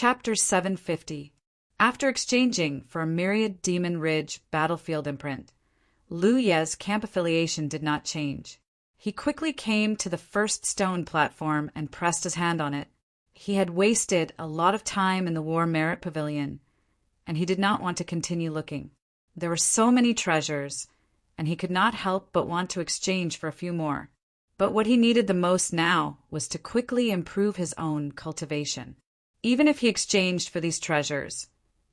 Chapter 750. After exchanging for a Myriad Demon Ridge battlefield imprint, Lu Ye's camp affiliation did not change. He quickly came to the first stone platform and pressed his hand on it. He had wasted a lot of time in the War Merit Pavilion, and he did not want to continue looking. There were so many treasures, and he could not help but want to exchange for a few more. But what he needed the most now was to quickly improve his own cultivation. Even if he exchanged for these treasures,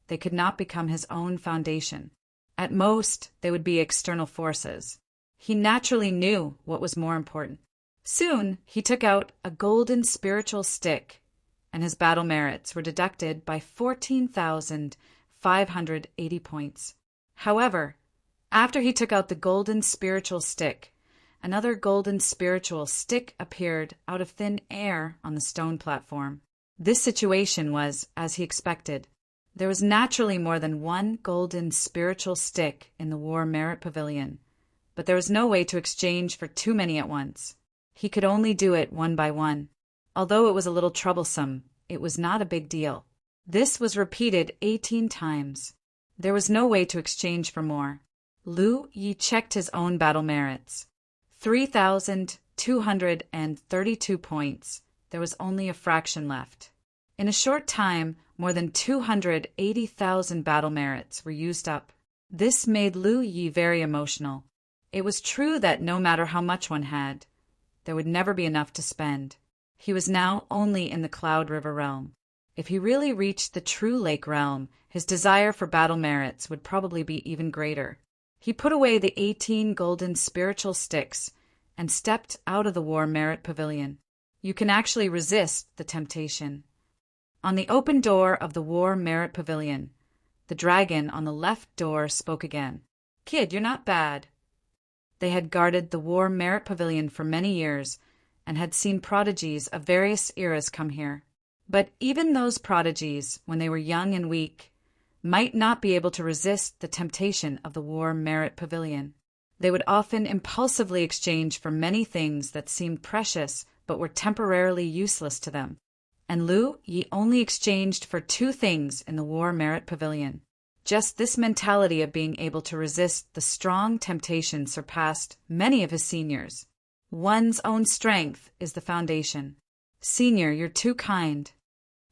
they could not become his own foundation. At most, they would be external forces. He naturally knew what was more important. Soon, he took out a golden spiritual stick, and his battle merits were deducted by 14,580 points. However, after he took out the golden spiritual stick, another golden spiritual stick appeared out of thin air on the stone platform. This situation was as he expected. There was naturally more than one golden spiritual stick in the War Merit Pavilion, but there was no way to exchange for too many at once. He could only do it one by one. Although it was a little troublesome, it was not a big deal. This was repeated 18 times. There was no way to exchange for more. Lu Yi checked his own battle merits. 3,232 points. There was only a fraction left. In a short time, more than 280,000 battle merits were used up. This made Lu Yi very emotional. It was true that no matter how much one had, there would never be enough to spend. He was now only in the Cloud River realm. If he really reached the true Lake realm, his desire for battle merits would probably be even greater. He put away the 18 golden spiritual sticks and stepped out of the War Merit Pavilion. You can actually resist the temptation. On the open door of the War Merit Pavilion, the dragon on the left door spoke again. "Kid, you're not bad." They had guarded the War Merit Pavilion for many years and had seen prodigies of various eras come here. But even those prodigies, when they were young and weak, might not be able to resist the temptation of the War Merit Pavilion. They would often impulsively exchange for many things that seemed precious but were temporarily useless to them. And Lu Yi only exchanged for two things in the War Merit Pavilion. Just this mentality of being able to resist the strong temptation surpassed many of his seniors. One's own strength is the foundation. Senior, you're too kind.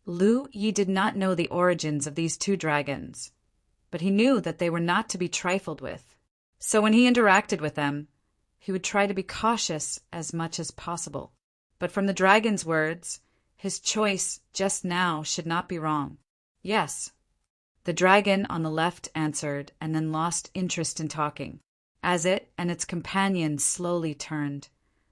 Lu Yi did not know the origins of these two dragons, but he knew that they were not to be trifled with. So when he interacted with them, he would try to be cautious as much as possible. But from the dragon's words, his choice just now should not be wrong. Yes. The dragon on the left answered and then lost interest in talking, as it and its companion slowly turned.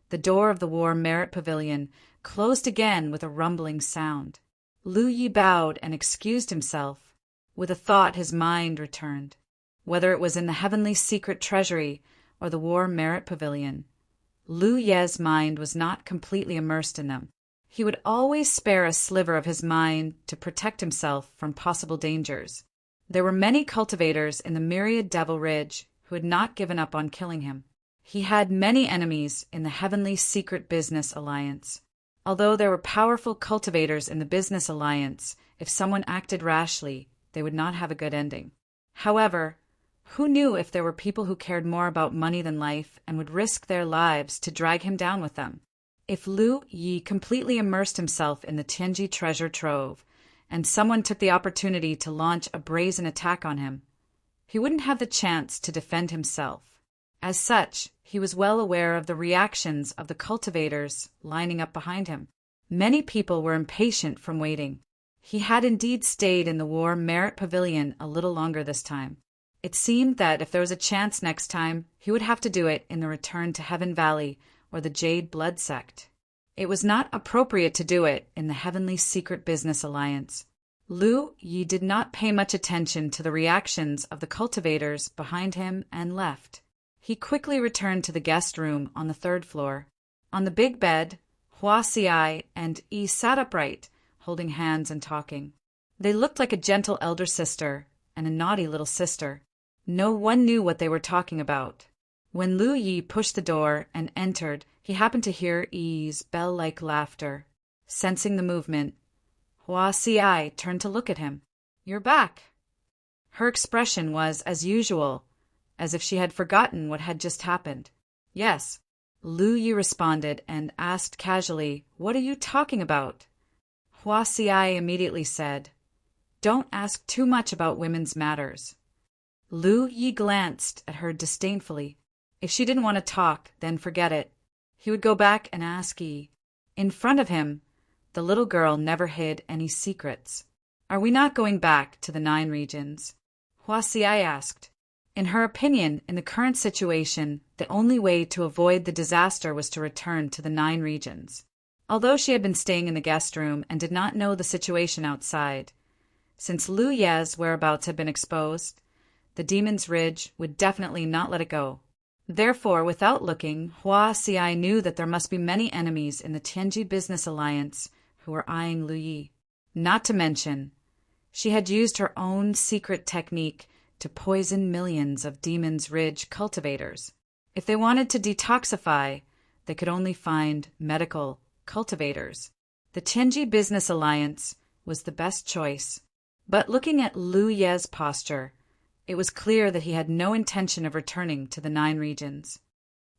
The door of the War Merit Pavilion closed again with a rumbling sound. Lu Yi bowed and excused himself. With a thought his mind returned. Whether it was in the heavenly secret treasury or the War Merit Pavilion, Lu Ye's mind was not completely immersed in them. He would always spare a sliver of his mind to protect himself from possible dangers. There were many cultivators in the Myriad Devil Ridge who had not given up on killing him. He had many enemies in the Heavenly Secret Business Alliance. Although there were powerful cultivators in the Business Alliance, if someone acted rashly, they would not have a good ending. However, who knew if there were people who cared more about money than life and would risk their lives to drag him down with them? If Lu Yi completely immersed himself in the Tianji treasure trove, and someone took the opportunity to launch a brazen attack on him, he wouldn't have the chance to defend himself. As such, he was well aware of the reactions of the cultivators lining up behind him. Many people were impatient from waiting. He had indeed stayed in the War Merit Pavilion a little longer this time. It seemed that if there was a chance next time, he would have to do it in the Return to Heaven Valley or the Jade Blood Sect. It was not appropriate to do it in the Heavenly Secret Business Alliance. Lu Yi did not pay much attention to the reactions of the cultivators behind him and left. He quickly returned to the guest room on the 3rd floor. On the big bed, Hua Xiai and Yi sat upright, holding hands and talking. They looked like a gentle elder sister and a naughty little sister. No one knew what they were talking about. When Lu Yi pushed the door and entered, he happened to hear Yi's bell-like laughter. Sensing the movement, Hua Si turned to look at him. "You're back." Her expression was, as usual, as if she had forgotten what had just happened. "Yes," Lu Yi responded and asked casually, "What are you talking about?" Hua Si immediately said, "Don't ask too much about women's matters." Lu Yi glanced at her disdainfully. If she didn't want to talk, then forget it. He would go back and ask Yi. In front of him, the little girl never hid any secrets. "Are we not going back to the 9 regions?" Hua Si asked. In her opinion, in the current situation, the only way to avoid the disaster was to return to the 9 regions. Although she had been staying in the guest room and did not know the situation outside, since Lu Ye's whereabouts had been exposed, the Demon's Ridge would definitely not let it go. Therefore, without looking, Hua Si knew that there must be many enemies in the Tianji Business Alliance who were eyeing Lu Yi. Not to mention, she had used her own secret technique to poison millions of Demon's Ridge cultivators. If they wanted to detoxify, they could only find medical cultivators. The Tianji Business Alliance was the best choice. But looking at Lu Ye's posture, it was clear that he had no intention of returning to the 9 regions.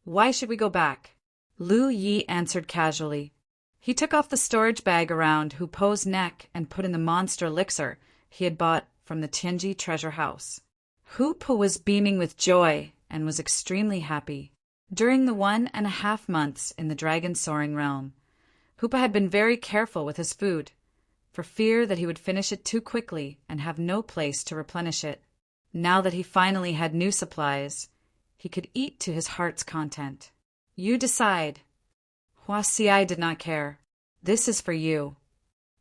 "Why should we go back?" Lu Yi answered casually. He took off the storage bag around Hu Po's neck and put in the monster elixir he had bought from the Tianji treasure house. Hu Po was beaming with joy and was extremely happy. During the 1.5 months in the dragon soaring realm, Hu Po had been very careful with his food, for fear that he would finish it too quickly and have no place to replenish it. Now that he finally had new supplies, he could eat to his heart's content. "You decide." Hua Si did not care. "This is for you."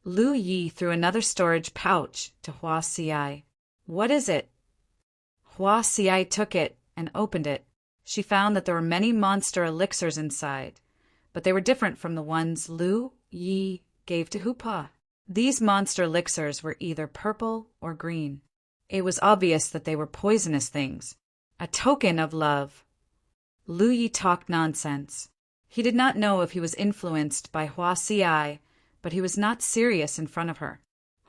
Lu Yi threw another storage pouch to Hua Si. "What is it?" Hua Si took it and opened it. She found that there were many monster elixirs inside, but they were different from the ones Lu Yi gave to Hu Po. These monster elixirs were either purple or green. It was obvious that they were poisonous things, a token of love. Lu Yi talked nonsense. He did not know if he was influenced by Hua Si, but he was not serious in front of her.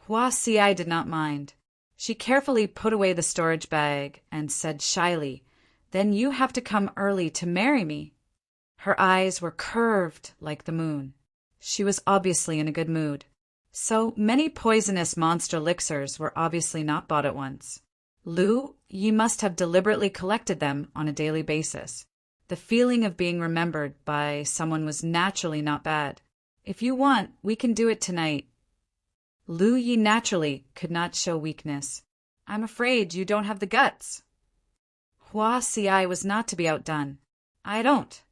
Hua Si did not mind. She carefully put away the storage bag and said shyly, "Then you have to come early to marry me." Her eyes were curved like the moon. She was obviously in a good mood. So many poisonous monster elixirs were obviously not bought at once. Lu Yi must have deliberately collected them on a daily basis. The feeling of being remembered by someone was naturally not bad. "If you want, we can do it tonight." Lu Yi naturally could not show weakness. "I'm afraid you don't have the guts." Hua Si was not to be outdone. "I don't."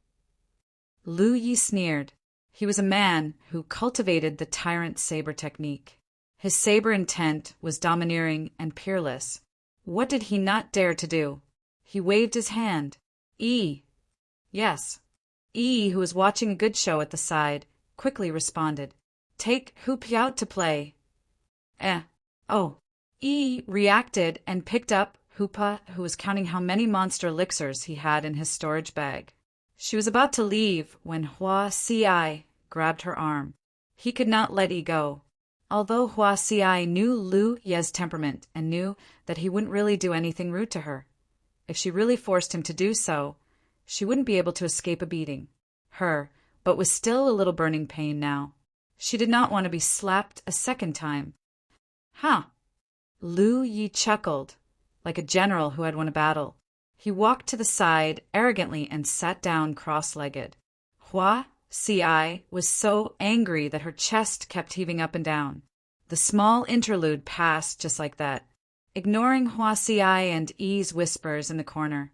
Lu Yi sneered. He was a man who cultivated the tyrant saber technique. His saber intent was domineering and peerless. What did he not dare to do? He waved his hand. "Yi." "Yes." Yi, who was watching a good show at the side, quickly responded. "Take Hu Po out to play." Oh. Yi reacted and picked up Hu Po, who was counting how many monster elixirs he had in his storage bag. She was about to leave when Hua Si grabbed her arm. He could not let Yi go. Although Hua Si knew Lu Ye's temperament and knew that he wouldn't really do anything rude to her, if she really forced him to do so, she wouldn't be able to escape a beating. But was still a little burning pain now. She did not want to be slapped a second time. "Huh." Lu Yi chuckled, like a general who had won a battle. He walked to the side arrogantly and sat down cross-legged. Hua Si was so angry that her chest kept heaving up and down. The small interlude passed just like that. Ignoring Hua Si and Yi's whispers in the corner,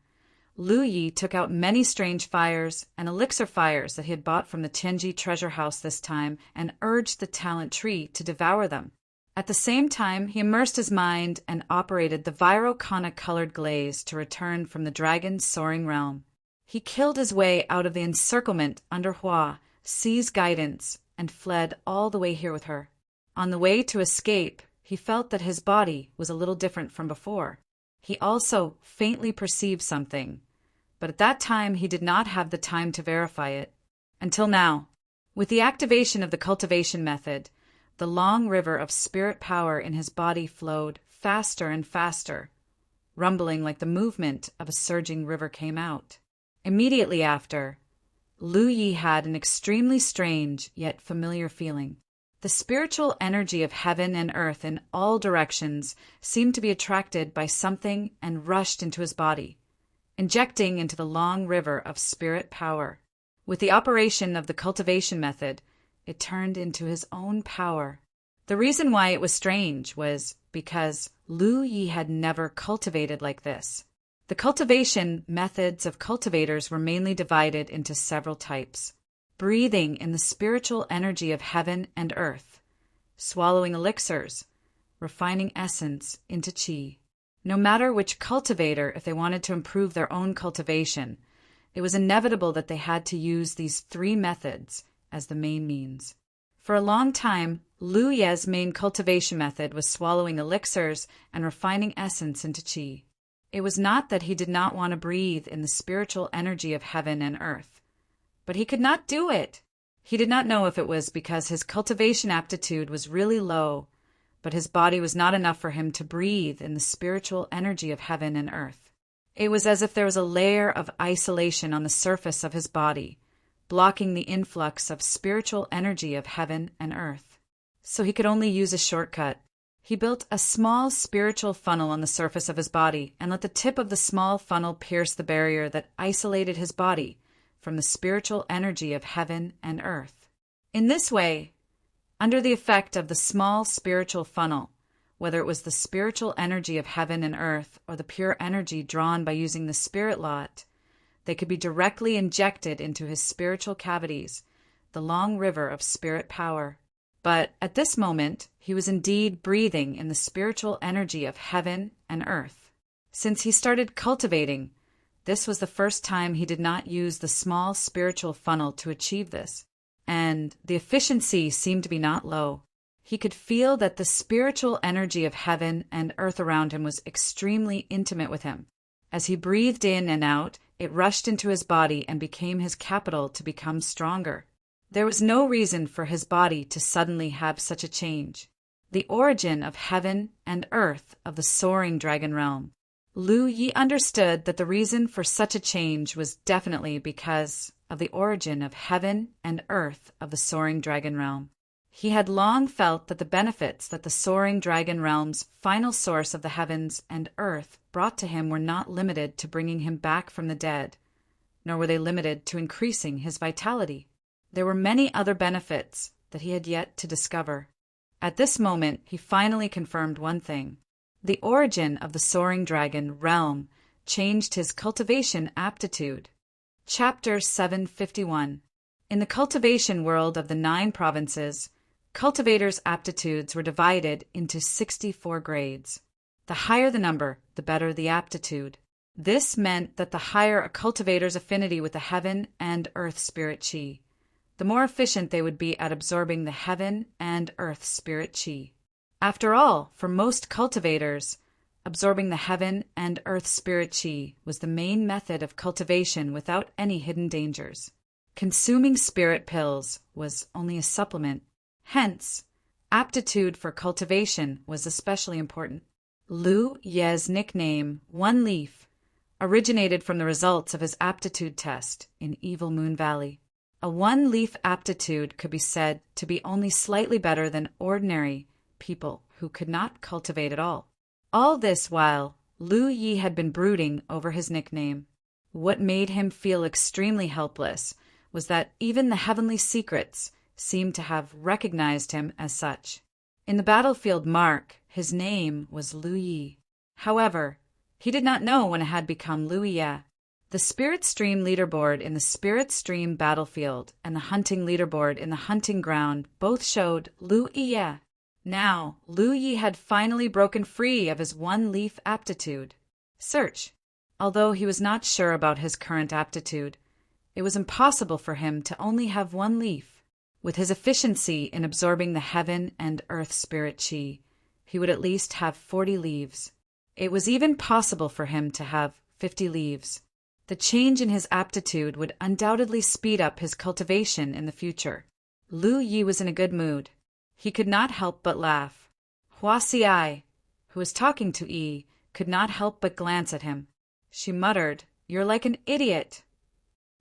Lu Yi took out many strange fires and elixir fires that he had bought from the Tianji treasure house this time and urged the talent tree to devour them. At the same time, he immersed his mind and operated the Virokana-colored glaze to return from the dragon's soaring realm. He killed his way out of the encirclement under Hua Si's guidance and fled all the way here with her. On the way to escape, he felt that his body was a little different from before. He also faintly perceived something, but at that time he did not have the time to verify it. Until now. With the activation of the cultivation method, the long river of spirit power in his body flowed faster and faster. Rumbling like the movement of a surging river came out. Immediately after, Lu Yi had an extremely strange yet familiar feeling. The spiritual energy of heaven and earth in all directions seemed to be attracted by something and rushed into his body, injecting into the long river of spirit power. With the operation of the cultivation method, it turned into his own power. The reason why it was strange was because Lu Yi had never cultivated like this. The cultivation methods of cultivators were mainly divided into several types. Breathing in the spiritual energy of heaven and earth, swallowing elixirs, refining essence into qi. No matter which cultivator, if they wanted to improve their own cultivation, it was inevitable that they had to use these three methods as the main means. For a long time, Lu Ye's main cultivation method was swallowing elixirs and refining essence into qi. It was not that he did not want to breathe in the spiritual energy of heaven and earth, but he could not do it. He did not know if it was because his cultivation aptitude was really low, but his body was not enough for him to breathe in the spiritual energy of heaven and earth. It was as if there was a layer of isolation on the surface of his body, blocking the influx of spiritual energy of heaven and earth. So he could only use a shortcut. He built a small spiritual funnel on the surface of his body and let the tip of the small funnel pierce the barrier that isolated his body from the spiritual energy of heaven and earth. In this way, under the effect of the small spiritual funnel, whether it was the spiritual energy of heaven and earth or the pure energy drawn by using the spirit lot, they could be directly injected into his spiritual cavities, the long river of spirit power. But at this moment, he was indeed breathing in the spiritual energy of heaven and earth. Since he started cultivating, this was the first time he did not use the small spiritual funnel to achieve this, and the efficiency seemed to be not low. He could feel that the spiritual energy of heaven and earth around him was extremely intimate with him. As he breathed in and out, it rushed into his body and became his capital to become stronger. There was no reason for his body to suddenly have such a change. The origin of heaven and earth of the soaring dragon realm. Lu Yi understood that the reason for such a change was definitely because of the origin of heaven and earth of the soaring dragon realm. He had long felt that the benefits that the soaring dragon realm's final source of the heavens and earth brought to him were not limited to bringing him back from the dead, nor were they limited to increasing his vitality. There were many other benefits that he had yet to discover. At this moment, he finally confirmed one thing. The origin of the soaring dragon realm changed his cultivation aptitude. Chapter 751. In the cultivation world of the 9 provinces, cultivators' aptitudes were divided into 64 grades. The higher the number, the better the aptitude. This meant that the higher a cultivator's affinity with the heaven and earth spirit qi, the more efficient they would be at absorbing the heaven and earth spirit qi. After all, for most cultivators, absorbing the heaven and earth spirit qi was the main method of cultivation without any hidden dangers. Consuming spirit pills was only a supplement. Hence, aptitude for cultivation was especially important. Lu Ye's nickname, One Leaf, originated from the results of his aptitude test in Evil Moon Valley. A one-leaf aptitude could be said to be only slightly better than ordinary people who could not cultivate at all. All this while, Lu Yi had been brooding over his nickname. What made him feel extremely helpless was that even the heavenly secrets seemed to have recognized him as such. In the battlefield mark, his name was Lu Yi. However, he did not know when it had become Lu Ye. The Spirit Stream leaderboard in the Spirit Stream battlefield and the hunting leaderboard in the hunting ground both showed Lu Ye. Now, Lu Yi had finally broken free of his one-leaf aptitude. Search. Although he was not sure about his current aptitude, it was impossible for him to only have one leaf. With his efficiency in absorbing the heaven and earth spirit qi, he would at least have 40 leaves. It was even possible for him to have 50 leaves. The change in his aptitude would undoubtedly speed up his cultivation in the future. Lu Yi was in a good mood. He could not help but laugh. Huasi, who was talking to Yi, could not help but glance at him. She muttered, "You're like an idiot."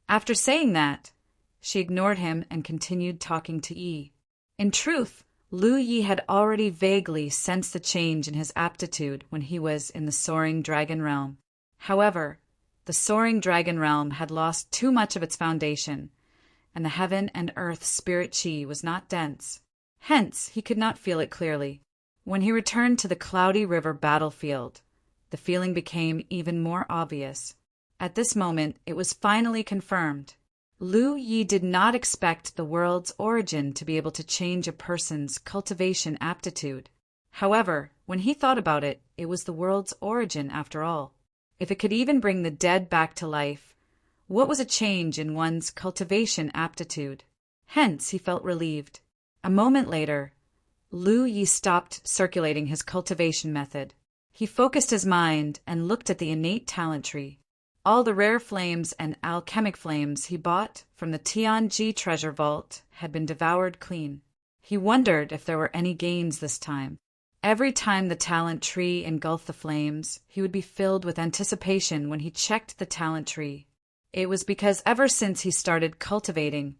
After saying that, she ignored him and continued talking to Yi. In truth, Lu Yi had already vaguely sensed the change in his aptitude when he was in the soaring dragon realm. However, the soaring dragon realm had lost too much of its foundation, and the heaven and earth spirit chi was not dense. Hence, he could not feel it clearly. When he returned to the cloudy river battlefield, the feeling became even more obvious. At this moment, it was finally confirmed. Lu Yi did not expect the world's origin to be able to change a person's cultivation aptitude. However, when he thought about it, it was the world's origin after all. If it could even bring the dead back to life, what was a change in one's cultivation aptitude? Hence, he felt relieved. A moment later, Lu Yi stopped circulating his cultivation method. He focused his mind and looked at the innate talent tree. All the rare flames and alchemic flames he bought from the Tianji treasure vault had been devoured clean. He wondered if there were any gains this time. Every time the talent tree engulfed the flames, he would be filled with anticipation when he checked the talent tree. It was because ever since he started cultivating,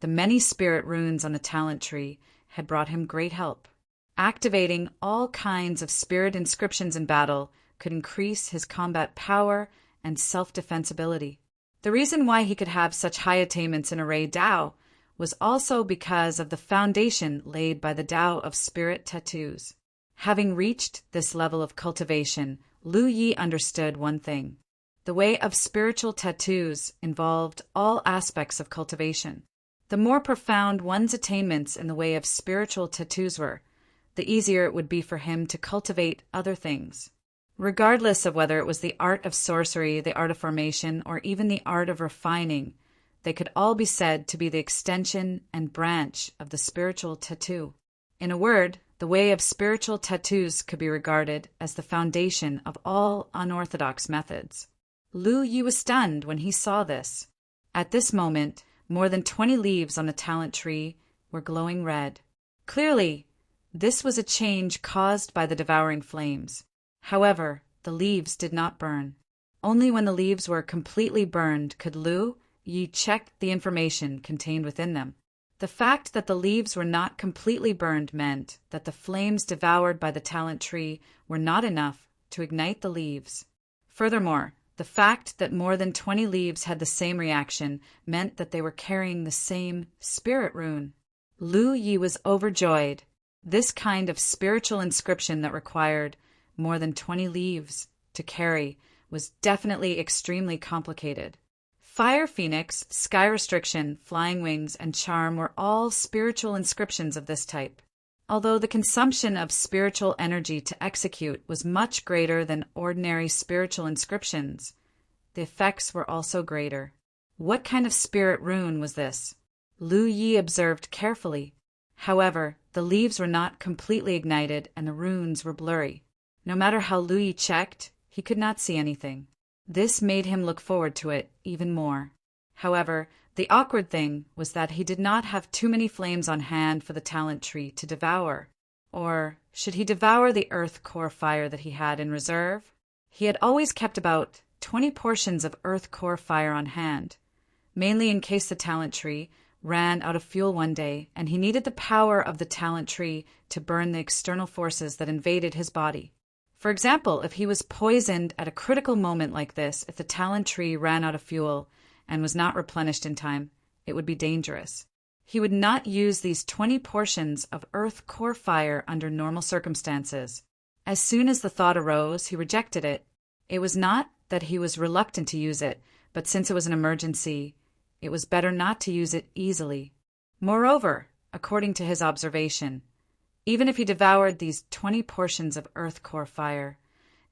the many spirit runes on the talent tree had brought him great help. Activating all kinds of spirit inscriptions in battle could increase his combat power and self-defense ability. The reason why he could have such high attainments in Array Dao was also because of the foundation laid by the Dao of spirit tattoos. Having reached this level of cultivation, Lu Yi understood one thing. The way of spiritual tattoos involved all aspects of cultivation. The more profound one's attainments in the way of spiritual tattoos were, the easier it would be for him to cultivate other things. Regardless of whether it was the art of sorcery, the art of formation, or even the art of refining, they could all be said to be the extension and branch of the spiritual tattoo. In a word, the way of spiritual tattoos could be regarded as the foundation of all unorthodox methods. Lu Yi was stunned when he saw this. At this moment, more than 20 leaves on the talent tree were glowing red. Clearly, this was a change caused by the devouring flames. However, the leaves did not burn. Only when the leaves were completely burned could Lu Yi check the information contained within them. The fact that the leaves were not completely burned meant that the flames devoured by the talent tree were not enough to ignite the leaves. Furthermore, the fact that more than 20 leaves had the same reaction meant that they were carrying the same spirit rune. Lu Yi was overjoyed. This kind of spiritual inscription that required more than 20 leaves to carry was definitely extremely complicated. Fire Phoenix, Sky Restriction, Flying Wings, and Charm were all spiritual inscriptions of this type. Although the consumption of spiritual energy to execute was much greater than ordinary spiritual inscriptions, the effects were also greater. What kind of spirit rune was this? Lu Yi observed carefully. However, the leaves were not completely ignited and the runes were blurry. No matter how Lu Yi checked, he could not see anything. This made him look forward to it even more. However, the awkward thing was that he did not have too many flames on hand for the talent tree to devour. Or should he devour the earth core fire that he had in reserve? He had always kept about 20 portions of earth core fire on hand, mainly in case the talent tree ran out of fuel one day and he needed the power of the talent tree to burn the external forces that invaded his body. For example, if he was poisoned at a critical moment like this, if the talent tree ran out of fuel and was not replenished in time, it would be dangerous. He would not use these 20 portions of earth core fire under normal circumstances. As soon as the thought arose, he rejected it. It was not that he was reluctant to use it, but since it was an emergency, it was better not to use it easily. Moreover, according to his observation, even if he devoured these 20 portions of earth core fire,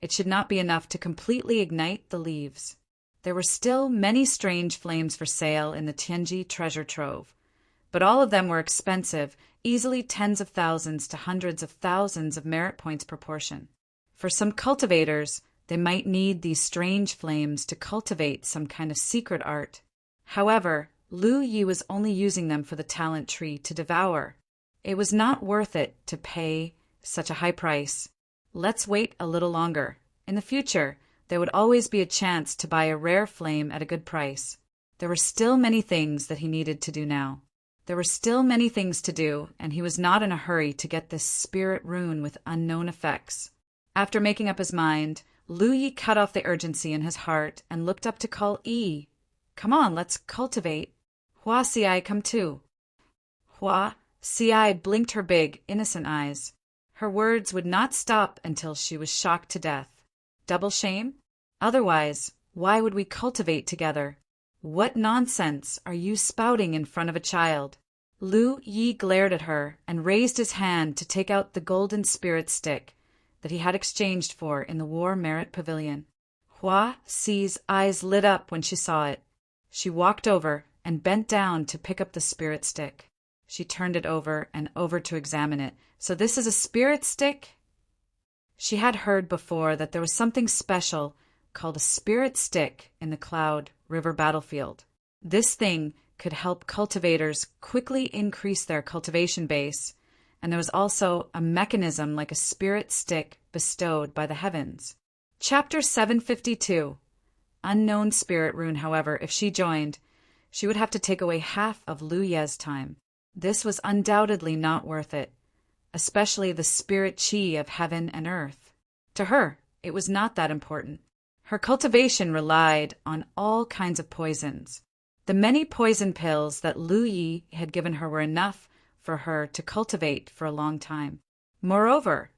it should not be enough to completely ignite the leaves. There were still many strange flames for sale in the Tianji treasure trove, but all of them were expensive, easily tens of thousands to hundreds of thousands of merit points proportion. For some cultivators, they might need these strange flames to cultivate some kind of secret art. However, Lu Yi was only using them for the talent tree to devour. It was not worth it to pay such a high price. Let's wait a little longer. In the future, there would always be a chance to buy a rare flame at a good price. There were still many things that he needed to do now. There were still many things to do, and he was not in a hurry to get this spirit rune with unknown effects. After making up his mind, Lu Yi cut off the urgency in his heart and looked up to call Yi. Come on, let's cultivate. Hua Xiai, come too. Hua Xiai blinked her big, innocent eyes. Her words would not stop until she was shocked to death. Double shame? Otherwise, why would we cultivate together? What nonsense are you spouting in front of a child? Lu Yi glared at her and raised his hand to take out the golden spirit stick that he had exchanged for in the War Merit Pavilion. Hua Xi's eyes lit up when she saw it. She walked over and bent down to pick up the spirit stick. She turned it over and over to examine it. So this is a spirit stick? She had heard before that there was something special called a spirit stick in the Cloud River battlefield. This thing could help cultivators quickly increase their cultivation base, and there was also a mechanism like a spirit stick bestowed by the heavens. Chapter 752. Unknown spirit rune, however, if she joined, she would have to take away half of Lu Ye's time. This was undoubtedly not worth it, especially the spirit chi of heaven and earth. To her, it was not that important. Her cultivation relied on all kinds of poisons. The many poison pills that Lu Yi had given her were enough for her to cultivate for a long time. Moreover,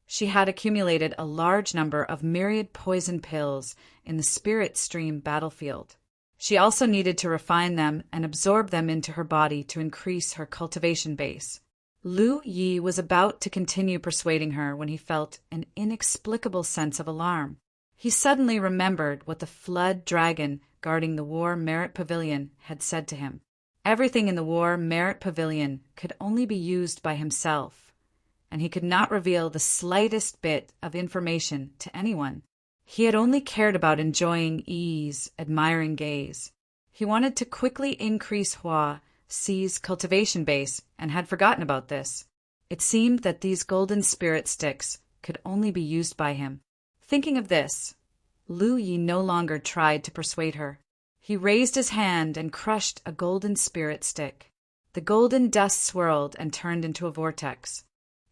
she had accumulated a large number of myriad poison pills in the spirit stream battlefield. She also needed to refine them and absorb them into her body to increase her cultivation base. Lu Yi was about to continue persuading her when he felt an inexplicable sense of alarm. He suddenly remembered what the flood dragon guarding the War Merit Pavilion had said to him. Everything in the War Merit Pavilion could only be used by himself, and he could not reveal the slightest bit of information to anyone. He had only cared about enjoying Yi's admiring gaze. He wanted to quickly increase Hua Xi's cultivation base and had forgotten about this. It seemed that these golden spirit sticks could only be used by him. Thinking of this, Lu Yi no longer tried to persuade her. He raised his hand and crushed a golden spirit stick. The golden dust swirled and turned into a vortex.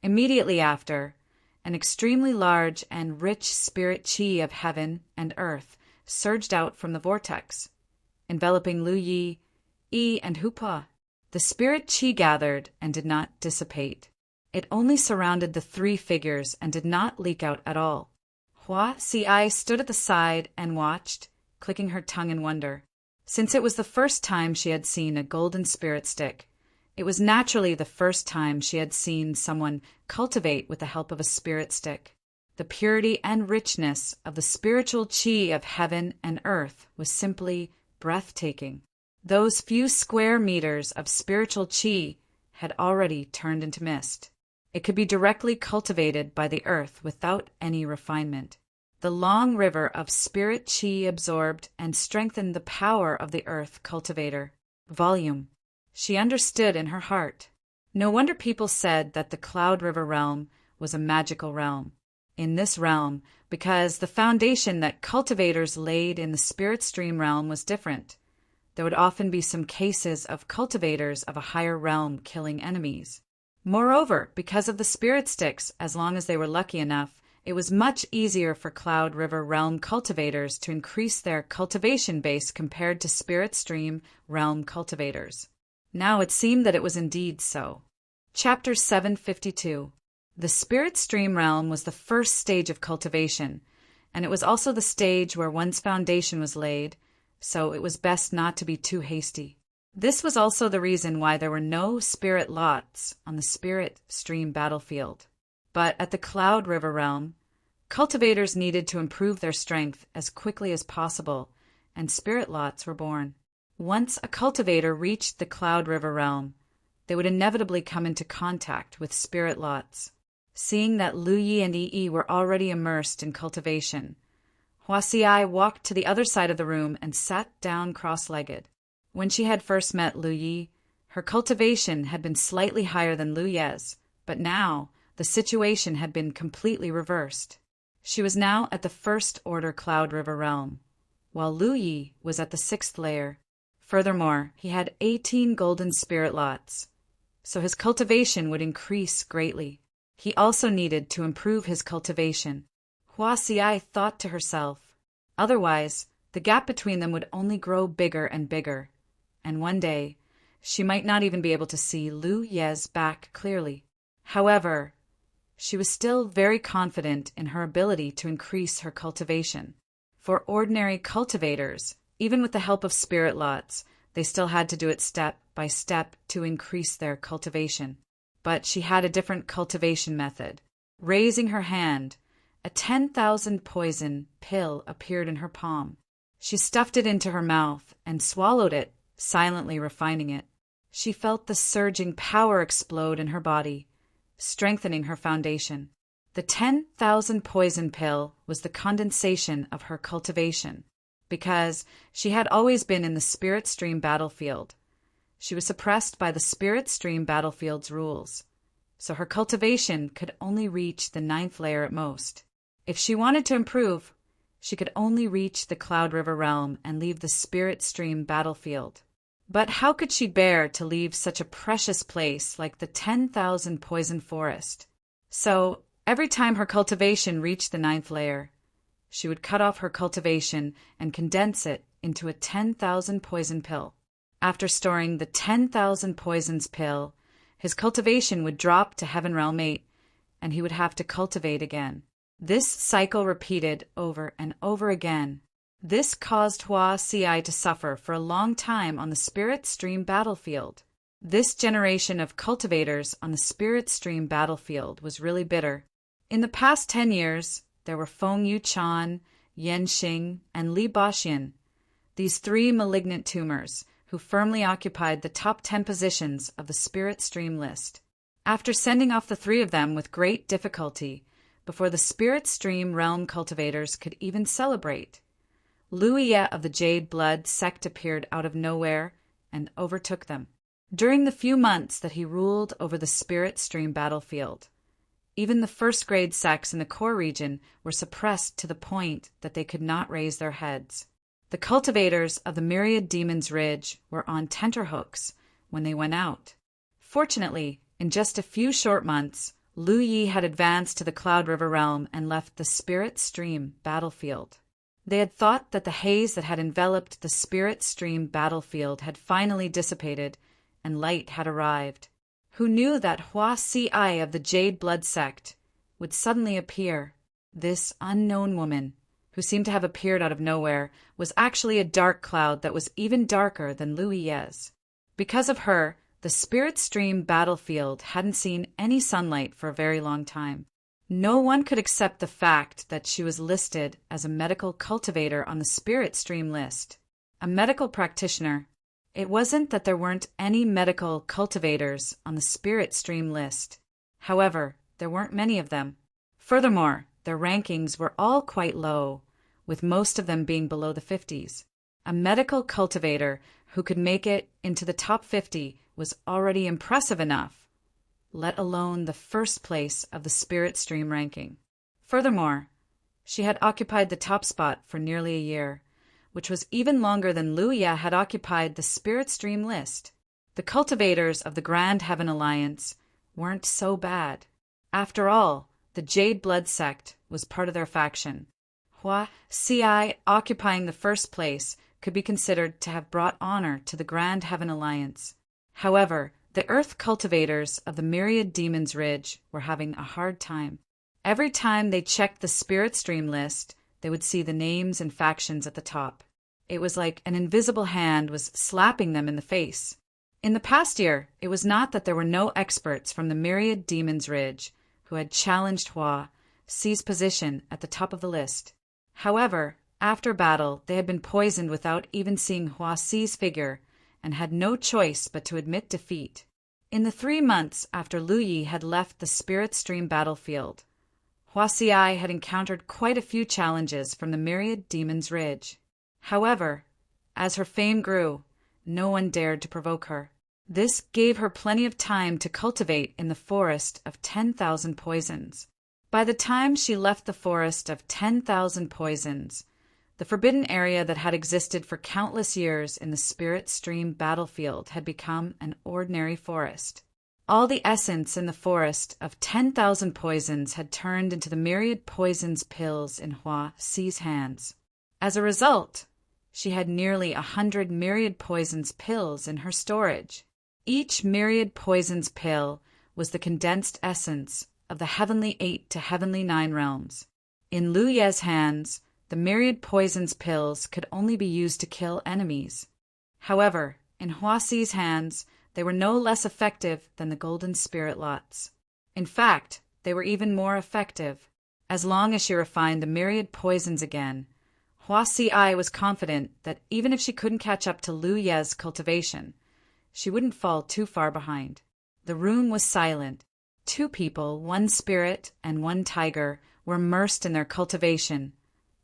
Immediately after, an extremely large and rich spirit chi of heaven and earth surged out from the vortex, enveloping Lu Yi, Yi, and Hupua. The spirit chi gathered and did not dissipate. It only surrounded the three figures and did not leak out at all. Hua Xiai stood at the side and watched, clicking her tongue in wonder. Since it was the first time she had seen a golden spirit stick, it was naturally the first time she had seen someone cultivate with the help of a spirit stick. The purity and richness of the spiritual chi of heaven and earth was simply breathtaking. Those few square meters of spiritual chi had already turned into mist. It could be directly cultivated by the earth without any refinement. The long river of spirit chi absorbed and strengthened the power of the earth cultivator. Volume. She understood in her heart. No wonder people said that the Cloud River realm was a magical realm. In this realm, because the foundation that cultivators laid in the spirit stream realm was different, there would often be some cases of cultivators of a higher realm killing enemies. Moreover, because of the spirit sticks, as long as they were lucky enough, it was much easier for Cloud River realm cultivators to increase their cultivation base compared to spirit stream realm cultivators. Now it seemed that it was indeed so. Chapter 752. The spirit stream realm was the first stage of cultivation, and it was also the stage where one's foundation was laid, so it was best not to be too hasty. This was also the reason why there were no spirit lots on the spirit stream battlefield. But at the Cloud River realm, cultivators needed to improve their strength as quickly as possible, and spirit lots were born. Once a cultivator reached the Cloud River realm, they would inevitably come into contact with spirit lots. Seeing that Lu Yi and Yi were already immersed in cultivation, Hua Xiai walked to the other side of the room and sat down cross-legged. When she had first met Lu Yi, Her cultivation had been slightly higher than Lu Ye's, but now the situation had been completely reversed. She was now at the first order Cloud River realm, while Lu Yi was at the 6th layer. Furthermore, he had 18 golden spirit lots, so his cultivation would increase greatly. He also needed to improve his cultivation. Hua Xiai thought to herself. Otherwise, the gap between them would only grow bigger and bigger, and one day she might not even be able to see Lu Ye's back clearly. However, she was still very confident in her ability to increase her cultivation. For ordinary cultivators, even with the help of spirit lots, they still had to do it step by step to increase their cultivation. But she had a different cultivation method. Raising her hand, a 10,000 poison pill appeared in her palm. She stuffed it into her mouth and swallowed it, silently refining it. She felt the surging power explode in her body, strengthening her foundation. The 10,000 poison pill was the condensation of her cultivation, because she had always been in the spirit stream battlefield. She was suppressed by the spirit stream battlefield's rules, so her cultivation could only reach the 9th layer at most. If she wanted to improve, she could only reach the Cloud River realm and leave the spirit stream battlefield. But how could she bear to leave such a precious place like the 10,000 poison forest? So, every time her cultivation reached the 9th layer, she would cut off her cultivation and condense it into a 10,000 poison pill. After storing the 10,000 poisons pill, his cultivation would drop to Heaven Realm 8, and he would have to cultivate again. This cycle repeated over and over again. This caused Hua Xiai to suffer for a long time on the Spirit Stream battlefield. This generation of cultivators on the Spirit Stream battlefield was really bitter. In the past 10 years, there were Feng Yuchan, Yan Xing, and Li Baxian, these 3 malignant tumors, who firmly occupied the top 10 positions of the Spirit Stream list. After sending off the 3 of them with great difficulty, before the Spirit Stream realm cultivators could even celebrate, Lu Ye of the Jade Blood sect appeared out of nowhere and overtook them. During the few months that he ruled over the Spirit Stream battlefield, even the first-grade sects in the core region were suppressed to the point that they could not raise their heads. The cultivators of the Myriad Demon's Ridge were on tenterhooks when they went out. Fortunately, in just a few short months, Lu Yi had advanced to the Cloud River realm and left the Spirit Stream battlefield. They had thought that the haze that had enveloped the Spirit Stream battlefield had finally dissipated, and light had arrived. Who knew that Hua Xiai of the Jade Blood sect would suddenly appear? This unknown woman, who seemed to have appeared out of nowhere, was actually a dark cloud that was even darker than Lu Ye's. Because of her, the Spirit Stream battlefield hadn't seen any sunlight for a very long time. No one could accept the fact that she was listed as a medical cultivator on the Spirit Stream list. A medical practitioner. It wasn't that there weren't any medical cultivators on the Spirit Stream list. However, there weren't many of them. Furthermore, their rankings were all quite low, with most of them being below the 50s. A medical cultivator who could make it into the top 50 was already impressive enough, let alone the first place of the Spirit Stream ranking. Furthermore, she had occupied the top spot for nearly a year, which was even longer than Lu Ye had occupied the Spirit Stream list. The cultivators of the Grand Heaven Alliance weren't so bad. After all, the Jade Blood sect was part of their faction. Hua Xiai occupying the first place could be considered to have brought honor to the Grand Heaven Alliance. However, the Earth cultivators of the Myriad Demon's Ridge were having a hard time. Every time they checked the Spirit Stream list, they would see the names and factions at the top. It was like an invisible hand was slapping them in the face. In the past year, it was not that there were no experts from the Myriad Demon's Ridge who had challenged Hua Xi's position at the top of the list. However, after battle, they had been poisoned without even seeing Hua Xi's figure and had no choice but to admit defeat. In the 3 months after Lu Yi had left the Spirit Stream battlefield, Hua Xiai had encountered quite a few challenges from the Myriad Demon's Ridge. However, as her fame grew, no one dared to provoke her. This gave her plenty of time to cultivate in the forest of 10,000 poisons. By the time she left the forest of 10,000 poisons, the forbidden area that had existed for countless years in the Spirit Stream battlefield had become an ordinary forest. All the essence in the forest of 10,000 poisons had turned into the myriad poisons pills in Hua Xi's hands. As a result, she had nearly 100 myriad poisons pills in her storage. Each myriad poisons pill was the condensed essence of the heavenly 8 to heavenly 9 realms. In Lu Ye's hands, the myriad poisons pills could only be used to kill enemies. However, in Hua Xi's hands, they were no less effective than the golden spirit lots. In fact, they were even more effective. As long as she refined the myriad poisons again, Hua Xi was confident that even if she couldn't catch up to Lu Ye's cultivation, she wouldn't fall too far behind. The room was silent. 2 people, 1 spirit and 1 tiger, were immersed in their cultivation,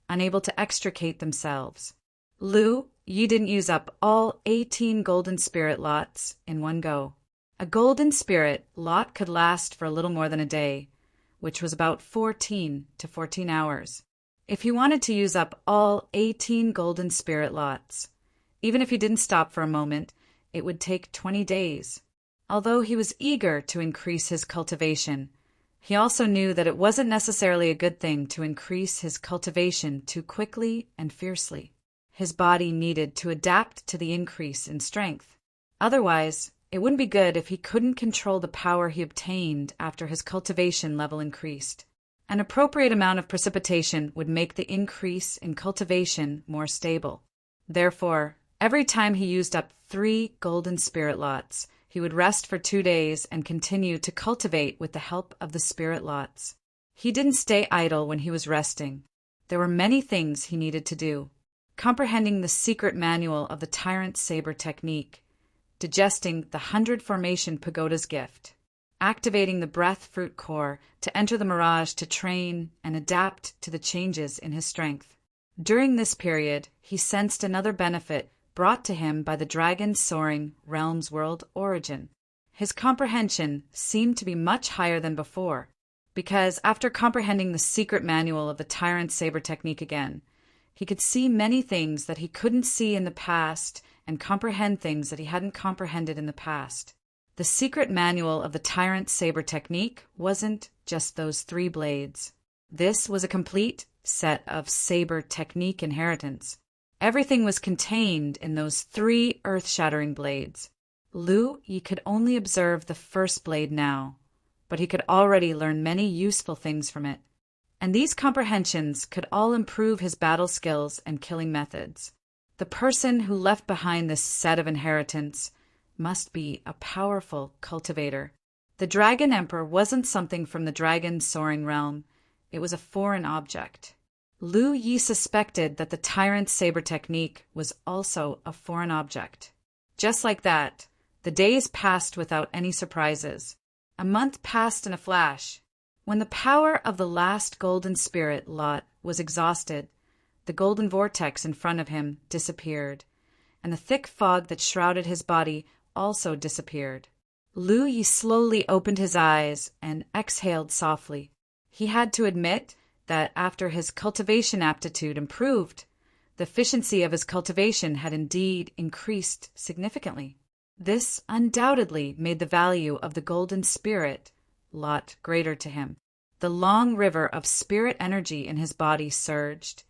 unable to extricate themselves. Lu Yi didn't use up all 18 golden spirit lots in one go. A golden spirit lot could last for a little more than a day, which was about 14 to 14 hours. If he wanted to use up all 18 golden spirit lots, even if he didn't stop for a moment, it would take 20 days. Although he was eager to increase his cultivation, he also knew that it wasn't necessarily a good thing to increase his cultivation too quickly and fiercely. His body needed to adapt to the increase in strength. Otherwise, it wouldn't be good if he couldn't control the power he obtained after his cultivation level increased. An appropriate amount of precipitation would make the increase in cultivation more stable. Therefore, every time he used up 3 golden spirit lots, he would rest for 2 days and continue to cultivate with the help of the spirit lots. He didn't stay idle when he was resting. There were many things he needed to do. Comprehending the secret manual of the Tyrant Saber technique, digesting the 100 Formation Pagoda's gift, activating the Breath Fruit Core to enter the Mirage to train and adapt to the changes in his strength. During this period, he sensed another benefit brought to him by the dragon soaring realm's world origin. His comprehension seemed to be much higher than before, because after comprehending the secret manual of the Tyrant Saber technique again, he could see many things that he couldn't see in the past and comprehend things that he hadn't comprehended in the past. The secret manual of the Tyrant Saber technique wasn't just those 3 blades. This was a complete set of saber technique inheritance. Everything was contained in those 3 earth-shattering blades. Lu Yi could only observe the first blade now, but he could already learn many useful things from it. And these comprehensions could all improve his battle skills and killing methods. The person who left behind this set of inheritance must be a powerful cultivator. The Dragon Emperor wasn't something from the dragon soaring realm. It was a foreign object. Lu Yi suspected that the Tyrant Saber technique was also a foreign object. Just like that, the days passed without any surprises. A month passed in a flash. When the power of the last golden spirit lot was exhausted, the golden vortex in front of him disappeared, and the thick fog that shrouded his body also disappeared. Lu Yi slowly opened his eyes and exhaled softly. He had to admit that after his cultivation aptitude improved, the efficiency of his cultivation had indeed increased significantly. This undoubtedly made the value of the golden spirit lot greater to him. The long river of spirit energy in his body surged,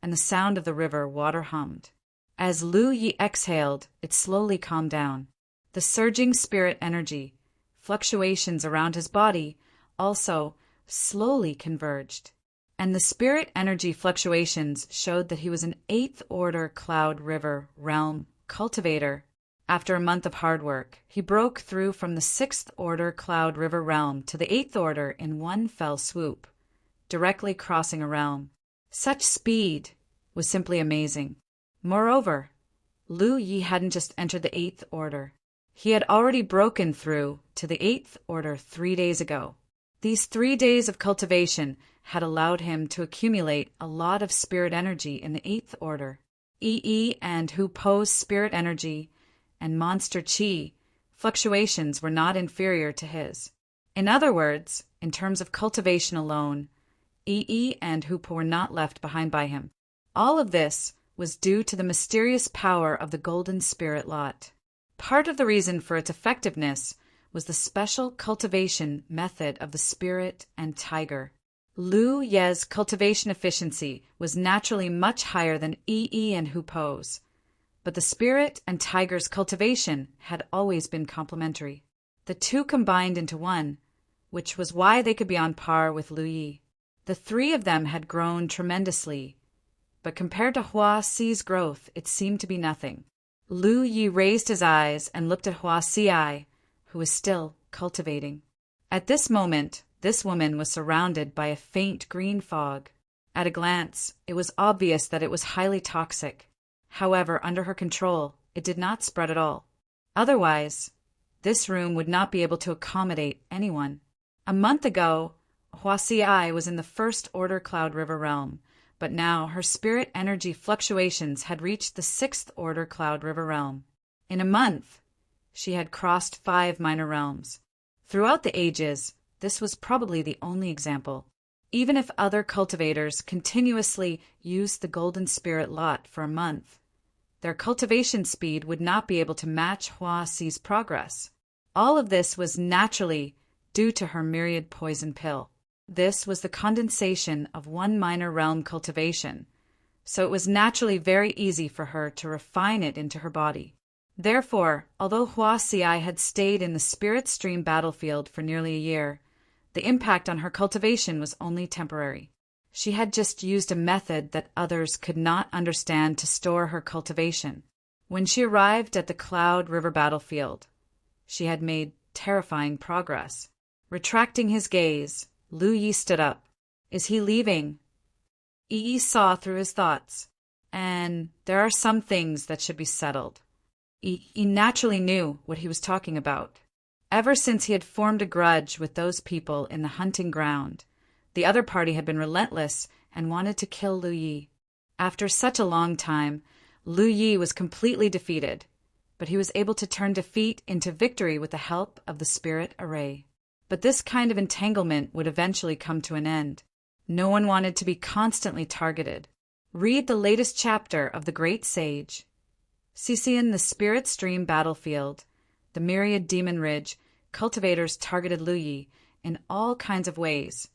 and the sound of the river water hummed. As Lu Yi exhaled, it slowly calmed down. The surging spirit energy, fluctuations around his body, also slowly converged. And the spirit energy fluctuations showed that he was an 8th order cloud river realm cultivator. After a month of hard work, he broke through from the 6th order cloud river realm to the 8th order in one fell swoop, directly crossing a realm. Such speed was simply amazing. Moreover, Lu Yi hadn't just entered the 8th order. He had already broken through to the 8th order 3 days ago. These 3 days of cultivation had allowed him to accumulate a lot of spirit energy in the 8th order. Yi and Hu Po's spirit energy and monster chi fluctuations were not inferior to his. In other words, in terms of cultivation alone, Yi and Hupo were not left behind by him. All of this was due to the mysterious power of the golden spirit lot. Part of the reason for its effectiveness was the special cultivation method of the spirit and tiger. Lu Ye's cultivation efficiency was naturally much higher than Yi and Hupo's, but the spirit and tiger's cultivation had always been complementary. The two combined into one, which was why they could be on par with Lu Yi. The three of them had grown tremendously, but compared to Hua Xi's growth, it seemed to be nothing. Lu Yi raised his eyes and looked at Hua Xi, who was still cultivating. At this moment, this woman was surrounded by a faint green fog. At a glance, it was obvious that it was highly toxic. However, under her control, it did not spread at all. Otherwise, this room would not be able to accommodate anyone. A month ago, Hua Xi was in the First Order Cloud River realm, but now her spirit energy fluctuations had reached the Sixth Order Cloud River realm. In a month, she had crossed 5 minor realms. Throughout the ages, this was probably the only example. Even if other cultivators continuously used the golden spirit lot for a month, their cultivation speed would not be able to match Hua Xi's progress. All of this was naturally due to her myriad poison pill. This was the condensation of 1 minor realm cultivation, so it was naturally very easy for her to refine it into her body. Therefore, although Hua Xi had stayed in the spirit stream battlefield for nearly a year, the impact on her cultivation was only temporary. She had just used a method that others could not understand to store her cultivation. When she arrived at the Cloud River battlefield, she had made terrifying progress. Retracting his gaze, Lu Yi stood up. Is he leaving? Yi saw through his thoughts. And there are some things that should be settled. He naturally knew what he was talking about. Ever since he had formed a grudge with those people in the hunting ground, the other party had been relentless and wanted to kill Lu Yi. After such a long time, Lu Yi was completely defeated, but he was able to turn defeat into victory with the help of the spirit array. But this kind of entanglement would eventually come to an end. No one wanted to be constantly targeted. Read the latest chapter of The Great Sage. Cecian the Spirit Stream battlefield, the Myriad Demon Ridge, cultivators targeted Lu Yi in all kinds of ways,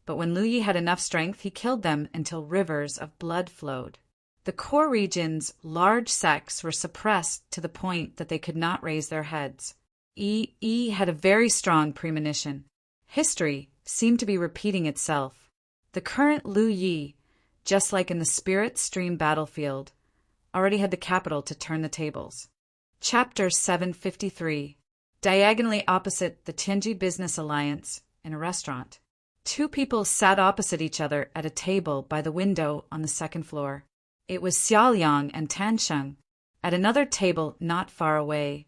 but when Lu Yi had enough strength, he killed them until rivers of blood flowed. The core region's large sects were suppressed to the point that they could not raise their heads. Yi had a very strong premonition. History seemed to be repeating itself. The current Lu Yi, just like in the Spirit Stream battlefield, already had the capital to turn the tables. Chapter 753. Diagonally opposite the Tianji Business Alliance, in a restaurant, 2 people sat opposite each other at a table by the window on the 2nd floor. It was Xiaoliang and Tansheng. At another table not far away,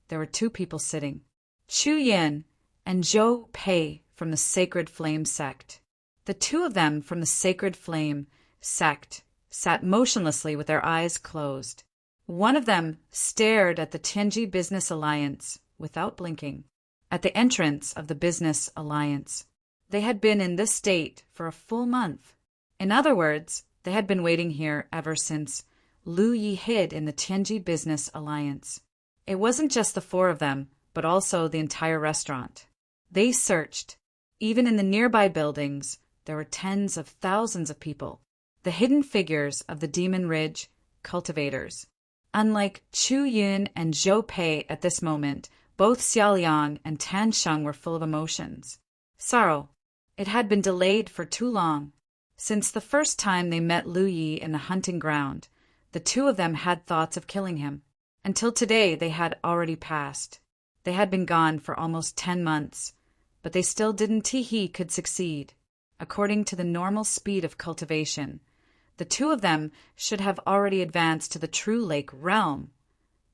there were 2 people sitting, Chu Yin and Zhou Pei from the Sacred Flame sect. The 2 of them from the Sacred Flame sect sat motionlessly with their eyes closed. One of them stared at the Tianji Business Alliance without blinking. At the entrance of the Business Alliance, they had been in this state for a full month. In other words, they had been waiting here ever since Lu Yi hid in the Tianji Business Alliance. It wasn't just the 4 of them, but also the entire restaurant. They searched. Even in the nearby buildings, there were tens of thousands of people, the hidden figures of the Demon Ridge cultivators. Unlike Chu Yun and Zhou Pei at this moment, both Xiaoliang and Tan Sheng were full of emotions. Sorrow. It had been delayed for too long. Since the first time they met Lu Yi in the hunting ground, the 2 of them had thoughts of killing him. Until today, they had already passed. They had been gone for almost 10 months, but they still didn't think he could succeed. According to the normal speed of cultivation, the 2 of them should have already advanced to the True Lake realm,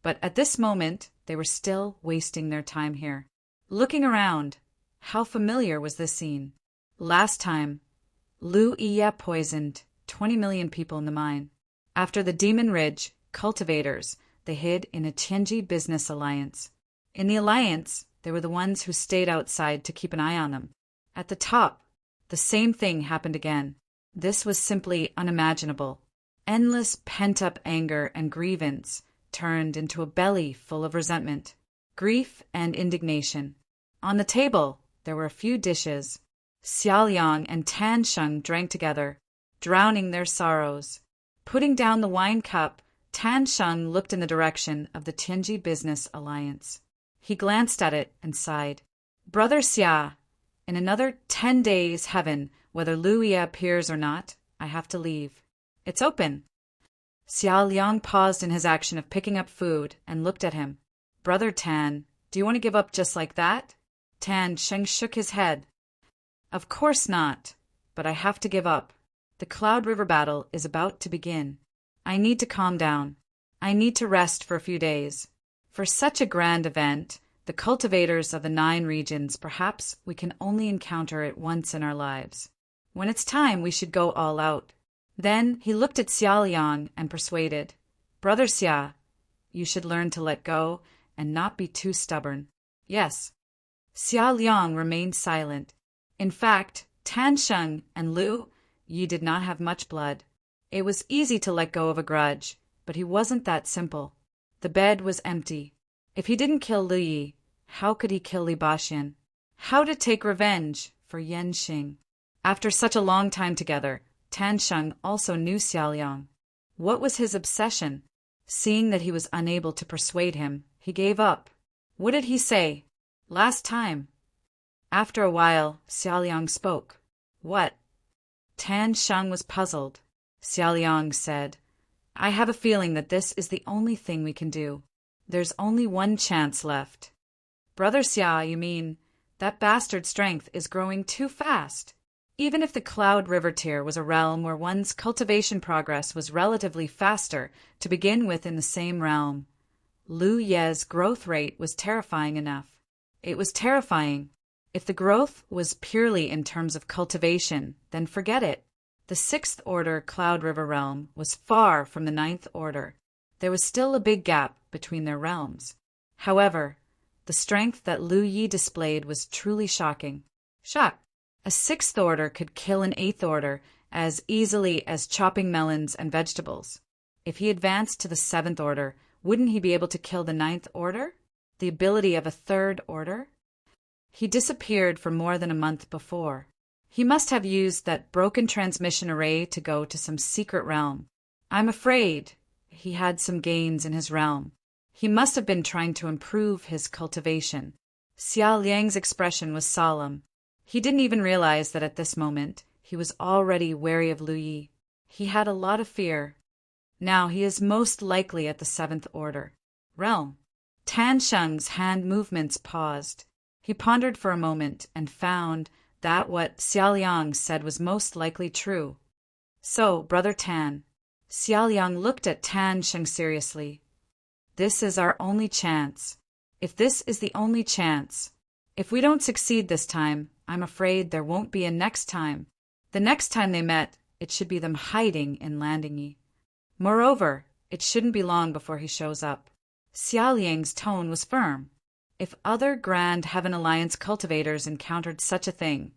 but at this moment, they were still wasting their time here. Looking around, how familiar was this scene? Last time, Lu Yi poisoned 20 million people in the mine. After the Demon Ridge cultivators, they hid in a Tianji Business Alliance. In the alliance, they were the ones who stayed outside to keep an eye on them. At the top, the same thing happened again. This was simply unimaginable. Endless pent-up anger and grievance turned into a belly full of resentment, grief, and indignation. On the table, there were a few dishes. Xiaoliang and Tan Sheng drank together, drowning their sorrows. Putting down the wine cup, Tan Sheng looked in the direction of the Tianji Business Alliance. He glanced at it and sighed. Brother Xia, in another 10 days, heaven, whether Lu Ye appears or not, I have to leave. It's open. Xiaoliang paused in his action of picking up food and looked at him. Brother Tan, do you want to give up just like that? Tan Sheng shook his head. Of course not, but I have to give up. The Cloud River battle is about to begin. I need to calm down. I need to rest for a few days. For such a grand event, the cultivators of the 9 regions, perhaps we can only encounter it once in our lives. When it's time, we should go all out. Then he looked at Xiaoliang and persuaded, Brother Xia, you should learn to let go and not be too stubborn. Yes. Xiaoliang remained silent. In fact, Tan Sheng and Lu Yi did not have much blood. It was easy to let go of a grudge, but he wasn't that simple. The bed was empty. If he didn't kill Lu Yi, how could he kill Li Baxin? How to take revenge for Yan Xing? After such a long time together, Tan Sheng also knew Xiaoliang. What was his obsession? Seeing that he was unable to persuade him, he gave up. What did he say? Last time. After a while, Xiaoliang spoke. What? Tan Sheng was puzzled. Xiaoliang said, I have a feeling that this is the only thing we can do. There's only one chance left. Brother Xia, you mean, that bastard strength is growing too fast. Even if the Cloud River tier was a realm where one's cultivation progress was relatively faster to begin with in the same realm, Lu Ye's growth rate was terrifying enough. It was terrifying. If the growth was purely in terms of cultivation, then forget it. The 6th Order Cloud River realm was far from the 9th Order. There was still a big gap between their realms. However, the strength that Lu Yi displayed was truly shocking. Shock! A 6th Order could kill an 8th Order as easily as chopping melons and vegetables. If he advanced to the 7th Order, wouldn't he be able to kill the 9th Order? The ability of a 3rd Order? He disappeared for more than a month before. He must have used that broken transmission array to go to some secret realm. I'm afraid he had some gains in his realm. He must have been trying to improve his cultivation. Xia Liang's expression was solemn. He didn't even realize that at this moment he was already wary of Lu Yi. He had a lot of fear. Now he is most likely at the 7th Order realm. Tan Sheng's hand movements paused. He pondered for a moment and found that what Xiaoliang said was most likely true. So, Brother Tan, Xiaoliang looked at Tan Sheng seriously. This is our only chance. If this is the only chance, if we don't succeed this time, I'm afraid there won't be a next time. The next time they met, it should be them hiding in Landingyi. Moreover, it shouldn't be long before he shows up. Xiaoliang's tone was firm. If other Grand Heaven Alliance cultivators encountered such a thing,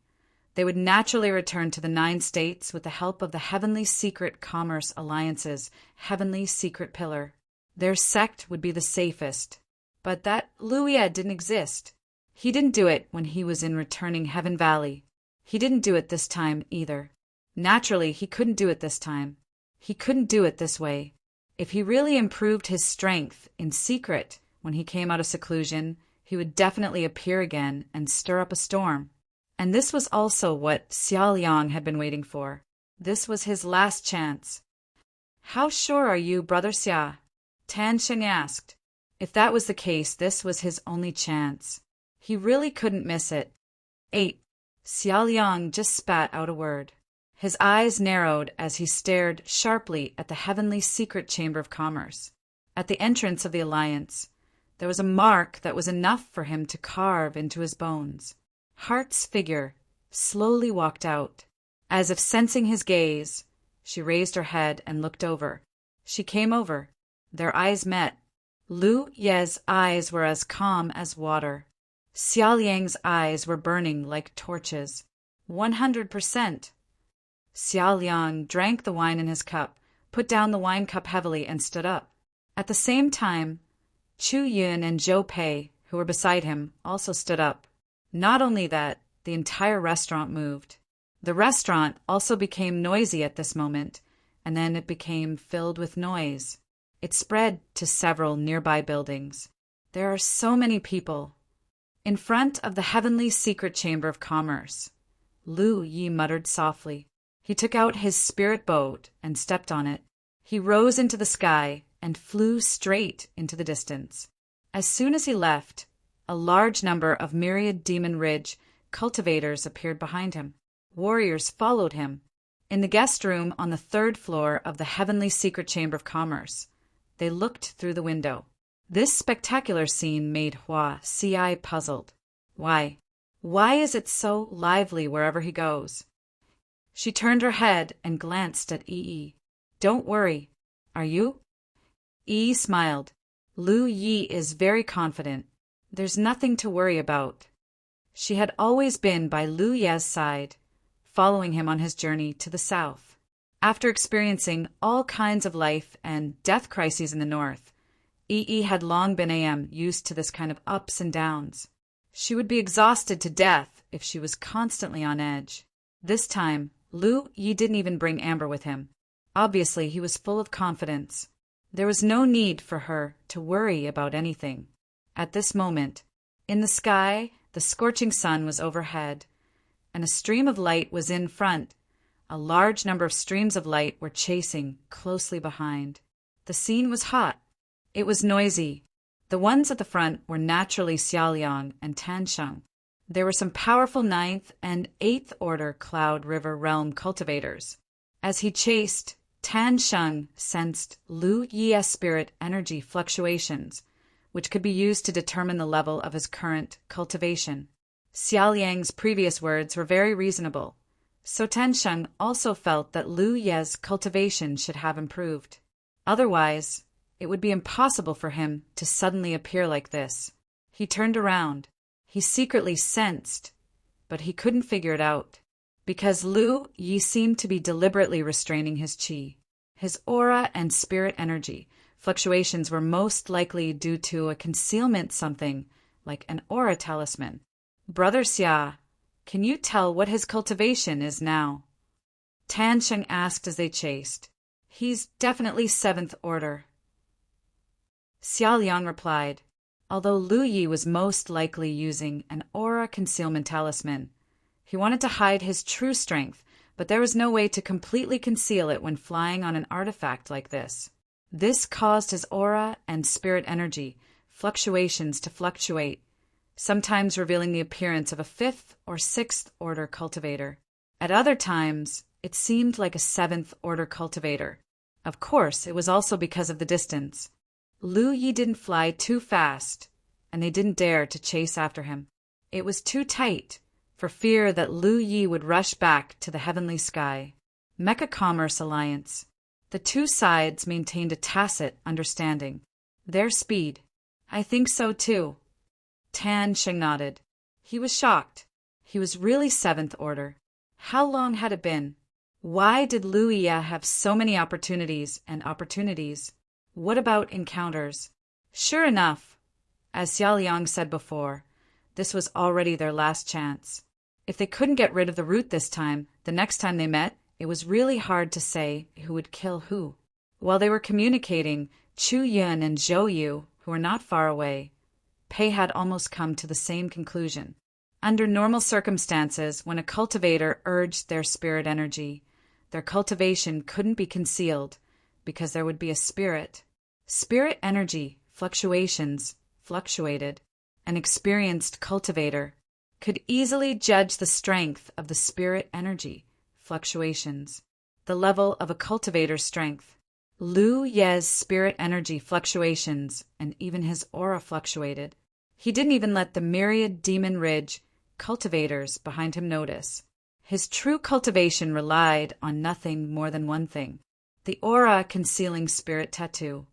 they would naturally return to the 9 states with the help of the Heavenly Secret Commerce Alliance's Heavenly Secret Pillar. Their sect would be the safest. But that Lu Ye didn't exist. He didn't do it when he was in returning Heaven Valley. He didn't do it this time either. Naturally, he couldn't do it this time. He couldn't do it this way. If he really improved his strength in secret when he came out of seclusion, he would definitely appear again and stir up a storm. And this was also what Xiaoliang had been waiting for. This was his last chance. How sure are you, Brother Xia? Tan Sheng asked. If that was the case, this was his only chance. He really couldn't miss it. 8. Xiaoliang just spat out a word. His eyes narrowed as he stared sharply at the Heavenly Secret Chamber of Commerce. At the entrance of the Alliance, there was a mark that was enough for him to carve into his bones. Heart's figure slowly walked out. As if sensing his gaze, she raised her head and looked over. She came over. Their eyes met. Lu Ye's eyes were as calm as water. Xiao Liang's eyes were burning like torches. 100%. Xiao Liang drank the wine in his cup, put down the wine cup heavily, and stood up. At the same time, Chu Yun and Zhou Pei, who were beside him, also stood up. Not only that, the entire restaurant moved. The restaurant also became noisy at this moment, and then it became filled with noise. It spread to several nearby buildings. There are so many people. In front of the heavenly secret chamber of commerce, Lu Yi muttered softly. He took out his spirit boat and stepped on it. He rose into the sky and flew straight into the distance. As soon as he left, a large number of myriad Demon Ridge cultivators appeared behind him. Warriors followed him. In the guest room on the 3rd floor of the heavenly secret chamber of commerce, they looked through the window. This spectacular scene made Hua Xiai puzzled. Why? Why is it so lively wherever he goes? She turned her head and glanced at Yi. Don't worry. Are you? Yi smiled. Lu Yi is very confident. There's nothing to worry about. She had always been by Lu Ye's side, following him on his journey to the south. After experiencing all kinds of life and death crises in the north, Yi had long been used to this kind of ups and downs. She would be exhausted to death if she was constantly on edge. This time, Lu Yi didn't even bring Amber with him. Obviously, he was full of confidence. There was no need for her to worry about anything. At this moment, in the sky, the scorching sun was overhead, and a stream of light was in front. A large number of streams of light were chasing closely behind. The scene was hot. It was noisy. The ones at the front were naturally Xiaoliang and Tansheng. There were some powerful 9th and 8th order Cloud River Realm cultivators. As he chased, Tansheng sensed Lu Yi's spirit energy fluctuations, which could be used to determine the level of his current cultivation. Xiaoliang's previous words were very reasonable, so Tansheng also felt that Lu Ye's cultivation should have improved. Otherwise, it would be impossible for him to suddenly appear like this. He turned around. He secretly sensed, but he couldn't figure it out, because Lu Yi seemed to be deliberately restraining his qi. His aura and spirit energy fluctuations were most likely due to a concealment, something like an aura talisman. Brother Xia, can you tell what his cultivation is now? Tansheng asked as they chased. He's definitely 7th order. Xiaoliang replied, although Lu Yi was most likely using an aura concealment talisman. He wanted to hide his true strength, but there was no way to completely conceal it when flying on an artifact like this. This caused his aura and spirit energy fluctuations to fluctuate, sometimes revealing the appearance of a 5th or 6th order cultivator. At other times, it seemed like a 7th order cultivator. Of course, it was also because of the distance. Lu Yi didn't fly too fast, and they didn't dare to chase after him. It was too tight, for fear that Lu Yi would rush back to the heavenly sky. Mecha Commerce Alliance. The two sides maintained a tacit understanding. Their speed. I think so too. Tansheng nodded. He was shocked. He was really 7th order. How long had it been? Why did Lu Yi have so many opportunities and opportunities? What about encounters? Sure enough, as Xiaoliang said before, this was already their last chance. If they couldn't get rid of the root this time, the next time they met, it was really hard to say who would kill who. While they were communicating, Chu Yun and Zhou Yu, who were not far away, Pei had almost come to the same conclusion. Under normal circumstances, when a cultivator urged their spirit energy, their cultivation couldn't be concealed because there would be a spirit. Spirit energy fluctuations fluctuated. An experienced cultivator could easily judge the strength of the spirit energy fluctuations, the level of a cultivator's strength. Lu Ye's spirit energy fluctuations and even his aura fluctuated. He didn't even let the myriad Demon Ridge cultivators behind him notice. His true cultivation relied on nothing more than one thing, the aura concealing spirit tattoo.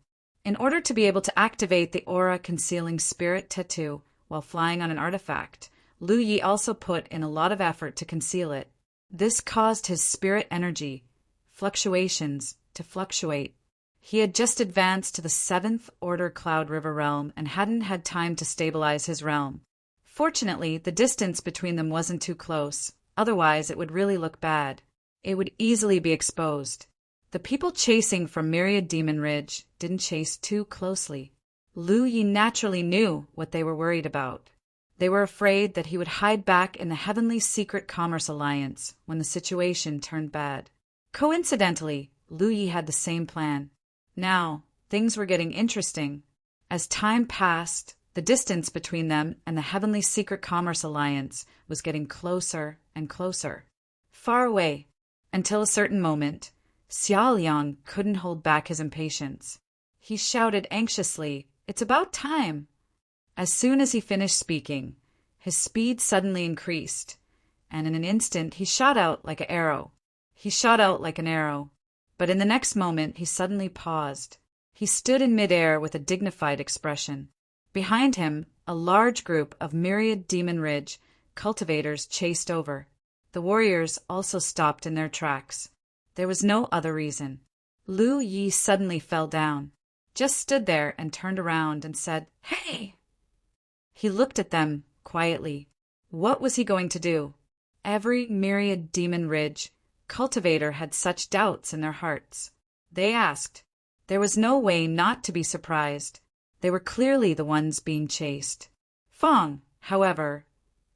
In order to be able to activate the aura-concealing spirit tattoo while flying on an artifact, Lu Yi also put in a lot of effort to conceal it. This caused his spirit energy fluctuations to fluctuate. He had just advanced to the 7th Order Cloud River realm and hadn't had time to stabilize his realm. Fortunately, the distance between them wasn't too close, otherwise it would really look bad. It would easily be exposed. The people chasing from Myriad Demon Ridge didn't chase too closely. Lu Yi naturally knew what they were worried about. They were afraid that he would hide back in the Heavenly Secret Commerce Alliance when the situation turned bad. Coincidentally, Lu Yi had the same plan. Now, things were getting interesting. As time passed, the distance between them and the Heavenly Secret Commerce Alliance was getting closer and closer. Far away, until a certain moment, Xiaoliang couldn't hold back his impatience. He shouted anxiously, "It's about time!" As soon as he finished speaking, his speed suddenly increased, and in an instant he shot out like an arrow. But in the next moment he suddenly paused. He stood in midair with a dignified expression. Behind him, a large group of Myriad Demon Ridge cultivators chased over. The warriors also stopped in their tracks. There was no other reason. Lu Yi suddenly fell down, just stood there and turned around and said, "Hey!" He looked at them quietly. What was he going to do? Every Myriad Demon Ridge cultivator had such doubts in their hearts. They asked. There was no way not to be surprised. They were clearly the ones being chased. Fong, however,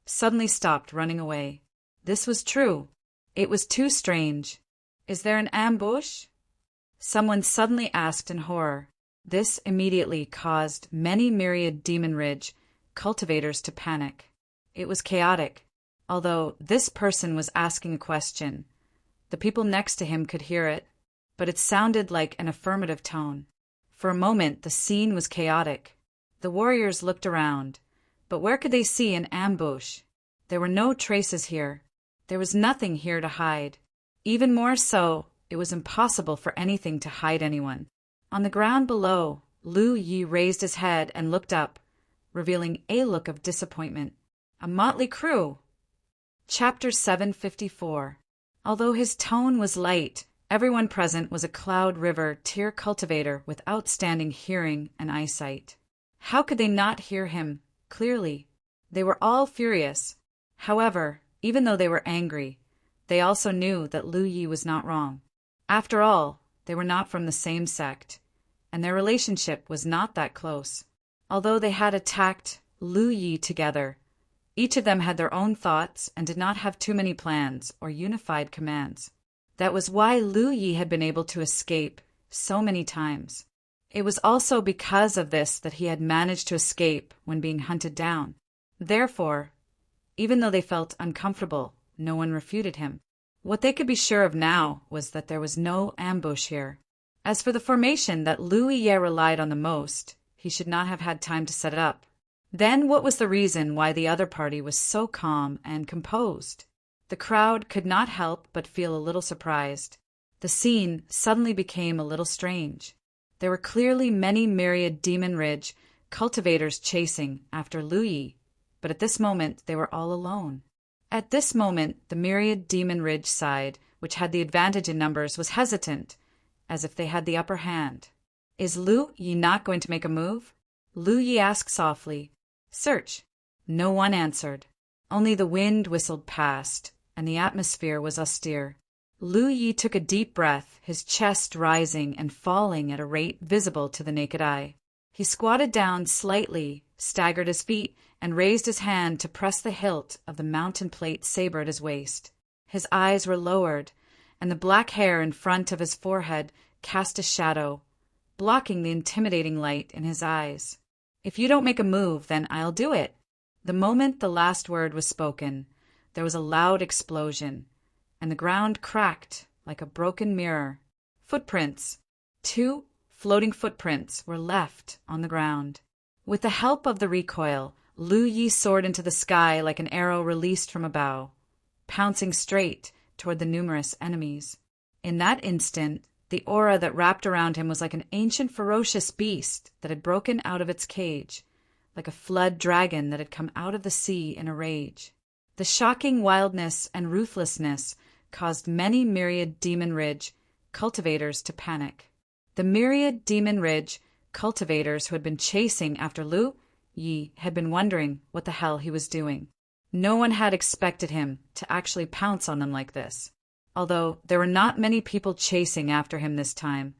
suddenly stopped running away. This was true. It was too strange. "Is there an ambush?" Someone suddenly asked in horror. This immediately caused many Myriad Demon Ridge cultivators to panic. It was chaotic. Although this person was asking a question, the people next to him could hear it, but it sounded like an affirmative tone. For a moment, the scene was chaotic. The warriors looked around, but where could they see an ambush? There were no traces here. There was nothing here to hide. Even more so, it was impossible for anything to hide anyone. On the ground below, Lu Yi raised his head and looked up, revealing a look of disappointment. A motley crew. Chapter 754. Although his tone was light, everyone present was a Cloud River tier cultivator with outstanding hearing and eyesight. How could they not hear him clearly? They were all furious. However, even though they were angry, they also knew that Lu Yi was not wrong. After all, they were not from the same sect, and their relationship was not that close. Although they had attacked Lu Yi together, each of them had their own thoughts and did not have too many plans or unified commands. That was why Lu Yi had been able to escape so many times. It was also because of this that he had managed to escape when being hunted down. Therefore, even though they felt uncomfortable, no one refuted him. What they could be sure of now was that there was no ambush here. As for the formation that Lu Yi relied on the most, he should not have had time to set it up. Then what was the reason why the other party was so calm and composed? The crowd could not help but feel a little surprised. The scene suddenly became a little strange. There were clearly many Myriad Demon Ridge cultivators chasing after Lu Yi, but at this moment they were all alone. At this moment, the Myriad Demon Ridge side, which had the advantage in numbers, was hesitant, as if they had the upper hand. "Is Lu Yi not going to make a move?" Lu Yi asked softly. "Search." No one answered. Only the wind whistled past, and the atmosphere was austere. Lu Yi took a deep breath, his chest rising and falling at a rate visible to the naked eye. He squatted down slightly, staggered his feet, and raised his hand to press the hilt of the mountain plate saber at his waist. His eyes were lowered, and the black hair in front of his forehead cast a shadow, blocking the intimidating light in his eyes. "If you don't make a move, then I'll do it." The moment the last word was spoken, there was a loud explosion, and the ground cracked like a broken mirror. Footprints. 2 floating footprints were left on the ground. With the help of the recoil, Lu Yi soared into the sky like an arrow released from a bow, pouncing straight toward the numerous enemies. In that instant, The aura that wrapped around him was like an ancient ferocious beast that had broken out of its cage, like a flood dragon that had come out of the sea in a rage. The shocking wildness and ruthlessness caused many myriad Demon Ridge cultivators to panic. The myriad Demon Ridge cultivators who had been chasing after Lu Yi had been wondering what the hell he was doing. No one had expected him to actually pounce on them like this. Although there were not many people chasing after him this time,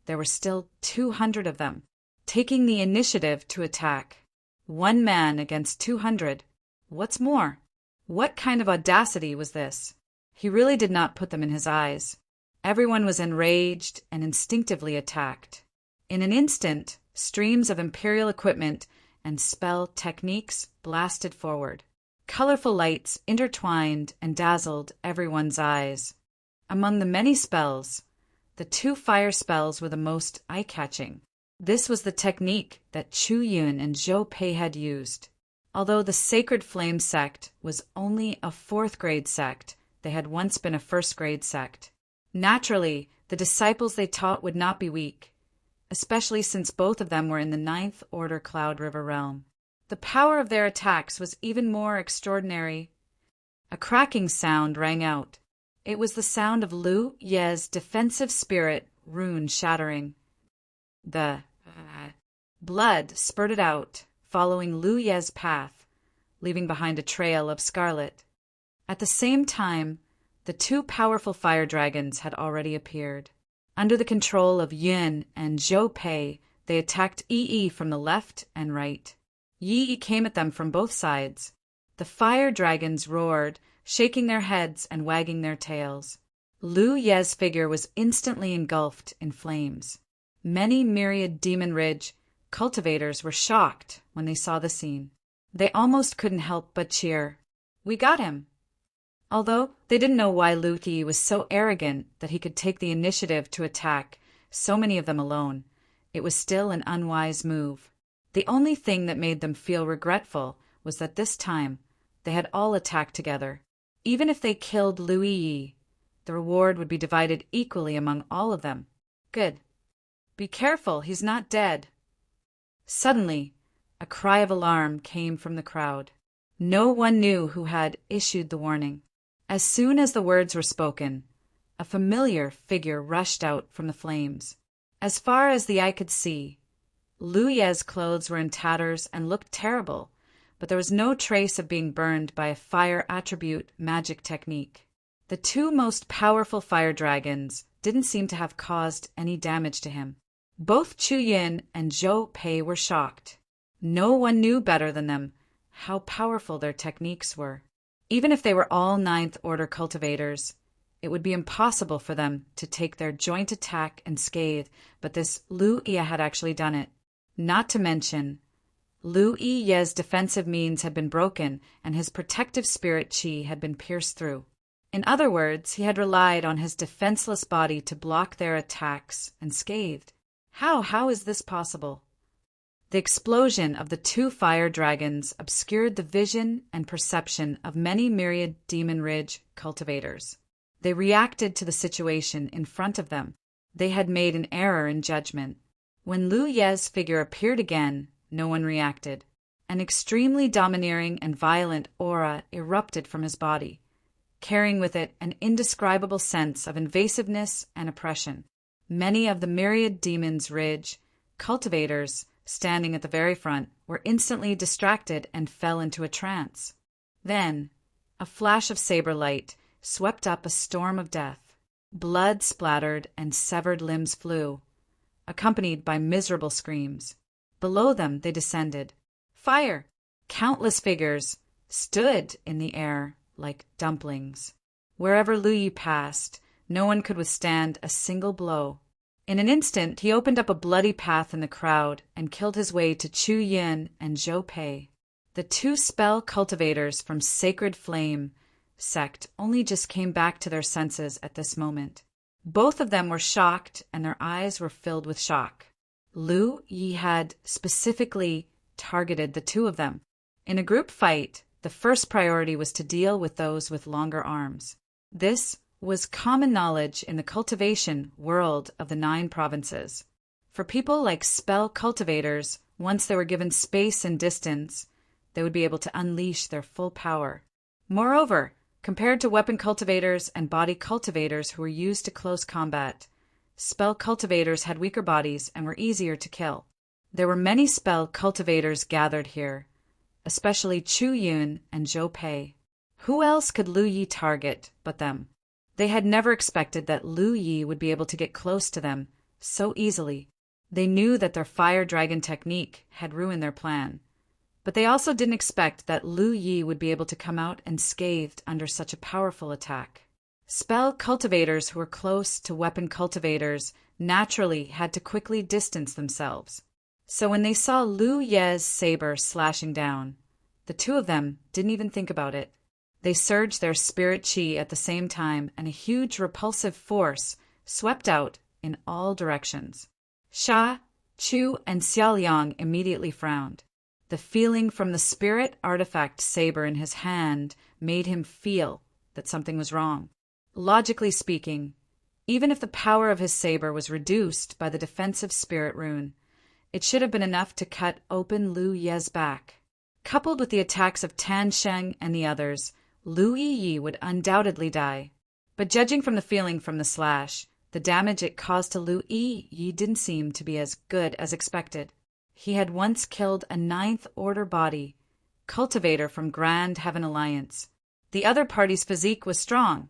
there were still 200 of them, taking the initiative to attack. 1 man against 200. What's more? What kind of audacity was this? He really did not put them in his eyes. Everyone was enraged and instinctively attacked. In an instant, streams of Imperial equipment and spell techniques blasted forward. Colorful lights intertwined and dazzled everyone's eyes. Among the many spells, the 2 fire spells were the most eye-catching. This was the technique that Chu Yun and Zhou Pei had used. Although the Sacred Flame sect was only a 4th grade sect, they had once been a 1st grade sect. Naturally, the disciples they taught would not be weak, especially since both of them were in the 9th Order Cloud River realm. The power of their attacks was even more extraordinary. A cracking sound rang out. It was the sound of Lu Ye's defensive spirit rune shattering. The blood spurted out, following Lu Ye's path, leaving behind a trail of scarlet. At the same time, the 2 powerful fire dragons had already appeared. Under the control of Yun and Zhou Pei, they attacked Yi from the left and right. Yi came at them from both sides. The fire dragons roared, shaking their heads and wagging their tails. Lu Ye's figure was instantly engulfed in flames. Many myriad Demon Ridge cultivators were shocked when they saw the scene. They almost couldn't help but cheer. "We got him!" Although they didn't know why Lu Yi was so arrogant that he could take the initiative to attack so many of them alone, it was still an unwise move. The only thing that made them feel regretful was that this time they had all attacked together. Even if they killed Lu Yi, the reward would be divided equally among all of them. Good. Be careful, he's not dead. Suddenly, a cry of alarm came from the crowd. No one knew who had issued the warning. As soon as the words were spoken, a familiar figure rushed out from the flames. As far as the eye could see, Lu Ye's clothes were in tatters and looked terrible, but there was no trace of being burned by a fire attribute magic technique. The 2 most powerful fire dragons didn't seem to have caused any damage to him. Both Chu Yin and Zhou Pei were shocked. No one knew better than them how powerful their techniques were. Even if they were all 9th Order cultivators, it would be impossible for them to take their joint attack unscathed, but this Lu Yi had actually done it. Not to mention, Lu Yi's defensive means had been broken and his protective spirit chi had been pierced through. In other words, he had relied on his defenseless body to block their attacks unscathed. How is this possible? The explosion of the 2 fire dragons obscured the vision and perception of many myriad Demon Ridge cultivators. They reacted to the situation in front of them. They had made an error in judgment. When Lu Ye's figure appeared again, no one reacted. An extremely domineering and violent aura erupted from his body, carrying with it an indescribable sense of invasiveness and oppression. Many of the myriad Demons Ridge cultivators standing at the very front were instantly distracted and fell into a trance. Then, a flash of saber light swept up a storm of death. Blood splattered and severed limbs flew, accompanied by miserable screams. Below them they descended. Fire! Countless figures stood in the air like dumplings. Wherever Lu Yi passed, no one could withstand a single blow. In an instant, he opened up a bloody path in the crowd and killed his way to Chu Yin and Zhou Pei. The 2 spell cultivators from Sacred Flame sect only just came back to their senses at this moment. Both of them were shocked and their eyes were filled with shock. Lu Yi had specifically targeted the 2 of them. In a group fight, the first priority was to deal with those with longer arms. This was common knowledge in the cultivation world of the 9 provinces. For people like spell cultivators, once they were given space and distance, they would be able to unleash their full power. Moreover, compared to weapon cultivators and body cultivators who were used to close combat, spell cultivators had weaker bodies and were easier to kill. There were many spell cultivators gathered here, especially Chu Yun and Zhou Pei. Who else could Lu Yi target but them? They had never expected that Lu Yi would be able to get close to them so easily. They knew that their fire dragon technique had ruined their plan, but they also didn't expect that Lu Yi would be able to come out unscathed under such a powerful attack. Spell cultivators who were close to weapon cultivators naturally had to quickly distance themselves. So when they saw Lu Ye's saber slashing down, the 2 of them didn't even think about it. They surged their spirit chi at the same time, and a huge repulsive force swept out in all directions. Sha, Chu, and Xiaoliang immediately frowned. The feeling from the spirit artifact saber in his hand made him feel that something was wrong. Logically speaking, even if the power of his saber was reduced by the defensive spirit rune, it should have been enough to cut open Lu Ye's back. Coupled with the attacks of Tan Sheng and the others, Lu Yi would undoubtedly die. But judging from the feeling from the slash, the damage it caused to Lu Yi didn't seem to be as good as expected. He had once killed a 9th Order body, cultivator from Grand Heaven Alliance. The other party's physique was strong,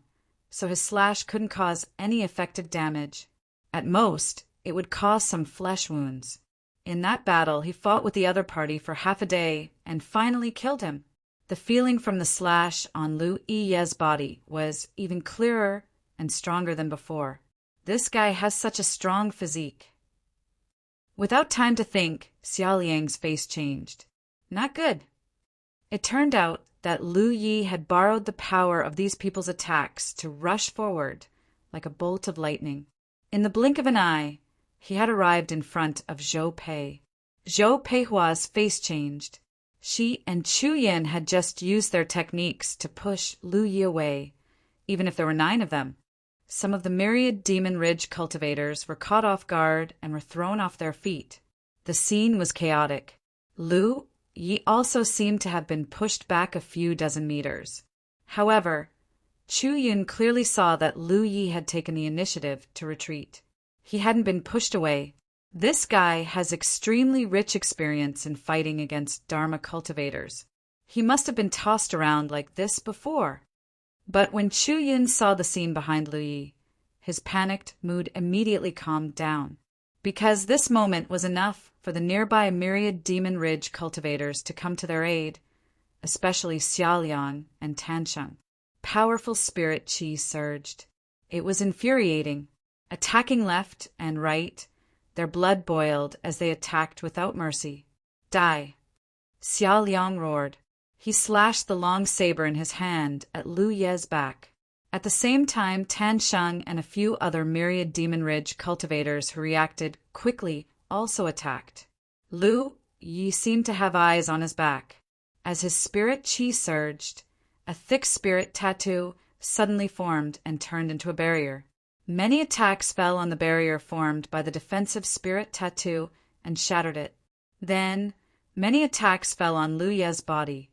so his slash couldn't cause any effective damage. At most, it would cause some flesh wounds. In that battle, he fought with the other party for half a day and finally killed him. The feeling from the slash on Lu Yi's body was even clearer and stronger than before. This guy has such a strong physique. Without time to think, Xiaoliang's face changed. Not good. It turned out that Lu Yi had borrowed the power of these people's attacks to rush forward like a bolt of lightning. In the blink of an eye, he had arrived in front of Zhou Pei. Zhou Peihua's face changed. She and Chu Yin had just used their techniques to push Lu Yi away, even if there were 9 of them. Some of the myriad Demon Ridge cultivators were caught off guard and were thrown off their feet. The scene was chaotic. Lu Yi also seemed to have been pushed back a few dozen meters. However, Chu Yun clearly saw that Lu Yi had taken the initiative to retreat. He hadn't been pushed away. This guy has extremely rich experience in fighting against Dharma cultivators. He must have been tossed around like this before. But when Chu Yun saw the scene behind Lu Yi, his panicked mood immediately calmed down, because this moment was enough for the nearby myriad Demon Ridge cultivators to come to their aid, especially Xiaoliang and Tansheng. Powerful spirit chi surged. It was infuriating. Attacking left and right, their blood boiled as they attacked without mercy. Die! Xiaoliang roared. He slashed the long saber in his hand at Lu Ye's back. At the same time, Tan Sheng and a few other myriad Demon Ridge cultivators who reacted quickly also attacked. Lu Yi seemed to have eyes on his back. As his spirit chi surged, a thick spirit tattoo suddenly formed and turned into a barrier. Many attacks fell on the barrier formed by the defensive spirit tattoo and shattered it. Then, many attacks fell on Lu Ye's body,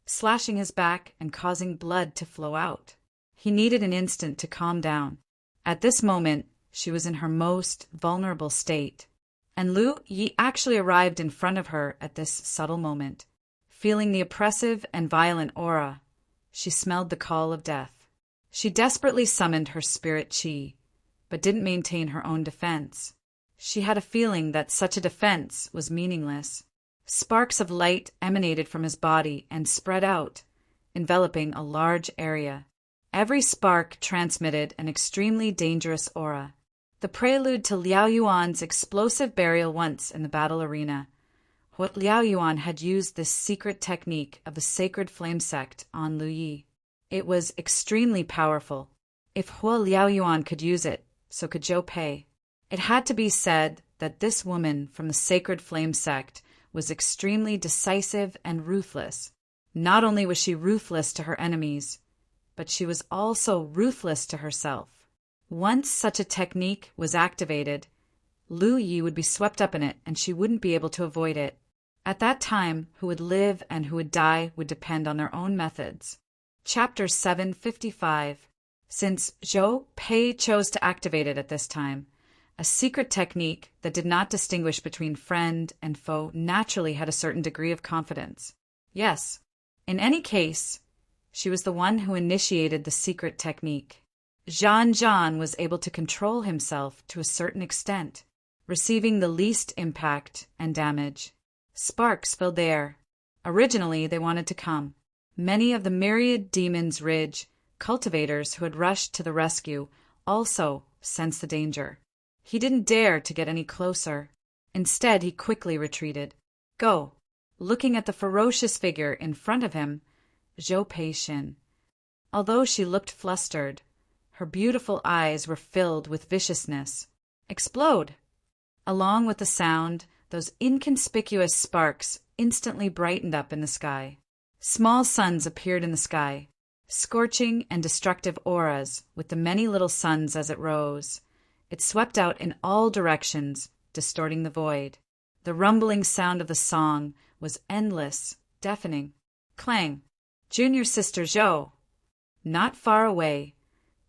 slashing his back and causing blood to flow out. He needed an instant to calm down. At this moment, she was in her most vulnerable state, and Lu Yi actually arrived in front of her at this subtle moment. Feeling the oppressive and violent aura, she smelled the call of death. She desperately summoned her spirit chi, but didn't maintain her own defense. She had a feeling that such a defense was meaningless. Sparks of light emanated from his body and spread out, enveloping a large area. Every spark transmitted an extremely dangerous aura, the prelude to Liao Yuan's explosive burial once in the battle arena. What Liao Yuan had used this secret technique of the sacred flame sect on Lu Yi. It was extremely powerful. If Hua Liao Yuan could use it, so could Zhou Pei. It had to be said that this woman from the sacred flame sect was extremely decisive and ruthless. Not only was she ruthless to her enemies, but she was also ruthless to herself. Once such a technique was activated, Lu Yi would be swept up in it and she wouldn't be able to avoid it. At that time, who would live and who would die would depend on their own methods. Chapter 755. Since Zhou Pei chose to activate it at this time, a secret technique that did not distinguish between friend and foe naturally had a certain degree of confidence. Yes, in any case, she was the one who initiated the secret technique. Zhan was able to control himself to a certain extent, receiving the least impact and damage. Sparks filled the air. Originally, they wanted to come. Many of the myriad Demon's Ridge cultivators who had rushed to the rescue also sensed the danger. He didn't dare to get any closer. Instead, he quickly retreated. Go. Looking at the ferocious figure in front of him, Zhou Pei Xin. Although she looked flustered, her beautiful eyes were filled with viciousness. Explode! Along with the sound, those inconspicuous sparks instantly brightened up in the sky. Small suns appeared in the sky, scorching and destructive auras with the many little suns as it rose. It swept out in all directions, distorting the void. The rumbling sound of the song was endless, deafening. Clang! Junior sister Zhou. Not far away,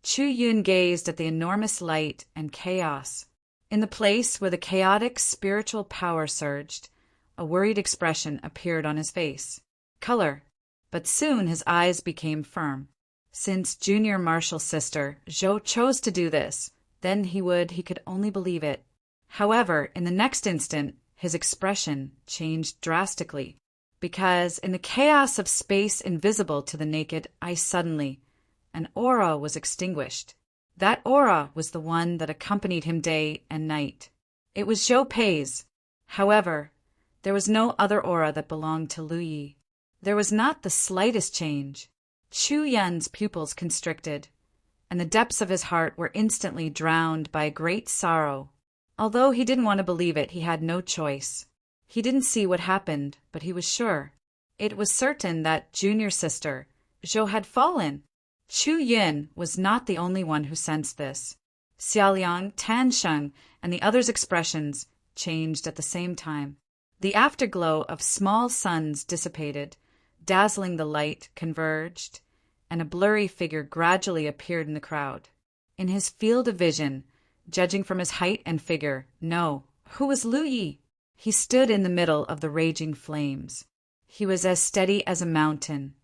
Chu Yun gazed at the enormous light and chaos. In the place where the chaotic spiritual power surged, a worried expression appeared on his face. Color. But soon his eyes became firm. Since junior martial sister Zhou chose to do this, then he could only believe it. However, in the next instant, his expression changed drastically, because in the chaos of space invisible to the naked eye suddenly, an aura was extinguished. That aura was the one that accompanied him day and night. It was Zhou Pei's. However, there was no other aura that belonged to Lu Yi. There was not the slightest change. Chu Yun's pupils constricted, and the depths of his heart were instantly drowned by a great sorrow. Although he didn't want to believe it, he had no choice. He didn't see what happened, but he was sure. It was certain that junior sister, Zhou, had fallen. Chu Yun was not the only one who sensed this. Xiaoliang, Tan Sheng, and the others' expressions changed at the same time. The afterglow of small suns dissipated, dazzling the light converged, and a blurry figure gradually appeared in the crowd. In his field of vision, judging from his height and figure, who was Lu Yi? He stood in the middle of the raging flames. He was as steady as a mountain,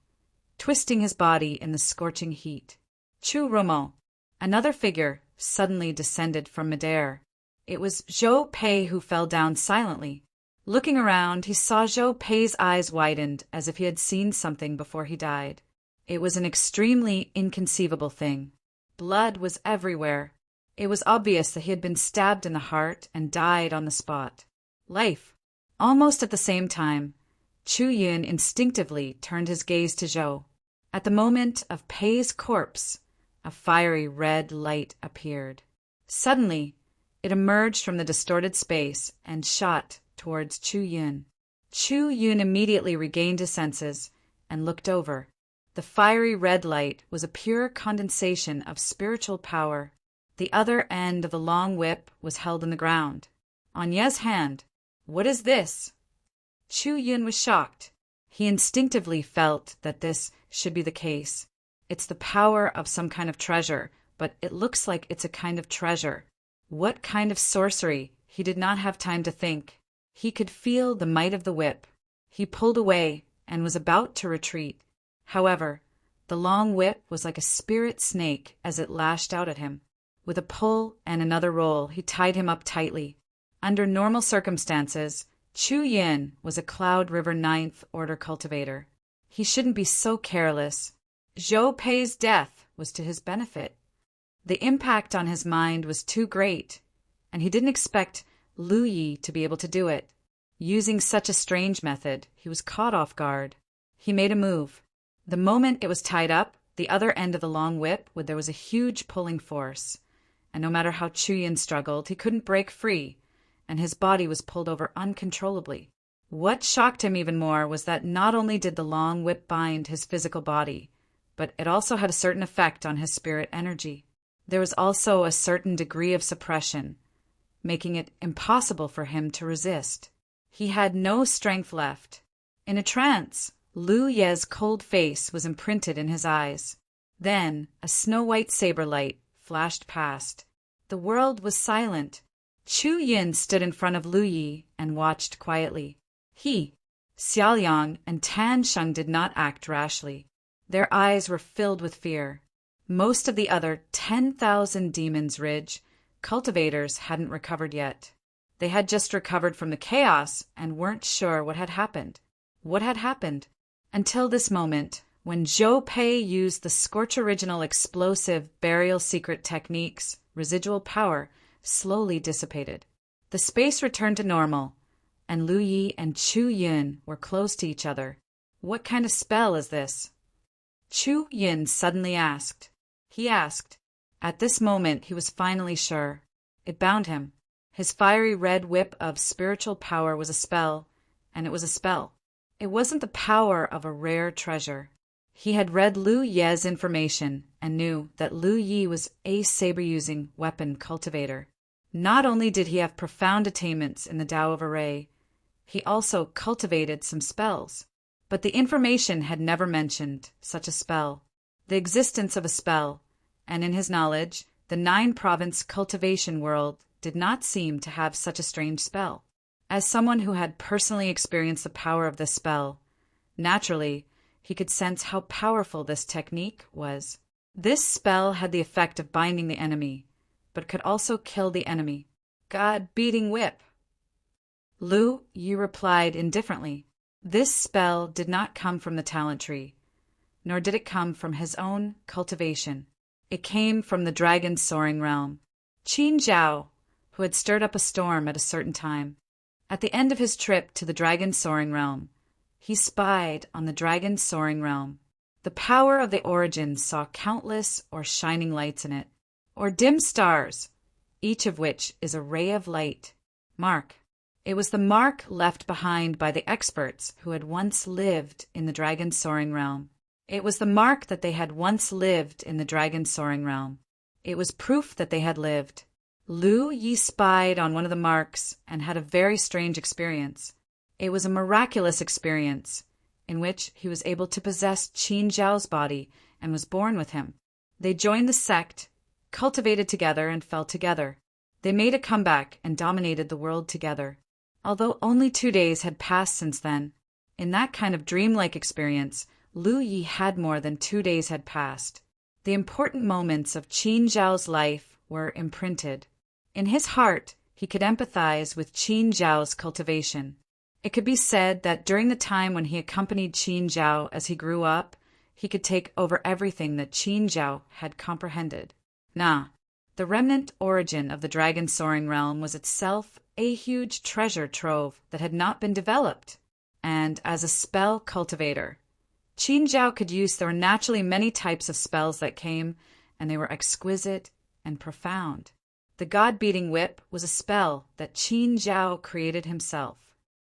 twisting his body in the scorching heat. Chu Rumo, another figure, suddenly descended from midair. It was Zhou Pei who fell down silently. Looking around, he saw Zhou Pei's eyes widened as if he had seen something before he died. It was an extremely inconceivable thing. Blood was everywhere. It was obvious that he had been stabbed in the heart and died on the spot. Life. Almost at the same time, Chu Yun instinctively turned his gaze to Zhou. At the moment of Pei's corpse, a fiery red light appeared. Suddenly, it emerged from the distorted space and shot towards Chu Yun. Chu Yun immediately regained his senses and looked over. The fiery red light was a pure condensation of spiritual power. The other end of the long whip was held in the ground. On Ye's hand. What is this? Chu Yun was shocked. He instinctively felt that this should be the case. It's the power of some kind of treasure, but it looks like it's a kind of treasure. What kind of sorcery? He did not have time to think. He could feel the might of the whip. He pulled away and was about to retreat. However, the long whip was like a spirit snake as it lashed out at him. With a pull and another roll, he tied him up tightly. Under normal circumstances, Chu Yin was a Cloud River Ninth Order cultivator. He shouldn't be so careless. Zhou Pei's death was to his benefit. The impact on his mind was too great, and he didn't expect Lu Yi to be able to do it. Using such a strange method, he was caught off guard. He made a move. The moment it was tied up, the other end of the long whip, there was a huge pulling force, and no matter how Chu Yin struggled, he couldn't break free, and his body was pulled over uncontrollably. What shocked him even more was that not only did the long whip bind his physical body, but it also had a certain effect on his spirit energy. There was also a certain degree of suppression, making it impossible for him to resist. He had no strength left. In a trance, Lu Ye's cold face was imprinted in his eyes. Then a snow-white saber light flashed past. The world was silent. Chu Yin stood in front of Lu Yi and watched quietly. He, Xiaoliang, and Tan Sheng did not act rashly. Their eyes were filled with fear. Most of the other 10,000 Demons Ridge cultivators hadn't recovered yet. They had just recovered from the chaos and weren't sure what had happened. What had happened? Until this moment, when Zhou Pei used the Scorch Original explosive burial secret techniques, residual power slowly dissipated. The space returned to normal, and Lu Yi and Chu Yin were close to each other. What kind of spell is this? Chu Yin suddenly asked. He asked. At this moment he was finally sure. It bound him. His fiery red whip of spiritual power was a spell, and it was a spell. It wasn't the power of a rare treasure. He had read Lu Ye's information and knew that Lu Yi was a saber-using weapon cultivator. Not only did he have profound attainments in the Tao of Array, he also cultivated some spells. But the information had never mentioned such a spell, the existence of a spell, and in his knowledge, the 9-province cultivation world did not seem to have such a strange spell. As someone who had personally experienced the power of this spell, naturally, he could sense how powerful this technique was. This spell had the effect of binding the enemy, but could also kill the enemy. God-beating whip. Lu Yi replied indifferently. This spell did not come from the talent tree, nor did it come from his own cultivation. It came from the dragon's soaring realm. Qin Zhao, who had stirred up a storm at a certain time. At the end of his trip to the dragon's soaring realm, he spied on the dragon's soaring realm. The power of the origins saw countless or shining lights in it, or dim stars, each of which is a ray of light. Mark. It was the mark left behind by the experts who had once lived in the dragon's soaring realm. It was the mark that they had once lived in the dragon's soaring realm. It was proof that they had lived. Lu Yi spied on one of the marks and had a very strange experience. It was a miraculous experience in which he was able to possess Qin Zhao's body and was born with him. They joined the sect, cultivated together, and fell together. They made a comeback and dominated the world together. Although only 2 days had passed since then, in that kind of dreamlike experience, Lu Yi had more than 2 days had passed. The important moments of Qin Zhao's life were imprinted. In his heart, he could empathize with Qin Zhao's cultivation. It could be said that during the time when he accompanied Qin Zhao as he grew up, he could take over everything that Qin Zhao had comprehended. The remnant origin of the dragon soaring realm was itself a huge treasure trove that had not been developed. And as a spell cultivator, Qin Zhao could use. There were naturally many types of spells that came, and they were exquisite and profound. The God-beating whip was a spell that Qin Zhao created himself.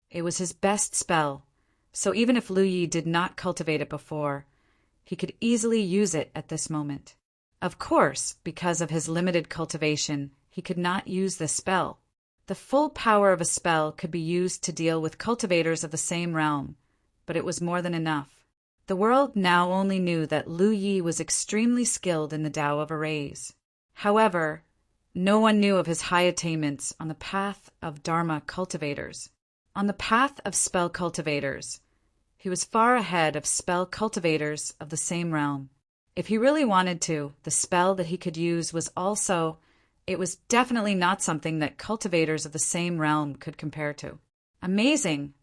It was his best spell, so even if Lu Yi did not cultivate it before, he could easily use it at this moment. Of course, because of his limited cultivation, he could not use this spell. The full power of a spell could be used to deal with cultivators of the same realm, but it was more than enough. The world now only knew that Lu Yi was extremely skilled in the Tao of Arrays. However, no one knew of his high attainments on the path of Dharma cultivators. On the path of spell cultivators, he was far ahead of spell cultivators of the same realm. If he really wanted to, the spell that he could use was also, it was definitely not something that cultivators of the same realm could compare to. Amazing!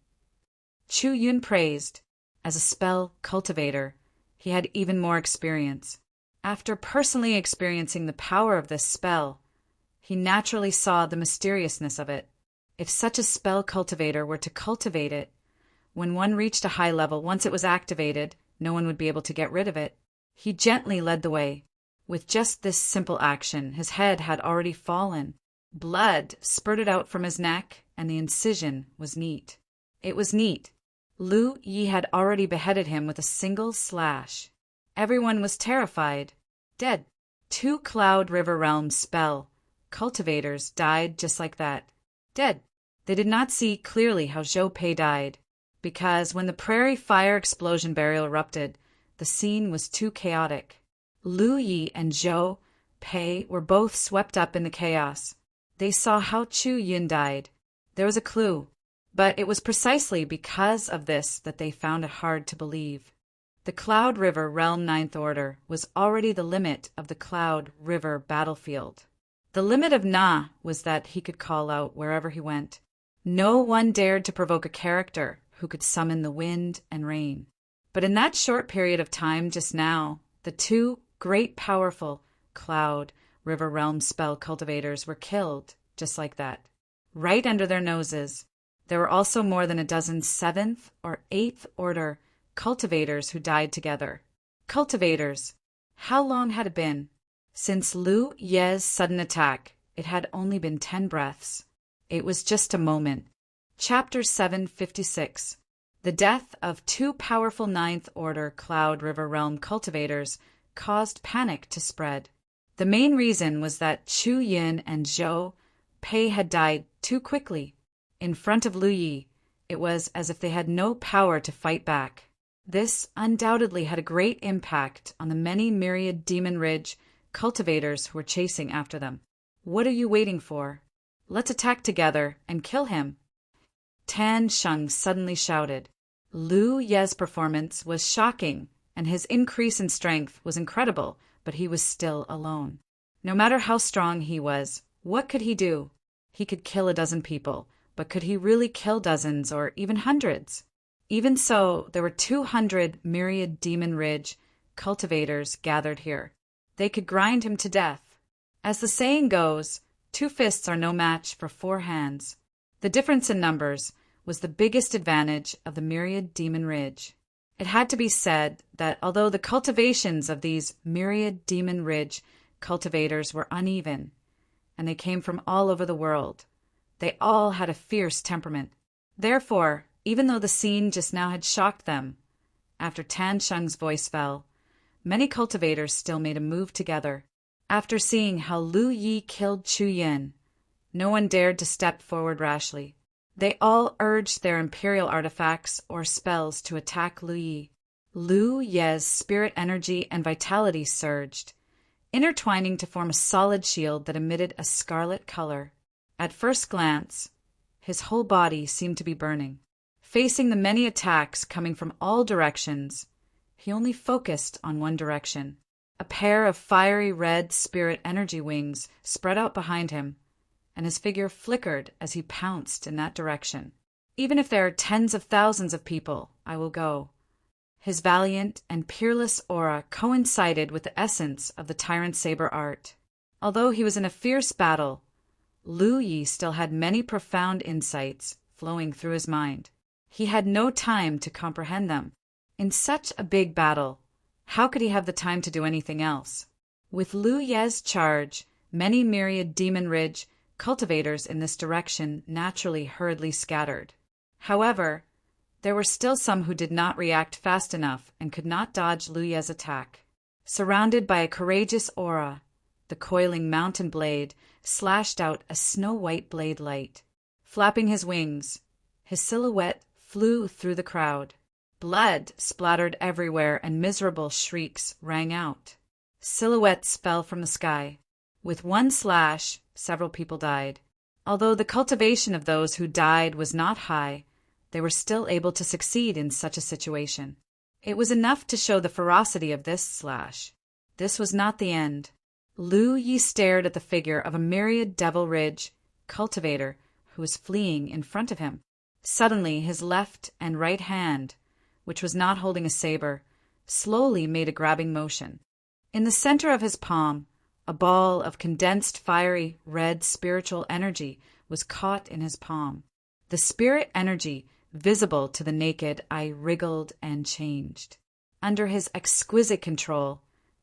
Chu Yun praised. As a spell cultivator, he had even more experience. After personally experiencing the power of this spell, he naturally saw the mysteriousness of it. If such a spell cultivator were to cultivate it, when one reached a high level, once it was activated, no one would be able to get rid of it. He gently led the way. With just this simple action, his head had already fallen. Blood spurted out from his neck, and the incision was neat. It was neat. Lu Yi had already beheaded him with a single slash. Everyone was terrified. Dead. 2 Cloud River Realm spell cultivators died just like that. Dead. They did not see clearly how Zhou Pei died, because when the prairie fire explosion burial erupted, the scene was too chaotic. Lu Yi and Zhou Pei were both swept up in the chaos. They saw how Chu Yun died. There was a clue, but it was precisely because of this that they found it hard to believe. The Cloud River Realm Ninth Order was already the limit of the Cloud River battlefield. The limit of Na was that he could call out wherever he went. No one dared to provoke a character who could summon the wind and rain. But in that short period of time just now, the 2 great powerful Cloud River Realm spell cultivators were killed just like that, right under their noses. There were also more than a dozen 7th or 8th Order cultivators who died together. Cultivators. How long had it been? Since Lu Ye's sudden attack, it had only been 10 breaths. It was just a moment. Chapter 756. The death of 2 powerful 9th Order Cloud River Realm cultivators caused panic to spread. The main reason was that Chu Yin and Zhou Pei had died too quickly. In front of Lu Yi, it was as if they had no power to fight back. This undoubtedly had a great impact on the many myriad Demon Ridge cultivators who were chasing after them. What are you waiting for? Let's attack together and kill him. Tan Sheng suddenly shouted. Lu Ye's performance was shocking, and his increase in strength was incredible, but he was still alone. No matter how strong he was, what could he do? He could kill a dozen people, but could he really kill dozens or even hundreds? Even so, there were 200 myriad Demon Ridge cultivators gathered here. They could grind him to death. As the saying goes, 2 fists are no match for 4 hands. The difference in numbers was the biggest advantage of the myriad Demon Ridge. It had to be said that although the cultivations of these myriad Demon Ridge cultivators were uneven, and they came from all over the world, they all had a fierce temperament. Therefore, even though the scene just now had shocked them, after Tan Sheng's voice fell, many cultivators still made a move together. After seeing how Lu Yi killed Chu Yin, no one dared to step forward rashly. They all urged their imperial artifacts or spells to attack Lu Yi. Lu Ye's spirit energy and vitality surged, intertwining to form a solid shield that emitted a scarlet color. At first glance, his whole body seemed to be burning. Facing the many attacks coming from all directions, he only focused on one direction. A pair of fiery red spirit energy wings spread out behind him, and his figure flickered as he pounced in that direction. Even if there are tens of thousands of people, I will go. His valiant and peerless aura coincided with the essence of the Tyrant Saber art. Although he was in a fierce battle, Lu Yi still had many profound insights flowing through his mind. He had no time to comprehend them. In such a big battle, how could he have the time to do anything else? With Lu Ye's charge, many myriad Demon Ridge cultivators in this direction naturally hurriedly scattered. However, there were still some who did not react fast enough and could not dodge Lu Ye's attack. Surrounded by a courageous aura, the coiling mountain blade slashed out a snow-white blade light. Flapping his wings, his silhouette flew through the crowd. Blood splattered everywhere and miserable shrieks rang out. Silhouettes fell from the sky. With one slash, several people died. Although the cultivation of those who died was not high, they were still able to succeed in such a situation. It was enough to show the ferocity of this slash. This was not the end. Lu Yi stared at the figure of a myriad Devil Ridge cultivator who was fleeing in front of him. Suddenly, his left and right hand, which was not holding a saber, slowly made a grabbing motion. In the center of his palm, a ball of condensed fiery red spiritual energy was caught in his palm. The spirit energy, visible to the naked eye, wriggled and changed. Under his exquisite control,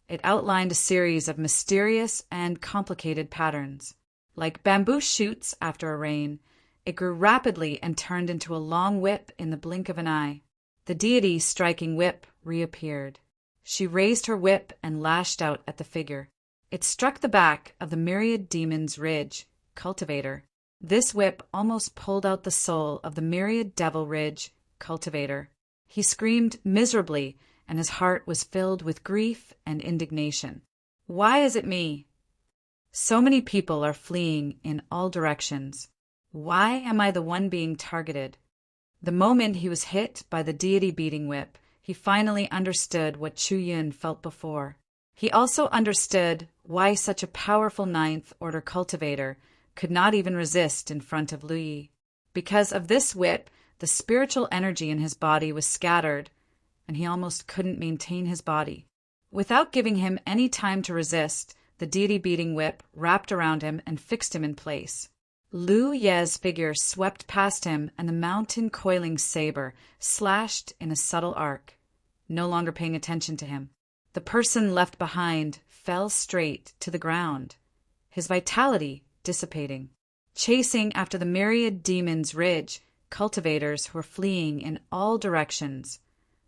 it outlined a series of mysterious and complicated patterns. Like bamboo shoots after a rain, it grew rapidly and turned into a long whip in the blink of an eye. The deity striking whip reappeared. She raised her whip and lashed out at the figure. It struck the back of the Myriad Demon's Ridge cultivator. This whip almost pulled out the soul of the Myriad Devil Ridge cultivator. He screamed miserably, and his heart was filled with grief and indignation. Why is it me? So many people are fleeing in all directions. Why am I the one being targeted? The moment he was hit by the deity beating whip, he finally understood what Chu Yun felt before. He also understood why such a powerful Ninth Order cultivator could not even resist in front of Lu Yi. Because of this whip, the spiritual energy in his body was scattered, and he almost couldn't maintain his body. Without giving him any time to resist, the deity-beating whip wrapped around him and fixed him in place. Lu Ye's figure swept past him, and the mountain-coiling saber slashed in a subtle arc, no longer paying attention to him. The person left behind fell straight to the ground, his vitality dissipating. Chasing after the Myriad Demon's Ridge cultivators were fleeing in all directions.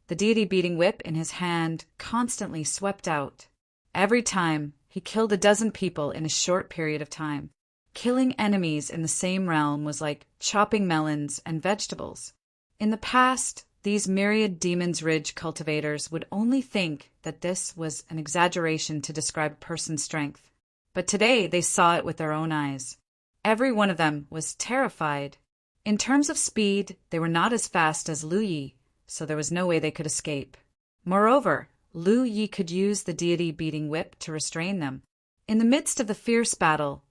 The deity-beating whip in his hand constantly swept out. Every time, he killed a dozen people in a short period of time. Killing enemies in the same realm was like chopping melons and vegetables. In the past, these Myriad Demon's Ridge cultivators would only think that this was an exaggeration to describe a person's strength. But today they saw it with their own eyes. Every one of them was terrified. In terms of speed, they were not as fast as Lu Yi, so there was no way they could escape. Moreover, Lu Yi could use the deity-beating whip to restrain them. In the midst of the fierce battle,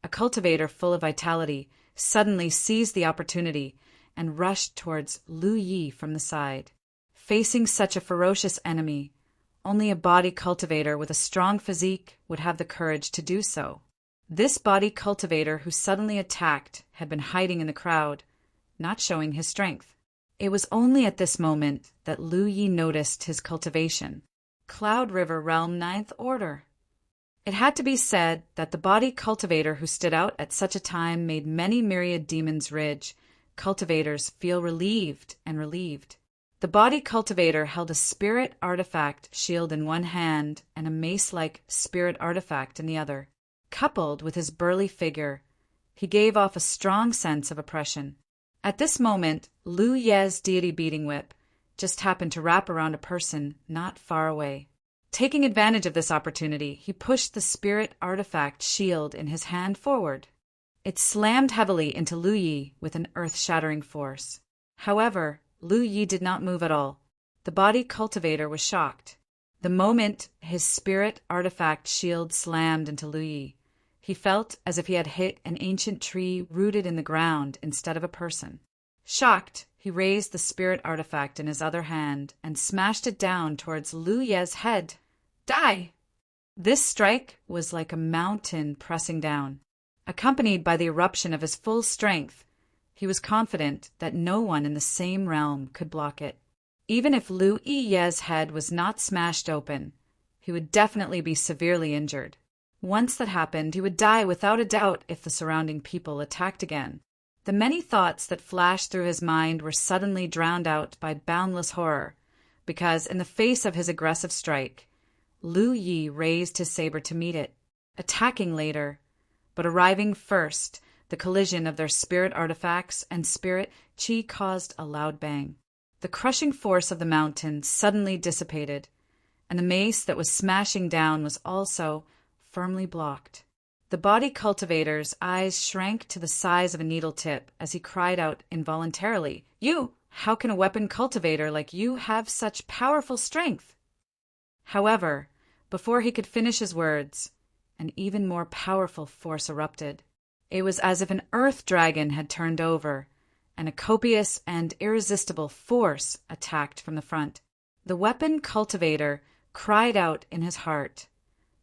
a cultivator full of vitality suddenly seized the opportunity and rushed towards Lu Yi from the side. Facing such a ferocious enemy, only a body cultivator with a strong physique would have the courage to do so. This body cultivator who suddenly attacked had been hiding in the crowd, not showing his strength. It was only at this moment that Lu Yi noticed his cultivation. Cloud River Realm Ninth Order. It had to be said that the body cultivator who stood out at such a time made many Myriad Demon's Ridge cultivators feel relieved and relieved. The body cultivator held a spirit artifact shield in one hand and a mace-like spirit artifact in the other. Coupled with his burly figure, he gave off a strong sense of oppression. At this moment, Lu Ye's deity-beating whip just happened to wrap around a person not far away. Taking advantage of this opportunity, he pushed the spirit artifact shield in his hand forward. It slammed heavily into Lu Yi with an earth-shattering force. However, Lu Yi did not move at all. The body cultivator was shocked. The moment his spirit artifact shield slammed into Lu Yi, he felt as if he had hit an ancient tree rooted in the ground instead of a person. Shocked, he raised the spirit artifact in his other hand and smashed it down towards Lu Ye's head. Die! This strike was like a mountain pressing down. Accompanied by the eruption of his full strength, he was confident that no one in the same realm could block it. Even if Lu Ye's head was not smashed open, he would definitely be severely injured. Once that happened, he would die without a doubt if the surrounding people attacked again. The many thoughts that flashed through his mind were suddenly drowned out by boundless horror, because in the face of his aggressive strike, Lu Yi raised his saber to meet it, attacking later, but arriving first. The collision of their spirit artifacts and spirit chi caused a loud bang. The crushing force of the mountain suddenly dissipated, and the mace that was smashing down was also firmly blocked. The body cultivator's eyes shrank to the size of a needle tip as he cried out involuntarily, "You! How can a weapon cultivator like you have such powerful strength?" However, before he could finish his words, an even more powerful force erupted. It was as if an earth dragon had turned over, and a copious and irresistible force attacked from the front. The weapon cultivator cried out in his heart,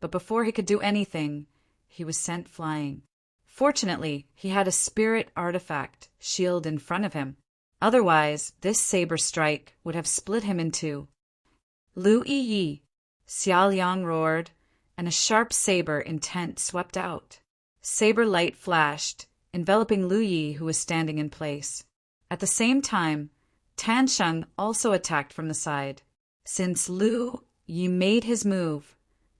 but before he could do anything, he was sent flying. Fortunately, he had a spirit artifact shield in front of him. Otherwise, this saber strike would have split him in two. Lu Yi, Xia Liang roared, and a sharp saber intent swept out. Saber light flashed, enveloping Lu Yi, who was standing in place. At the same time, Tan Sheng also attacked from the side. Since Lu Yi made his move.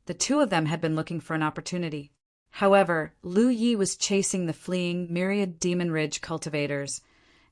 The two of them had been looking for an opportunity. However, Lu Yi was chasing the fleeing myriad Demon Ridge cultivators,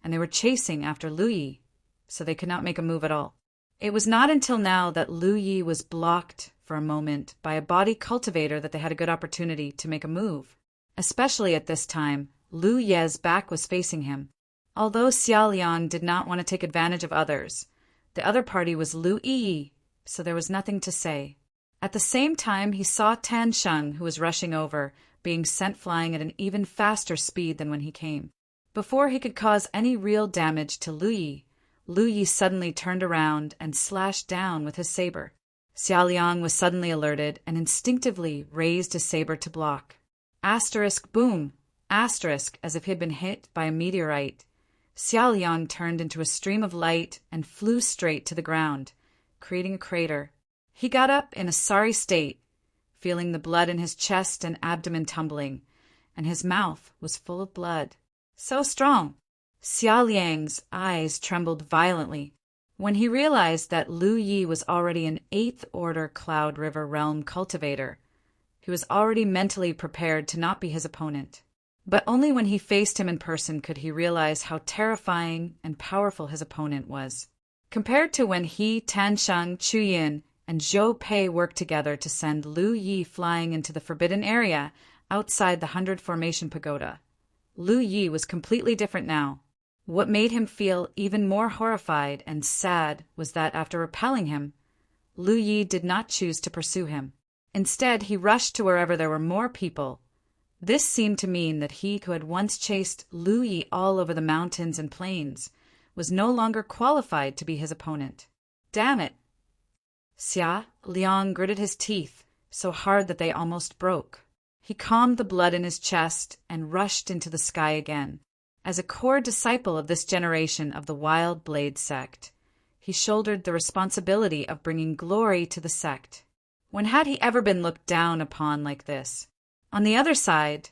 and they were chasing after Lu Yi, so they could not make a move at all. It was not until now that Lu Yi was blocked for a moment by a body cultivator that they had a good opportunity to make a move. Especially at this time, Lu Ye's back was facing him. Although Xia Liang did not want to take advantage of others, the other party was Lu Yi, so there was nothing to say. At the same time, he saw Tan Sheng, who was rushing over, being sent flying at an even faster speed than when he came. Before he could cause any real damage to Lu Yi suddenly turned around and slashed down with his saber. Xia Liang was suddenly alerted and instinctively raised his saber to block. Asterisk boom! Asterisk, as if he had been hit by a meteorite. Xia Liang turned into a stream of light and flew straight to the ground, creating a crater. He got up in a sorry state, feeling the blood in his chest and abdomen tumbling, and his mouth was full of blood. So strong! Xia Liang's eyes trembled violently. When he realized that Lu Yi was already an 8th Order Cloud River Realm cultivator, he was already mentally prepared to not be his opponent. But only when he faced him in person could he realize how terrifying and powerful his opponent was. Compared to when he, Tan Sheng, Chu Yin, and Zhou Pei worked together to send Lu Yi flying into the forbidden area outside the 100 Formation Pagoda, Lu Yi was completely different now. What made him feel even more horrified and sad was that after repelling him, Lu Yi did not choose to pursue him. Instead, he rushed to wherever there were more people. This seemed to mean that he who had once chased Lu Yi all over the mountains and plains was no longer qualified to be his opponent. Damn it! Xia Liang gritted his teeth so hard that they almost broke. He calmed the blood in his chest and rushed into the sky again. As a core disciple of this generation of the Wild Blade sect, he shouldered the responsibility of bringing glory to the sect. When had he ever been looked down upon like this? On the other side,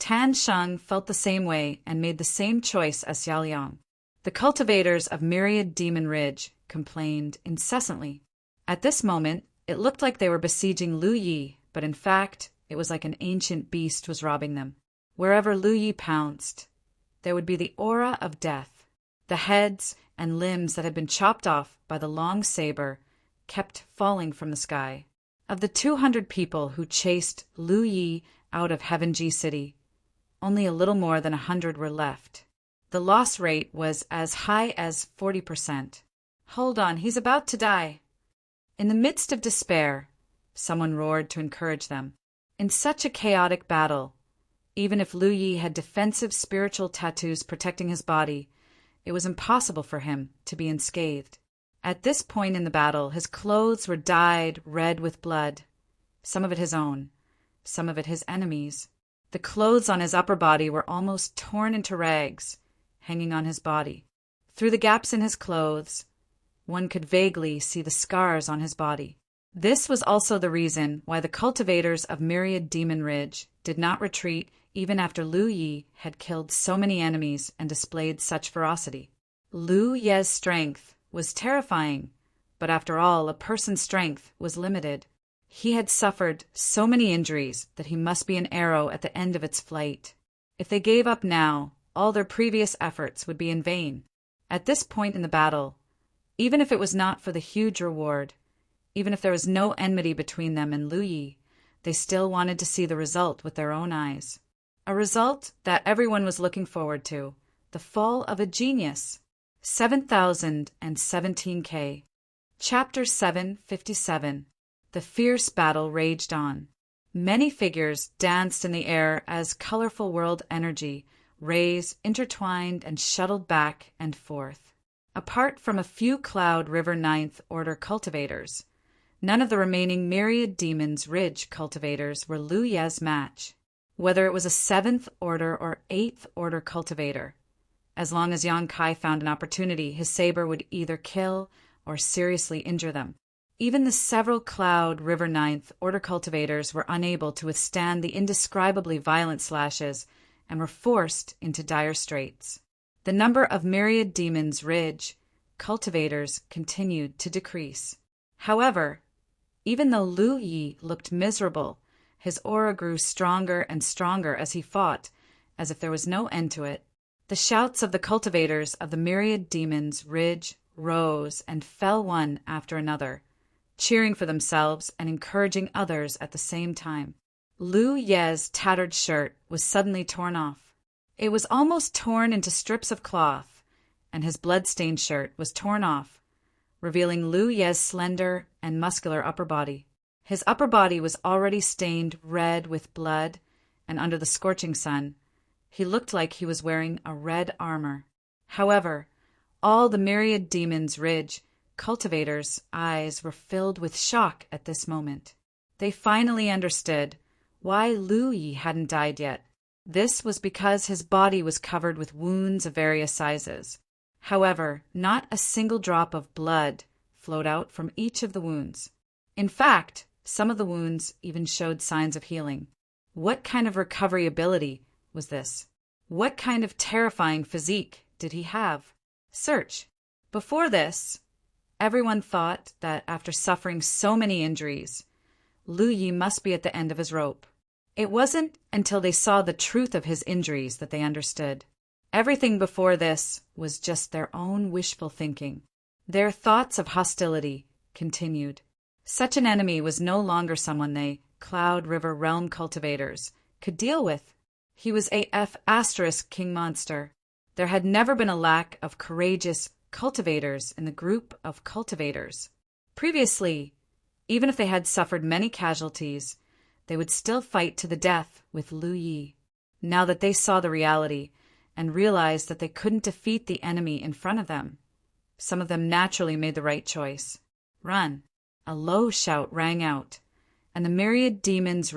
Tan Sheng felt the same way and made the same choice as Xia Liang. The cultivators of Myriad Demon Ridge complained incessantly. At this moment, it looked like they were besieging Lu Yi, but in fact, it was like an ancient beast was robbing them. Wherever Lu Yi pounced, there would be the aura of death. The heads and limbs that had been chopped off by the long saber kept falling from the sky. Of the 200 people who chased Lu Yi out of Heavenji City, only a little more than 100 were left. The loss rate was as high as 40%. Hold on, he's about to die. In the midst of despair, someone roared to encourage them. In such a chaotic battle, even if Lu Yi had defensive spiritual tattoos protecting his body, it was impossible for him to be unscathed. At this point in the battle, his clothes were dyed red with blood, some of it his own, some of it his enemies'. The clothes on his upper body were almost torn into rags, hanging on his body. Through the gaps in his clothes, one could vaguely see the scars on his body. This was also the reason why the cultivators of Myriad Demon Ridge did not retreat even after Lu Yi had killed so many enemies and displayed such ferocity. Lu Ye's strength was terrifying, but after all, a person's strength was limited. He had suffered so many injuries that he must be an arrow at the end of its flight. If they gave up now, all their previous efforts would be in vain. At this point in the battle, even if it was not for the huge reward, even if there was no enmity between them and Lu Yi, they still wanted to see the result with their own eyes. A result that everyone was looking forward to, the fall of a genius. 7017K. Chapter 757. The fierce battle raged on. Many figures danced in the air as colorful world energy, rays intertwined and shuttled back and forth. Apart from a few Cloud River 9th Order cultivators, none of the remaining Myriad Demons Ridge cultivators were Lu Ye's match. Whether it was a 7th Order or 8th Order cultivator, as long as Yang Kai found an opportunity, his saber would either kill or seriously injure them. Even the several Cloud River 9th Order cultivators were unable to withstand the indescribably violent slashes and were forced into dire straits. The number of Myriad Demons Ridge cultivators continued to decrease. However, Even though Lu Yi looked miserable, his aura grew stronger and stronger as he fought, as if there was no end to it. The shouts of the cultivators of the myriad demons rose and fell one after another, cheering for themselves and encouraging others at the same time. Lu Ye's tattered shirt was suddenly torn off. It was almost torn into strips of cloth, and his blood-stained shirt was torn off, revealing Lu Ye's slender and muscular upper body. His upper body was already stained red with blood, and under the scorching sun, he looked like he was wearing a red armor. However, all the myriad demons' cultivators' eyes were filled with shock at this moment. They finally understood why Lu Yi hadn't died yet. This was because his body was covered with wounds of various sizes. However, not a single drop of blood flowed out from each of the wounds. In fact, some of the wounds even showed signs of healing. What kind of recovery ability was this? What kind of terrifying physique did he have? Search. Before this, everyone thought that after suffering so many injuries, Lu Yi must be at the end of his rope. It wasn't until they saw the truth of his injuries that they understood. Everything before this was just their own wishful thinking. Their thoughts of hostility continued. Such an enemy was no longer someone they, Cloud River Realm cultivators, could deal with. He was a *king monster. There had never been a lack of courageous cultivators in the group of cultivators. Previously, even if they had suffered many casualties, they would still fight to the death with Lu Yi. Now that they saw the reality and realized that they couldn't defeat the enemy in front of them, some of them naturally made the right choice. Run! A low shout rang out, and the myriad demons'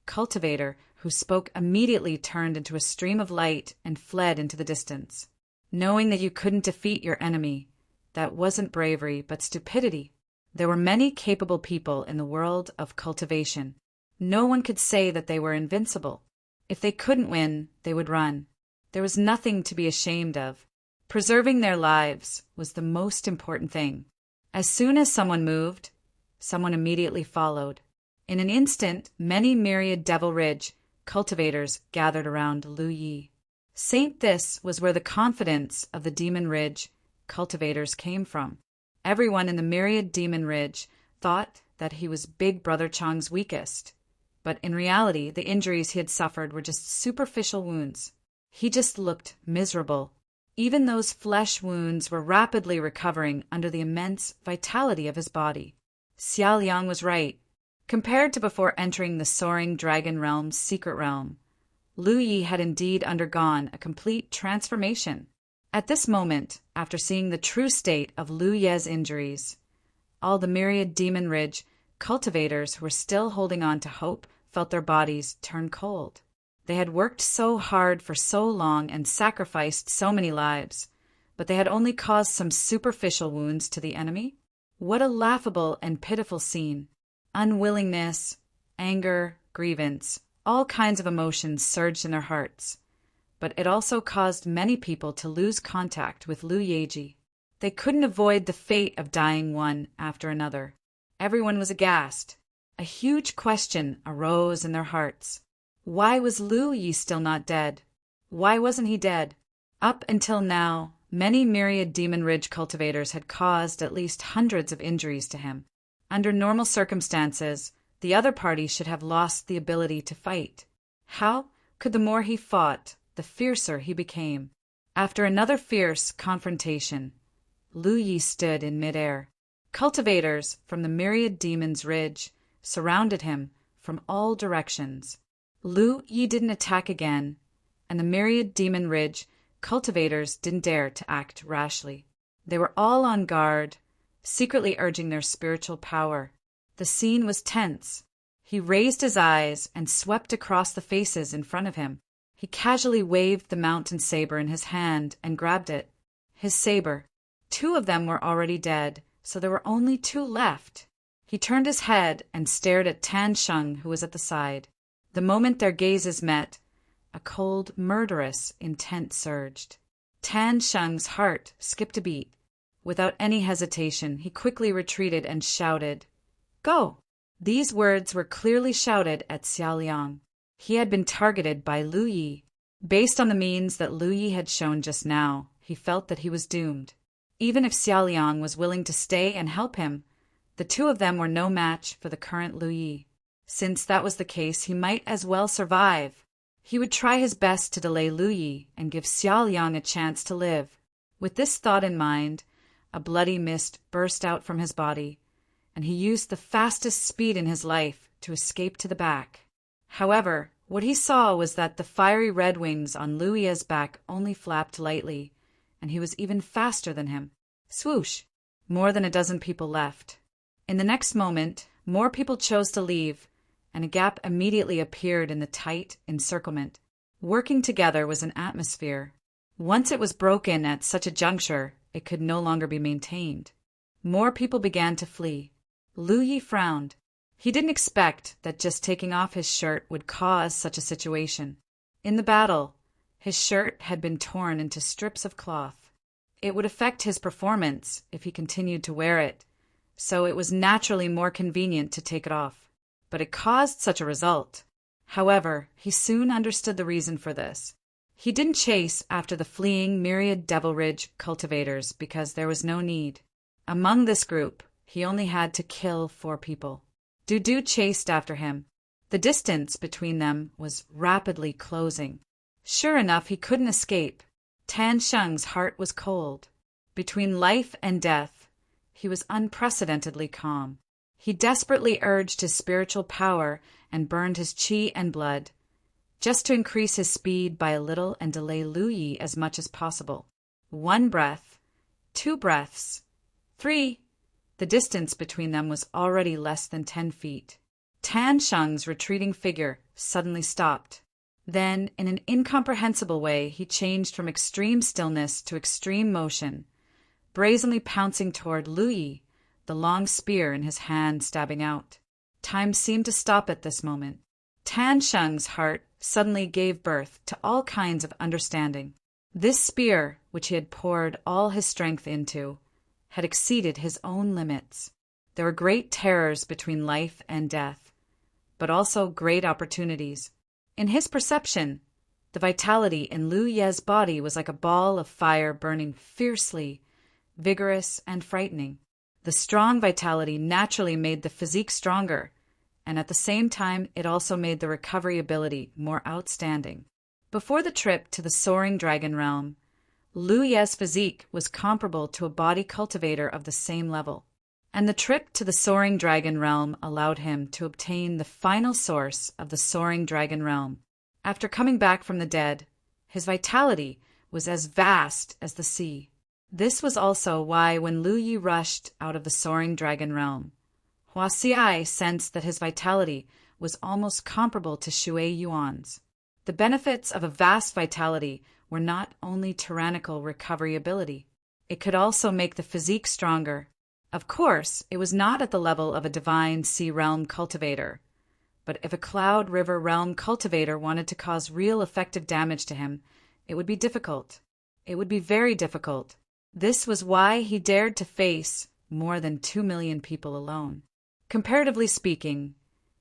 cultivator who spoke immediately turned into a stream of light and fled into the distance. Knowing that you couldn't defeat your enemy, that wasn't bravery but stupidity. There were many capable people in the world of cultivation. No one could say that they were invincible. If they couldn't win, they would run. There was nothing to be ashamed of. Preserving their lives was the most important thing. As soon as someone moved, someone immediately followed. In an instant, many myriad Devil Ridge cultivators gathered around Lu Yi. This was where the confidence of the Demon Ridge cultivators came from. Everyone in the myriad Demon Ridge thought that he was Big Brother Chang's weakest. But in reality, the injuries he had suffered were just superficial wounds. He just looked miserable. Even those flesh wounds were rapidly recovering under the immense vitality of his body. Xia Liang was right. Compared to before entering the soaring dragon realm's secret realm, Lu Yi had indeed undergone a complete transformation. At this moment, after seeing the true state of Lu Ye's injuries, all the myriad Demon Ridge cultivators who were still holding on to hope felt their bodies turn cold. They had worked so hard for so long and sacrificed so many lives, but they had only caused some superficial wounds to the enemy. What a laughable and pitiful scene. Unwillingness, anger, grievance, all kinds of emotions surged in their hearts. But it also caused many people to lose contact with Lu Yeji. They couldn't avoid the fate of dying one after another. Everyone was aghast. A huge question arose in their hearts. Why was Lu Yi still not dead? Why wasn't he dead? Up until now, many myriad Demon Ridge cultivators had caused at least hundreds of injuries to him. Under normal circumstances, the other party should have lost the ability to fight. How could the more he fought, the fiercer he became? After another fierce confrontation, Lu Yi stood in midair. Cultivators from the myriad Demons Ridge surrounded him from all directions. Lu Yi didn't attack again, and the myriad Demon Ridge cultivators didn't dare to act rashly. They were all on guard, secretly urging their spiritual power. The scene was tense. He raised his eyes and swept across the faces in front of him. He casually waved the mountain saber in his hand and grabbed it. His saber. 2 of them were already dead, so there were only 2 left. He turned his head and stared at Tan Sheng, who was at the side. The moment their gazes met, a cold, murderous intent surged. Tan Sheng's heart skipped a beat. Without any hesitation, he quickly retreated and shouted, Go! These words were clearly shouted at Xiao Liang. He had been targeted by Lu Yi. Based on the means that Lu Yi had shown just now, he felt that he was doomed. Even if Xiao Liang was willing to stay and help him, the two of them were no match for the current Lu Yi. Since that was the case, he might as well survive. He would try his best to delay Lu Yi and give Xiao Liang a chance to live. With this thought in mind, a bloody mist burst out from his body, and he used the fastest speed in his life to escape to the back. However, what he saw was that the fiery red wings on Lu Yi's back only flapped lightly, and he was even faster than him. Swoosh! More than a dozen people left. In the next moment, more people chose to leave, and a gap immediately appeared in the tight encirclement. Working together was an atmosphere. Once it was broken at such a juncture, it could no longer be maintained. More people began to flee. Lu Yi frowned. He didn't expect that just taking off his shirt would cause such a situation. In the battle, his shirt had been torn into strips of cloth. It would affect his performance if he continued to wear it, so it was naturally more convenient to take it off. But it caused such a result. However, he soon understood the reason for this. He didn't chase after the fleeing myriad Devil Ridge cultivators because there was no need. Among this group, he only had to kill 4 people. Dudu chased after him. The distance between them was rapidly closing. Sure enough, he couldn't escape. Tan Sheng's heart was cold. Between life and death, he was unprecedentedly calm. He desperately urged his spiritual power and burned his qi and blood, just to increase his speed by a little and delay Lu Yi as much as possible. 1 breath, 2 breaths, 3. The distance between them was already less than 10 feet. Tan Sheng's retreating figure suddenly stopped. Then, in an incomprehensible way, he changed from extreme stillness to extreme motion, brazenly pouncing toward Lu Yi, the long spear in his hand stabbing out. Time seemed to stop at this moment. Tan Sheng's heart suddenly gave birth to all kinds of understanding. This spear, which he had poured all his strength into, had exceeded his own limits. There were great terrors between life and death, but also great opportunities. In his perception, the vitality in Lu Ye's body was like a ball of fire burning fiercely, vigorous and frightening. The strong vitality naturally made the physique stronger, and at the same time it also made the recovery ability more outstanding. Before the trip to the soaring dragon realm, Lu Ye's physique was comparable to a body cultivator of the same level, and the trip to the soaring dragon realm allowed him to obtain the final source of the soaring dragon realm. After coming back from the dead, his vitality was as vast as the sea. This was also why when Lu Yi rushed out of the soaring dragon realm, Hua Xiai sensed that his vitality was almost comparable to Shui Yuan's. The benefits of a vast vitality were not only tyrannical recovery ability, it could also make the physique stronger. Of course, it was not at the level of a divine sea realm cultivator, but if a cloud river realm cultivator wanted to cause real effective damage to him, it would be difficult. It would be very difficult. This was why he dared to face more than 2 million people alone. Comparatively speaking,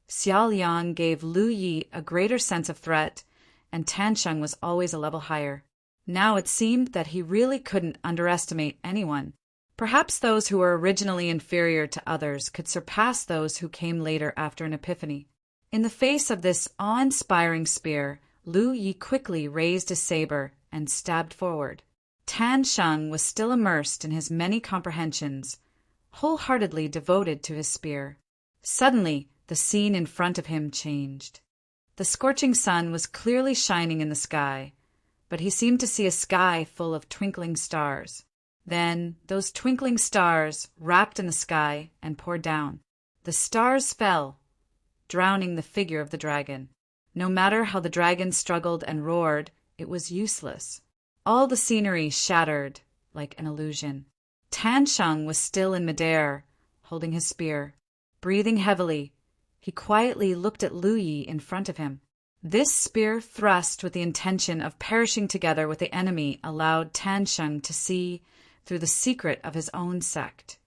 Xiao Liang gave Lu Yi a greater sense of threat, and Tan Sheng was always a level higher. Now it seemed that he really couldn't underestimate anyone. Perhaps those who were originally inferior to others could surpass those who came later after an epiphany. In the face of this awe-inspiring spear, Lu Yi quickly raised his saber and stabbed forward. Tan Sheng was still immersed in his many comprehensions, wholeheartedly devoted to his spear. Suddenly, the scene in front of him changed. The scorching sun was clearly shining in the sky, but he seemed to see a sky full of twinkling stars. Then, those twinkling stars wrapped in the sky and poured down. The stars fell, drowning the figure of the dragon. No matter how the dragon struggled and roared, it was useless. All the scenery shattered like an illusion. Tan Sheng was still in midair, holding his spear. Breathing heavily, he quietly looked at Lu Yi in front of him. This spear thrust with the intention of perishing together with the enemy allowed Tan Sheng to see through the secret of his own sect.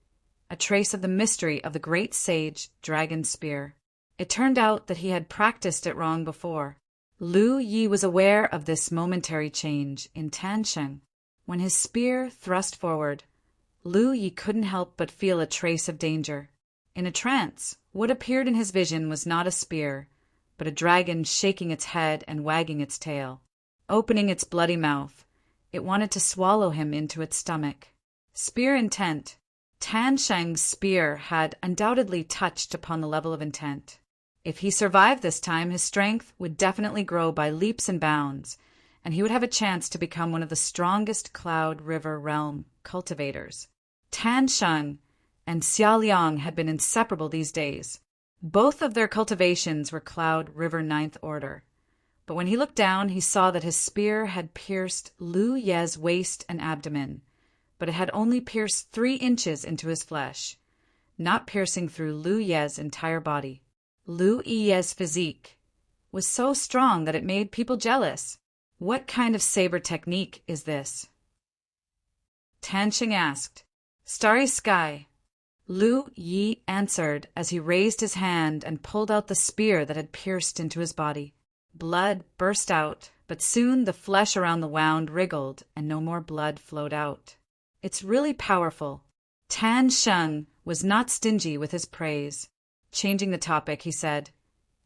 a trace of the mystery of the great sage dragon's spear. It turned out that he had practiced it wrong before. Lu Yi was aware of this momentary change in Tan Sheng. When his spear thrust forward, Lu Yi couldn't help but feel a trace of danger. In a trance, what appeared in his vision was not a spear, but a dragon shaking its head and wagging its tail. Opening its bloody mouth, it wanted to swallow him into its stomach. Spear intent. Tan Sheng's spear had undoubtedly touched upon the level of intent. If he survived this time, his strength would definitely grow by leaps and bounds, and he would have a chance to become one of the strongest Cloud River realm cultivators. Tan Sheng and Xia Liang had been inseparable these days. Both of their cultivations were Cloud River Ninth Order. But when he looked down, he saw that his spear had pierced Lu Ye's waist and abdomen, but it had only pierced 3 inches into his flesh, not piercing through Lu Ye's entire body. Lu Ye's physique was so strong that it made people jealous. What kind of saber technique is this? Tan Sheng asked. Starry sky. Lu Yi answered as he raised his hand and pulled out the spear that had pierced into his body. Blood burst out, but soon the flesh around the wound wriggled and no more blood flowed out. It's really powerful. Tan Sheng was not stingy with his praise. Changing the topic, he said,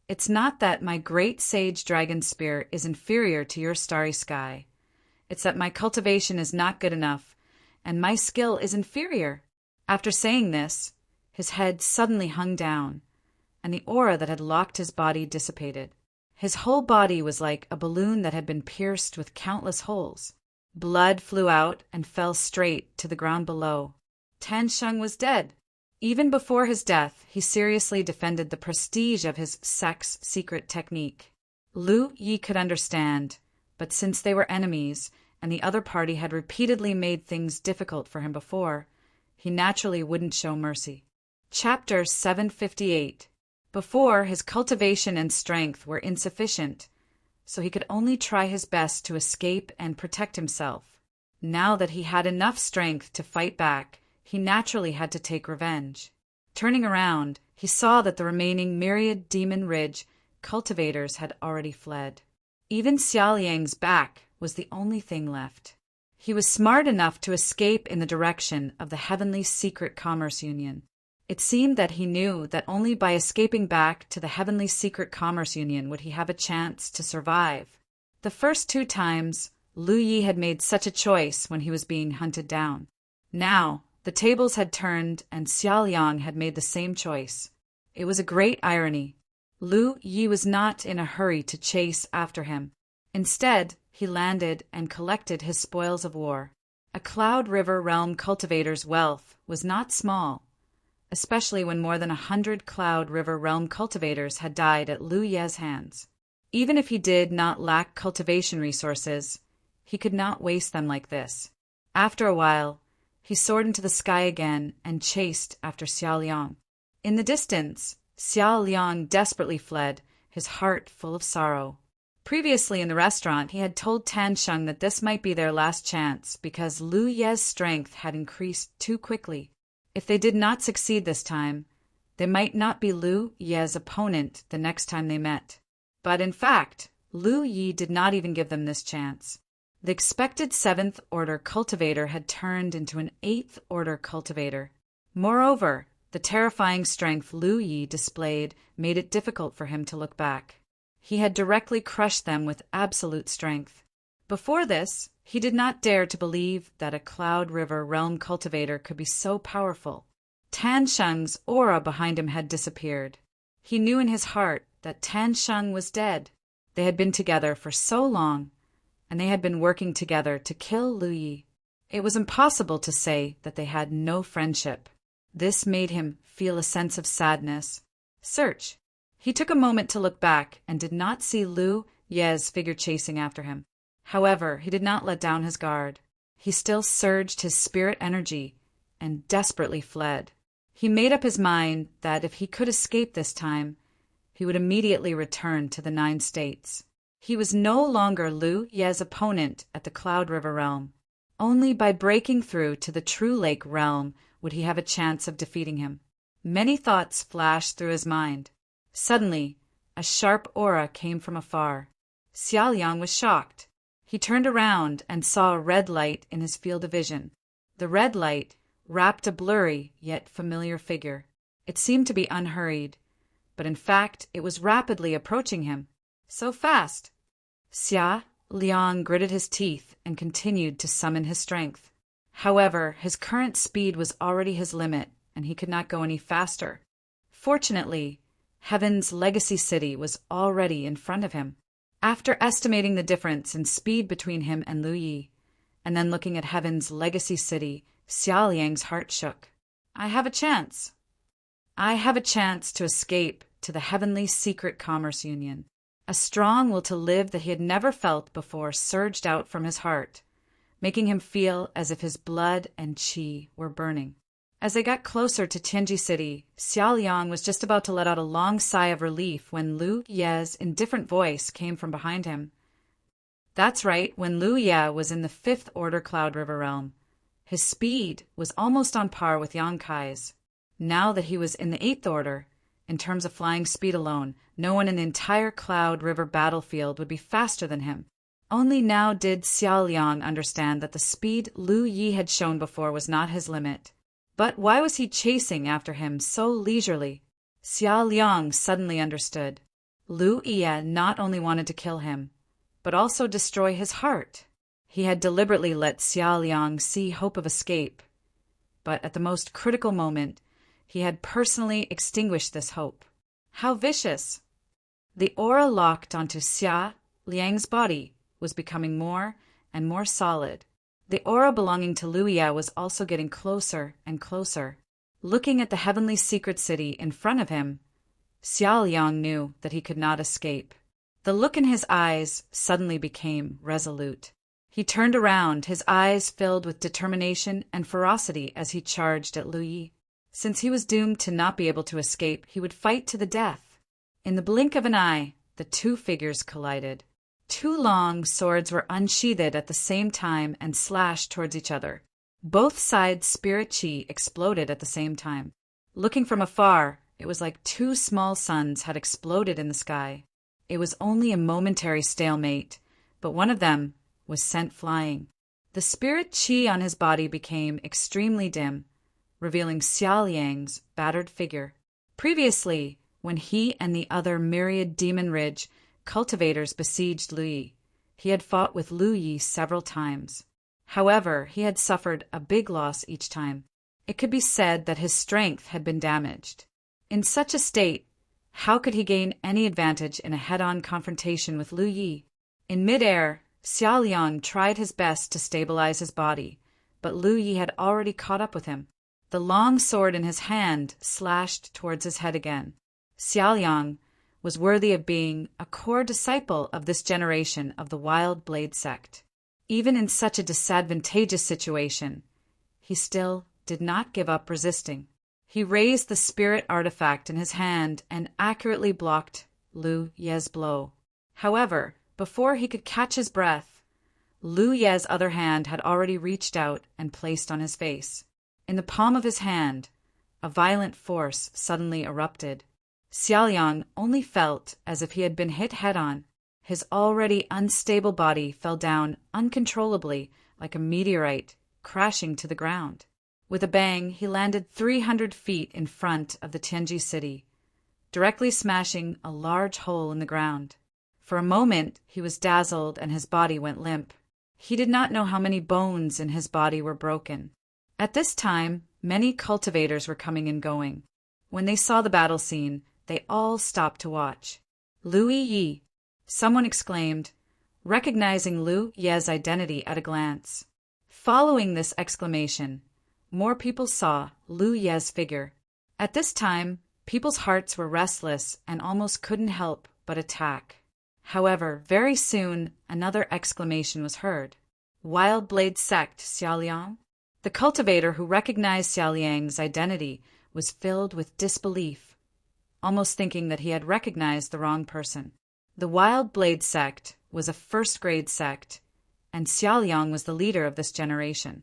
It's not that my great sage dragon spear is inferior to your starry sky. It's that my cultivation is not good enough, and my skill is inferior. After saying this, his head suddenly hung down, and the aura that had locked his body dissipated. His whole body was like a balloon that had been pierced with countless holes. Blood flew out and fell straight to the ground below. Tan Sheng was dead. Even before his death, he seriously defended the prestige of his sex secret technique. Lu Yi could understand, but since they were enemies, and the other party had repeatedly made things difficult for him before, he naturally wouldn't show mercy. Chapter 758. Before, his cultivation and strength were insufficient, so he could only try his best to escape and protect himself. Now that he had enough strength to fight back, he naturally had to take revenge. Turning around, he saw that the remaining myriad Demon Ridge cultivators had already fled. Even Xia Liang's back was the only thing left. He was smart enough to escape in the direction of the Heavenly Secret Commerce Union. It seemed that he knew that only by escaping back to the Heavenly Secret Commerce Union would he have a chance to survive. The first 2 times, Lu Yi had made such a choice when he was being hunted down. Now, the tables had turned and Xia Liang had made the same choice. It was a great irony. Lu Yi was not in a hurry to chase after him. Instead, he landed and collected his spoils of war. A Cloud River realm cultivator's wealth was not small, especially when more than 100 Cloud River realm cultivators had died at Lu Ye's hands. Even if he did not lack cultivation resources, he could not waste them like this. After a while, he soared into the sky again and chased after Xia Liang. In the distance, Xia Liang desperately fled, his heart full of sorrow. Previously in the restaurant, he had told Tan Sheng that this might be their last chance because Lu Ye's strength had increased too quickly. If they did not succeed this time, they might not be Lu Ye's opponent the next time they met. But in fact, Lu Yi did not even give them this chance. The expected 7th Order cultivator had turned into an 8th Order cultivator. Moreover, the terrifying strength Lu Yi displayed made it difficult for him to look back. He had directly crushed them with absolute strength. Before this, he did not dare to believe that a Cloud River realm cultivator could be so powerful. Tan Sheng's aura behind him had disappeared. He knew in his heart that Tan Sheng was dead. They had been together for so long, and they had been working together to kill Lu Yi. It was impossible to say that they had no friendship. This made him feel a sense of sadness. Search. He took a moment to look back and did not see Lu Ye's figure chasing after him. However, he did not let down his guard. He still surged his spirit energy and desperately fled. He made up his mind that if he could escape this time, he would immediately return to the 9 states. He was no longer Lu Ye's opponent at the Cloud River realm. Only by breaking through to the True Lake realm would he have a chance of defeating him? Many thoughts flashed through his mind. Suddenly, a sharp aura came from afar. Xiao Liang was shocked. He turned around and saw a red light in his field of vision. The red light wrapped a blurry yet familiar figure. It seemed to be unhurried, but in fact it was rapidly approaching him. So fast! Xiao Liang gritted his teeth and continued to summon his strength. However, his current speed was already his limit, and he could not go any faster. Fortunately, Heaven's legacy city was already in front of him. After estimating the difference in speed between him and Lu Yi, and then looking at Heaven's legacy city, Xiao Liang's heart shook. I have a chance. I have a chance to escape to the Heavenly Secret Commerce Union. A strong will to live that he had never felt before surged out from his heart, making him feel as if his blood and qi were burning. As they got closer to Tianji City, Xiao Liang was just about to let out a long sigh of relief when Lu Ye's indifferent voice came from behind him. That's right, when Lu Ye was in the 5th Order Cloud River realm. His speed was almost on par with Yang Kai's. Now that he was in the 8th Order, in terms of flying speed alone, no one in the entire Cloud River battlefield would be faster than him. Only now did Xiao Liang understand that the speed Lu Yi had shown before was not his limit. But why was he chasing after him so leisurely? Xiao Liang suddenly understood. Lu Yi not only wanted to kill him, but also destroy his heart. He had deliberately let Xiao Liang see hope of escape, but at the most critical moment, he had personally extinguished this hope. How vicious! The aura locked onto Xiao Liang's body was becoming more and more solid. The aura belonging to Lu Ye was also getting closer and closer. Looking at the heavenly secret city in front of him, Xiao Liang knew that he could not escape. The look in his eyes suddenly became resolute. He turned around, his eyes filled with determination and ferocity as he charged at Lu Yi. Since he was doomed to not be able to escape, he would fight to the death. In the blink of an eye, the two figures collided. Two long swords were unsheathed at the same time and slashed towards each other. Both sides' spirit chi exploded at the same time. Looking from afar, it was like two small suns had exploded in the sky. It was only a momentary stalemate, but one of them was sent flying. The spirit chi on his body became extremely dim, revealing Xiao Liang's battered figure. Previously, when he and the other myriad Demon Ridge cultivators besieged Lu Yi, he had fought with Lu Yi several times. However, he had suffered a big loss each time. It could be said that his strength had been damaged. In such a state, how could he gain any advantage in a head-on confrontation with Lu Yi? In midair, Xiao Liang tried his best to stabilize his body, but Lu Yi had already caught up with him. The long sword in his hand slashed towards his head again. Xiao Liang was worthy of being a core disciple of this generation of the Wild Blade sect. Even in such a disadvantageous situation, he still did not give up resisting. He raised the spirit artifact in his hand and accurately blocked Lu Ye's blow. However, before he could catch his breath, Lu Ye's other hand had already reached out and placed on his face. In the palm of his hand, a violent force suddenly erupted. Xiao Liang only felt as if he had been hit head-on. His already unstable body fell down uncontrollably like a meteorite, crashing to the ground. With a bang, he landed 300 feet in front of the Tianji city, directly smashing a large hole in the ground. For a moment, he was dazzled and his body went limp. He did not know how many bones in his body were broken. At this time, many cultivators were coming and going. When they saw the battle scene, they all stopped to watch. Lu Yi, someone exclaimed, recognizing Lu Ye's identity at a glance. Following this exclamation, more people saw Lu Ye's figure. At this time, people's hearts were restless and almost couldn't help but attack. However, very soon, another exclamation was heard. Wild Blade Sect, Xiao Liang? The cultivator who recognized Xiao Liang's identity was filled with disbelief, almost thinking that he had recognized the wrong person. The Wild Blade Sect was a first-grade sect, and Xiao Liang was the leader of this generation.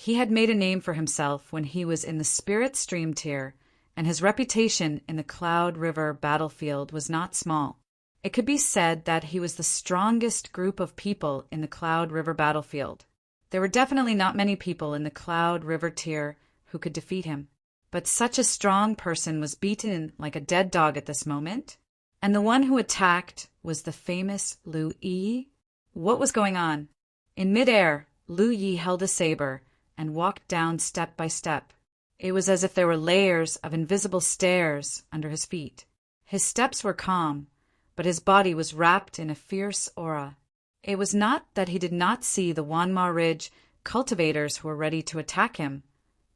He had made a name for himself when he was in the Spirit Stream tier, and his reputation in the Cloud River battlefield was not small. It could be said that he was the strongest group of people in the Cloud River battlefield. There were definitely not many people in the Cloud River tier who could defeat him. But such a strong person was beaten like a dead dog at this moment, and the one who attacked was the famous Lu Yi. What was going on? In midair, Lu Yi held a saber and walked down step by step. It was as if there were layers of invisible stairs under his feet. His steps were calm, but his body was wrapped in a fierce aura. It was not that he did not see the Wanma Ridge cultivators who were ready to attack him,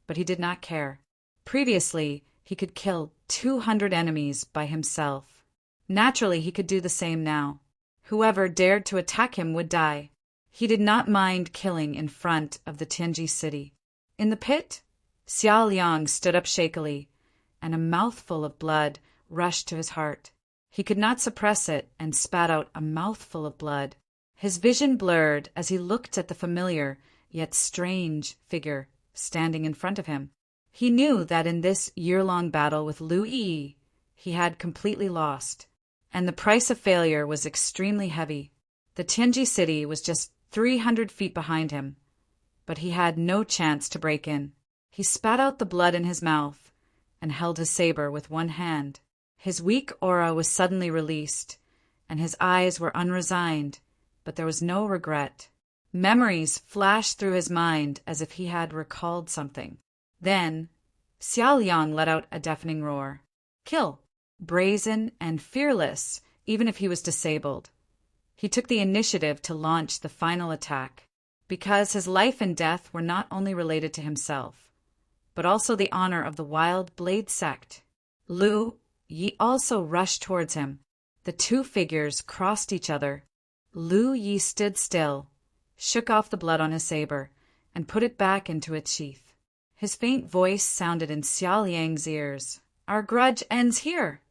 but he did not care. Previously, he could kill 200 enemies by himself. Naturally, he could do the same now. Whoever dared to attack him would die. He did not mind killing in front of the Tianji city. In the pit, Xiao Liang stood up shakily, and a mouthful of blood rushed to his heart. He could not suppress it and spat out a mouthful of blood. His vision blurred as he looked at the familiar yet strange figure standing in front of him. He knew that in this year-long battle with Lu Yi, he had completely lost, and the price of failure was extremely heavy. The Tianji city was just 300 feet behind him, but he had no chance to break in. He spat out the blood in his mouth and held his saber with one hand. His weak aura was suddenly released, and his eyes were unresigned, but there was no regret. Memories flashed through his mind as if he had recalled something. Then, Xiao Liang let out a deafening roar. Kill! Brazen and fearless, even if he was disabled. He took the initiative to launch the final attack, because his life and death were not only related to himself, but also the honor of the Wild Blade sect. Lu Yi also rushed towards him. The two figures crossed each other. Lu Yi stood still, shook off the blood on his saber, and put it back into its sheath. His faint voice sounded in Xiao Liang's ears. Our grudge ends here.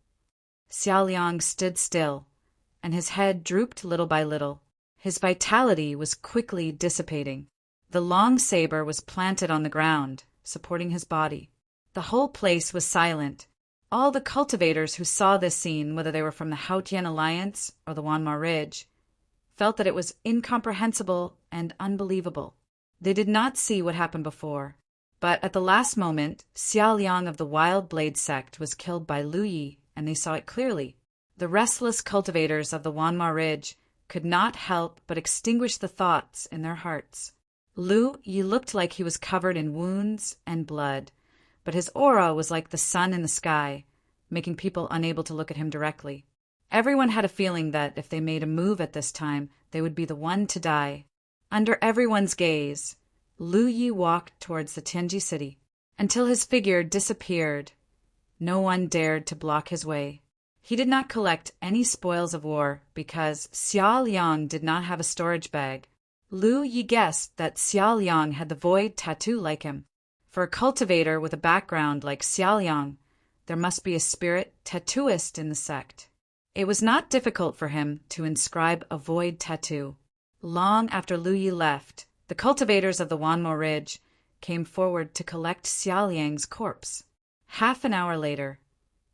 Xiao Liang stood still, and his head drooped little by little. His vitality was quickly dissipating. The long saber was planted on the ground, supporting his body. The whole place was silent. All the cultivators who saw this scene, whether they were from the Haotian Alliance or the Wanma Ridge, felt that it was incomprehensible and unbelievable. They did not see what happened before, but at the last moment, Xiao Liang of the Wild Blade sect was killed by Lu Yi, and they saw it clearly. The restless cultivators of the Wanma Ridge could not help but extinguish the thoughts in their hearts. Lu Yi looked like he was covered in wounds and blood, but his aura was like the sun in the sky, making people unable to look at him directly. Everyone had a feeling that if they made a move at this time, they would be the one to die. Under everyone's gaze, Lu Yi walked towards the Tianji city. Until his figure disappeared, no one dared to block his way. He did not collect any spoils of war because Xiao Liang did not have a storage bag. Lu Yi guessed that Xiao Liang had the void tattoo like him. For a cultivator with a background like Xiao Liang, there must be a spirit tattooist in the sect. It was not difficult for him to inscribe a void tattoo. Long after Lu Yi left, the cultivators of the Wanmo Ridge came forward to collect Xiao Liang's corpse. Half an hour later,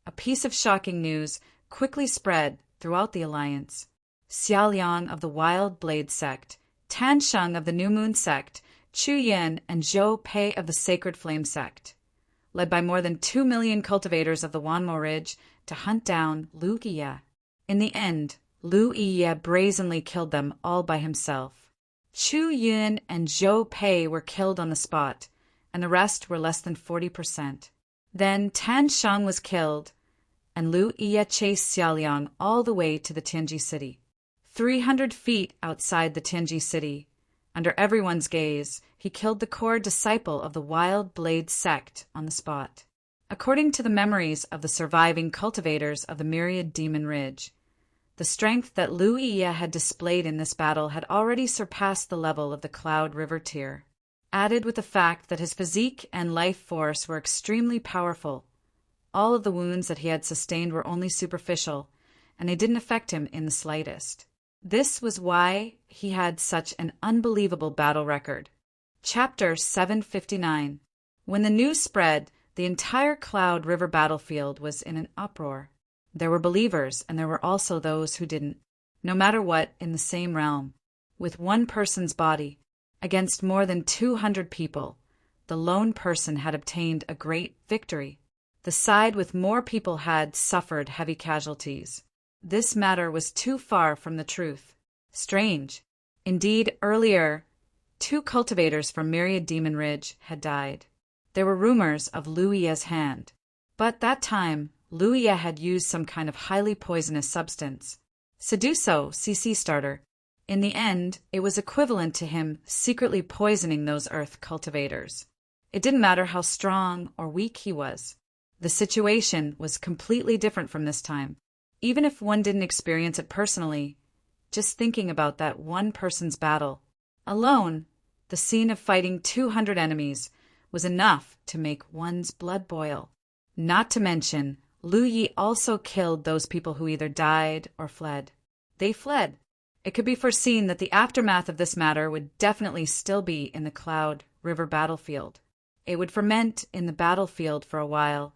a piece of shocking news quickly spread throughout the alliance. Xiao Liang of the Wild Blade sect, Tan Sheng of the New Moon sect, Chu Yin and Zhou Pei of the Sacred Flame sect, led by more than 2 million cultivators of the Wanmo Ridge to hunt down Lu Yi. In the end, Lu Yi brazenly killed them all by himself. Chu Yin and Zhou Pei were killed on the spot, and the rest were less than 40%. Then Tan Sheng was killed, and Lu Yi chased Xiao Liang all the way to the Tianji city. 300 feet outside the Tianji city, under everyone's gaze, he killed the core disciple of the Wild Blade sect on the spot. According to the memories of the surviving cultivators of the Myriad Demon Ridge, the strength that Lu Yi had displayed in this battle had already surpassed the level of the Cloud River tier. Added with the fact that his physique and life force were extremely powerful, all of the wounds that he had sustained were only superficial, and they didn't affect him in the slightest. This was why he had such an unbelievable battle record. Chapter 759. When the news spread, the entire Cloud River battlefield was in an uproar. There were believers, and there were also those who didn't, no matter what, in the same realm. With one person's body, against more than 200 people, the lone person had obtained a great victory. The side with more people had suffered heavy casualties. This matter was too far from the truth. Strange. Indeed, earlier, 2 cultivators from Myriad Demon Ridge had died. There were rumors of Lu Ye's hand. But that time, Lu Ye had used some kind of highly poisonous substance. Seduso, CC starter. In the end, it was equivalent to him secretly poisoning those earth cultivators. It didn't matter how strong or weak he was. The situation was completely different from this time. Even if one didn't experience it personally, just thinking about that one person's battle, alone, the scene of fighting 200 enemies, was enough to make one's blood boil. Not to mention, Lu Yi also killed those people who either died or fled. They fled. It could be foreseen that the aftermath of this matter would definitely still be in the Cloud River battlefield. It would ferment in the battlefield for a while,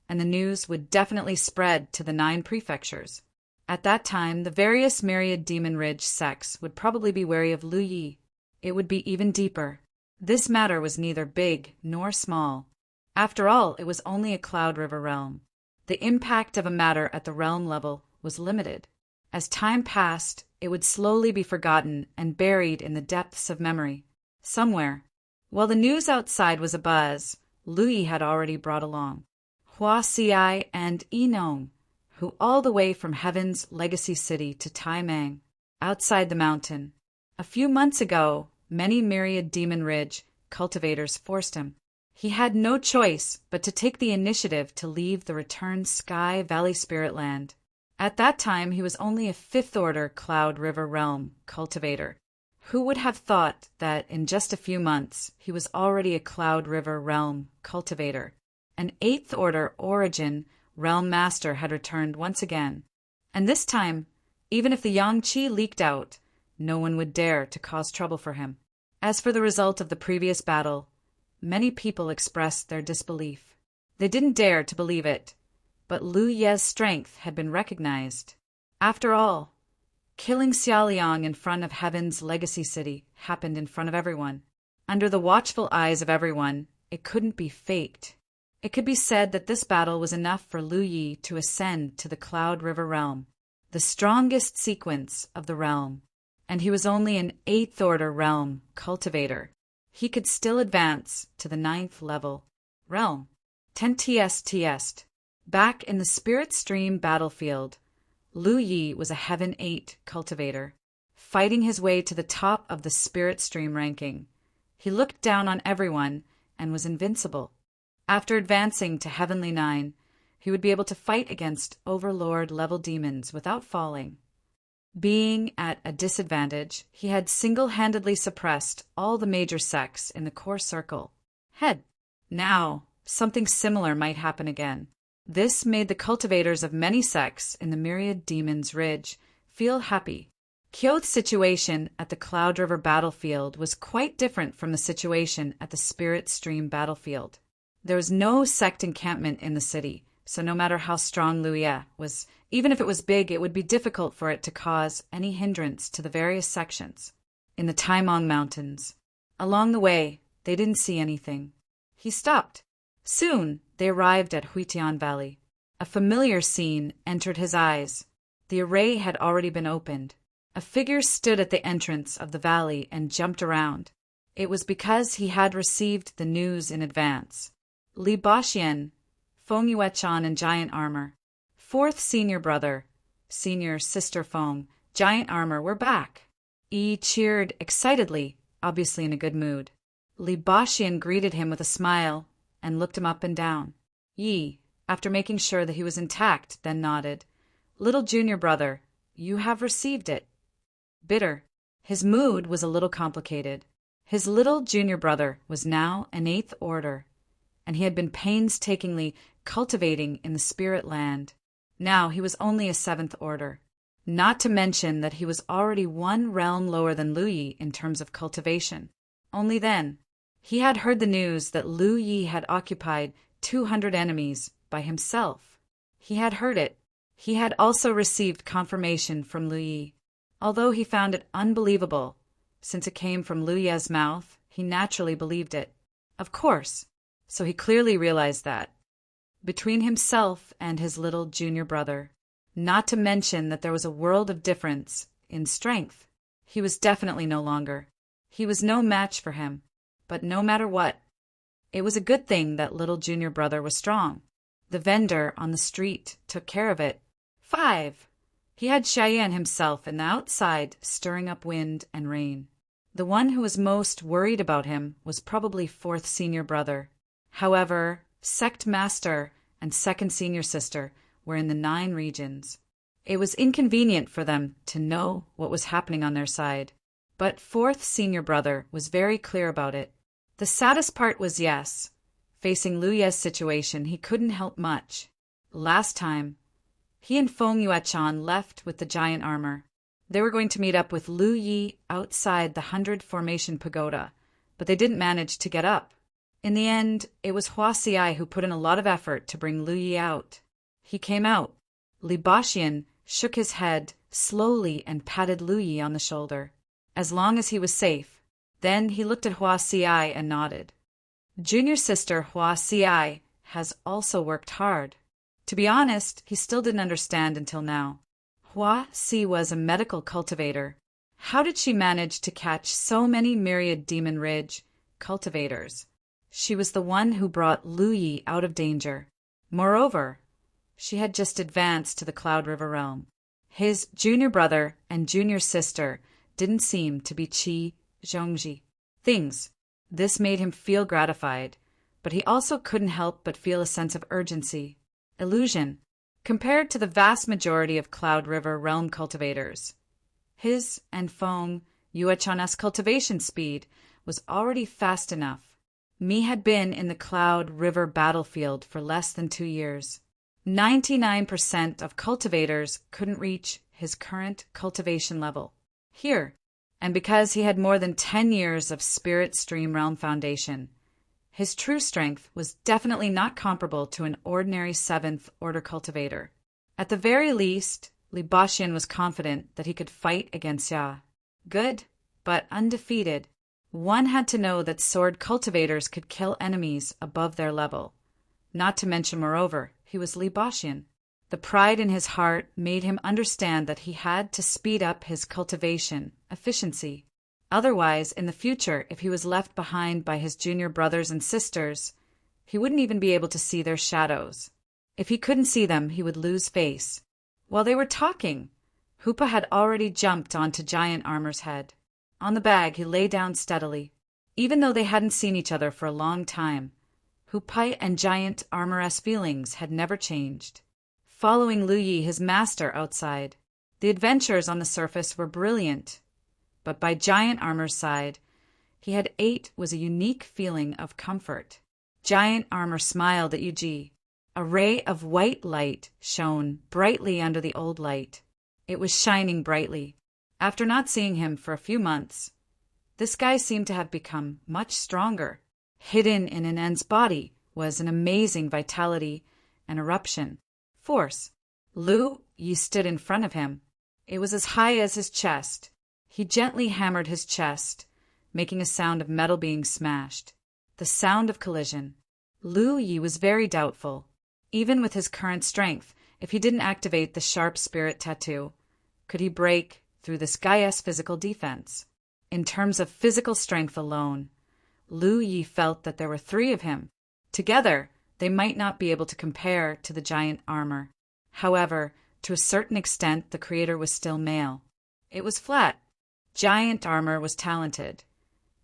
and the news would definitely spread to the 9 prefectures. At that time, the various Myriad Demon Ridge sects would probably be wary of Lu Yi. It would be even deeper. This matter was neither big nor small. After all, it was only a Cloud River realm. The impact of a matter at the realm level was limited. As time passed, it would slowly be forgotten and buried in the depths of memory, somewhere. While the news outside was abuzz, Lu Yi had already brought along Hua Xiai and Enong, who all the way from Heaven's legacy city to Tai Mang, outside the mountain. A few months ago, many Myriad Demon Ridge cultivators forced him. He had no choice but to take the initiative to leave the returned Sky Valley Spirit Land. At that time, he was only a 5th Order Cloud River Realm cultivator. Who would have thought that in just a few months, he was already a Cloud River Realm cultivator? An 8th Order Origin Realm Master had returned once again. And this time, even if the Yang Qi leaked out, no one would dare to cause trouble for him. As for the result of the previous battle, many people expressed their disbelief. They didn't dare to believe it, but Lu Ye's strength had been recognized. After all, killing Xiaoliang in front of Heaven's legacy city happened in front of everyone. Under the watchful eyes of everyone, it couldn't be faked. It could be said that this battle was enough for Lu Yi to ascend to the Cloud River realm, the strongest sequence of the realm. And he was only an 8th Order realm cultivator. He could still advance to the 9th level realm. 10 TSTS. Back in the Spirit Stream battlefield, Lu Yi was a Heaven 8 cultivator, fighting his way to the top of the Spirit Stream ranking. He looked down on everyone and was invincible. After advancing to Heavenly 9, he would be able to fight against Overlord-level demons without falling. Being at a disadvantage, he had single-handedly suppressed all the major sects in the core circle. Now, something similar might happen again. This made the cultivators of many sects in the Myriad Demons Ridge feel happy. Kyoth's situation at the Cloud River battlefield was quite different from the situation at the Spirit Stream battlefield. There was no sect encampment in the city, so no matter how strong Lu Ye was, even if it was big, it would be difficult for it to cause any hindrance to the various sections. In the Taimong Mountains, along the way, they didn't see anything. He stopped. Soon, they arrived at Huitian Valley. A familiar scene entered his eyes. The array had already been opened. A figure stood at the entrance of the valley and jumped around. It was because he had received the news in advance. Li Baxian, Feng Yuechan in giant armor, 4th senior brother, senior sister Feng, giant armor, were back. Yi cheered excitedly, obviously in a good mood. Li Baxian greeted him with a smile and looked him up and down. Yi, after making sure that he was intact, then nodded. Little junior brother, you have received it. Bitter. His mood was a little complicated. His little junior brother was now an 8th Order, and he had been painstakingly cultivating in the Spirit Land. Now he was only a 7th Order. Not to mention that he was already one realm lower than Lu Yi in terms of cultivation. Only then, He had heard the news that Lu Yi had occupied 200 enemies by himself. He had heard it. He had also received confirmation from Lu Yi. Although he found it unbelievable, since it came from Lu Ye's mouth, he naturally believed it. Of course. So he clearly realized that. Between himself and his little junior brother, not to mention that there was a world of difference in strength, he was definitely no longer. He was no match for him. But no matter what, it was a good thing that little junior brother was strong. The vendor on the street took care of it. 5. He had Cheyenne himself in the outside stirring up wind and rain. The one who was most worried about him was probably 4th senior brother. However, sect master and 2nd senior sister were in the 9 regions. It was inconvenient for them to know what was happening on their side. But 4th senior brother was very clear about it. The saddest part was yes, facing Lu Ye's situation, he couldn't help much. Last time, he and Feng Yuechan left with the giant armor. They were going to meet up with Lu Yi outside the 100 Formation Pagoda, but they didn't manage to get up. In the end, it was Hua Xiai who put in a lot of effort to bring Lu Yi out. He came out. Li Baxian shook his head slowly and patted Lu Yi on the shoulder. As long as he was safe. Then he looked at Hua Xiai and nodded. Junior sister Hua Xiai has also worked hard. To be honest, he still didn't understand until now. Hua Si was a medical cultivator. How did she manage to catch so many myriad Demon Ridge cultivators? She was the one who brought Lu Yi out of danger. Moreover, she had just advanced to the Cloud River realm. His junior brother and junior sister didn't seem to be Qi Zhongji things. This made him feel gratified, but he also couldn't help but feel a sense of urgency. Illusion, compared to the vast majority of Cloud River realm cultivators. His and Feng Yuechan's cultivation speed was already fast enough. Mi had been in the Cloud River battlefield for less than 2 years. 99% of cultivators couldn't reach his current cultivation level. Here, and because he had more than 10 years of Spirit Stream Realm Foundation, his true strength was definitely not comparable to an ordinary 7th Order cultivator. At the very least, Li Baxian was confident that he could fight against Ya. Good, but undefeated. One had to know that sword cultivators could kill enemies above their level. Not to mention, moreover, he was Li Baxian. The pride in his heart made him understand that he had to speed up his cultivation efficiency. Otherwise, in the future, if he was left behind by his junior brothers and sisters, he wouldn't even be able to see their shadows. If he couldn't see them, he would lose face. While they were talking, Hoopa had already jumped onto Giant Armor's head. On the bag, he lay down steadily. Even though they hadn't seen each other for a long time, Hoopa and Giant Armor's feelings had never changed. Following Lu Yi, his master, outside, the adventures on the surface were brilliant. But by Giant Armor's side, he had ate was a unique feeling of comfort. Giant Armor smiled at Yuji. A ray of white light shone brightly under the old light. It was shining brightly. After not seeing him for a few months, this guy seemed to have become much stronger. Hidden in an N's body was an amazing vitality and eruption. Force. Lu Yi stood in front of him. It was as high as his chest. He gently hammered his chest, making a sound of metal being smashed. The sound of collision. Lu Yi was very doubtful. Even with his current strength, if he didn't activate the sharp spirit tattoo, could he break through this guy's physical defense? In terms of physical strength alone, Lu Yi felt that there were 3 of him. Together, they might not be able to compare to the Giant Armor. However, to a certain extent, the creator was still male. It was flat. Giant Armor was talented,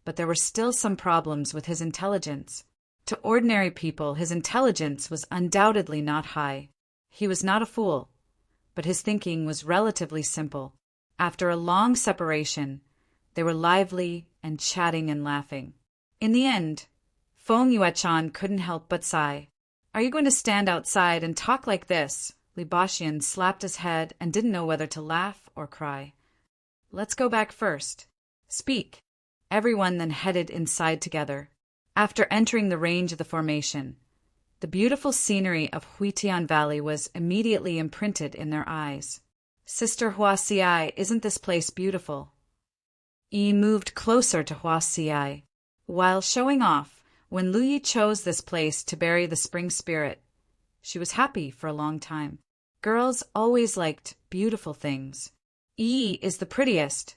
but there were still some problems with his intelligence. To ordinary people, his intelligence was undoubtedly not high. He was not a fool, but his thinking was relatively simple. After a long separation, they were lively and chatting and laughing. In the end, Feng Yuechan couldn't help but sigh. "Are you going to stand outside and talk like this?" Li Baxian slapped his head and didn't know whether to laugh or cry. "Let's go back first. Speak." Everyone then headed inside together. After entering the range of the formation, the beautiful scenery of Huitian Valley was immediately imprinted in their eyes. Sister Huasiai, isn't this place beautiful? Yi moved closer to Huasiai. While showing off, when Lu Yi chose this place to bury the spring spirit, she was happy for a long time. Girls always liked beautiful things. Yi is the prettiest.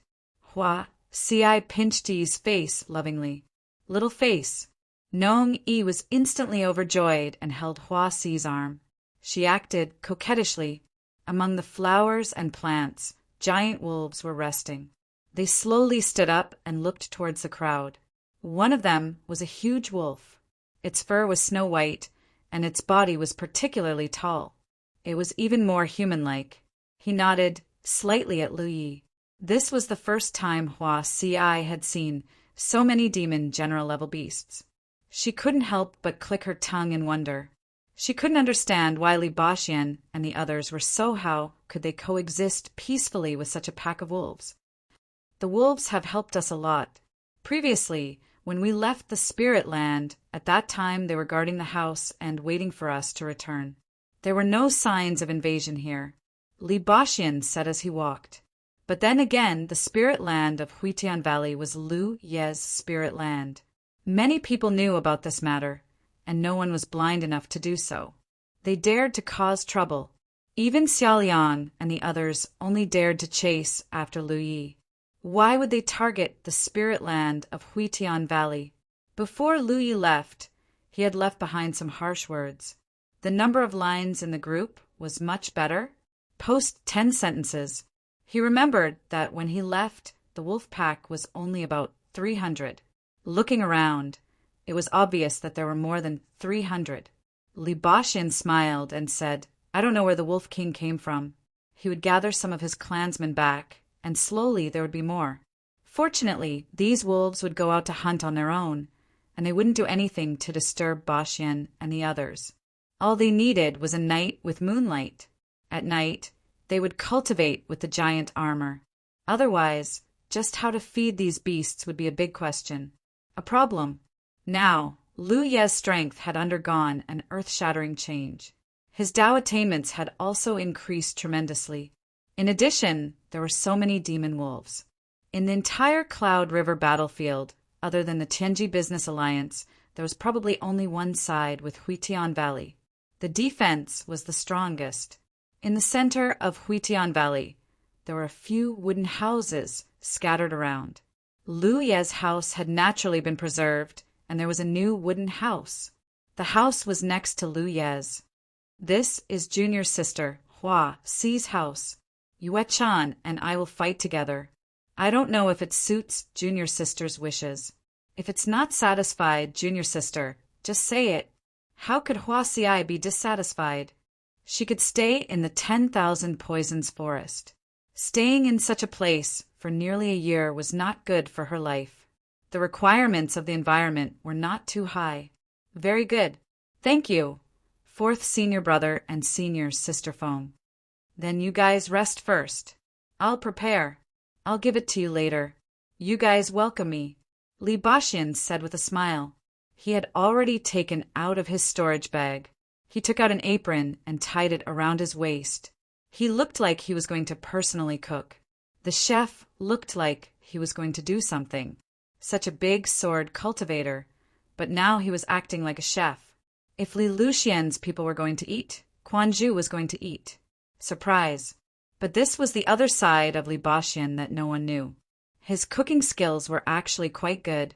Huasiai pinched Yi's face lovingly. Little face. Knowing Yi was instantly overjoyed and held Huasi's arm. She acted coquettishly. Among the flowers and plants, giant wolves were resting. They slowly stood up and looked towards the crowd. One of them was a huge wolf. Its fur was snow-white, and its body was particularly tall. It was even more human-like. He nodded slightly at Lu Yi. This was the first time Huasiai had seen so many demon general-level beasts. She couldn't help but click her tongue in wonder. She couldn't understand why Li Baxian and the others were so how could they coexist peacefully with such a pack of wolves. The wolves have helped us a lot. Previously, when we left the spirit land, at that time they were guarding the house and waiting for us to return. There were no signs of invasion here, Li Baxian said as he walked. But then again, the spirit land of Huitian Valley was Lu Ye's spirit land. Many people knew about this matter, and no one was blind enough to do so. They dared to cause trouble. Even Xiaoliang and the others only dared to chase after Lu Yi. Why would they target the spirit land of Huitian Valley? Before Lu Yi left, he had left behind some harsh words. The number of lines in the group was much better. Post 10 sentences. He remembered that when he left, the wolf pack was only about 300. Looking around, it was obvious that there were more than 300. Li Baxian smiled and said, I don't know where the Wolf King came from. He would gather some of his clansmen back, and slowly there would be more. Fortunately, these wolves would go out to hunt on their own, and they wouldn't do anything to disturb Baxian and the others. All they needed was a night with moonlight. At night, they would cultivate with the giant armor. Otherwise, just how to feed these beasts would be a big question. A problem. Now, Lu Ye's strength had undergone an earth-shattering change. His Tao attainments had also increased tremendously. In addition, there were so many demon wolves. In the entire Cloud River battlefield, other than the Tianji Business Alliance, there was probably only one side with Huitian Valley. The defense was the strongest. In the center of Huitian Valley, there were a few wooden houses scattered around. Lu Ye's house had naturally been preserved, and there was a new wooden house. The house was next to Lu Ye's. This is Junior Sister Huasi's house. Yue-chan and I will fight together. I don't know if it suits Junior Sister's wishes. If it's not satisfied, Junior Sister, just say it. How could Huasiai be dissatisfied? She could stay in the 10,000 Poisons Forest. Staying in such a place for nearly a year was not good for her life. The requirements of the environment were not too high. Very good. Thank you. Fourth senior brother and senior sister Feng. Then you guys rest first. I'll prepare. I'll give it to you later. You guys welcome me, Li Baxian said with a smile. He had already taken out of his storage bag. He took out an apron and tied it around his waist. He looked like he was going to personally cook. The chef looked like he was going to do something. Such a big sword cultivator, but now he was acting like a chef. If Li Luxian's people were going to eat, Quan Zhu was going to eat. Surprise. But this was the other side of Li Baxian that no one knew. His cooking skills were actually quite good.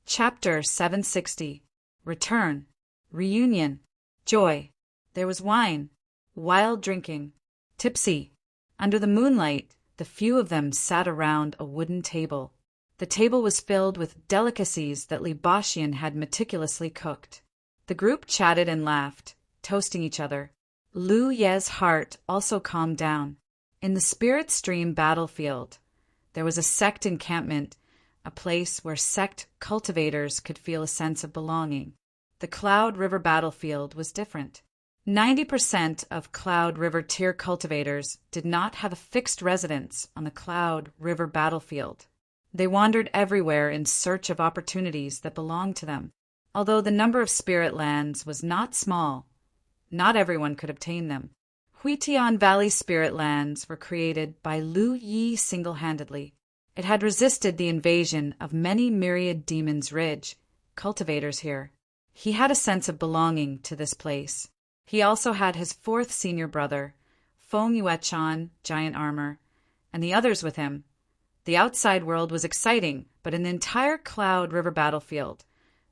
Chapter 760. Return. Reunion. Joy. There was wine. Wild drinking. Tipsy. Under the moonlight, the few of them sat around a wooden table. The table was filled with delicacies that Li Baxian had meticulously cooked. The group chatted and laughed, toasting each other. Lu Ye's heart also calmed down. In the Spirit Stream battlefield, there was a sect encampment, a place where sect cultivators could feel a sense of belonging. The Cloud River battlefield was different. 90% of Cloud River tier cultivators did not have a fixed residence on the Cloud River battlefield. They wandered everywhere in search of opportunities that belonged to them. Although the number of spirit lands was not small, not everyone could obtain them. Huitian Valley spirit lands were created by Lu Yi single-handedly. It had resisted the invasion of many myriad demons Ridge, cultivators here. He had a sense of belonging to this place. He also had his fourth senior brother, Feng Yuechan, giant armor, and the others with him. The outside world was exciting, but in the entire Cloud River battlefield,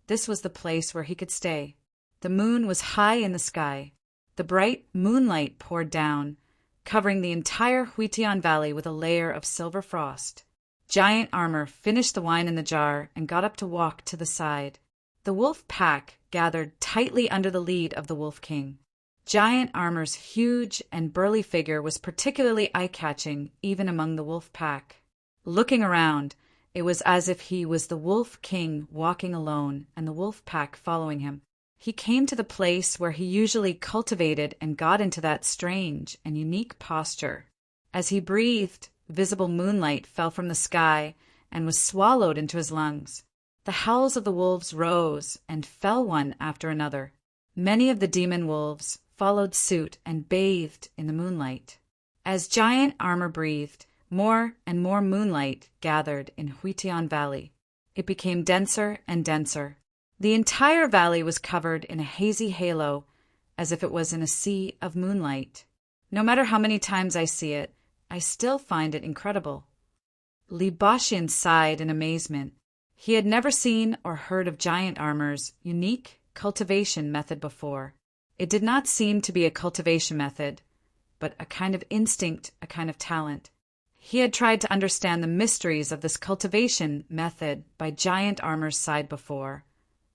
this was the place where he could stay. The moon was high in the sky. The bright moonlight poured down, covering the entire Huitian Valley with a layer of silver frost. Giant Armor finished the wine in the jar and got up to walk to the side. The wolf pack gathered tightly under the lead of the Wolf King. Giant Armor's huge and burly figure was particularly eye-catching even among the wolf pack. Looking around, it was as if he was the Wolf King walking alone and the wolf pack following him. He came to the place where he usually cultivated and got into that strange and unique posture. As he breathed, visible moonlight fell from the sky and was swallowed into his lungs. The howls of the wolves rose and fell one after another. Many of the demon wolves followed suit and bathed in the moonlight. As Giant Armor breathed, more and more moonlight gathered in Huitian Valley. It became denser and denser. The entire valley was covered in a hazy halo, as if it was in a sea of moonlight. No matter how many times I see it, I still find it incredible. Li Baxian sighed in amazement. He had never seen or heard of Giant Armor's unique cultivation method before. It did not seem to be a cultivation method, but a kind of instinct, a kind of talent. He had tried to understand the mysteries of this cultivation method by Giant Armor's side before,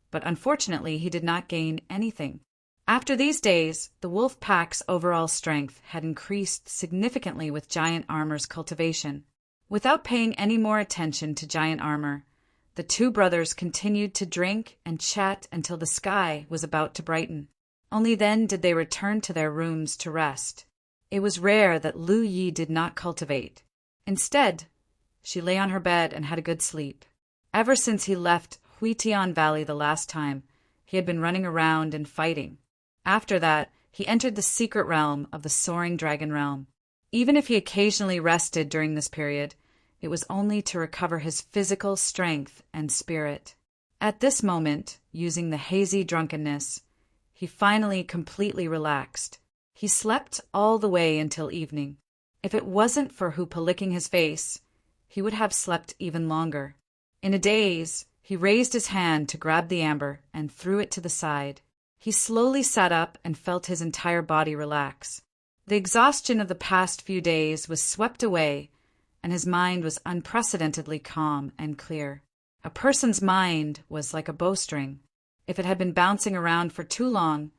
but unfortunately he did not gain anything. After these days, the wolf pack's overall strength had increased significantly with Giant Armor's cultivation. Without paying any more attention to Giant Armor, the two brothers continued to drink and chat until the sky was about to brighten. Only then did they return to their rooms to rest. It was rare that Lu Yi did not cultivate. Instead, she lay on her bed and had a good sleep. Ever since he left Huitian Valley the last time, he had been running around and fighting. After that, he entered the secret realm of the Soaring Dragon Realm. Even if he occasionally rested during this period, it was only to recover his physical strength and spirit. At this moment, using the hazy drunkenness, he finally completely relaxed. He slept all the way until evening. If it wasn't for Hoopa licking his face, he would have slept even longer. In a daze, he raised his hand to grab the amber and threw it to the side. He slowly sat up and felt his entire body relax. The exhaustion of the past few days was swept away, and his mind was unprecedentedly calm and clear. A person's mind was like a bowstring. If it had been bouncing around for too long,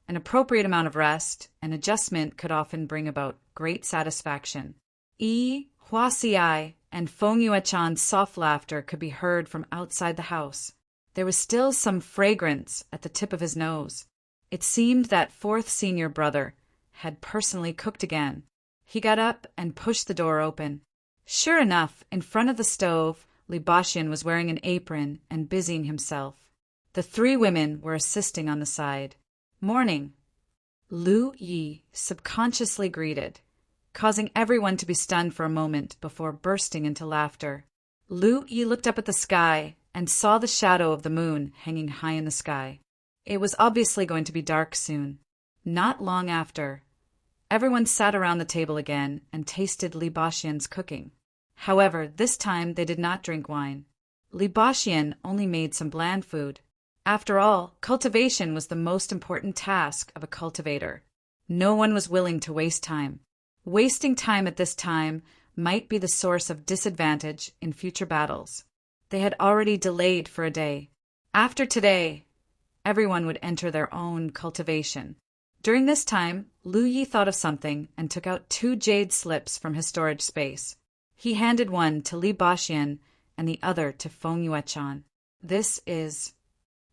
an appropriate amount of rest and adjustment could often bring about great satisfaction. Hua Xiai and Feng Yuechan's soft laughter could be heard from outside the house. There was still some fragrance at the tip of his nose. It seemed that fourth senior brother had personally cooked again. He got up and pushed the door open. Sure enough, in front of the stove, Li Baxian was wearing an apron and busying himself. The three women were assisting on the side. Morning, Lu Yi subconsciously greeted, causing everyone to be stunned for a moment before bursting into laughter. Lu Yi looked up at the sky and saw the shadow of the moon hanging high in the sky. It was obviously going to be dark soon. Not long after, everyone sat around the table again and tasted Li Baxian's cooking. However, this time they did not drink wine. Li Baxian only made some bland food. After all, cultivation was the most important task of a cultivator. No one was willing to waste time. Wasting time at this time might be the source of disadvantage in future battles. They had already delayed for a day. After today, everyone would enter their own cultivation. During this time, Lu Yi thought of something and took out 2 jade slips from his storage space. He handed one to Li Baxian and the other to Feng Yuechan. This is...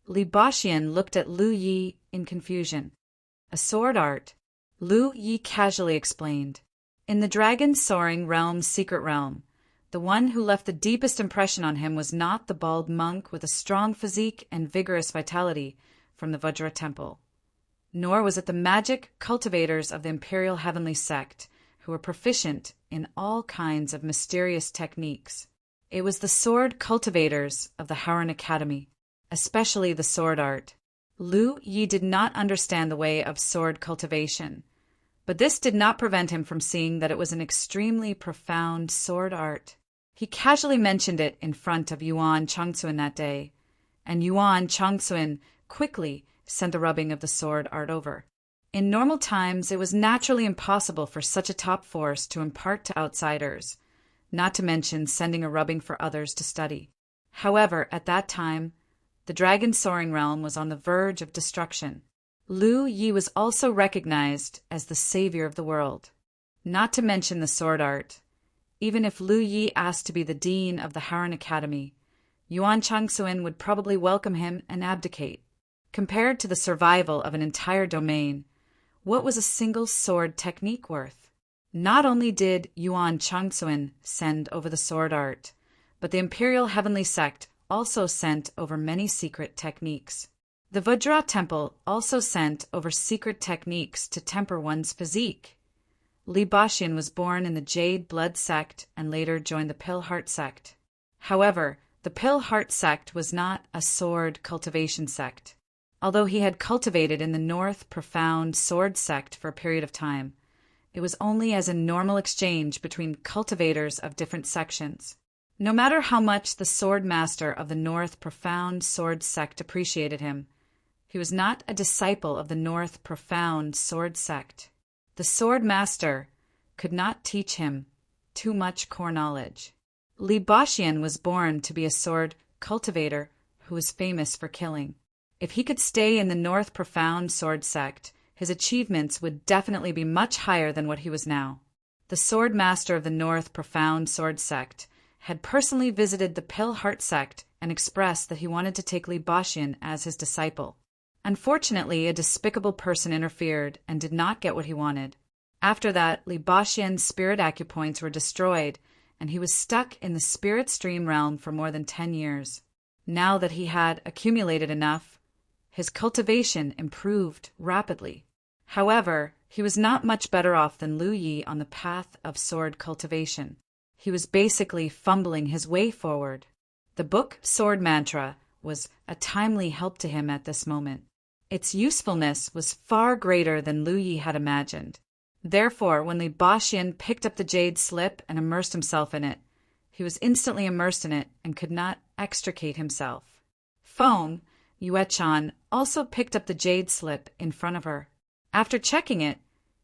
Li Baxian looked at Lu Yi in confusion. A sword art, Lu Yi casually explained. In the Dragon Soaring Realm's secret realm, The one who left the deepest impression on him was not the bald monk with a strong physique and vigorous vitality from the Vajra temple, nor was it the magic cultivators of the Imperial Heavenly Sect who were proficient in all kinds of mysterious techniques. It was the sword cultivators of the Howran Academy, especially the sword art. Lu Yi did not understand the way of sword cultivation, but this did not prevent him from seeing that it was an extremely profound sword art. He casually mentioned it in front of Yuan Changsuan that day, and Yuan Changsuan quickly sent the rubbing of the sword art over. In normal times, it was naturally impossible for such a top force to impart to outsiders, not to mention sending a rubbing for others to study. However, at that time, the dragon soaring realm was on the verge of destruction. Lu Yi was also recognized as the savior of the world, not to mention the sword art. Even if Lu Yi asked to be the dean of the Howran Academy, Yuan Changsuan would probably welcome him and abdicate. Compared to the survival of an entire domain, what was a single sword technique worth? Not only did Yuan Changsuan send over the sword art, but the Imperial Heavenly Sect also sent over many secret techniques. The Vajra Temple also sent over secret techniques to temper one's physique. Li Baxian was born in the Jade Blood Sect and later joined the Pill Heart Sect. However, the Pill Heart Sect was not a sword cultivation sect. Although he had cultivated in the North Profound Sword Sect for a period of time, it was only as a normal exchange between cultivators of different sections. No matter how much the sword master of the North Profound Sword Sect appreciated him, he was not a disciple of the North Profound Sword Sect. The sword master could not teach him too much core knowledge. Li Baxian was born to be a sword cultivator who was famous for killing. If he could stay in the North Profound Sword Sect, his achievements would definitely be much higher than what he was now. The sword master of the North Profound Sword Sect had personally visited the Pill Heart Sect and expressed that he wanted to take Li Baxian as his disciple. Unfortunately, a despicable person interfered and did not get what he wanted. After that, Li Baxian's spirit acupoints were destroyed, and he was stuck in the spirit stream realm for more than 10 years. Now that he had accumulated enough, his cultivation improved rapidly. However, he was not much better off than Lu Yi on the path of sword cultivation. He was basically fumbling his way forward. The book Sword Mantra was a timely help to him at this moment. Its usefulness was far greater than Lu Yi had imagined. Therefore, when Li Baxian picked up the jade slip and immersed himself in it, he was instantly immersed in it and could not extricate himself. Feng Yuechan also picked up the jade slip in front of her. After checking it,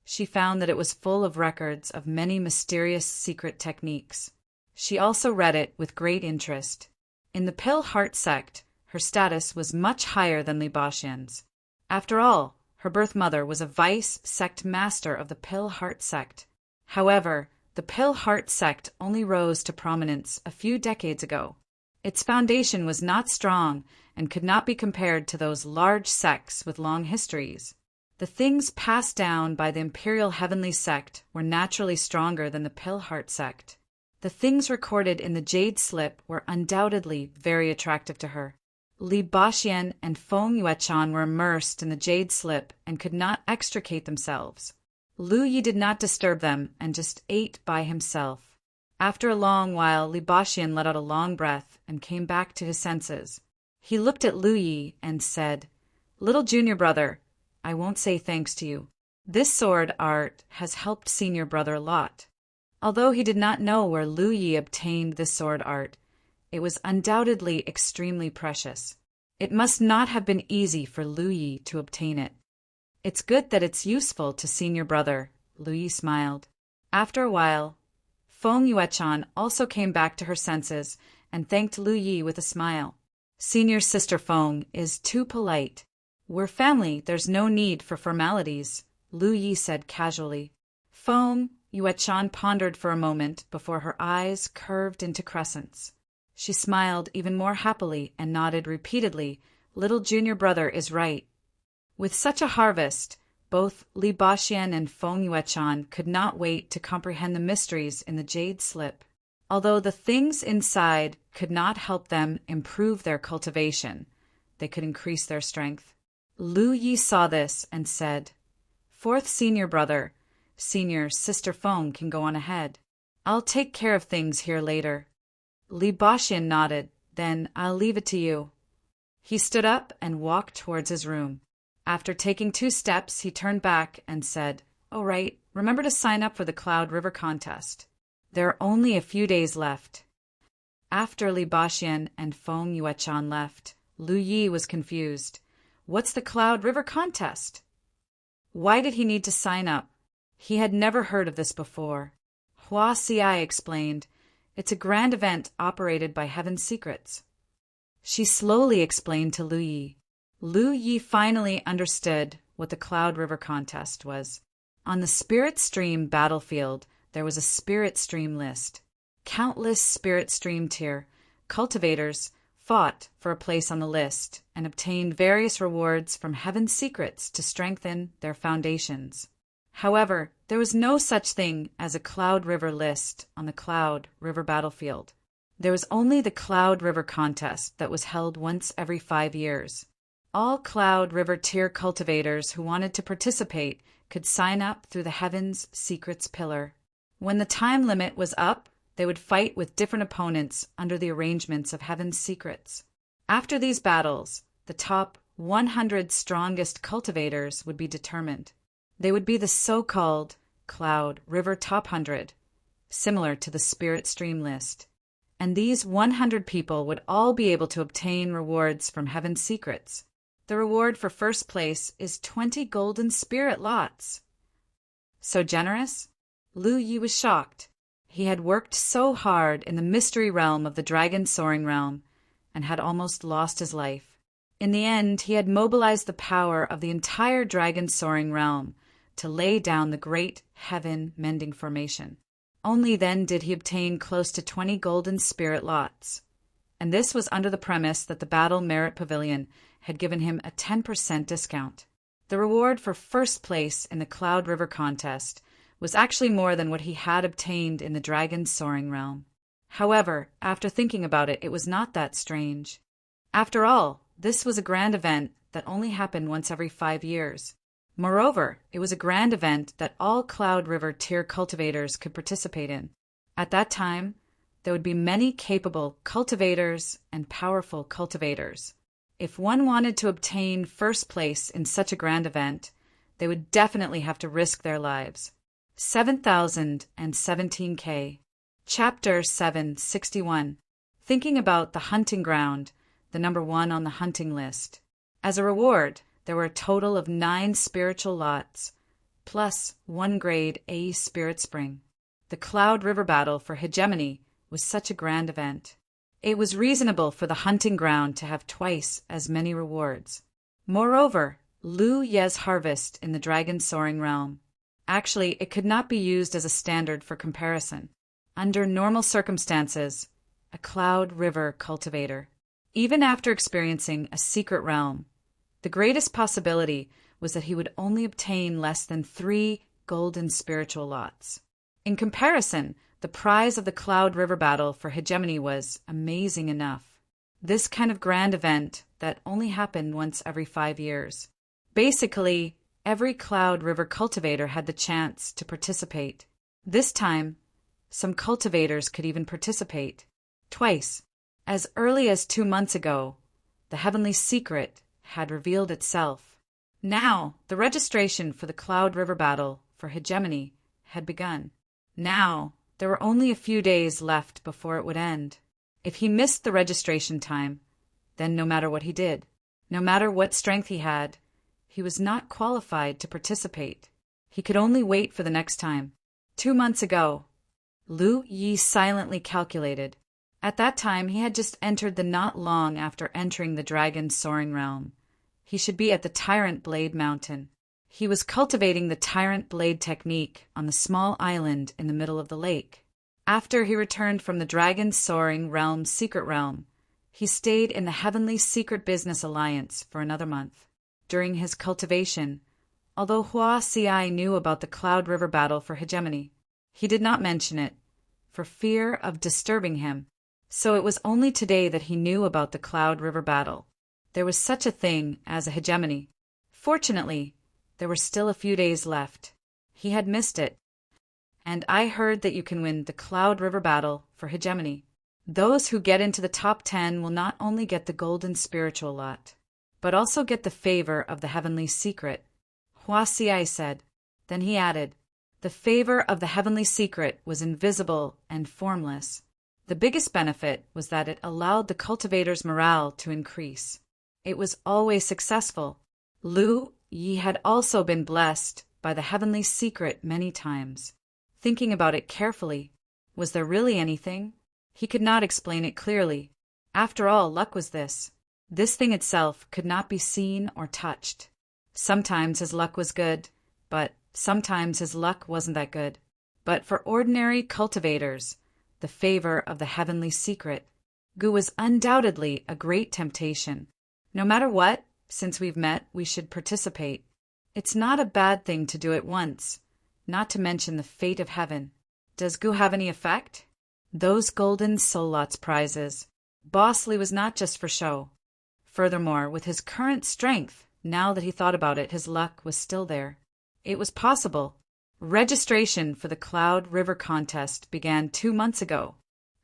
she found that it was full of records of many mysterious secret techniques. She also read it with great interest. In the Pill Heart Sect, her status was much higher than Li Baxian's. After all, her birth mother was a vice sect master of the Pill Heart Sect. However, the Pill Heart Sect only rose to prominence a few decades ago. Its foundation was not strong and could not be compared to those large sects with long histories. The things passed down by the Imperial Heavenly Sect were naturally stronger than the Pill Heart Sect. The things recorded in the Jade Slip were undoubtedly very attractive to her. Li Baxian and Feng Yuechan were immersed in the Jade Slip and could not extricate themselves. Lu Yi did not disturb them and just ate by himself. After a long while, Li Baxian let out a long breath and came back to his senses. He looked at Lu Yi and said, "Little junior brother, I won't say thanks to you. This sword art has helped senior brother a lot." Although he did not know where Lu Yi obtained this sword art, it was undoubtedly extremely precious. It must not have been easy for Lu Yi to obtain it. "It's good that it's useful to senior brother," Lu Yi smiled. After a while, Feng Yuechan also came back to her senses and thanked Lu Yi with a smile. "Senior sister Feng is too polite. We're family, there's no need for formalities," Lu Yi said casually. Feng Yuechan pondered for a moment before her eyes curved into crescents. She smiled even more happily and nodded repeatedly. "Little junior brother is right." With such a harvest, both Li Baxian and Feng Yuechan could not wait to comprehend the mysteries in the Jade Slip. Although the things inside could not help them improve their cultivation, they could increase their strength. Lu Yi saw this and said, "Fourth senior brother, senior sister Feng can go on ahead. I'll take care of things here later." Li Baxian nodded, "Then I'll leave it to you." He stood up and walked towards his room. After taking 2 steps, he turned back and said, "Oh right, remember to sign up for the Cloud River contest. There are only a few days left." After Li Baxian and Feng Yuechan left, Lu Yi was confused. What's the Cloud River contest? Why did he need to sign up? He had never heard of this before. Hua Xiai explained, "It's a grand event operated by Heaven's Secrets." She slowly explained to Lu Yi. Lu Yi finally understood what the Cloud River contest was. On the Spirit Stream battlefield, there was a Spirit Stream list. Countless Spirit Stream tier cultivators fought for a place on the list and obtained various rewards from Heaven's Secrets to strengthen their foundations. However, there was no such thing as a Cloud River list on the Cloud River battlefield. There was only the Cloud River contest that was held once every 5 years. All Cloud River tier cultivators who wanted to participate could sign up through the Heaven's Secrets pillar. When the time limit was up, they would fight with different opponents under the arrangements of Heaven's Secrets. After these battles, the top 100 strongest cultivators would be determined. They would be the so-called Cloud River Top 100, similar to the Spirit Stream list. And these 100 people would all be able to obtain rewards from Heaven's Secrets. The reward for first place is 20 golden spirit lots. So generous? Lu Yi was shocked. He had worked so hard in the mystery realm of the Dragon Soaring Realm and had almost lost his life. In the end, he had mobilized the power of the entire Dragon Soaring Realm to lay down the great heaven mending formation. Only then did he obtain close to 20 golden spirit lots. And this was under the premise that the Battle Merit Pavilion had given him a 10% discount. The reward for first place in the Cloud River contest was actually more than what he had obtained in the Dragon Soaring Realm. However, after thinking about it, it was not that strange. After all, this was a grand event that only happened once every 5 years. Moreover, it was a grand event that all Cloud River tier cultivators could participate in. At that time, there would be many capable cultivators and powerful cultivators. If one wanted to obtain first place in such a grand event, they would definitely have to risk their lives. 7017K. Chapter 761. Thinking about the hunting ground, the number 1 on the hunting list. As a reward, there were a total of 9 spiritual lots, plus 1 grade A spirit spring. The Cloud River battle for hegemony was such a grand event. It was reasonable for the hunting ground to have twice as many rewards. Moreover, Lu Ye's harvest in the Dragon Soaring Realm. Actually, it could not be used as a standard for comparison. Under normal circumstances, a Cloud River cultivator, even after experiencing a secret realm, the greatest possibility was that he would only obtain less than 3 golden spiritual lots. In comparison, the prize of the Cloud River battle for hegemony was amazing enough. This kind of grand event that only happened once every 5 years. Basically, every Cloud River cultivator had the chance to participate. This time, some cultivators could even participate. Twice. As early as 2 months ago, the Heavenly Secret had revealed itself. Now, the registration for the Cloud River battle for hegemony had begun. Now, there were only a few days left before it would end. If he missed the registration time, then no matter what he did, no matter what strength he had, he was not qualified to participate. He could only wait for the next time. 2 months ago, Lu Yi silently calculated. At that time, he had just entered the not long after entering the Dragon Soaring Realm. He should be at the Tyrant Blade Mountain. He was cultivating the Tyrant Blade technique on the small island in the middle of the lake. After he returned from the Dragon Soaring Realm's secret realm, he stayed in the Heavenly Secret Business Alliance for another month. During his cultivation, although Hua Xiai knew about the Cloud River battle for hegemony, he did not mention it, for fear of disturbing him. So it was only today that he knew about the Cloud River battle. There was such a thing as a hegemony. Fortunately, there were still a few days left. He had missed it. And I heard that you can win the Cloud River battle for hegemony. Those who get into the top 10 will not only get the golden spiritual lot, but also get the favor of the heavenly secret. Hua Xiai said. Then he added, the favor of the heavenly secret was invisible and formless. The biggest benefit was that it allowed the cultivator's morale to increase. It was always successful. Lu Yi had also been blessed by the heavenly secret many times. Thinking about it carefully, was there really anything? He could not explain it clearly. After all, luck was this. This thing itself could not be seen or touched. Sometimes his luck was good, but sometimes his luck wasn't that good. But for ordinary cultivators, the favor of the heavenly secret, Gu was undoubtedly a great temptation. No matter what, since we've met, we should participate. It's not a bad thing to do it once, not to mention the fate of heaven. Does Gu have any effect? Those golden soul lots prizes. Boss Li was not just for show. Furthermore, with his current strength, now that he thought about it, his luck was still there. It was possible. Registration for the Cloud River contest began 2 months ago.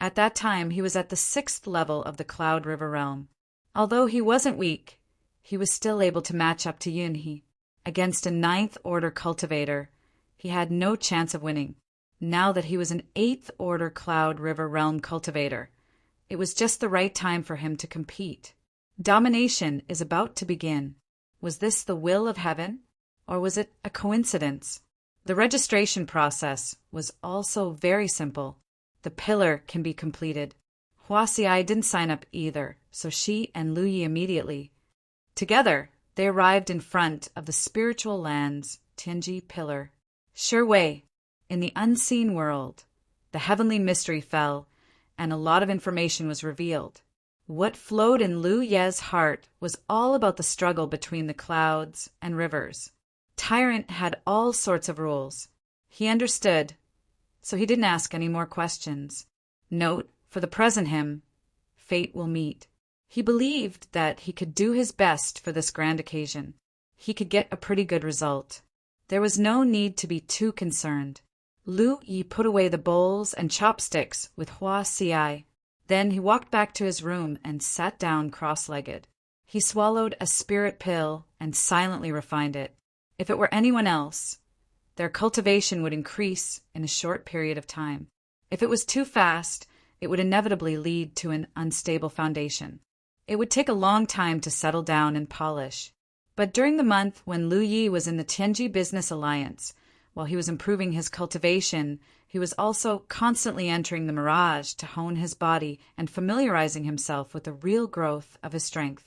At that time, he was at the 6th level of the Cloud River realm. Although he wasn't weak, he was still able to match up to Yunhe. Against a 9th order cultivator, he had no chance of winning. Now that he was an 8th order Cloud River realm cultivator, it was just the right time for him to compete. Domination is about to begin. Was this the will of heaven, or was it a coincidence? The registration process was also very simple. The pillar can be completed. Hua Xiai didn't sign up either, so she and Lu Yi immediately. Together, they arrived in front of the spiritual land's Tianji pillar. Sure way. In the unseen world, the heavenly mystery fell, and a lot of information was revealed. What flowed in Lu Ye's heart was all about the struggle between the clouds and rivers. Tyrant had all sorts of rules. He understood, so he didn't ask any more questions. Note, for the present him, fate will meet. He believed that he could do his best for this grand occasion. He could get a pretty good result. There was no need to be too concerned. Lu Yi put away the bowls and chopsticks with Hua Xiai. Then he walked back to his room and sat down cross-legged. He swallowed a spirit pill and silently refined it. If it were anyone else, their cultivation would increase in a short period of time. If it was too fast, it would inevitably lead to an unstable foundation. It would take a long time to settle down and polish. But during the month when Lu Yi was in the Tianji Business Alliance, while he was improving his cultivation, he was also constantly entering the mirage to hone his body and familiarizing himself with the real growth of his strength.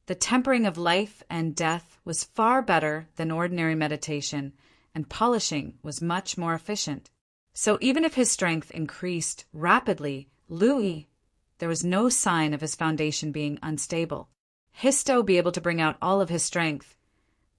The tempering of life and death was far better than ordinary meditation, and polishing was much more efficient. So even if his strength increased rapidly, there was no sign of his foundation being unstable. Histo be able to bring out all of his strength.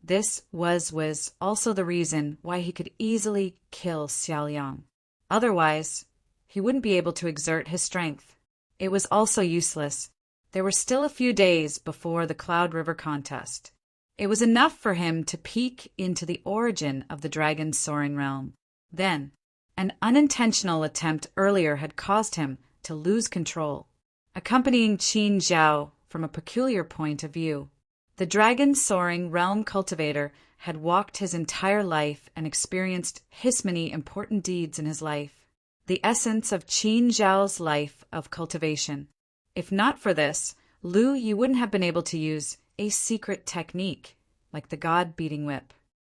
This was also the reason why he could easily kill Xiaoliang. Otherwise, he wouldn't be able to exert his strength. It was also useless. There were still a few days before the Cloud River contest. It was enough for him to peek into the origin of the dragon's soaring realm. Then, an unintentional attempt earlier had caused him to lose control, accompanying Qin Zhao from a peculiar point of view. The dragon soaring realm cultivator had walked his entire life and experienced his many important deeds in his life, the essence of Qin Zhao's life of cultivation. If not for this, Lu Yi wouldn't have been able to use a secret technique like the God-beating whip.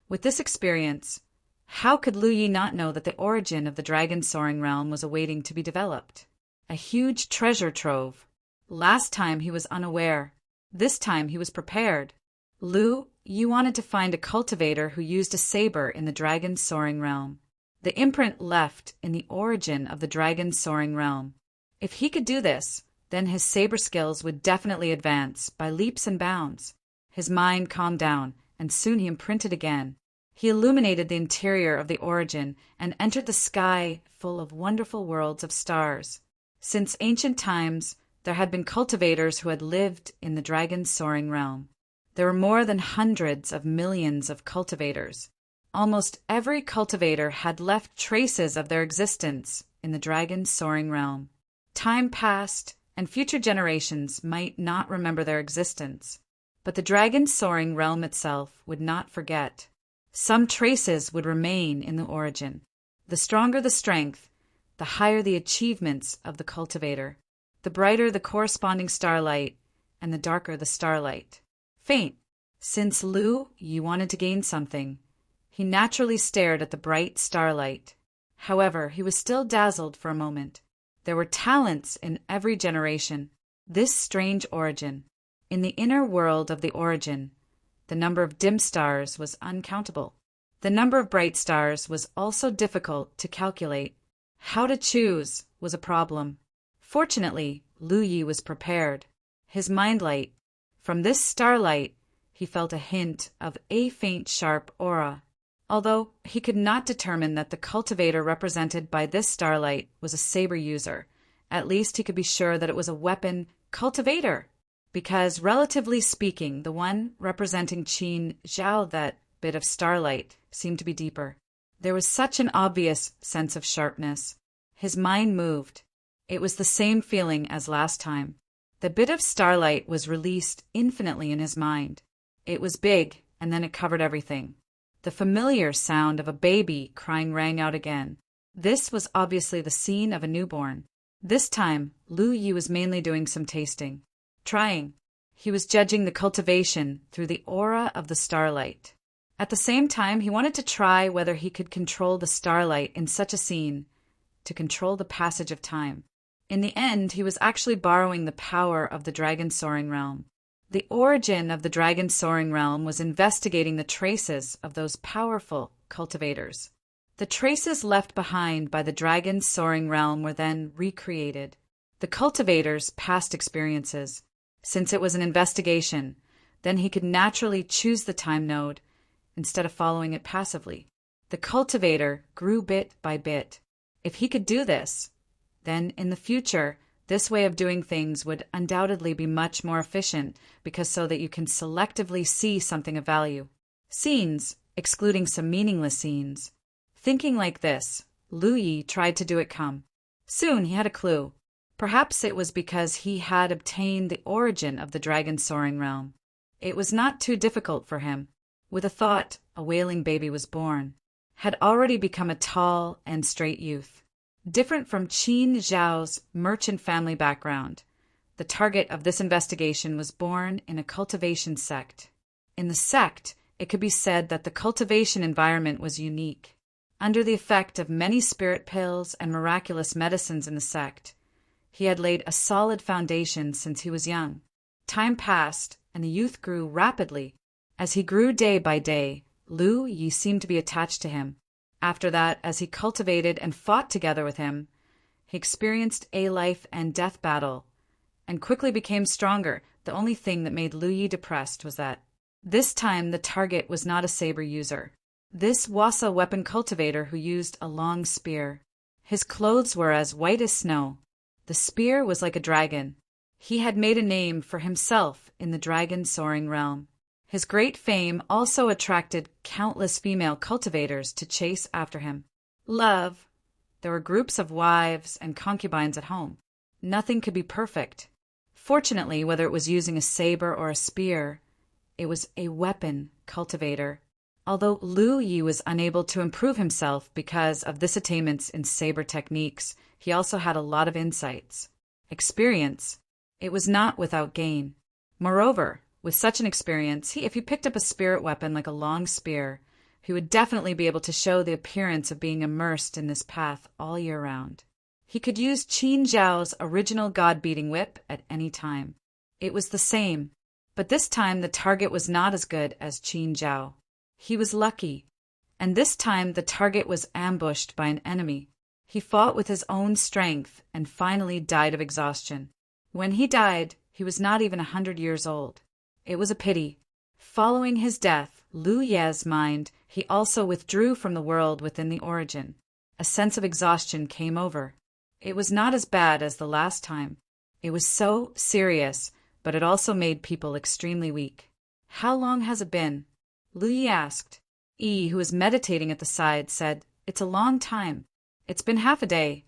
With this experience, how could Lu Yi not know that the origin of the dragon soaring realm was awaiting to be developed? A huge treasure trove. Last time he was unaware. This time he was prepared. Lu Yi wanted to find a cultivator who used a saber in the dragon soaring realm. The imprint left in the origin of the dragon soaring realm. If he could do this, then his saber skills would definitely advance by leaps and bounds. His mind calmed down, and soon he imprinted again. He illuminated the interior of the Origin and entered the sky full of wonderful worlds of stars. Since ancient times, there had been cultivators who had lived in the dragon's soaring realm. There were more than hundreds of millions of cultivators. Almost every cultivator had left traces of their existence in the dragon's soaring realm. Time passed, and future generations might not remember their existence, but the dragon's soaring realm itself would not forget. Some traces would remain in the Origin. The stronger the strength, the higher the achievements of the cultivator, the brighter the corresponding starlight, and the darker the starlight. Faint. Since Lu Yi wanted to gain something, he naturally stared at the bright starlight. However, he was still dazzled for a moment. There were talents in every generation. This strange Origin. In the inner world of the Origin, the number of dim stars was uncountable. The number of bright stars was also difficult to calculate. How to choose was a problem. Fortunately, Lu Yi was prepared. His mind light. From this starlight, he felt a hint of a faint sharp aura. Although he could not determine that the cultivator represented by this starlight was a saber user, at least he could be sure that it was a weapon cultivator. Because, relatively speaking, the one representing Qin Zhao, that bit of starlight, seemed to be deeper. There was such an obvious sense of sharpness. His mind moved. It was the same feeling as last time. The bit of starlight was released infinitely in his mind. It was big, and then it covered everything. The familiar sound of a baby crying rang out again. This was obviously the scene of a newborn. This time, Lu Yi was mainly doing some tasting. Trying. He was judging the cultivation through the aura of the starlight. At the same time, he wanted to try whether he could control the starlight in such a scene, to control the passage of time. In the end, he was actually borrowing the power of the dragon soaring realm. The Origin of the dragon soaring realm was investigating the traces of those powerful cultivators. The traces left behind by the dragon soaring realm were then recreated. The cultivator's past experiences. Since it was an investigation, then he could naturally choose the time node instead of following it passively. The cultivator grew bit by bit. If he could do this, then in the future, this way of doing things would undoubtedly be much more efficient because so that you can selectively see something of value. Scenes, excluding some meaningless scenes. Thinking like this, Lu Yi tried to do it come. Soon he had a clue. Perhaps it was because he had obtained the origin of the dragon soaring realm. It was not too difficult for him. With a thought, a wailing baby was born, had already become a tall and straight youth. Different from Qin Zhao's merchant family background, the target of this investigation was born in a cultivation sect. In the sect, it could be said that the cultivation environment was unique. Under the effect of many spirit pills and miraculous medicines in the sect, he had laid a solid foundation since he was young. Time passed, and the youth grew rapidly. As he grew day by day, Lu Yi seemed to be attached to him. After that, as he cultivated and fought together with him, he experienced a life and death battle, and quickly became stronger. The only thing that made Lu Yi depressed was that this time the target was not a saber user. This was a weapon cultivator who used a long spear. His clothes were as white as snow. The spear was like a dragon. He had made a name for himself in the dragon soaring realm. His great fame also attracted countless female cultivators to chase after him. Love. There were groups of wives and concubines at home. Nothing could be perfect. Fortunately, whether it was using a saber or a spear, it was a weapon cultivator. Although Lu Yi was unable to improve himself because of this attainments in saber techniques, he also had a lot of insights. Experience. It was not without gain. Moreover, with such an experience, if he picked up a spirit weapon like a long spear, he would definitely be able to show the appearance of being immersed in this path all year round. He could use Qin Zhao's original god-beating whip at any time. It was the same, but this time the target was not as good as Qin Zhao. He was lucky, and this time the target was ambushed by an enemy. He fought with his own strength and finally died of exhaustion. When he died, he was not even 100 years old. It was a pity. Following his death, Lu Ye's mind, he also withdrew from the world within the origin. A sense of exhaustion came over. It was not as bad as the last time. It was so serious, but it also made people extremely weak. How long has it been? Lu Yi asked. Yi, who was meditating at the side, said, It's a long time. It's been half a day.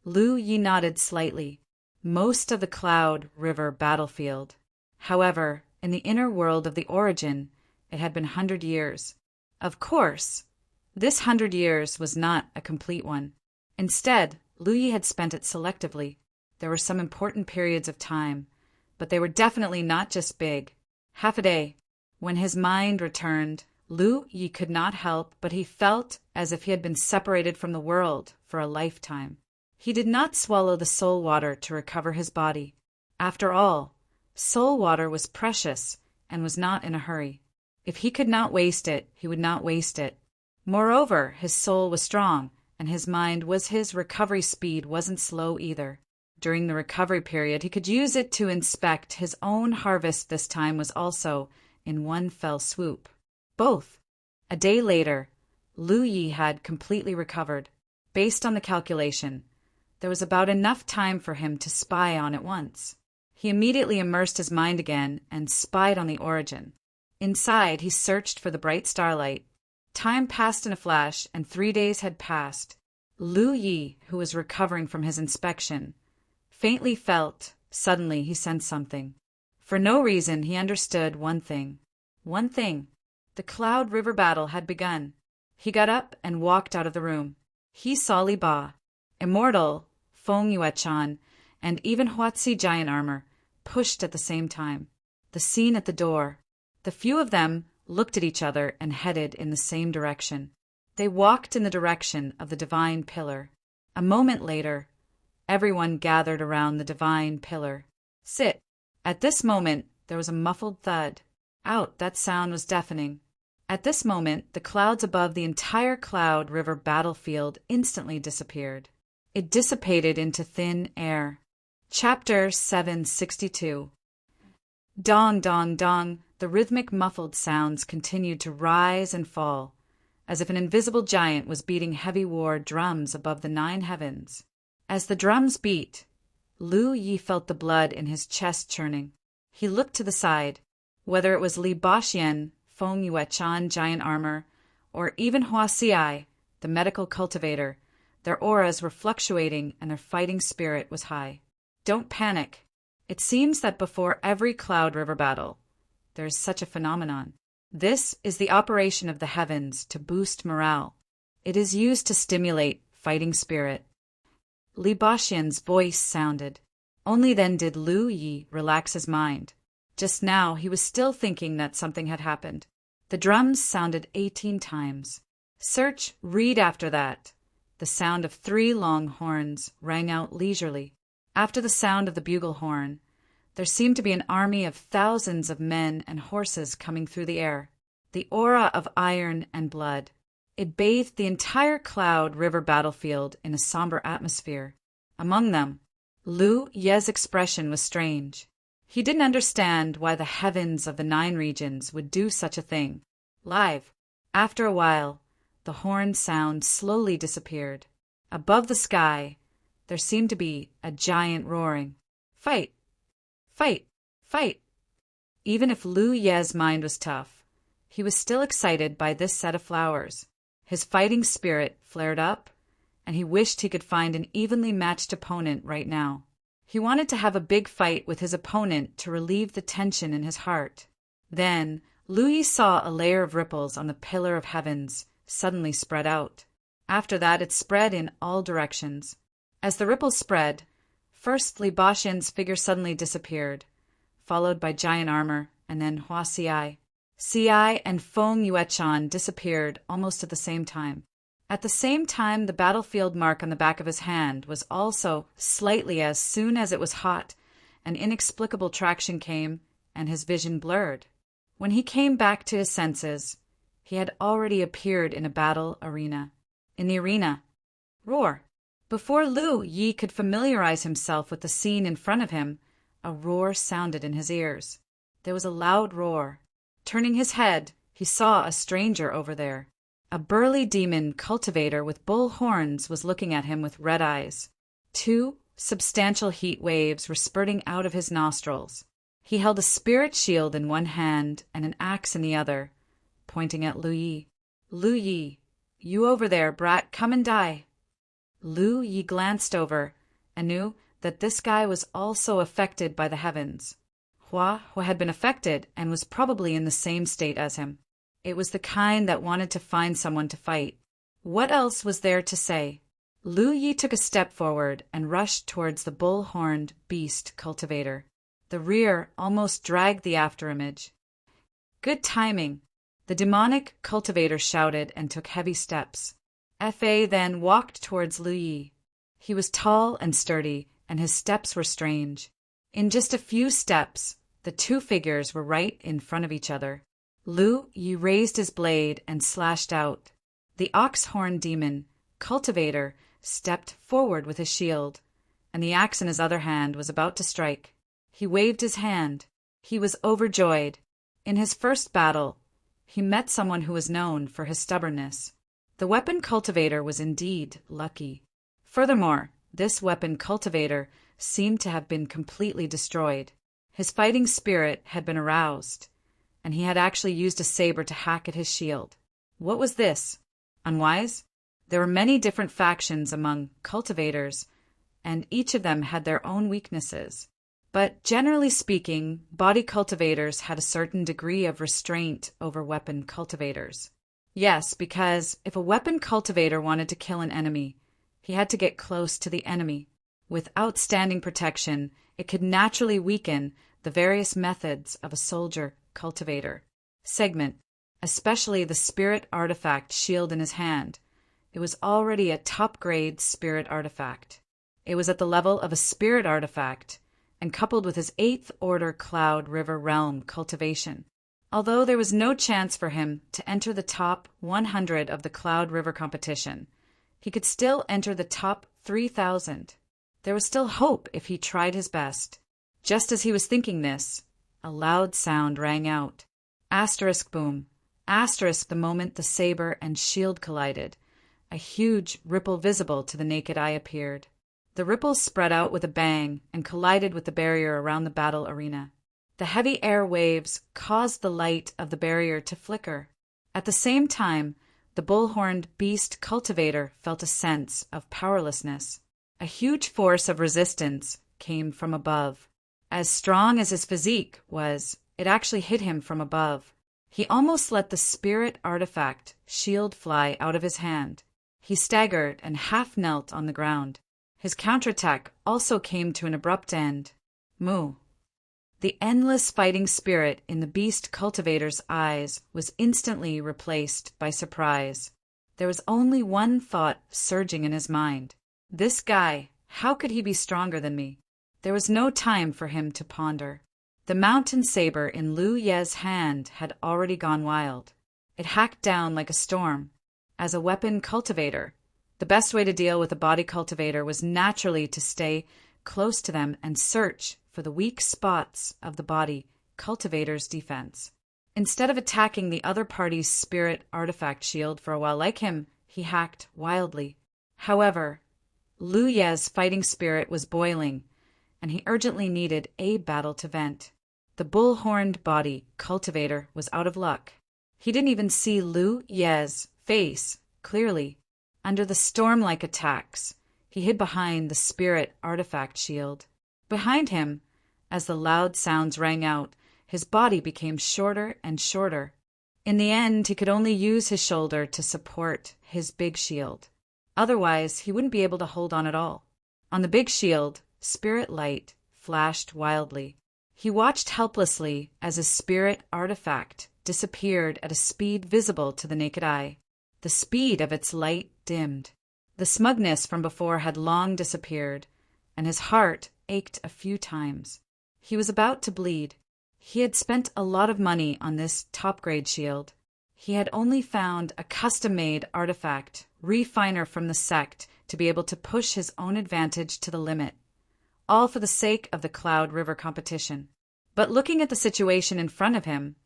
Lu Yi nodded slightly. Most of the Cloud River battlefield. However, in the inner world of the origin, it had been 100 years. Of course, this 100 years was not a complete one. Instead, Lu Yi had spent it selectively. There were some important periods of time, but they were definitely not just big. Half a day. When his mind returned, Lu Yi could not help, but he felt as if he had been separated from the world for a lifetime. He did not swallow the soul water to recover his body. After all, soul water was precious and was not in a hurry. If he could not waste it, he would not waste it. Moreover, his soul was strong, and his recovery speed wasn't slow either. During the recovery period, he could use it to inspect his own harvest. This time was also in one fell swoop. Both. A day later, Lu Yi had completely recovered. Based on the calculation, there was about enough time for him to spy on it once. He immediately immersed his mind again and spied on the origin. Inside, he searched for the bright starlight. Time passed in a flash, and 3 days had passed. Lu Yi, who was recovering from his inspection, faintly felt, suddenly he sensed something. For no reason, he understood one thing. One thing. The Cloud River battle had begun. He got up and walked out of the room. He saw Li Ba, Immortal, Feng Yuechan, and even Huatzi giant armor, pushed at the same time. The scene at the door. The few of them looked at each other and headed in the same direction. They walked in the direction of the divine pillar. A moment later, everyone gathered around the divine pillar. Sit. At this moment, there was a muffled thud. Out, that sound was deafening. At this moment, the clouds above the entire Cloud River battlefield instantly disappeared. It dissipated into thin air. Chapter 762. Dong, dong, dong. The rhythmic muffled sounds continued to rise and fall, as if an invisible giant was beating heavy war drums above the 9 heavens. As the drums beat, Lu Yi felt the blood in his chest churning. He looked to the side. Whether it was Li Baxian, Feng Yuechan giant armor, or even Huaxiai, the medical cultivator, their auras were fluctuating and their fighting spirit was high. Don't panic. It seems that before every Cloud River battle, there is such a phenomenon. This is the operation of the heavens to boost morale. It is used to stimulate fighting spirit. Li Baxian's voice sounded. Only then did Lu Yi relax his mind. Just now he was still thinking that something had happened. The drums sounded 18 times. Search, read after that. The sound of 3 long horns rang out leisurely. After the sound of the bugle horn, there seemed to be an army of thousands of men and horses coming through the air. The aura of iron and blood. It bathed the entire Cloud River battlefield in a somber atmosphere. Among them, Lu Ye's expression was strange. He didn't understand why the heavens of the 9 regions would do such a thing. Live. After a while, the horn sound slowly disappeared. Above the sky, there seemed to be a giant roaring. Fight! Fight! Fight! Even if Lu Ye's mind was tough, he was still excited by this set of flowers. His fighting spirit flared up, and he wished he could find an evenly matched opponent right now. He wanted to have a big fight with his opponent to relieve the tension in his heart. Then, Lu Yi saw a layer of ripples on the pillar of heavens suddenly spread out. After that, it spread in all directions. As the ripples spread, first Li Baxian's figure suddenly disappeared, followed by giant armor, and then Huaxiai. Xi and Feng Yuechan disappeared almost at the same time. At the same time, the battlefield mark on the back of his hand was also slightly. As soon as it was hot, an inexplicable traction came, and his vision blurred. When he came back to his senses, he had already appeared in a battle arena. In the arena, roar. Before Lu Yi could familiarize himself with the scene in front of him, a roar sounded in his ears. There was a loud roar. Turning his head, He saw a stranger over there. A burly demon cultivator with bull horns was looking at him with red eyes. 2 substantial heat waves were spurting out of his nostrils. He held a spirit shield in one hand and an axe in the other, pointing at Lu Yi. "Lu Yi, you over there, brat, come and die." Lu Yi glanced over and knew that this guy was also affected by the heavens. Hua had been affected and was probably in the same state as him. It was the kind that wanted to find someone to fight. What else was there to say? Lu Yi took a step forward and rushed towards the bull-horned beast cultivator. The rear almost dragged the afterimage. Good timing. The demonic cultivator shouted and took heavy steps. Fa then walked towards Lu Yi. He was tall and sturdy, and his steps were strange. In just a few steps, the 2 figures were right in front of each other. Lu Yi raised his blade and slashed out. The ox-horn demon, cultivator, stepped forward with his shield, and the axe in his other hand was about to strike. He waved his hand. He was overjoyed. In his first battle, he met someone who was known for his stubbornness. The weapon cultivator was indeed lucky. Furthermore, this weapon cultivator seemed to have been completely destroyed. His fighting spirit had been aroused, and he had actually used a saber to hack at his shield. What was this? Unwise? There were many different factions among cultivators, and each of them had their own weaknesses. But generally speaking, body cultivators had a certain degree of restraint over weapon cultivators. Yes, because if a weapon cultivator wanted to kill an enemy, he had to get close to the enemy. With outstanding protection, it could naturally weaken the various methods of a soldier cultivator. Segment, especially the spirit artifact shield in his hand. It was already a top-grade spirit artifact. It was at the level of a spirit artifact, and coupled with his 8th order Cloud River Realm cultivation. Although there was no chance for him to enter the top 100 of the Cloud River competition, he could still enter the top 3,000. There was still hope if he tried his best. Just as he was thinking this, a loud sound rang out. Asterisk boom. Asterisk the moment the saber and shield collided. A huge ripple visible to the naked eye appeared. The ripple spread out with a bang and collided with the barrier around the battle arena. The heavy air waves caused the light of the barrier to flicker. At the same time, the bull-horned beast cultivator felt a sense of powerlessness. A huge force of resistance came from above. As strong as his physique was, it actually hit him from above. He almost let the spirit artifact shield fly out of his hand. He staggered and half knelt on the ground. His counterattack also came to an abrupt end. Moo. The endless fighting spirit in the beast cultivator's eyes was instantly replaced by surprise. There was only one thought surging in his mind. This guy, how could he be stronger than me? There was no time for him to ponder. The mountain saber in Lu Ye's hand had already gone wild. It hacked down like a storm. As a weapon cultivator, the best way to deal with a body cultivator was naturally to stay close to them and search for the weak spots of the body cultivator's defense. Instead of attacking the other party's spirit artifact shield for a while like him, he hacked wildly. However, Lu Ye's fighting spirit was boiling, and he urgently needed a battle to vent. The bull-horned body cultivator was out of luck. He didn't even see Lu Ye's face clearly. Under the storm-like attacks, he hid behind the spirit artifact shield. Behind him, as the loud sounds rang out, his body became shorter and shorter. In the end, he could only use his shoulder to support his big shield. Otherwise, he wouldn't be able to hold on at all. On the big shield, spirit light flashed wildly. He watched helplessly as his spirit artifact disappeared at a speed visible to the naked eye. The speed of its light dimmed. The smugness from before had long disappeared, and his heart ached a few times. He was about to bleed. He had spent a lot of money on this top-grade shield. He had only found a custom-made artifact, refiner from the sect, to be able to push his own advantage to the limit, all for the sake of the Cloud River competition. But looking at the situation in front of him,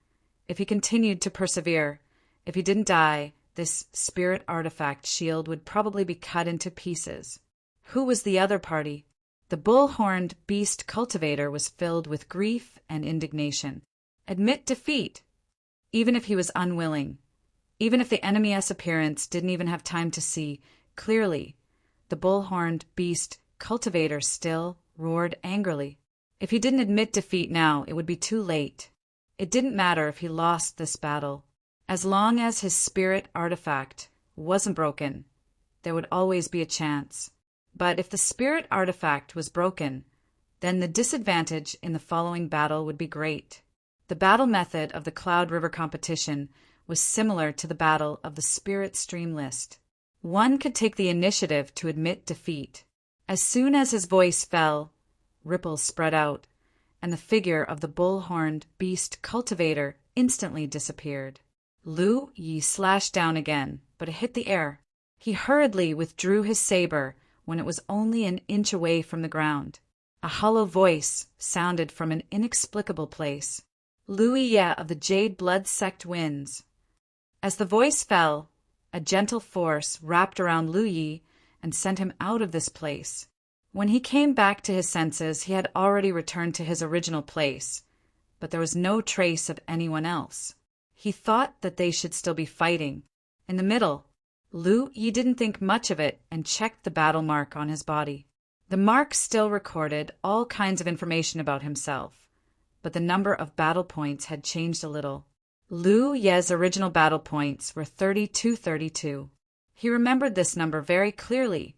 If he continued to persevere, if he didn't die, this spirit artifact shield would probably be cut into pieces. Who was the other party? The bull-horned beast cultivator was filled with grief and indignation. Admit defeat, even if he was unwilling. Even if the enemy's appearance didn't even have time to see clearly, the bull-horned beast cultivator still roared angrily. If he didn't admit defeat now, it would be too late. It didn't matter if he lost this battle. As long as his spirit artifact wasn't broken, there would always be a chance. But if the spirit artifact was broken, then the disadvantage in the following battle would be great. The battle method of the Cloud River competition was similar to the battle of the Spirit Stream list. One could take the initiative to admit defeat. As soon as his voice fell, ripples spread out, and the figure of the bull-horned beast cultivator instantly disappeared. Lu Yi slashed down again, but it hit the air. He hurriedly withdrew his saber when it was only an inch away from the ground. A hollow voice sounded from an inexplicable place. Lu Yi of the Jade Blood Sect wins. As the voice fell, a gentle force wrapped around Lu Yi and sent him out of this place. When he came back to his senses, he had already returned to his original place, but there was no trace of anyone else. He thought that they should still be fighting. In the middle, Lu Yi didn't think much of it and checked the battle mark on his body. The mark still recorded all kinds of information about himself, but the number of battle points had changed a little. Lu Ye's original battle points were 3232. He remembered this number very clearly,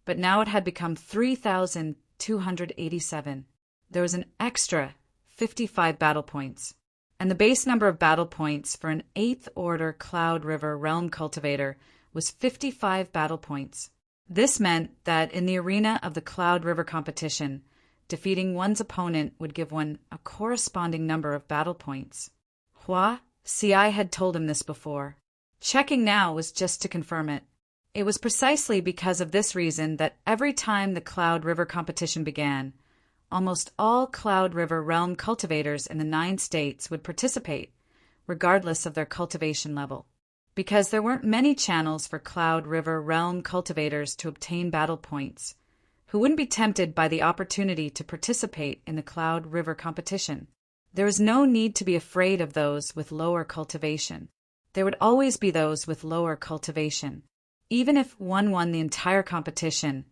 but now it had become 3,287. There was an extra 55 battle points, and the base number of battle points for an 8th Order Cloud River Realm Cultivator was 55 battle points. This meant that in the arena of the Cloud River competition, defeating one's opponent would give one a corresponding number of battle points. Hua Ci had told him this before. Checking now was just to confirm it. It was precisely because of this reason that every time the Cloud River competition began, almost all Cloud River Realm cultivators in the 9 states would participate, regardless of their cultivation level. Because there weren't many channels for Cloud River Realm cultivators to obtain battle points, who wouldn't be tempted by the opportunity to participate in the Cloud River competition. There was no need to be afraid of those with lower cultivation. There would always be those with lower cultivation. Even if one won the entire competition,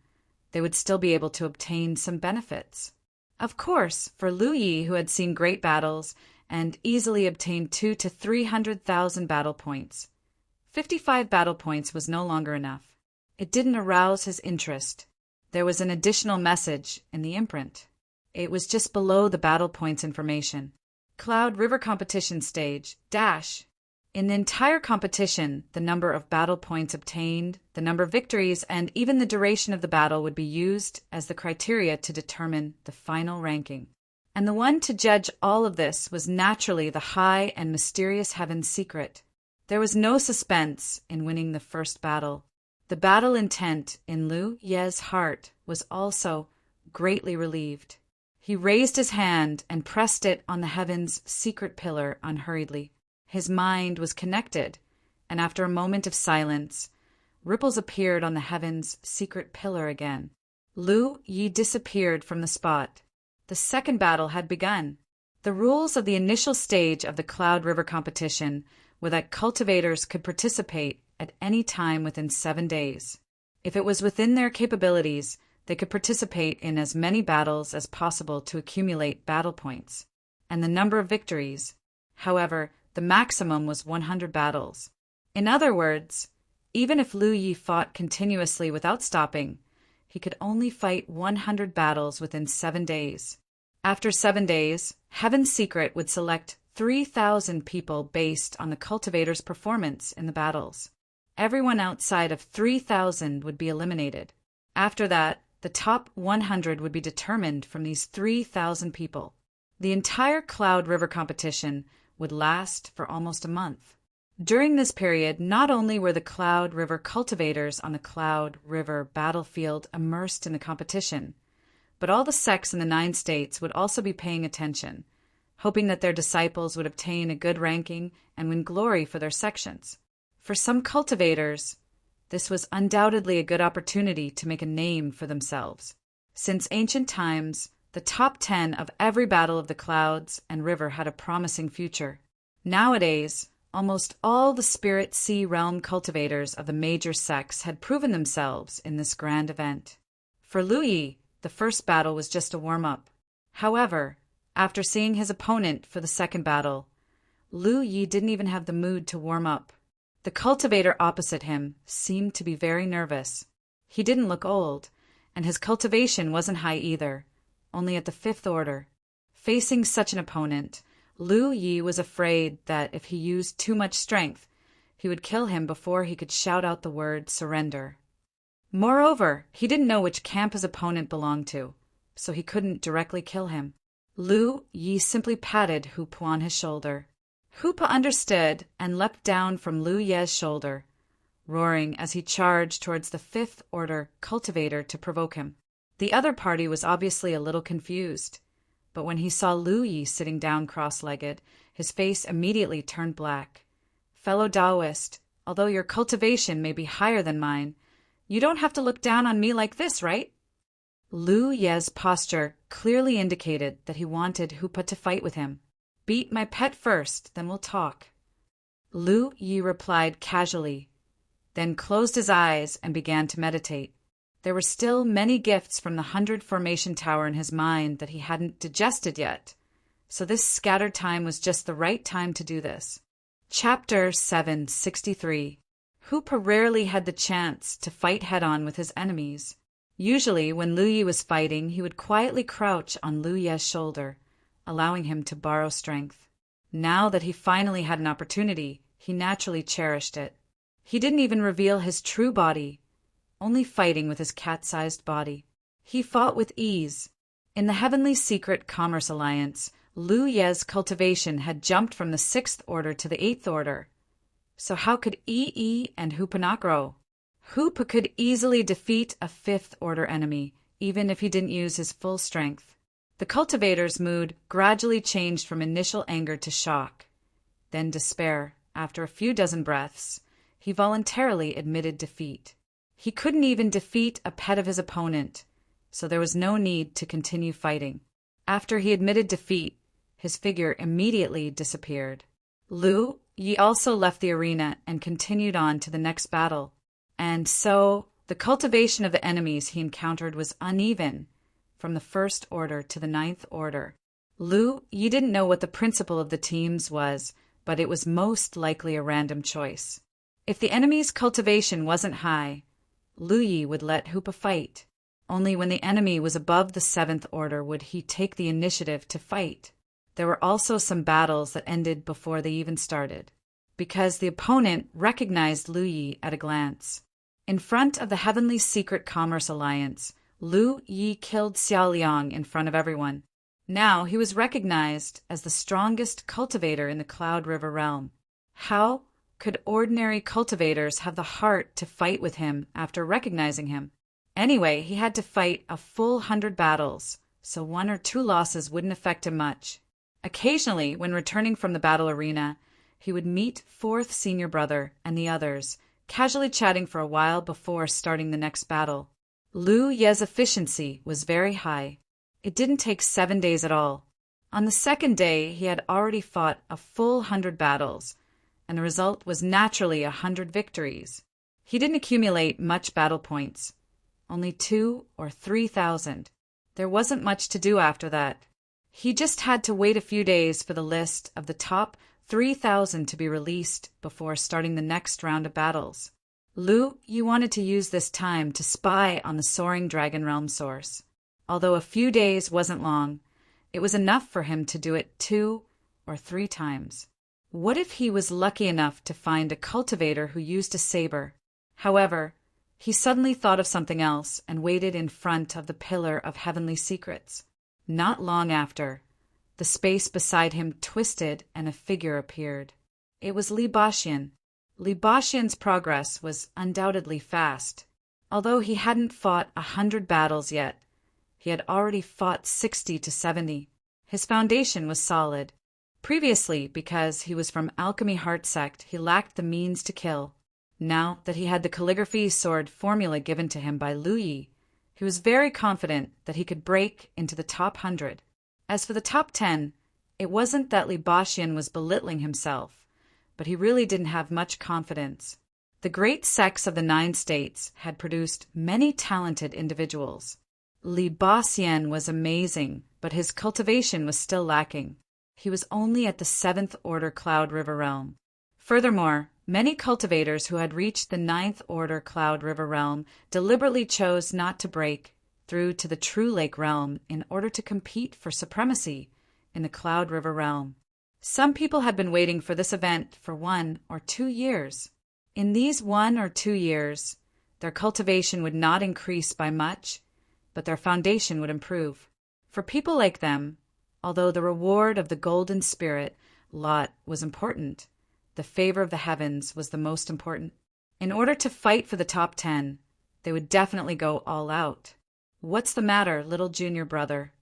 they would still be able to obtain some benefits. Of course, for Lu Yi, who had seen great battles and easily obtained 200,000 to 300,000 battle points, 55 battle points was no longer enough. It didn't arouse his interest. There was an additional message in the imprint. It was just below the battle points information. Cloud River competition stage, dash. In the entire competition, the number of battle points obtained, the number of victories, and even the duration of the battle would be used as the criteria to determine the final ranking. And the one to judge all of this was naturally the high and mysterious Heaven's Secret. There was no suspense in winning the first battle. The battle intent in Lu Ye's heart was also greatly relieved. He raised his hand and pressed it on the Heaven's Secret pillar unhurriedly. His mind was connected, and after a moment of silence, ripples appeared on the Heaven's Secret pillar again. Lu Yi disappeared from the spot. The second battle had begun. The rules of the initial stage of the Cloud River competition were that cultivators could participate at any time within 7 days. If it was within their capabilities, they could participate in as many battles as possible to accumulate battle points, and the number of victories. However, the maximum was 100 battles. In other words, even if Lu Yi fought continuously without stopping, he could only fight 100 battles within 7 days. After 7 days, Heaven's Secret would select 3,000 people based on the cultivator's performance in the battles. Everyone outside of 3,000 would be eliminated. After that, the top 100 would be determined from these 3,000 people. The entire Cloud River competition would last for almost a month. During this period, not only were the Cloud River cultivators on the Cloud River battlefield immersed in the competition, but all the sects in the 9 states would also be paying attention, hoping that their disciples would obtain a good ranking and win glory for their sections. For some cultivators, this was undoubtedly a good opportunity to make a name for themselves. Since ancient times, the top 10 of every battle of the clouds and river had a promising future. Nowadays, almost all the spirit sea realm cultivators of the major sects had proven themselves in this grand event. For Lu Yi, the first battle was just a warm-up. However, after seeing his opponent for the second battle, Lu Yi didn't even have the mood to warm up. The cultivator opposite him seemed to be very nervous. He didn't look old, and his cultivation wasn't high either, only at the 5th order. Facing such an opponent, Lu Yi was afraid that if he used too much strength, he would kill him before he could shout out the word surrender. Moreover, he didn't know which camp his opponent belonged to, so he couldn't directly kill him. Lu Yi simply patted Hupa on his shoulder. Hupa understood and leapt down from Lu Ye's shoulder, roaring as he charged towards the 5th order cultivator to provoke him. The other party was obviously a little confused, but when he saw Lu Yi sitting down cross-legged, his face immediately turned black. Fellow Taoist, although your cultivation may be higher than mine, you don't have to look down on me like this, right? Lu Ye's posture clearly indicated that he wanted Hupa to fight with him. Beat my pet first, then we'll talk. Lu Yi replied casually, then closed his eyes and began to meditate. There were still many gifts from the 100 Formation Tower in his mind that he hadn't digested yet, so this scattered time was just the right time to do this. Chapter 763. Hupa rarely had the chance to fight head-on with his enemies. Usually, when Lu Yi was fighting, he would quietly crouch on Lu Ye's shoulder, allowing him to borrow strength. Now that he finally had an opportunity, he naturally cherished it. He didn't even reveal his true body, only fighting with his cat-sized body. He fought with ease. In the Heavenly Secret Commerce Alliance, Lu Ye's cultivation had jumped from the 6th order to the 8th order. So how could Yi and Hupa not grow? Hupa could easily defeat a 5th order enemy, even if he didn't use his full strength. The cultivator's mood gradually changed from initial anger to shock, then despair. After a few dozen breaths, he voluntarily admitted defeat. He couldn't even defeat a pet of his opponent, so there was no need to continue fighting. After he admitted defeat, his figure immediately disappeared. Lu Yi also left the arena and continued on to the next battle. And so, the cultivation of the enemies he encountered was uneven, from the 1st order to the 9th order. Lu Yi didn't know what the principle of the teams was, but it was most likely a random choice. If the enemy's cultivation wasn't high, Lu Yi would let Hupa fight. Only when the enemy was above the 7th order would he take the initiative to fight. There were also some battles that ended before they even started, because the opponent recognized Lu Yi at a glance. In front of the Heavenly Secret Commerce Alliance, Lu Yi killed Xiao Liang in front of everyone. Now he was recognized as the strongest cultivator in the Cloud River realm. How could ordinary cultivators have the heart to fight with him after recognizing him? Anyway, he had to fight a full 100 battles, so 1 or 2 losses wouldn't affect him much. Occasionally, when returning from the battle arena, he would meet 4th senior brother and the others, casually chatting for a while before starting the next battle. Lu Ye's efficiency was very high. It didn't take 7 days at all. On the 2nd day, he had already fought a full 100 battles, and the result was naturally 100 victories. He didn't accumulate much battle points, only 2,000 or 3,000. There wasn't much to do after that. He just had to wait a few days for the list of the top 3,000 to be released before starting the next round of battles. Lu Yi wanted to use this time to spy on the soaring Dragon Realm source. Although a few days wasn't long, it was enough for him to do it 2 or 3 times. What if he was lucky enough to find a cultivator who used a saber? However, he suddenly thought of something else and waited in front of the Pillar of Heavenly Secrets. Not long after, the space beside him twisted and a figure appeared. It was Li Baxian. Li Baxian's progress was undoubtedly fast. Although he hadn't fought 100 battles yet, he had already fought 60 to 70. His foundation was solid. Previously, because he was from Alchemy Heart sect, he lacked the means to kill. Now that he had the calligraphy sword formula given to him by Lu Yi, he was very confident that he could break into the top 100. As for the top 10, it wasn't that Li Baxi was belittling himself, but he really didn't have much confidence. The great sects of the 9 states had produced many talented individuals. Li Baxi was amazing, but his cultivation was still lacking. He was only at the 7th Order Cloud River realm. Furthermore, many cultivators who had reached the 9th Order Cloud River realm deliberately chose not to break through to the True Lake realm in order to compete for supremacy in the Cloud River realm. Some people had been waiting for this event for 1 or 2 years. In these 1 or 2 years, their cultivation would not increase by much, but their foundation would improve. For people like them, although the reward of the golden spirit lot was important, the favor of the heavens was the most important. In order to fight for the top 10, they would definitely go all out. What's the matter, little junior brother?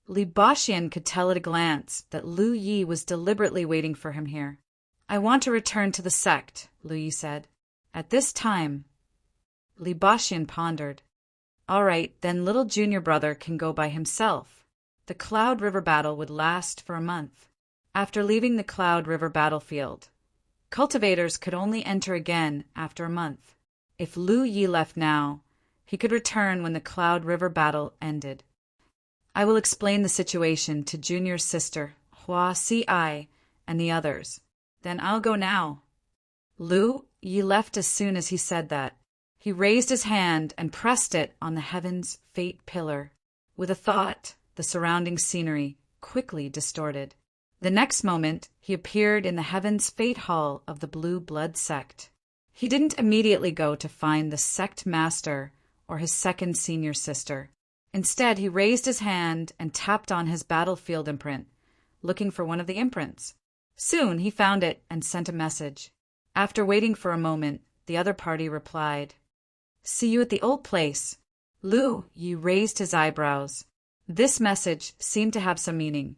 Li Baxi could tell at a glance that Lu Yi was deliberately waiting for him here. I want to return to the sect, Lu Yi said. At this time, Li Baxi pondered. All right, then little junior brother can go by himself. The Cloud River battle would last for a month. After leaving the Cloud River battlefield, cultivators could only enter again after a month. If Lu Yi left now, he could return when the Cloud River battle ended. I will explain the situation to Junior's sister, Hua Si, and the others. Then I'll go now. Lu Yi left as soon as he said that. He raised his hand and pressed it on the heaven's fate pillar. With a thought, the surrounding scenery quickly distorted. The next moment, he appeared in the heaven's fate hall of the Blue Blood sect. He didn't immediately go to find the sect master or his second senior sister. Instead, he raised his hand and tapped on his battlefield imprint, looking for one of the imprints. Soon he found it and sent a message. After waiting for a moment, the other party replied, "See you at the old place." Lu Yi raised his eyebrows. This message seemed to have some meaning,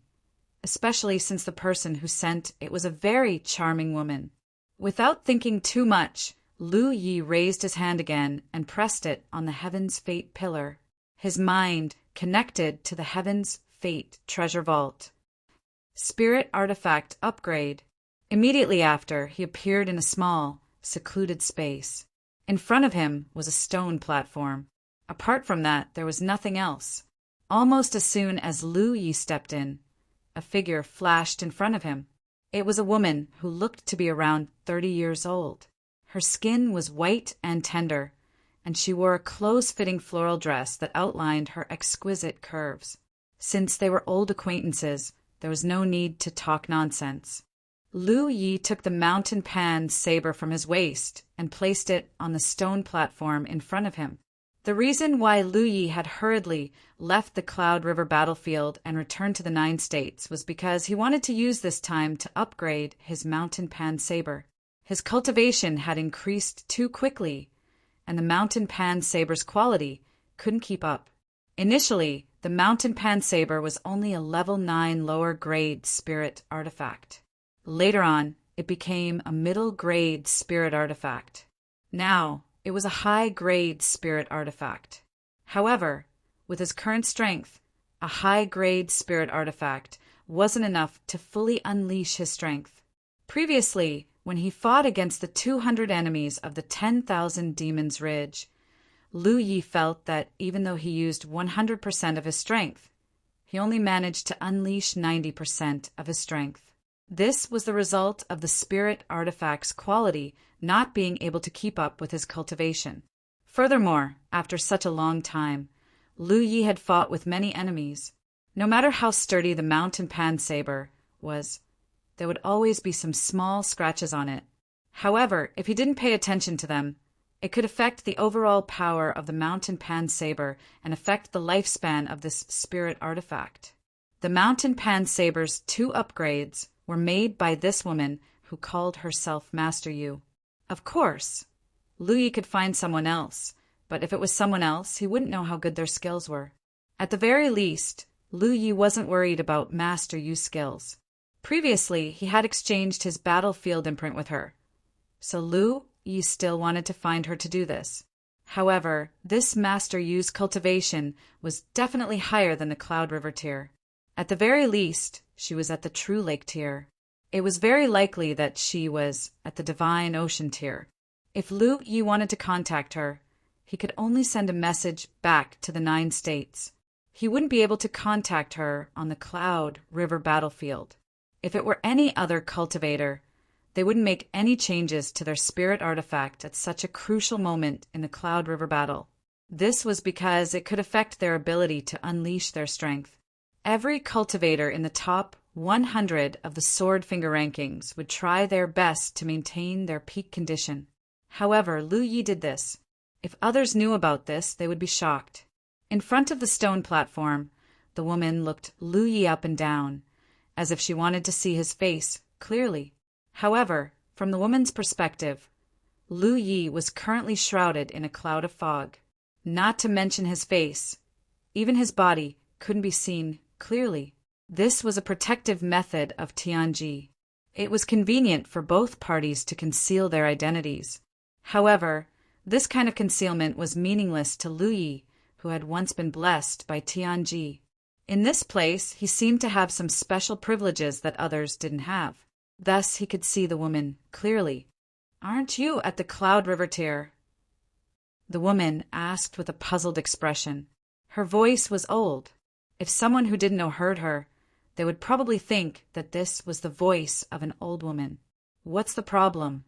especially since the person who sent it was a very charming woman. Without thinking too much, Lu Yi raised his hand again and pressed it on the heaven's fate pillar. His mind connected to the heaven's fate treasure vault. Spirit artifact upgrade. Immediately after, he appeared in a small, secluded space. In front of him was a stone platform. Apart from that, there was nothing else. Almost as soon as Lu Yi stepped in, a figure flashed in front of him. It was a woman who looked to be around 30 years old. Her skin was white and tender, and she wore a close-fitting floral dress that outlined her exquisite curves. Since they were old acquaintances, there was no need to talk nonsense. Lu Yi took the mountain pan saber from his waist and placed it on the stone platform in front of him. The reason why Lu Yi had hurriedly left the Cloud River battlefield and returned to the 9 states was because he wanted to use this time to upgrade his mountain pan saber. His cultivation had increased too quickly, and the mountain pan saber's quality couldn't keep up. Initially, the mountain pan saber was only a level 9 lower grade spirit artifact. Later on, it became a middle grade spirit artifact. Now, it was a high-grade spirit artifact. However, with his current strength, a high-grade spirit artifact wasn't enough to fully unleash his strength. Previously, when he fought against the 200 enemies of the 10,000 Demons Ridge, Lu Yi felt that even though he used 100% of his strength, he only managed to unleash 90% of his strength. This was the result of the spirit artifact's quality not being able to keep up with his cultivation. Furthermore, after such a long time, Lu Yi had fought with many enemies. No matter how sturdy the mountain pan saber was, there would always be some small scratches on it. However, if he didn't pay attention to them, it could affect the overall power of the mountain pan saber and affect the lifespan of this spirit artifact. The mountain pan saber's 2 upgrades were made by this woman who called herself Master Yu. Of course, Lu Yi could find someone else, but if it was someone else, he wouldn't know how good their skills were. At the very least, Lu Yi wasn't worried about master Yu's skills. Previously, he had exchanged his battlefield imprint with her, so Lu Yi still wanted to find her to do this. However, this master Yu's cultivation was definitely higher than the Cloud River tier. At the very least, she was at the True Lake tier. It was very likely that she was at the Divine Ocean tier. If Lu Yi wanted to contact her, he could only send a message back to the 9 states. He wouldn't be able to contact her on the Cloud River battlefield. If it were any other cultivator, they wouldn't make any changes to their spirit artifact at such a crucial moment in the Cloud River battle. This was because it could affect their ability to unleash their strength. Every cultivator in the top 100 of the Sword Finger rankings would try their best to maintain their peak condition. However, Lu Yi did this. If others knew about this, they would be shocked. In front of the stone platform, the woman looked Lu Yi up and down, as if she wanted to see his face clearly. However, from the woman's perspective, Lu Yi was currently shrouded in a cloud of fog. Not to mention his face, even his body couldn't be seen clearly. This was a protective method of Tianji. It was convenient for both parties to conceal their identities. However, this kind of concealment was meaningless to Lu Yi, who had once been blessed by Tianji. In this place, he seemed to have some special privileges that others didn't have. Thus, he could see the woman clearly. "Aren't you at the Cloud River tier?" the woman asked with a puzzled expression. Her voice was old. If someone who didn't know heard her, they would probably think that this was the voice of an old woman. "What's the problem?"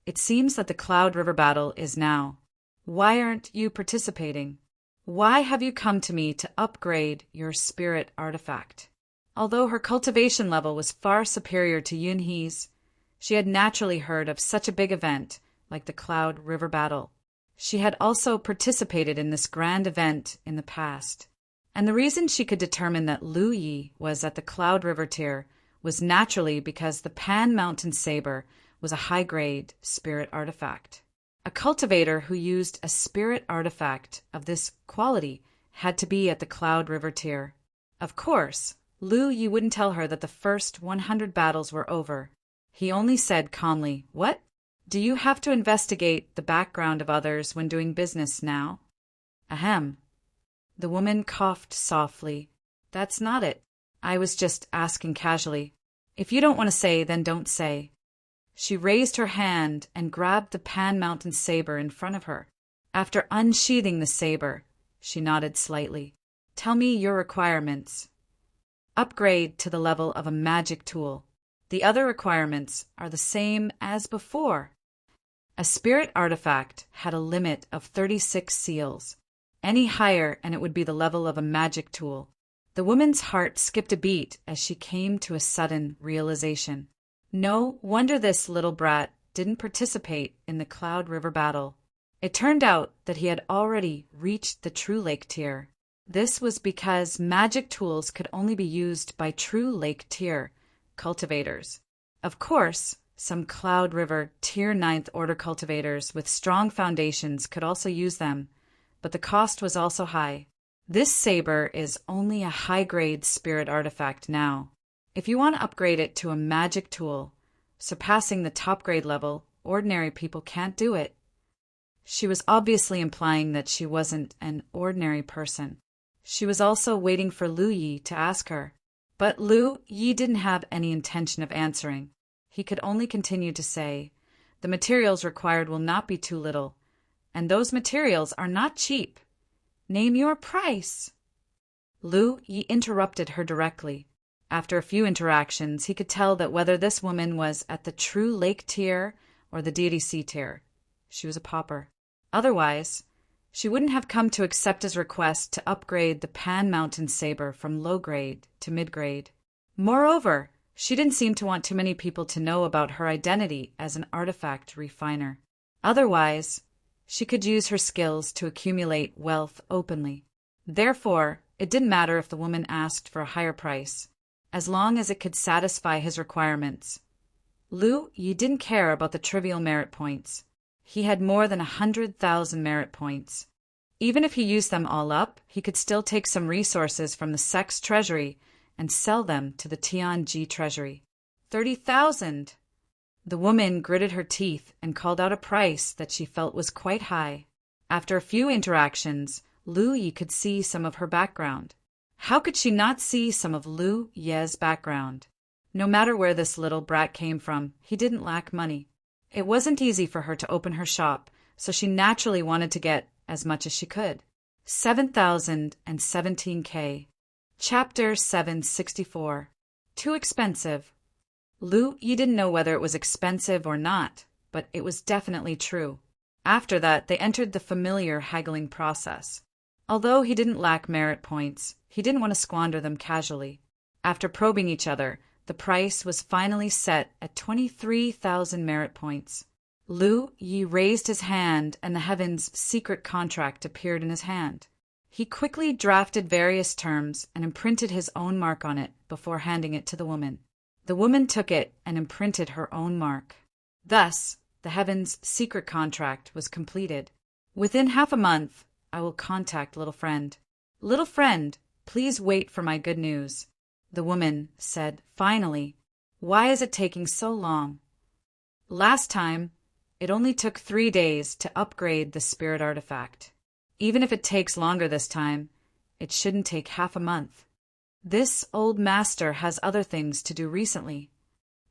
"It seems that the Cloud River battle is now. Why aren't you participating? Why have you come to me to upgrade your spirit artifact?" Although her cultivation level was far superior to Yunhee's, she had naturally heard of such a big event like the Cloud River battle. She had also participated in this grand event in the past. And the reason she could determine that Lu Yi was at the Cloud River tier was naturally because the Pan Mountain Saber was a high-grade spirit artifact. A cultivator who used a spirit artifact of this quality had to be at the Cloud River tier. Of course, Lu Yi wouldn't tell her that the first 100 battles were over. He only said calmly, "What? Do you have to investigate the background of others when doing business now?" "Ahem." The woman coughed softly. "That's not it. I was just asking casually. If you don't want to say, then don't say." She raised her hand and grabbed the Pan Mountain Saber in front of her. After unsheathing the saber, she nodded slightly. "Tell me your requirements." "Upgrade to the level of a magic tool. The other requirements are the same as before." A spirit artifact had a limit of 36 seals. Any higher and it would be the level of a magic tool. The woman's heart skipped a beat as she came to a sudden realization. No wonder this little brat didn't participate in the Cloud River battle. It turned out that he had already reached the True Lake tier. This was because magic tools could only be used by True Lake tier cultivators. Of course, some Cloud River tier 9th order cultivators with strong foundations could also use them, but the cost was also high. This saber is only a high-grade spirit artifact now. If you want to upgrade it to a magic tool, surpassing the top grade level, ordinary people can't do it. She was obviously implying that she wasn't an ordinary person. She was also waiting for Lu Yi to ask her. But Lu Yi didn't have any intention of answering. He could only continue to say, "The materials required will not be too little, and those materials are not cheap. Name your price." Lu Yi interrupted her directly. After a few interactions, he could tell that whether this woman was at the True Lake tier or the Deity Sea tier, she was a pauper. Otherwise, she wouldn't have come to accept his request to upgrade the Pan Mountain Saber from low grade to mid grade. Moreover, she didn't seem to want too many people to know about her identity as an artifact refiner. Otherwise, she could use her skills to accumulate wealth openly. Therefore, it didn't matter if the woman asked for a higher price, as long as it could satisfy his requirements. Lu Yi didn't care about the trivial merit points. He had more than 100,000 merit points. Even if he used them all up, he could still take some resources from the sect's treasury and sell them to the Tianji treasury. 30,000! The woman gritted her teeth and called out a price that she felt was quite high. After a few interactions, Lu Yi could see some of her background. How could she not see some of Lu Ye's background? No matter where this little brat came from, he didn't lack money. It wasn't easy for her to open her shop, so she naturally wanted to get as much as she could. 7,017K. Chapter 764. Too expensive. Lu Yi didn't know whether it was expensive or not, but it was definitely true. After that, they entered the familiar haggling process. Although he didn't lack merit points, he didn't want to squander them casually. After probing each other, the price was finally set at 23,000 merit points. Lu Yi raised his hand, and the heaven's secret contract appeared in his hand. He quickly drafted various terms and imprinted his own mark on it before handing it to the woman. The woman took it and imprinted her own mark. Thus, the heaven's secret contract was completed. Within half a month, I will contact little friend. Little friend, please wait for my good news. The woman said, finally. Why is it taking so long? Last time, it only took 3 days to upgrade the spirit artifact. Even if it takes longer this time, it shouldn't take half a month. This old master has other things to do recently.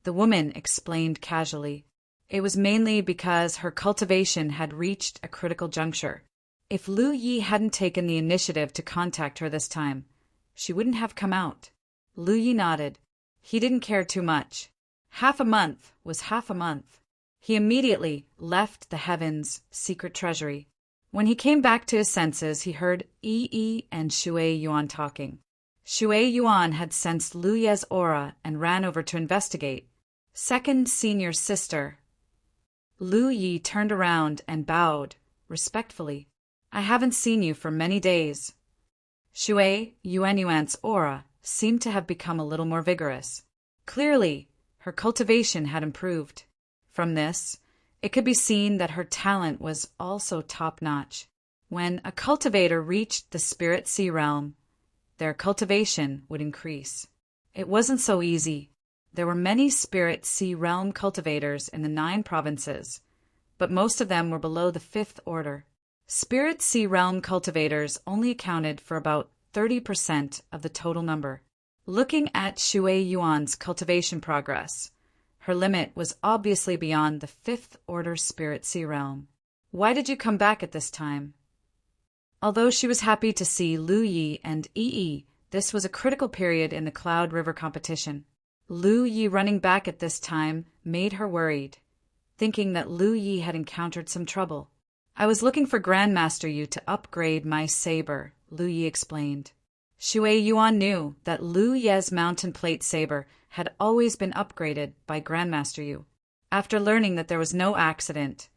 The woman explained casually. It was mainly because her cultivation had reached a critical juncture. If Lu Yi hadn't taken the initiative to contact her this time, she wouldn't have come out. Lu Yi nodded. He didn't care too much. Half a month was half a month. He immediately left the heavens' secret treasury. When he came back to his senses, he heard Yi and Shui Yuan talking. Shui Yuan had sensed Lu Ye's aura and ran over to investigate. Second senior sister. Lu Yi turned around and bowed, respectfully. I haven't seen you for many days. Shui Yuan's aura seemed to have become a little more vigorous. Clearly, her cultivation had improved. From this, it could be seen that her talent was also top-notch. When a cultivator reached the Spirit Sea realm, their cultivation would increase. It wasn't so easy. There were many Spirit Sea realm cultivators in the 9 provinces, but most of them were below the 5th order. Spirit Sea realm cultivators only accounted for about 30% of the total number. Looking at Shui Yuan's cultivation progress, her limit was obviously beyond the 5th order Spirit Sea realm. Why did you come back at this time? Although she was happy to see Lu Yi and Yi, this was a critical period in the Cloud River competition. Lu Yi running back at this time made her worried, thinking that Lu Yi had encountered some trouble. I was looking for Grandmaster Yu to upgrade my saber, Lu Yi explained. Shui Yuan knew that Lu Ye's mountain plate saber had always been upgraded by Grandmaster Yu. After learning that there was no accident,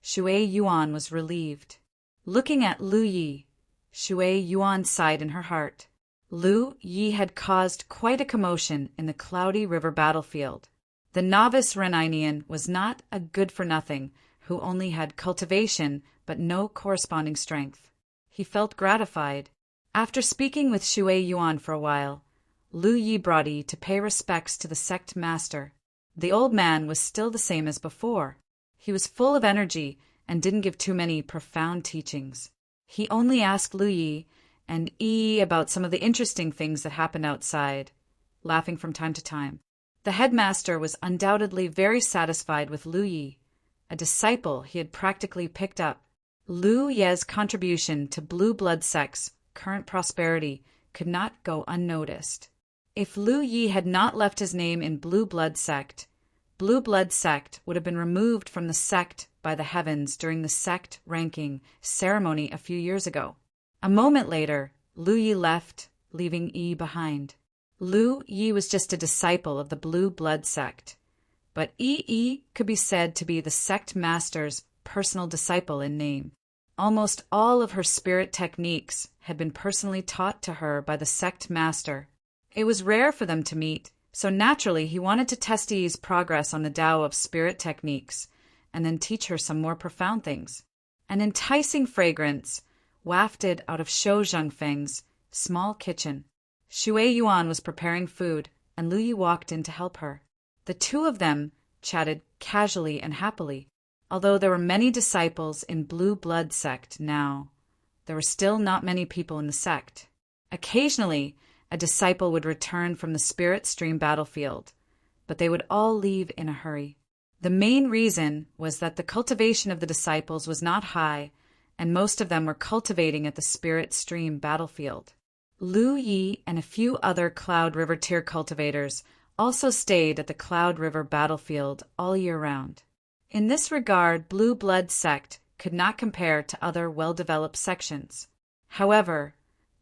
Shui Yuan was relieved. Looking at Lu Yi, Shui Yuan sighed in her heart. Lu Yi had caused quite a commotion in the Cloudy River battlefield. The novice Reninian was not a good-for-nothing who only had cultivation but no corresponding strength. He felt gratified. After speaking with Shui Yuan for a while, Lu Yi brought Yi to pay respects to the sect master. The old man was still the same as before. He was full of energy and didn't give too many profound teachings. He only asked Lu Yi and Yi about some of the interesting things that happened outside, laughing from time to time. The headmaster was undoubtedly very satisfied with Lu Yi, a disciple he had practically picked up. Lu Ye's contribution to Blue Blood Sect's current prosperity could not go unnoticed. If Lu Yi had not left his name in Blue Blood Sect would have been removed from the sect by the heavens during the sect ranking ceremony a few years ago. A moment later, Lu Yi left, leaving Yi behind. Lu Yi was just a disciple of the Blue Blood Sect, but Yi could be said to be the sect master's personal disciple in name. Almost all of her spirit techniques had been personally taught to her by the sect master. It was rare for them to meet, so naturally he wanted to test Yi's progress on the Tao of spirit techniques and then teach her some more profound things. An enticing fragrance, wafted out of Shou Zhengfeng's small kitchen. Shui Yuan was preparing food, and Lu Yi walked in to help her. The two of them chatted casually and happily. Although there were many disciples in Blue Blood sect now, there were still not many people in the sect. Occasionally, a disciple would return from the Spirit Stream battlefield, but they would all leave in a hurry. The main reason was that the cultivation of the disciples was not high, and most of them were cultivating at the Spirit Stream battlefield. Lu Yi and a few other Cloud River tier cultivators also stayed at the Cloud River battlefield all year round. In this regard, Blue Blood sect could not compare to other well-developed sections. However,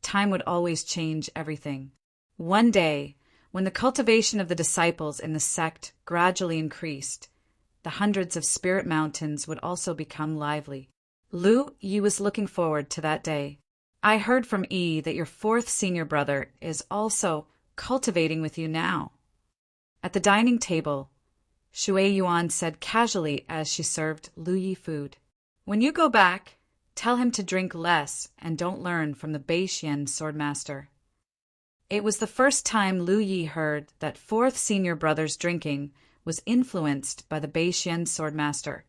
time would always change everything. One day, when the cultivation of the disciples in the sect gradually increased, the hundreds of spirit mountains would also become lively. Lu Yi was looking forward to that day. I heard from Yi that your fourth senior brother is also cultivating with you now. At the dining table, Shui Yuan said casually as she served Lu Yi food. When you go back, tell him to drink less and don't learn from the Beixian swordmaster. It was the first time Lu Yi heard that fourth senior brother's drinking was influenced by the Beixian swordmaster.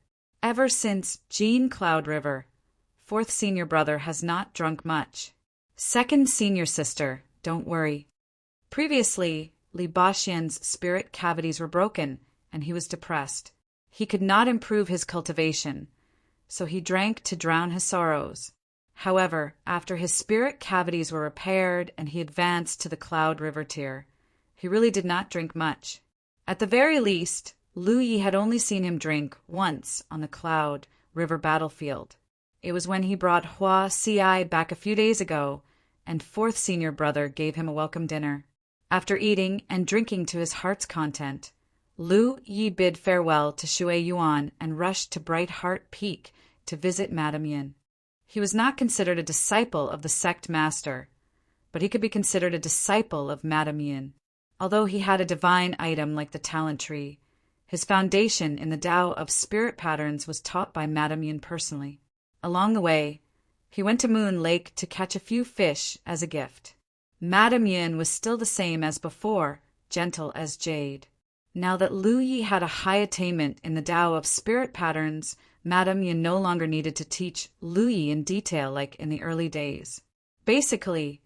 Ever since Jean Cloud River, fourth senior brother has not drunk much. Second senior sister, don't worry. Previously, Li Baxian's spirit cavities were broken, and he was depressed. He could not improve his cultivation, so he drank to drown his sorrows. However, after his spirit cavities were repaired and he advanced to the Cloud River tier, he really did not drink much. At the very least, Lu Yi had only seen him drink once on the Cloud River battlefield. It was when he brought Hua Ci back a few days ago, and fourth senior brother gave him a welcome dinner. After eating and drinking to his heart's content, Lu Yi bid farewell to Shui Yuan and rushed to Bright Heart Peak to visit Madame Yin. He was not considered a disciple of the sect master, but he could be considered a disciple of Madame Yin. Although he had a divine item like the talent tree, his foundation in the Tao of spirit patterns was taught by Madame Yin personally. Along the way, he went to Moon Lake to catch a few fish as a gift. Madame Yin was still the same as before, gentle as jade. Now that Lu Yi had a high attainment in the Tao of spirit patterns, Madame Yin no longer needed to teach Lu Yi in detail like in the early days. Basically,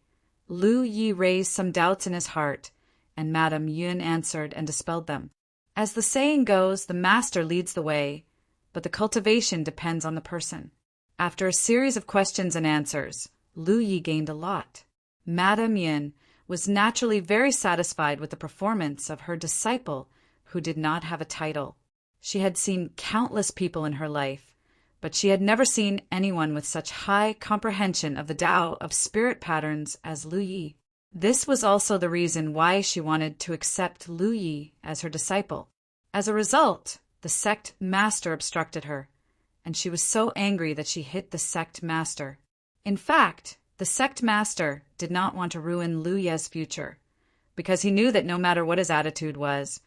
Lu Yi raised some doubts in his heart, and Madame Yin answered and dispelled them. As the saying goes, the master leads the way, but the cultivation depends on the person. After a series of questions and answers, Lu Yi gained a lot. Madame Yin was naturally very satisfied with the performance of her disciple who did not have a title. She had seen countless people in her life, but she had never seen anyone with such high comprehension of the Tao of spirit patterns as Lu Yi. This was also the reason why she wanted to accept Lu Yi as her disciple. As a result, the sect master obstructed her, and she was so angry that she hit the sect master. In fact, the sect master did not want to ruin Lu Ye's future, because he knew that no matter what his attitude was,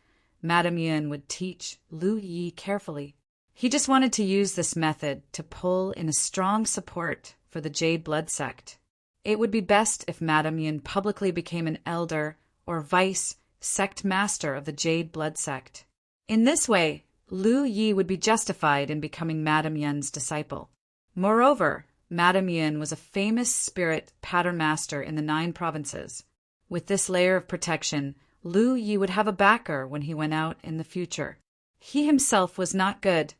Madame Yin would teach Lu Yi carefully. He just wanted to use this method to pull in a strong support for the Jade Blood sect. It would be best if Madame Yin publicly became an elder or vice sect master of the Jade Blood sect. In this way, Lu Yi would be justified in becoming Madame Yin's disciple. Moreover, Madame Yin was a famous spirit pattern master in the 9 provinces. With this layer of protection, Lu Yi would have a backer when he went out in the future. He himself was not good,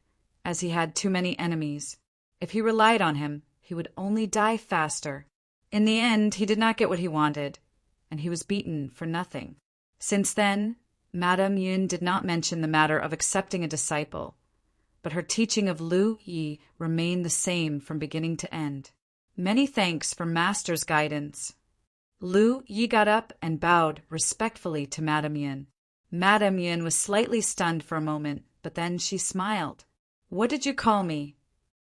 as he had too many enemies. If he relied on him, he would only die faster. In the end, he did not get what he wanted, and he was beaten for nothing. Since then, Madame Yin did not mention the matter of accepting a disciple, but her teaching of Lu Yi remained the same from beginning to end. Many thanks for Master's guidance. Lu Yi got up and bowed respectfully to Madame Yin. Madame Yin was slightly stunned for a moment, but then she smiled. "What did you call me?"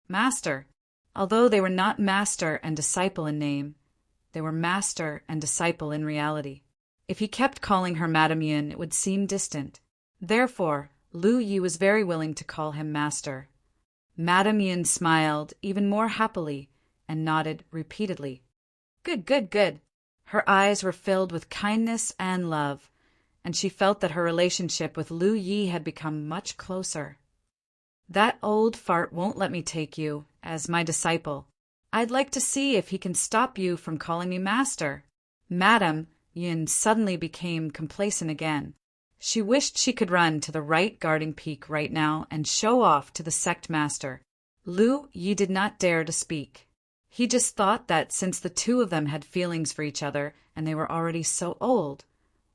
"Master." Although they were not master and disciple in name, they were master and disciple in reality. If he kept calling her Madame Yin, it would seem distant. Therefore, Lu Yi was very willing to call him master. Madame Yin smiled even more happily and nodded repeatedly. Good, good, good. Her eyes were filled with kindness and love, and she felt that her relationship with Lu Yi had become much closer. That old fart won't let me take you as my disciple. I'd like to see if he can stop you from calling me master. Madame Yin suddenly became complacent again. She wished she could run to the right guarding peak right now and show off to the sect master. Lu Yi did not dare to speak. He just thought that since the two of them had feelings for each other and they were already so old,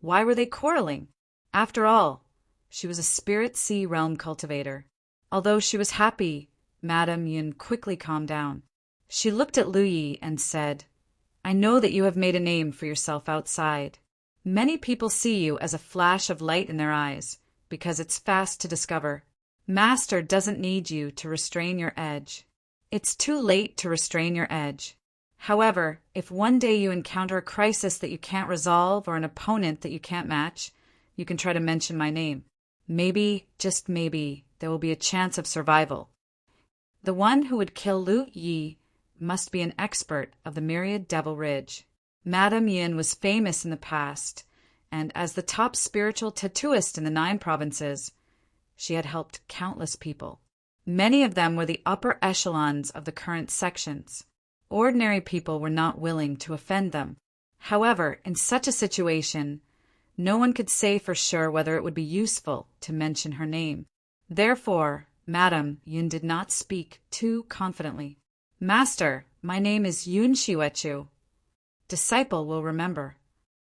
why were they quarreling? After all, she was a spirit sea realm cultivator. Although she was happy, Madame Yun quickly calmed down. She looked at Lu Yi and said, I know that you have made a name for yourself outside. Many people see you as a flash of light in their eyes, because it's fast to discover. Master doesn't need you to restrain your edge. It's too late to restrain your edge. However, if one day you encounter a crisis that you can't resolve or an opponent that you can't match, you can try to mention my name. Maybe, just maybe, there will be a chance of survival. The one who would kill Lu Yi must be an expert of the myriad Devil Ridge. Madame Yin was famous in the past, and as the top spiritual tattooist in the 9 provinces, she had helped countless people. Many of them were the upper echelons of the current sections. Ordinary people were not willing to offend them. However, in such a situation, no one could say for sure whether it would be useful to mention her name. Therefore, Madame Yun did not speak too confidently. Master, my name is Yun Shiwechu. Disciple will remember.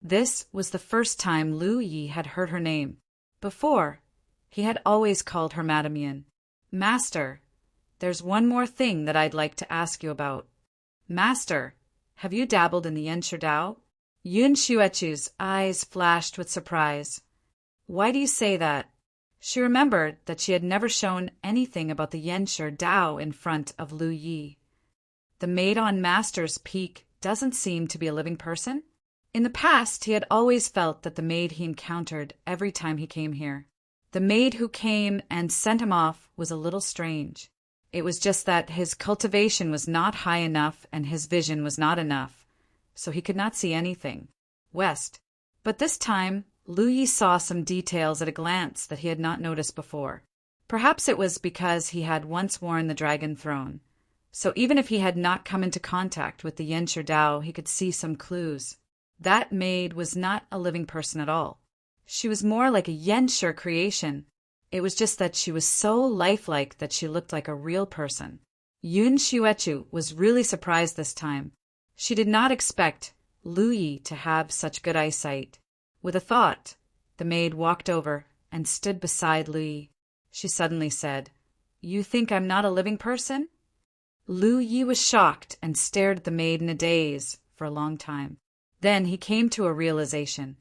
This was the first time Lu Yi had heard her name. Before, he had always called her Madame Yin. Master, there's one more thing that I'd like to ask you about. Master, have you dabbled in the Yenshi Dao? Yun Xuechu's eyes flashed with surprise. Why do you say that? She remembered that she had never shown anything about the Yenshi Dao in front of Lu Yi. The maid on Master's peak doesn't seem to be a living person? In the past, he had always felt that the maid he encountered every time he came here, the maid who came and sent him off, was a little strange. It was just that his cultivation was not high enough and his vision was not enough, so he could not see anything west. But this time, Lu Yi saw some details at a glance that he had not noticed before. Perhaps it was because he had once worn the dragon throne. So even if he had not come into contact with the Yenshi Dao, he could see some clues. That maid was not a living person at all. She was more like a Yenshi creation. It was just that she was so lifelike that she looked like a real person. Yun Xuechu was really surprised this time. She did not expect Lu Yi to have such good eyesight. With a thought, the maid walked over and stood beside Lu Yi. She suddenly said, You think I'm not a living person? Lu Yi was shocked and stared at the maid in a daze for a long time. Then he came to a realization.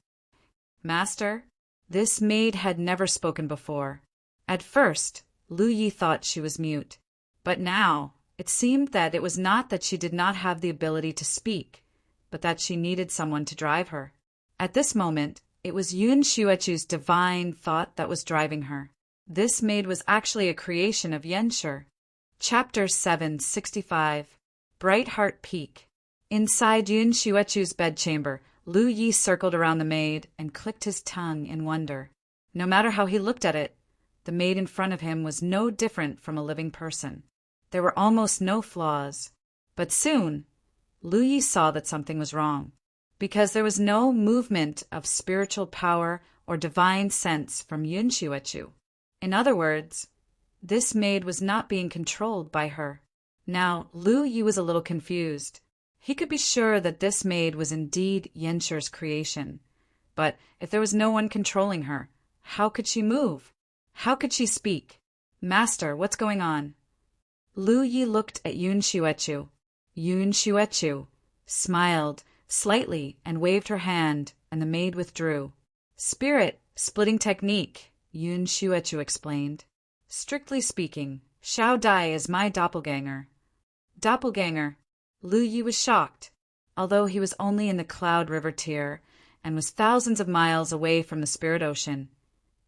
Master, this maid had never spoken before. At first, Lu Yi thought she was mute, but now it seemed that it was not that she did not have the ability to speak, but that she needed someone to drive her. At this moment, it was Yun Xuechu's divine thought that was driving her. This maid was actually a creation of Yenshi. Chapter 765. Bright Heart Peak. Inside Yun Xuechu's bedchamber, Lu Yi circled around the maid and clicked his tongue in wonder. No matter how he looked at it, the maid in front of him was no different from a living person. There were almost no flaws. But soon, Lu Yi saw that something was wrong, because there was no movement of spiritual power or divine sense from Yun Xuechu. In other words, this maid was not being controlled by her. Now, Lu Yi was a little confused. He could be sure that this maid was indeed Yenshi's creation. But if there was no one controlling her, how could she move? How could she speak? Master, what's going on? Lu Yi looked at Yun Xuechu. Yun Xuechu smiled slightly and waved her hand, and the maid withdrew. Spirit splitting technique, Yun Xuechu explained. Strictly speaking, Xiao Dai is my doppelganger. Doppelganger. Lu Yi was shocked. Although he was only in the Cloud River tier and was thousands of miles away from the spirit ocean,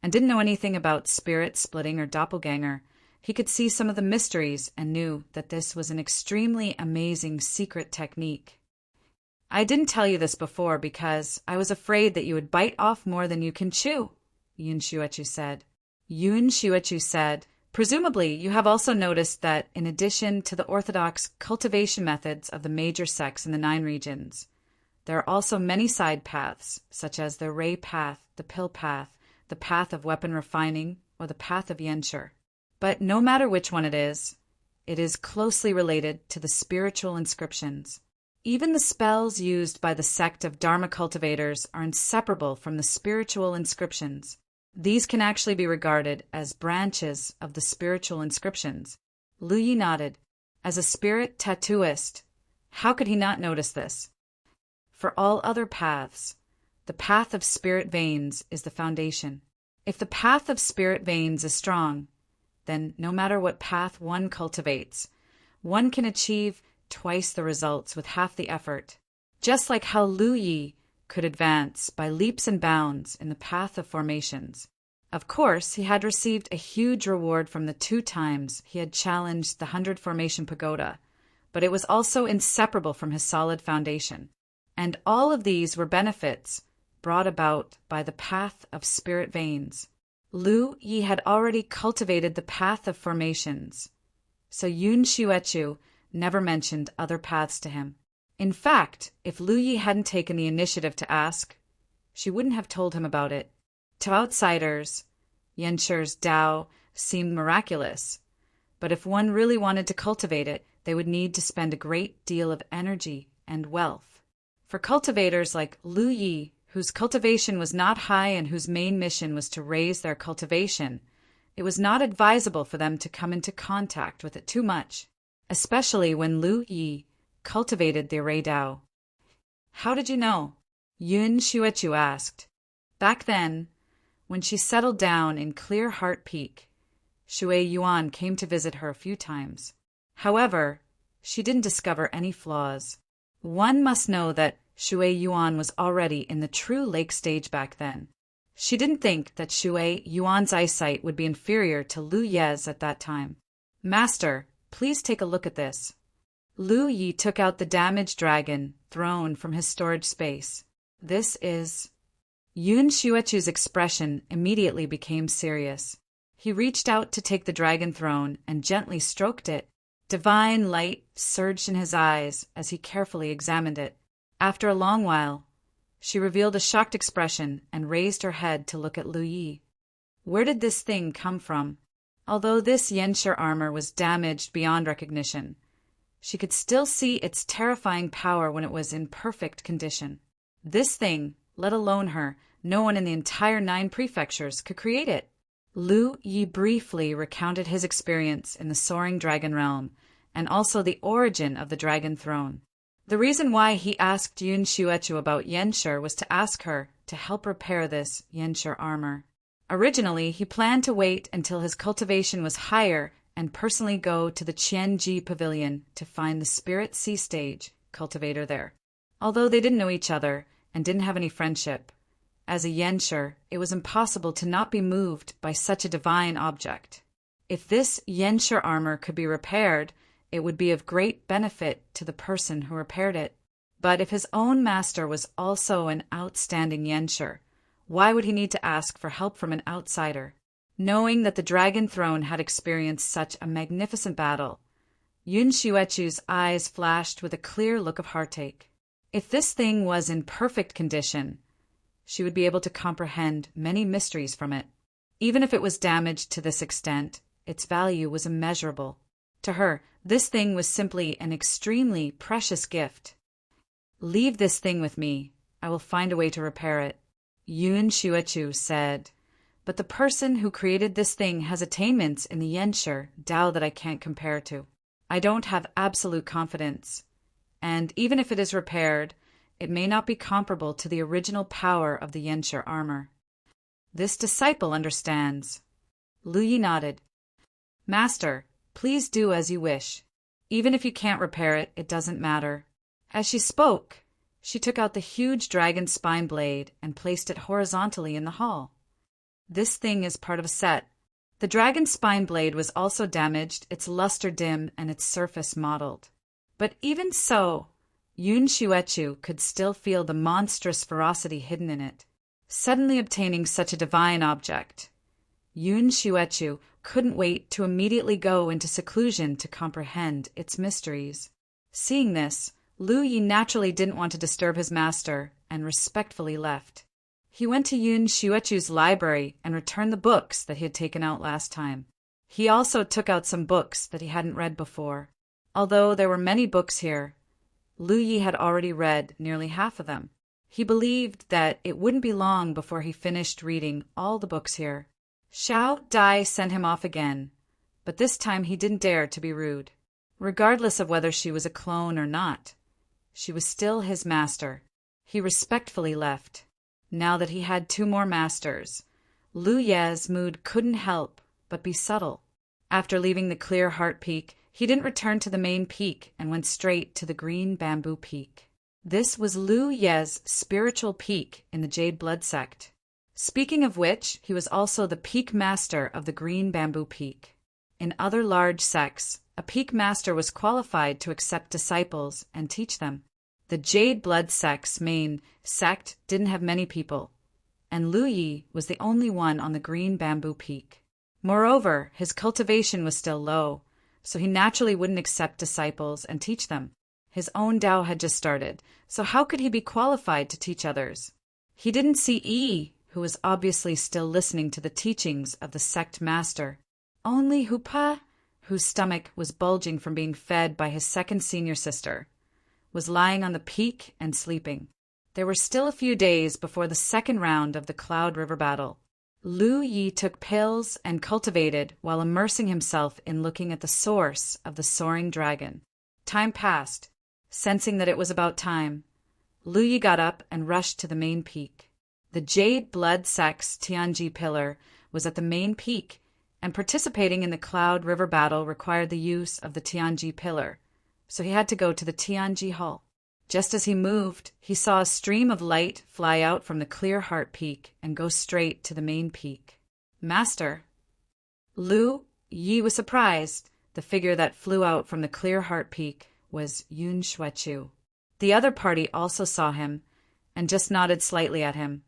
and didn't know anything about spirit splitting or doppelganger, He could see some of the mysteries and knew that this was an extremely amazing secret technique. I didn't tell you this before because I was afraid that you would bite off more than you can chew, Yun Shuechu said. Yun Shuechu said, presumably you have also noticed that in addition to the orthodox cultivation methods of the major sects in the 9 regions, there are also many side paths, such as the Ray path, the Pill path, the path of weapon refining, or the path of Yenshur. But no matter which one it is closely related to the spiritual inscriptions. Even the spells used by the sect of Dharma cultivators are inseparable from the spiritual inscriptions. These can actually be regarded as branches of the spiritual inscriptions. Lu Yi nodded. As a spirit tattooist, how could he not notice this? For all other paths, the path of spirit veins is the foundation. If the path of spirit veins is strong, then no matter what path one cultivates, one can achieve twice the results with half the effort. Just like how Lu Yi could advance by leaps and bounds in the path of formations. Of course, he had received a huge reward from the 2 times he had challenged the 100 Formation Pagoda, but it was also inseparable from his solid foundation. And all of these were benefits brought about by the path of spirit veins. Lu Yi had already cultivated the path of formations, so Yun Shuechu never mentioned other paths to him. In fact, if Lu Yi hadn't taken the initiative to ask, she wouldn't have told him about it. To outsiders, Yenshur's Tao seemed miraculous, but if one really wanted to cultivate it, they would need to spend a great deal of energy and wealth. For cultivators like Lu Yi, whose cultivation was not high and whose main mission was to raise their cultivation, it was not advisable for them to come into contact with it too much, especially when Lu Yi cultivated the Array Tao. How did you know? Yun Shuechu asked. Back then, when she settled down in Clear Heart Peak, Shui Yuan came to visit her a few times. However, she didn't discover any flaws. One must know that Shui Yuan was already in the true lake stage back then. She didn't think that Shui Yuan's eyesight would be inferior to Lu Ye's at that time. Master, please take a look at this. Lu Yi took out the damaged dragon throne from his storage space. This is... Yun Shuechu's expression immediately became serious. He reached out to take the dragon throne and gently stroked it. Divine light surged in his eyes as he carefully examined it. After a long while, she revealed a shocked expression and raised her head to look at Lu Yi. Where did this thing come from? Although this Yenshur armor was damaged beyond recognition, she could still see its terrifying power when it was in perfect condition. This thing, let alone her, no one in the entire 9 prefectures could create it. Lu Yi briefly recounted his experience in the soaring dragon realm and also the origin of the dragon throne. The reason why he asked Yun Shuechu about Yenshur was to ask her to help repair this Yenshur armor. Originally, he planned to wait until his cultivation was higher and personally go to the Qianji Pavilion to find the Spirit Sea Stage cultivator there. Although they didn't know each other and didn't have any friendship, as a Yenshur, it was impossible to not be moved by such a divine object. If this Yenshur armor could be repaired, it would be of great benefit to the person who repaired it. But if his own master was also an outstanding Yenshur, why would he need to ask for help from an outsider? Knowing that the dragon throne had experienced such a magnificent battle, Yun Shuechu's eyes flashed with a clear look of heartache. If this thing was in perfect condition, she would be able to comprehend many mysteries from it. Even if it was damaged to this extent, its value was immeasurable. To her, this thing was simply an extremely precious gift. Leave this thing with me. I will find a way to repair it, Yun Shuechu said. But the person who created this thing has attainments in the Yenshur Tao that I can't compare to. I don't have absolute confidence. And even if it is repaired, it may not be comparable to the original power of the Yenshur armor. This disciple understands. Lu Yi nodded. Master, please do as you wish. Even if you can't repair it, it doesn't matter. As she spoke, she took out the huge dragon spine blade and placed it horizontally in the hall. This thing is part of a set. The dragon's spine blade was also damaged, its luster dim, and its surface mottled. But even so, Yun Shuechu could still feel the monstrous ferocity hidden in it. Suddenly obtaining such a divine object, Yun Shuechu couldn't wait to immediately go into seclusion to comprehend its mysteries. Seeing this, Lu Yi naturally didn't want to disturb his master and respectfully left. He went to Yun Shuechu's library and returned the books that he had taken out last time. He also took out some books that he hadn't read before. Although there were many books here, Lu Yi had already read nearly half of them. He believed that it wouldn't be long before he finished reading all the books here. Xiao Dai sent him off again, but this time he didn't dare to be rude. Regardless of whether she was a clone or not, she was still his master. He respectfully left. Now that he had 2 more masters, Lu Ye's mood couldn't help but be subtle. After leaving the Clear Heart Peak, he didn't return to the main peak and went straight to the Green Bamboo Peak. This was Lu Ye's spiritual peak in the Jade Blood sect. Speaking of which, he was also the peak master of the Green Bamboo Peak. In other large sects, a peak master was qualified to accept disciples and teach them. The Jade Blood sect's main sect didn't have many people, and Lu Yi was the only one on the Green Bamboo Peak. Moreover, his cultivation was still low, so he naturally wouldn't accept disciples and teach them. His own Tao had just started, so how could he be qualified to teach others? He didn't see Yi, who was obviously still listening to the teachings of the sect master. Only Hupa, whose stomach was bulging from being fed by his second senior sister, was lying on the peak and sleeping. There were still a few days before the second round of the Cloud River battle. Lu Yi took pills and cultivated while immersing himself in looking at the source of the soaring dragon. Time passed. Sensing that it was about time, Lu Yi got up and rushed to the main peak. The Jade Blood sect's Tianji pillar was at the main peak, and participating in the Cloud River battle required the use of the Tianji pillar, so he had to go to the Tianji Hall. Just as he moved, he saw a stream of light fly out from the Clear Heart Peak and go straight to the main peak. Master! Lu Yi was surprised. The figure that flew out from the Clear Heart Peak was Yun Shuechu. The other party also saw him and just nodded slightly at him,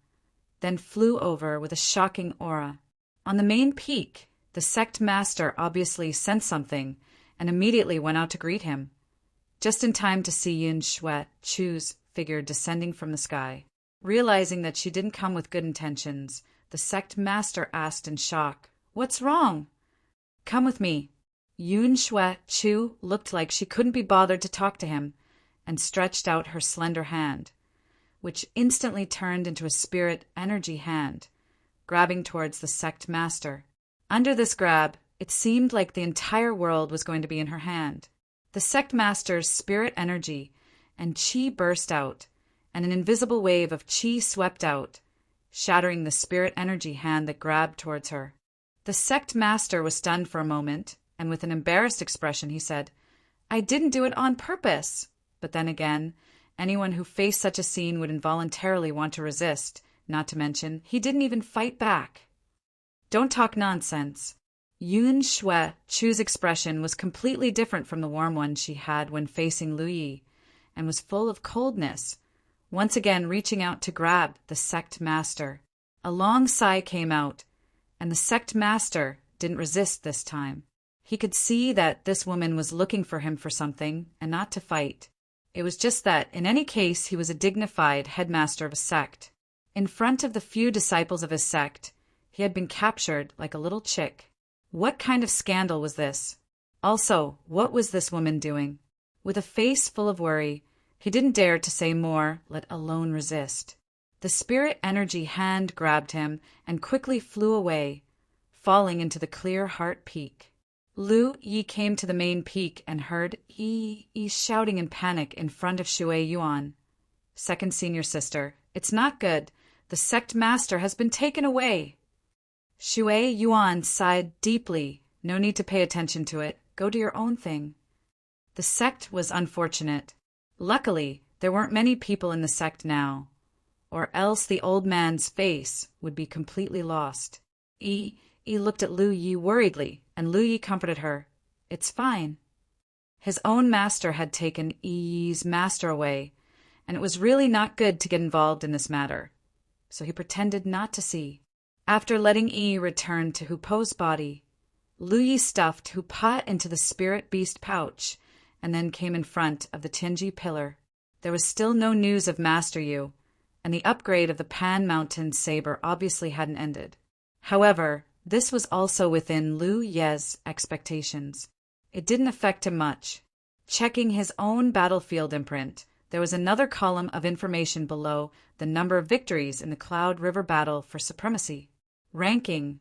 then flew over with a shocking aura. On the main peak, the sect master obviously sensed something and immediately went out to greet him, just in time to see Yun Shuechu's figure descending from the sky. Realizing that she didn't come with good intentions, the sect master asked in shock, "What's wrong?" "Come with me." Yun Shuechu looked like she couldn't be bothered to talk to him and stretched out her slender hand, which instantly turned into a spirit energy hand, grabbing towards the sect master. Under this grab, it seemed like the entire world was going to be in her hand. The sect master's spirit energy and chi burst out, and an invisible wave of chi swept out, shattering the spirit energy hand that grabbed towards her. The sect master was stunned for a moment, and with an embarrassed expression he said, "I didn't do it on purpose." But then again, anyone who faced such a scene would involuntarily want to resist, not to mention, he didn't even fight back. "Don't talk nonsense." Yun Shuechu's expression was completely different from the warm one she had when facing Lu Yi, and was full of coldness, once again reaching out to grab the sect master. A long sigh came out, and the sect master didn't resist this time. He could see that this woman was looking for him for something, and not to fight. It was just that, in any case, he was a dignified headmaster of a sect. In front of the few disciples of his sect, he had been captured like a little chick. What kind of scandal was this? Also, what was this woman doing? With a face full of worry, he didn't dare to say more, let alone resist. The spirit energy hand grabbed him and quickly flew away, falling into the Clear Heart Peak. Lu Yi came to the main peak and heard Yi shouting in panic in front of Shui Yuan. "Second senior sister, it's not good. The sect master has been taken away." Shui Yuan sighed deeply. "No need to pay attention to it. Go do your own thing." The sect was unfortunate. Luckily, there weren't many people in the sect now, or else the old man's face would be completely lost. Yi looked at Lu Yi worriedly, and Lu Yi comforted her. "It's fine." His own master had taken Yi's master away, and it was really not good to get involved in this matter, so he pretended not to see. After letting Yi return to Hupo's body, Lu Yi stuffed Hupa into the spirit beast pouch and then came in front of the Tianji pillar. There was still no news of Master Yu, and the upgrade of the Pan Mountain saber obviously hadn't ended. However, this was also within Lu Ye's expectations. It didn't affect him much. Checking his own battlefield imprint, there was another column of information below the number of victories in the Cloud River battle for supremacy. Ranking: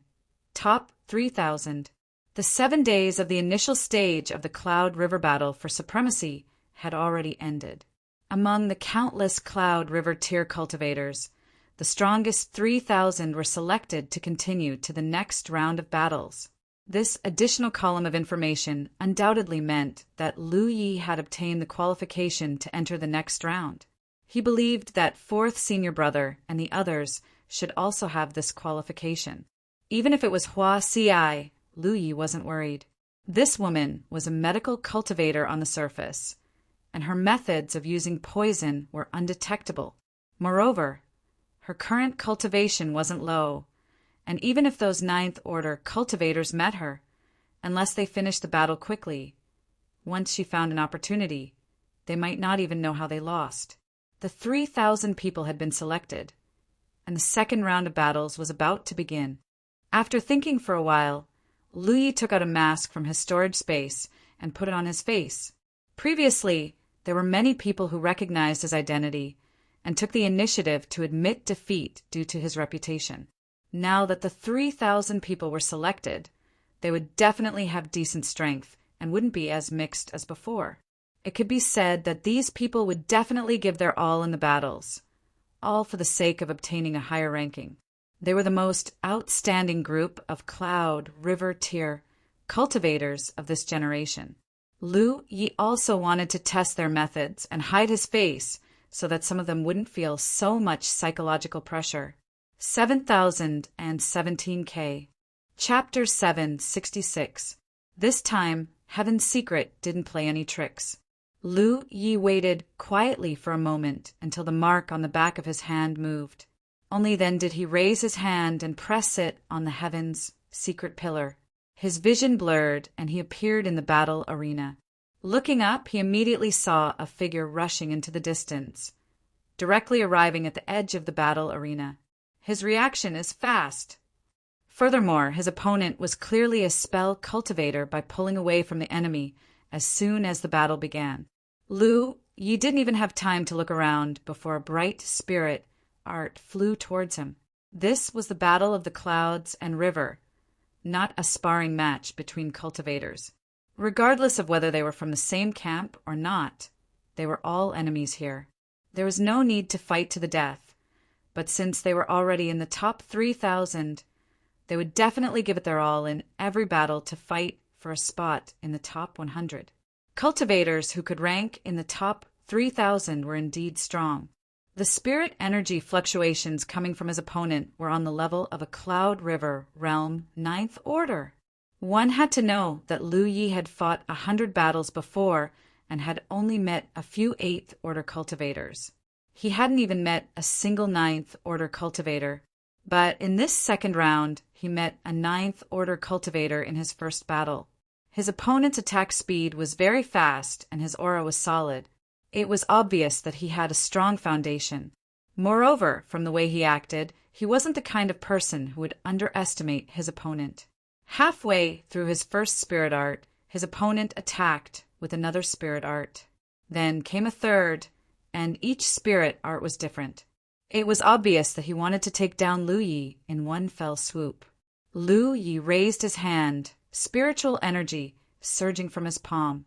Top 3,000. The 7 days of the initial stage of the Cloud River battle for supremacy had already ended. Among the countless Cloud River tier cultivators, the strongest 3,000 were selected to continue to the next round of battles. This additional column of information undoubtedly meant that Lu Yi had obtained the qualification to enter the next round. He believed that fourth senior brother and the others should also have this qualification. Even if it was Hua Ci, Lu Yi wasn't worried. This woman was a medical cultivator on the surface, and her methods of using poison were undetectable. Moreover, her current cultivation wasn't low, and even if those Ninth Order cultivators met her, unless they finished the battle quickly, once she found an opportunity, they might not even know how they lost. The 3,000 people had been selected, and the second round of battles was about to begin. After thinking for a while, Lu Yi took out a mask from his storage space and put it on his face. Previously, there were many people who recognized his identity and took the initiative to admit defeat due to his reputation. Now that the 3,000 people were selected, they would definitely have decent strength and wouldn't be as mixed as before. It could be said that these people would definitely give their all in the battles, all for the sake of obtaining a higher ranking. They were the most outstanding group of Cloud River tier cultivators of this generation. Lu Yi also wanted to test their methods and hide his face so that some of them wouldn't feel so much psychological pressure. 7,017K. Chapter 766. This time, Heaven's Secret didn't play any tricks. Lu Yi waited quietly for a moment until the mark on the back of his hand moved. Only then did he raise his hand and press it on the Heaven's Secret pillar. His vision blurred, and he appeared in the battle arena. Looking up, he immediately saw a figure rushing into the distance, directly arriving at the edge of the battle arena. His reaction is fast. Furthermore, his opponent was clearly a spell cultivator by pulling away from the enemy as soon as the battle began. Lu Yi didn't even have time to look around before a bright spirit art flew towards him. This was the battle of the clouds and river, not a sparring match between cultivators. Regardless of whether they were from the same camp or not, they were all enemies here. There was no need to fight to the death, but since they were already in the top 3,000, they would definitely give it their all in every battle to fight for a spot in the top 100. Cultivators who could rank in the top 3,000 were indeed strong. The spirit energy fluctuations coming from his opponent were on the level of a Cloud River realm 9th Order. One had to know that Lu Yi had fought 100 battles before and had only met a few 8th Order cultivators. He hadn't even met a single 9th Order cultivator, but in this second round, he met a 9th Order cultivator in his first battle. His opponent's attack speed was very fast and his aura was solid. It was obvious that he had a strong foundation. Moreover, from the way he acted, he wasn't the kind of person who would underestimate his opponent. Halfway through his first spirit art, his opponent attacked with another spirit art. Then came a third, and each spirit art was different. It was obvious that he wanted to take down Lu Yi in one fell swoop. Lu Yi raised his hand, spiritual energy surging from his palm,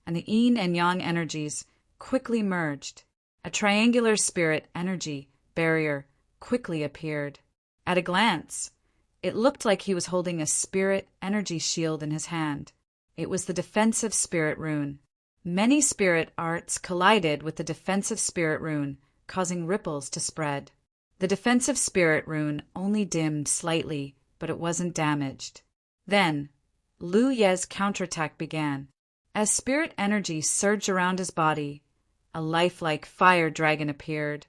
and the yin and yang energies quickly merged. A triangular spirit energy barrier quickly appeared. At a glance, it looked like he was holding a spirit energy shield in his hand. It was the defensive spirit rune. Many spirit arts collided with the defensive spirit rune, causing ripples to spread. The defensive spirit rune only dimmed slightly but it wasn't damaged. Then, Lu Ye's counterattack began. As spirit energy surged around his body, a lifelike fire dragon appeared,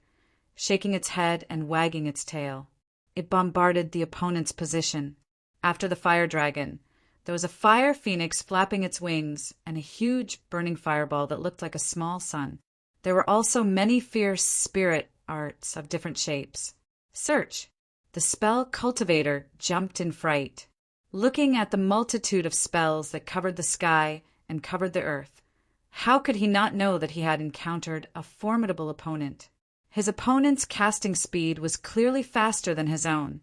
shaking its head and wagging its tail. It bombarded the opponent's position. After the fire dragon, there was a fire phoenix flapping its wings and a huge burning fireball that looked like a small sun. There were also many fierce spirit arts of different shapes. Search! The spell cultivator jumped in fright. Looking at the multitude of spells that covered the sky and covered the earth, how could he not know that he had encountered a formidable opponent? His opponent's casting speed was clearly faster than his own,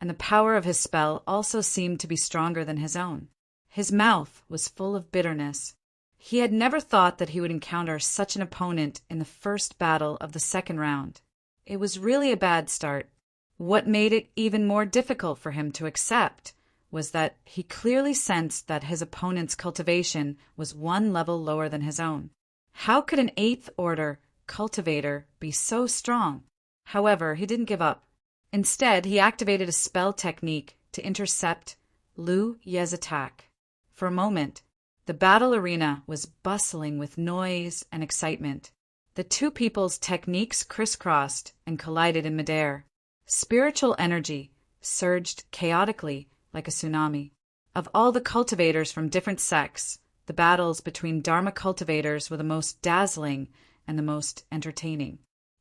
and the power of his spell also seemed to be stronger than his own. His mouth was full of bitterness. He had never thought that he would encounter such an opponent in the first battle of the second round. It was really a bad start. What made it even more difficult for him to accept was that he clearly sensed that his opponent's cultivation was one level lower than his own. How could an 8th order cultivator be so strong? However, he didn't give up. Instead, he activated a spell technique to intercept Lu Ye's attack. For a moment, the battle arena was bustling with noise and excitement. The two people's techniques crisscrossed and collided in midair. Spiritual energy surged chaotically like a tsunami. Of all the cultivators from different sects, the battles between Dharma cultivators were the most dazzling and the most entertaining.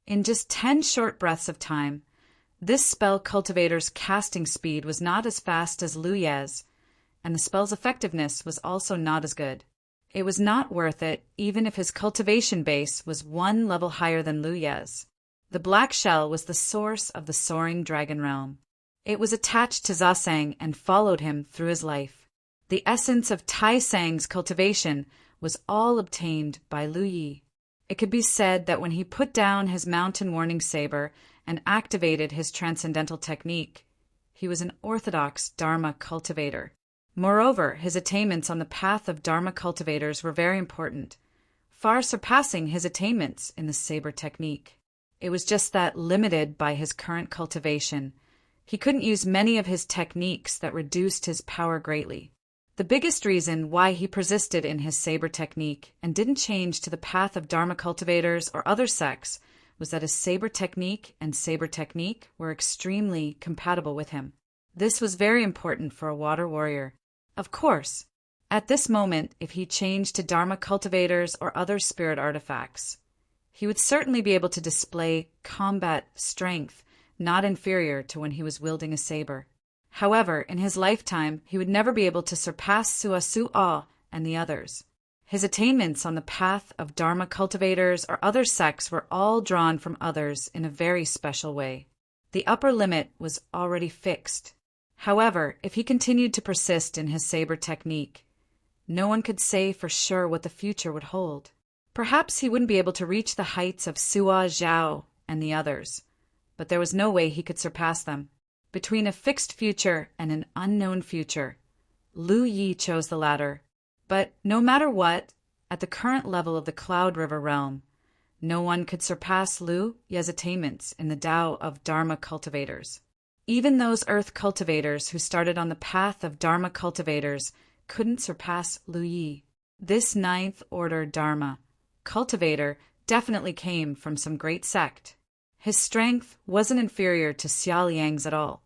In just 10 short breaths of time, this spell cultivator's casting speed was not as fast as Lu Ye's, and the spell's effectiveness was also not as good. It was not worth it even if his cultivation base was one level higher than Lu Ye's. The black shell was the source of the soaring dragon realm. It was attached to Zasang and followed him through his life. The essence of Tai Sang's cultivation was all obtained by Lu Yi. It could be said that when he put down his mountain warning saber and activated his transcendental technique, he was an orthodox Dharma cultivator. Moreover, his attainments on the path of Dharma cultivators were very important, far surpassing his attainments in the saber technique. It was just that, limited by his current cultivation, he couldn't use many of his techniques that reduced his power greatly. The biggest reason why he persisted in his saber technique and didn't change to the path of Dharma cultivators or other sects was that his saber technique and saber technique were extremely compatible with him. This was very important for a water warrior. Of course, at this moment, if he changed to Dharma cultivators or other spirit artifacts, he would certainly be able to display combat strength not inferior to when he was wielding a saber. However, in his lifetime, he would never be able to surpass Su'a and the others. His attainments on the path of Dharma cultivators or other sects were all drawn from others in a very special way. The upper limit was already fixed. However, if he continued to persist in his saber technique, no one could say for sure what the future would hold. Perhaps he wouldn't be able to reach the heights of Su'a Zhao and the others, but there was no way he could surpass them. Between a fixed future and an unknown future, Lu Yi chose the latter. But no matter what, at the current level of the Cloud River realm, no one could surpass Lu Yi's attainments in the Tao of Dharma cultivators. Even those earth cultivators who started on the path of Dharma cultivators couldn't surpass Lu Yi. This 9th order Dharma cultivator definitely came from some great sect. His strength wasn't inferior to Xia Liang's at all.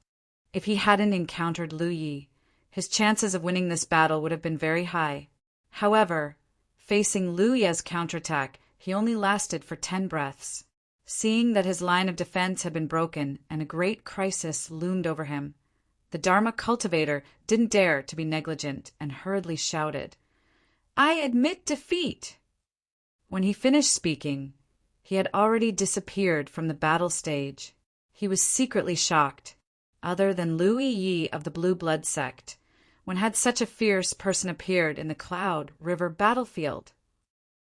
If he hadn't encountered Lu Yi, his chances of winning this battle would have been very high. However, facing Lu Yi's counterattack, he only lasted for 10 breaths. Seeing that his line of defense had been broken and a great crisis loomed over him, the Dharma cultivator didn't dare to be negligent and hurriedly shouted, "I admit defeat!" When he finished speaking, he had already disappeared from the battle stage. He was secretly shocked. Other than Lu Yi of the Blue Blood sect, when had such a fierce person appeared in the Cloud River battlefield?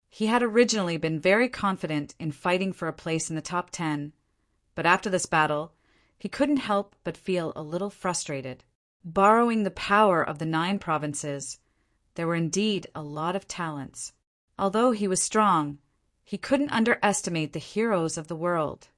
He had originally been very confident in fighting for a place in the top 10, but after this battle, he couldn't help but feel a little frustrated. Borrowing the power of the 9 provinces, there were indeed a lot of talents. Although he was strong, he couldn't underestimate the heroes of the world.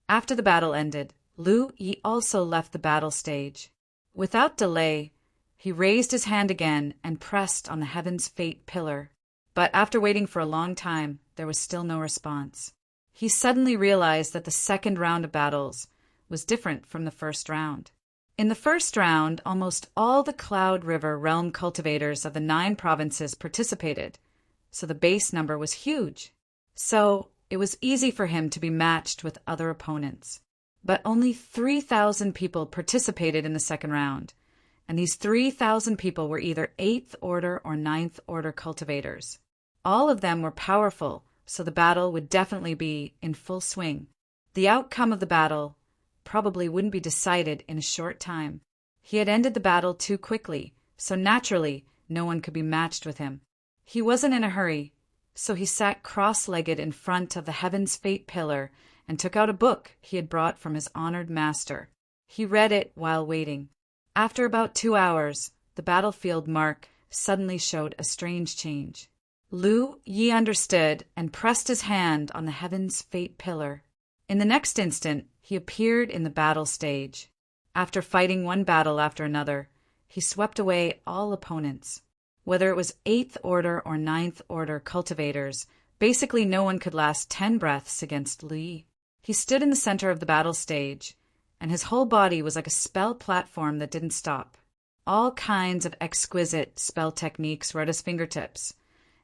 After the battle ended, Lu Yi also left the battle stage. Without delay, he raised his hand again and pressed on the Heaven's Fate pillar. But after waiting for a long time, there was still no response. He suddenly realized that the second round of battles was different from the first round. In the first round, almost all the Cloud River realm cultivators of the 9 provinces participated, so the base number was huge. So it was easy for him to be matched with other opponents. But only 3,000 people participated in the second round, and these 3,000 people were either 8th order or 9th order cultivators. All of them were powerful, so the battle would definitely be in full swing. The outcome of the battle probably wouldn't be decided in a short time. He had ended the battle too quickly, so naturally no one could be matched with him. He wasn't in a hurry, so he sat cross-legged in front of the Heaven's Fate pillar and took out a book he had brought from his honored master. He read it while waiting. After about 2 hours, the battlefield mark suddenly showed a strange change. Lu Yi understood and pressed his hand on the Heaven's Fate pillar. In the next instant, he appeared in the battle stage. After fighting one battle after another, he swept away all opponents. Whether it was 8th order or 9th order cultivators, basically no one could last 10 breaths against Lu Yi. He stood in the center of the battle stage, and his whole body was like a spell platform that didn't stop. All kinds of exquisite spell techniques were at his fingertips,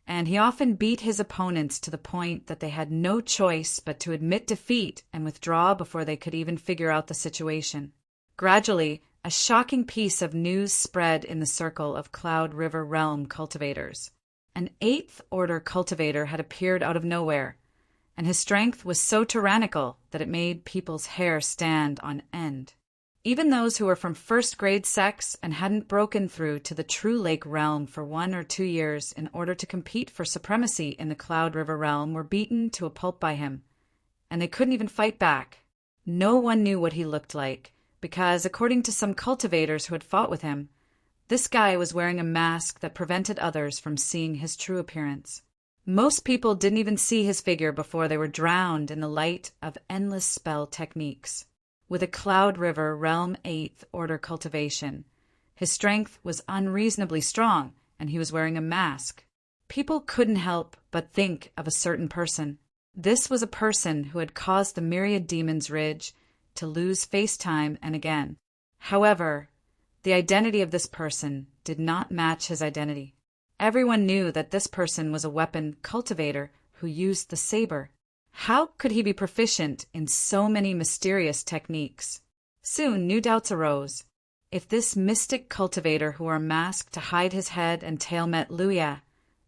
and he often beat his opponents to the point that they had no choice but to admit defeat and withdraw before they could even figure out the situation. Gradually, a shocking piece of news spread in the circle of Cloud River realm cultivators. An 8th order cultivator had appeared out of nowhere, and his strength was so tyrannical that it made people's hair stand on end. Even those who were from first-grade sects and hadn't broken through to the True Lake realm for 1 or 2 years in order to compete for supremacy in the Cloud River realm were beaten to a pulp by him, and they couldn't even fight back. No one knew what he looked like, because, according to some cultivators who had fought with him, this guy was wearing a mask that prevented others from seeing his true appearance. Most people didn't even see his figure before they were drowned in the light of endless spell techniques. With a Cloud River Realm 8th Order cultivation, his strength was unreasonably strong, and he was wearing a mask. People couldn't help but think of a certain person. This was a person who had caused the Myriad Demon's Ridge to lose face time and again. However, the identity of this person did not match his identity. Everyone knew that this person was a weapon cultivator who used the saber. How could he be proficient in so many mysterious techniques? Soon new doubts arose. If this mystic cultivator who wore a mask to hide his head and tail met Lu Yi,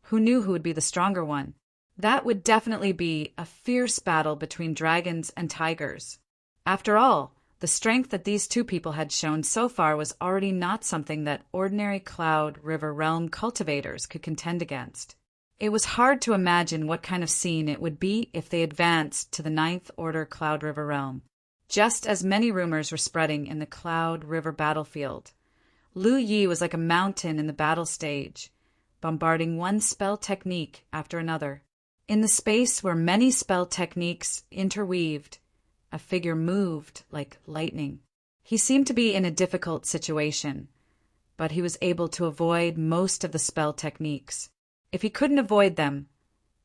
who knew who would be the stronger one? That would definitely be a fierce battle between dragons and tigers. After all, the strength that these two people had shown so far was already not something that ordinary Cloud River realm cultivators could contend against. It was hard to imagine what kind of scene it would be if they advanced to the 9th Order Cloud River realm. Just as many rumors were spreading in the Cloud River battlefield, Lu Yi was like a mountain in the battle stage, bombarding one spell technique after another. In the space where many spell techniques interweaved, a figure moved like lightning. He seemed to be in a difficult situation, but he was able to avoid most of the spell techniques. If he couldn't avoid them,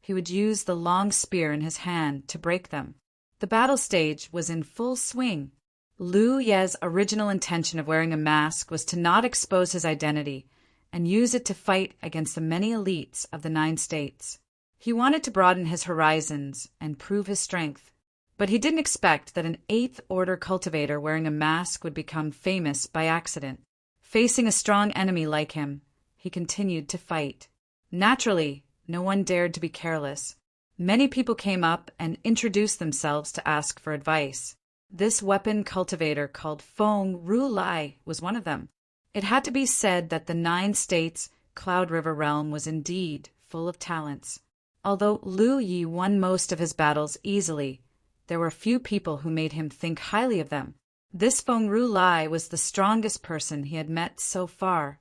he would use the long spear in his hand to break them. The battle stage was in full swing. Lu Yi's original intention of wearing a mask was to not expose his identity and use it to fight against the many elites of the 9 states. He wanted to broaden his horizons and prove his strength, but he didn't expect that an 8th Order cultivator wearing a mask would become famous by accident. Facing a strong enemy like him, he continued to fight. Naturally, no one dared to be careless. Many people came up and introduced themselves to ask for advice. This weapon cultivator called Feng Ru Lai was one of them. It had to be said that the 9 states Cloud River realm was indeed full of talents. Although Lu Yi won most of his battles easily, there were few people who made him think highly of them. This Feng Ru Lai was the strongest person he had met so far,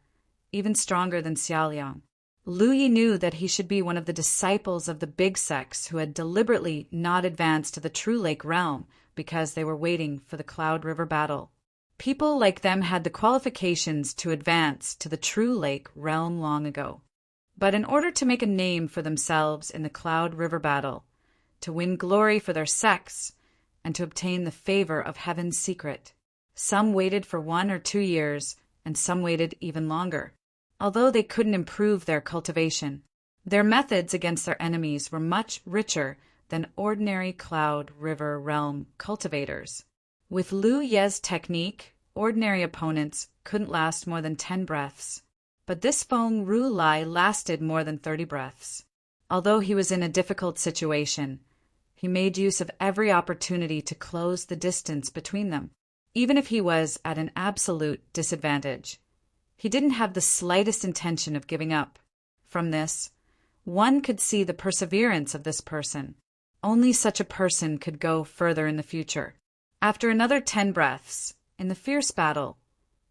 even stronger than Xiaoliang. Lu Yi knew that he should be one of the disciples of the big sects who had deliberately not advanced to the True Lake realm because they were waiting for the Cloud River battle. People like them had the qualifications to advance to the true lake realm long ago. But in order to make a name for themselves in the Cloud River battle, to win glory for their sex, and to obtain the favor of heaven's secret, some waited for 1 or 2 years, and some waited even longer. Although they couldn't improve their cultivation, their methods against their enemies were much richer than ordinary Cloud River realm cultivators. With Lu Ye's technique, ordinary opponents couldn't last more than 10 breaths. But this Feng Ru Lai lasted more than 30 breaths. Although he was in a difficult situation, he made use of every opportunity to close the distance between them, even if he was at an absolute disadvantage. He didn't have the slightest intention of giving up. From this, one could see the perseverance of this person. Only such a person could go further in the future. After another 10 breaths, in the fierce battle,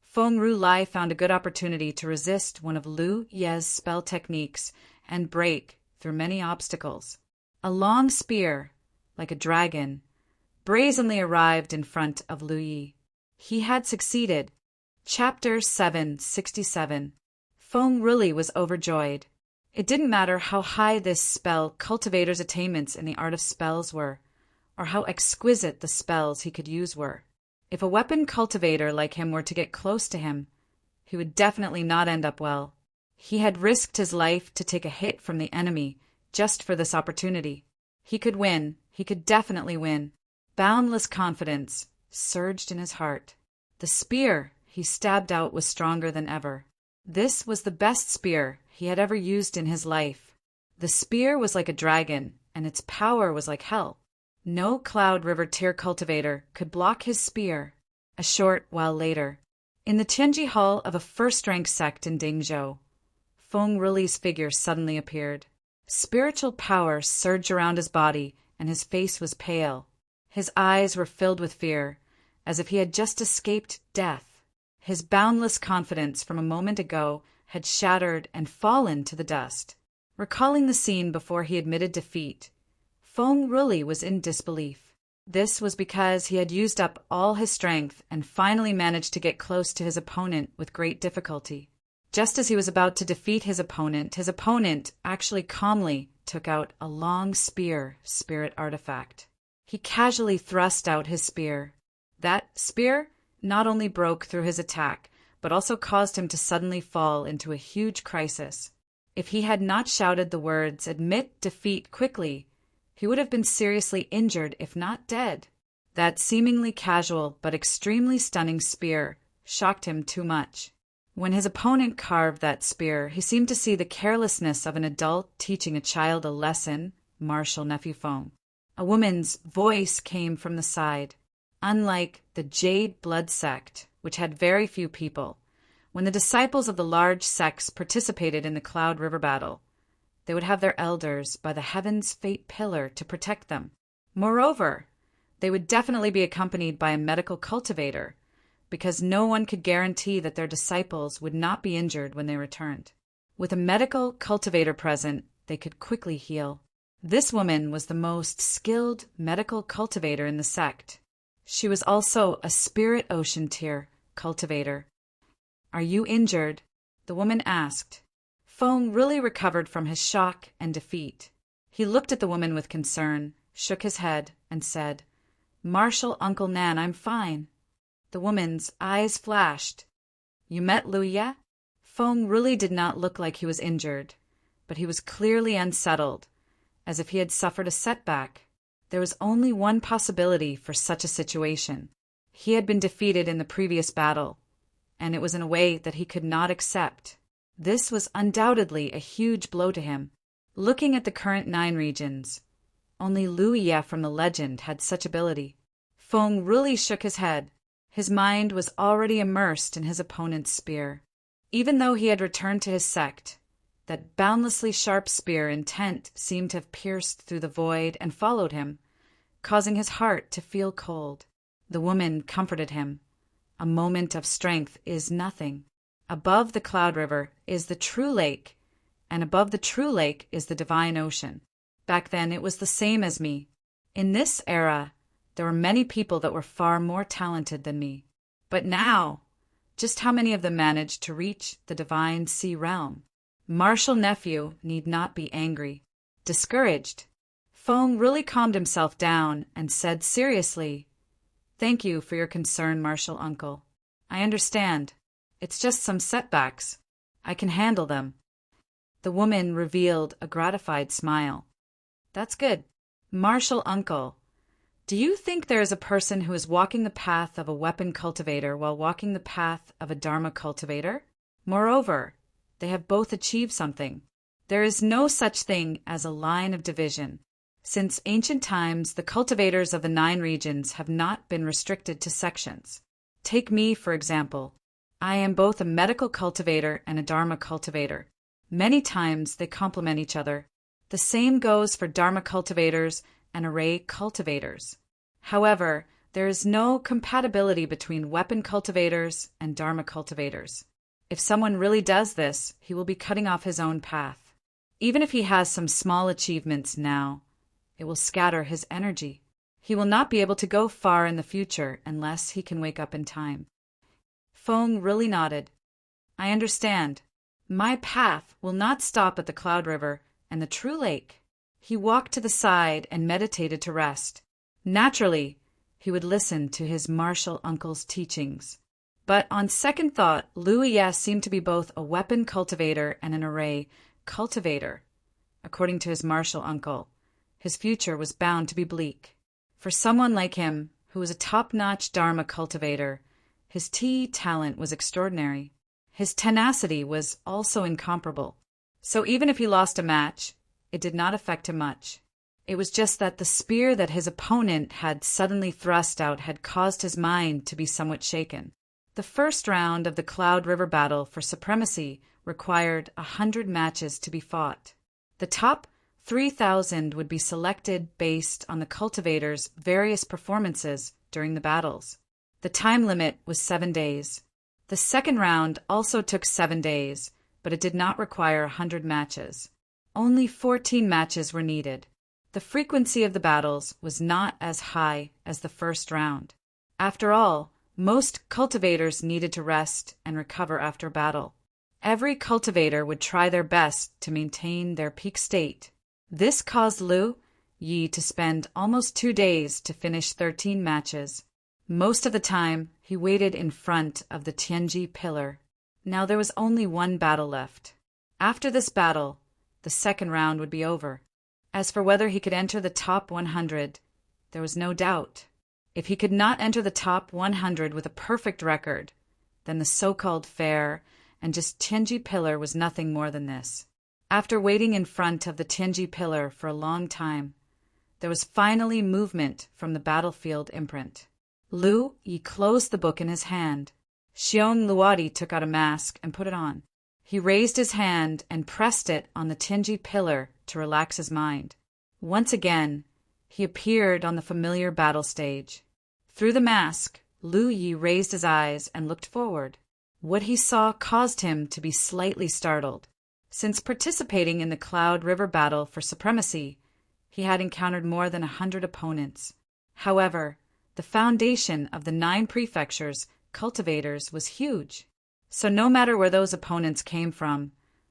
Feng Ru Lai found a good opportunity to resist one of Lu Ye's spell techniques and break through many obstacles. A long spear, like a dragon, brazenly arrived in front of Lu Yi. He had succeeded. Chapter 767. Feng Ruli was overjoyed. It didn't matter how high this spell cultivator's attainments in the art of spells were, or how exquisite the spells he could use were. If a weapon cultivator like him were to get close to him, he would definitely not end up well. He had risked his life to take a hit from the enemy just for this opportunity. He could win. He could definitely win. Boundless confidence surged in his heart. The spear he stabbed out was stronger than ever. This was the best spear he had ever used in his life. The spear was like a dragon, and its power was like hell. No Cloud River tier cultivator could block his spear. A short while later, in the Tianji Hall of a first-rank sect in Dingzhou, Feng Ruli's figure suddenly appeared. Spiritual power surged around his body, and his face was pale. His eyes were filled with fear, as if he had just escaped death. His boundless confidence from a moment ago had shattered and fallen to the dust. Recalling the scene before he admitted defeat, Feng Ruli was in disbelief. This was because he had used up all his strength and finally managed to get close to his opponent with great difficulty. Just as he was about to defeat his opponent actually calmly took out a long spear spirit artifact. He casually thrust out his spear. That spear not only broke through his attack, but also caused him to suddenly fall into a huge crisis. If he had not shouted the words, "Admit defeat quickly," he would have been seriously injured, if not dead. That seemingly casual but extremely stunning spear shocked him too much. When his opponent carved that spear, he seemed to see the carelessness of an adult teaching a child a lesson. Martial nephew Feng. A woman's voice came from the side. Unlike the Jade Blood sect, which had very few people, when the disciples of the large sects participated in the Cloud River battle, they would have their elders by the Heaven's Fate Pillar to protect them. Moreover, they would definitely be accompanied by a medical cultivator, because no one could guarantee that their disciples would not be injured when they returned. With a medical cultivator present, they could quickly heal. This woman was the most skilled medical cultivator in the sect. She was also a Spirit Ocean tier cultivator. "Are you injured?" the woman asked. Feng really recovered from his shock and defeat. He looked at the woman with concern, shook his head, and said, "Martial Uncle Nan, I'm fine." The woman's eyes flashed. "You met Lu Ye?" Feng really did not look like he was injured, but he was clearly unsettled, as if he had suffered a setback. There was only one possibility for such a situation. He had been defeated in the previous battle, and it was in a way that he could not accept. This was undoubtedly a huge blow to him. Looking at the current 9 regions, only Lu Ye from the legend had such ability. Feng really shook his head. His mind was already immersed in his opponent's spear. Even though he had returned to his sect, that boundlessly sharp spear intent seemed to have pierced through the void and followed him, causing his heart to feel cold. The woman comforted him. A moment of strength is nothing. Above the Cloud River is the true lake, and above the true lake is the divine ocean. Back then it was the same as me. In this era, there were many people that were far more talented than me. But now, just how many of them managed to reach the divine sea realm? Martial nephew need not be angry. Discouraged, Feng really calmed himself down and said seriously, "Thank you for your concern, martial uncle. I understand. It's just some setbacks. I can handle them." The woman revealed a gratified smile. "That's good. Martial uncle, do you think there is a person who is walking the path of a weapon cultivator while walking the path of a Dharma cultivator? Moreover, they have both achieved something. There is no such thing as a line of division. Since ancient times, the cultivators of the 9 regions have not been restricted to sections. Take me, for example. I am both a medical cultivator and a Dharma cultivator. Many times they complement each other. The same goes for Dharma cultivators and array cultivators. However, there is no compatibility between weapon cultivators and Dharma cultivators. If someone really does this, he will be cutting off his own path. Even if he has some small achievements now, it will scatter his energy. He will not be able to go far in the future unless he can wake up in time." Feng really nodded. "I understand. My path will not stop at the Cloud River and the True Lake." He walked to the side and meditated to rest. Naturally, he would listen to his martial uncle's teachings. But on second thought, Lu Ye seemed to be both a weapon cultivator and an array cultivator. According to his martial uncle, his future was bound to be bleak. For someone like him, who was a top-notch Dharma cultivator, his tea talent was extraordinary. His tenacity was also incomparable. So even if he lost a match, it did not affect him much. It was just that the spear that his opponent had suddenly thrust out had caused his mind to be somewhat shaken. The first round of the Cloud River battle for supremacy required 100 matches to be fought. The top 3,000 would be selected based on the cultivators' various performances during the battles. The time limit was 7 days. The second round also took 7 days, but it did not require 100 matches. Only 14 matches were needed. The frequency of the battles was not as high as the first round. After all, most cultivators needed to rest and recover after battle. Every cultivator would try their best to maintain their peak state. This caused Lu Yi to spend almost 2 days to finish 13 matches. Most of the time, he waited in front of the Tianji pillar. Now there was only one battle left. After this battle, the second round would be over. As for whether he could enter the top 100, there was no doubt. If he could not enter the top 100 with a perfect record, then the so-called fair and just Tianji pillar was nothing more than this. After waiting in front of the Tianji pillar for a long time, there was finally movement from the battlefield imprint. Lu Yi closed the book in his hand. Xiong Luodi took out a mask and put it on. He raised his hand and pressed it on the Tianji pillar to relax his mind. Once again, he appeared on the familiar battle stage. Through the mask, Lu Yi raised his eyes and looked forward. What he saw caused him to be slightly startled. Since participating in the Cloud River battle for supremacy, he had encountered more than 100 opponents. However, the foundation of the 9 prefectures' cultivators was huge. So no matter where those opponents came from,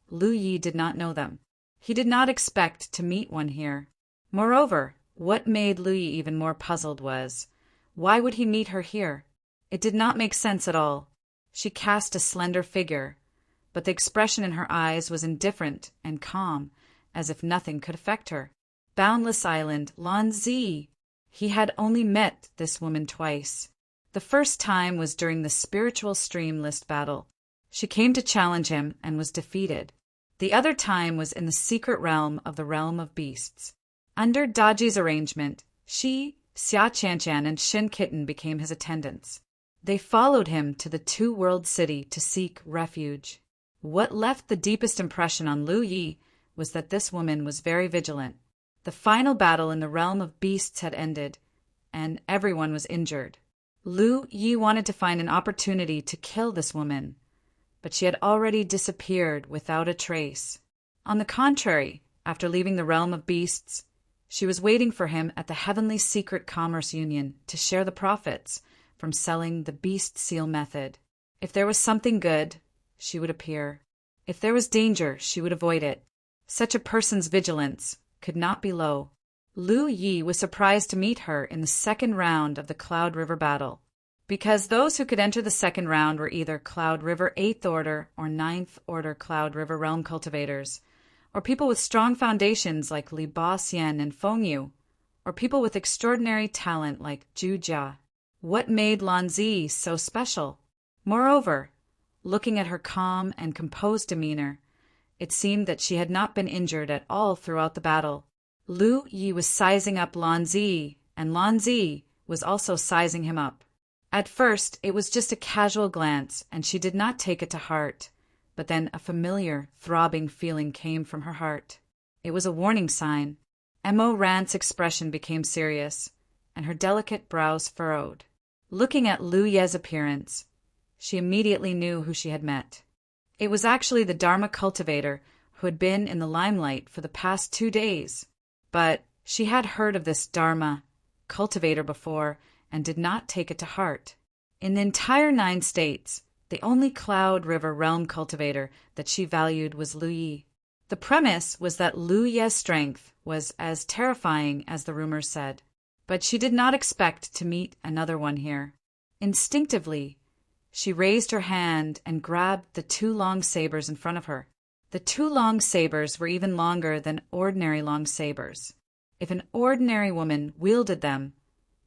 Lu Yi did not know them. He did not expect to meet one here. Moreover, what made Lu Yi even more puzzled was, why would he meet her here? It did not make sense at all. She cast a slender figure, but the expression in her eyes was indifferent and calm, as if nothing could affect her. Boundless Island, Lanzi! He had only met this woman twice. The first time was during the spiritual stream list battle. She came to challenge him and was defeated. The other time was in the secret realm of the realm of beasts. Under Daji's arrangement, she, Xia Qianchan, and Shin Kitten became his attendants. They followed him to the two-world city to seek refuge. What left the deepest impression on Lu Yi was that this woman was very vigilant. The final battle in the realm of beasts had ended, and everyone was injured. Lu Yi wanted to find an opportunity to kill this woman, but she had already disappeared without a trace. On the contrary, after leaving the realm of beasts, she was waiting for him at the Heavenly Secret Commerce Union to share the profits from selling the beast seal method. If there was something good, she would appear. If there was danger, she would avoid it. Such a person's vigilance could not be low. Lu Yi was surprised to meet her in the second round of the Cloud River battle, because those who could enter the second round were either Cloud River 8th Order or 9th Order Cloud River Realm cultivators, or people with strong foundations like Li Ba Xian and Feng Yu, or people with extraordinary talent like Zhu Jia. What made Lan Zi so special? Moreover, looking at her calm and composed demeanor, it seemed that she had not been injured at all throughout the battle. Lu Yi was sizing up Lan Zi, and Lan Zi was also sizing him up. At first, it was just a casual glance, and she did not take it to heart. But then a familiar, throbbing feeling came from her heart. It was a warning sign. Mo Rant's expression became serious, and her delicate brows furrowed. Looking at Lu Ye's appearance, she immediately knew who she had met. It was actually the Dharma cultivator who had been in the limelight for the past 2 days. But she had heard of this Dharma cultivator before and did not take it to heart. In the entire 9 states, the only Cloud River Realm cultivator that she valued was Lu Yi. The premise was that Lu Ye's strength was as terrifying as the rumors said, but she did not expect to meet another one here. Instinctively, she raised her hand and grabbed the 2 long sabers in front of her. The 2 long sabers were even longer than ordinary long sabers. If an ordinary woman wielded them,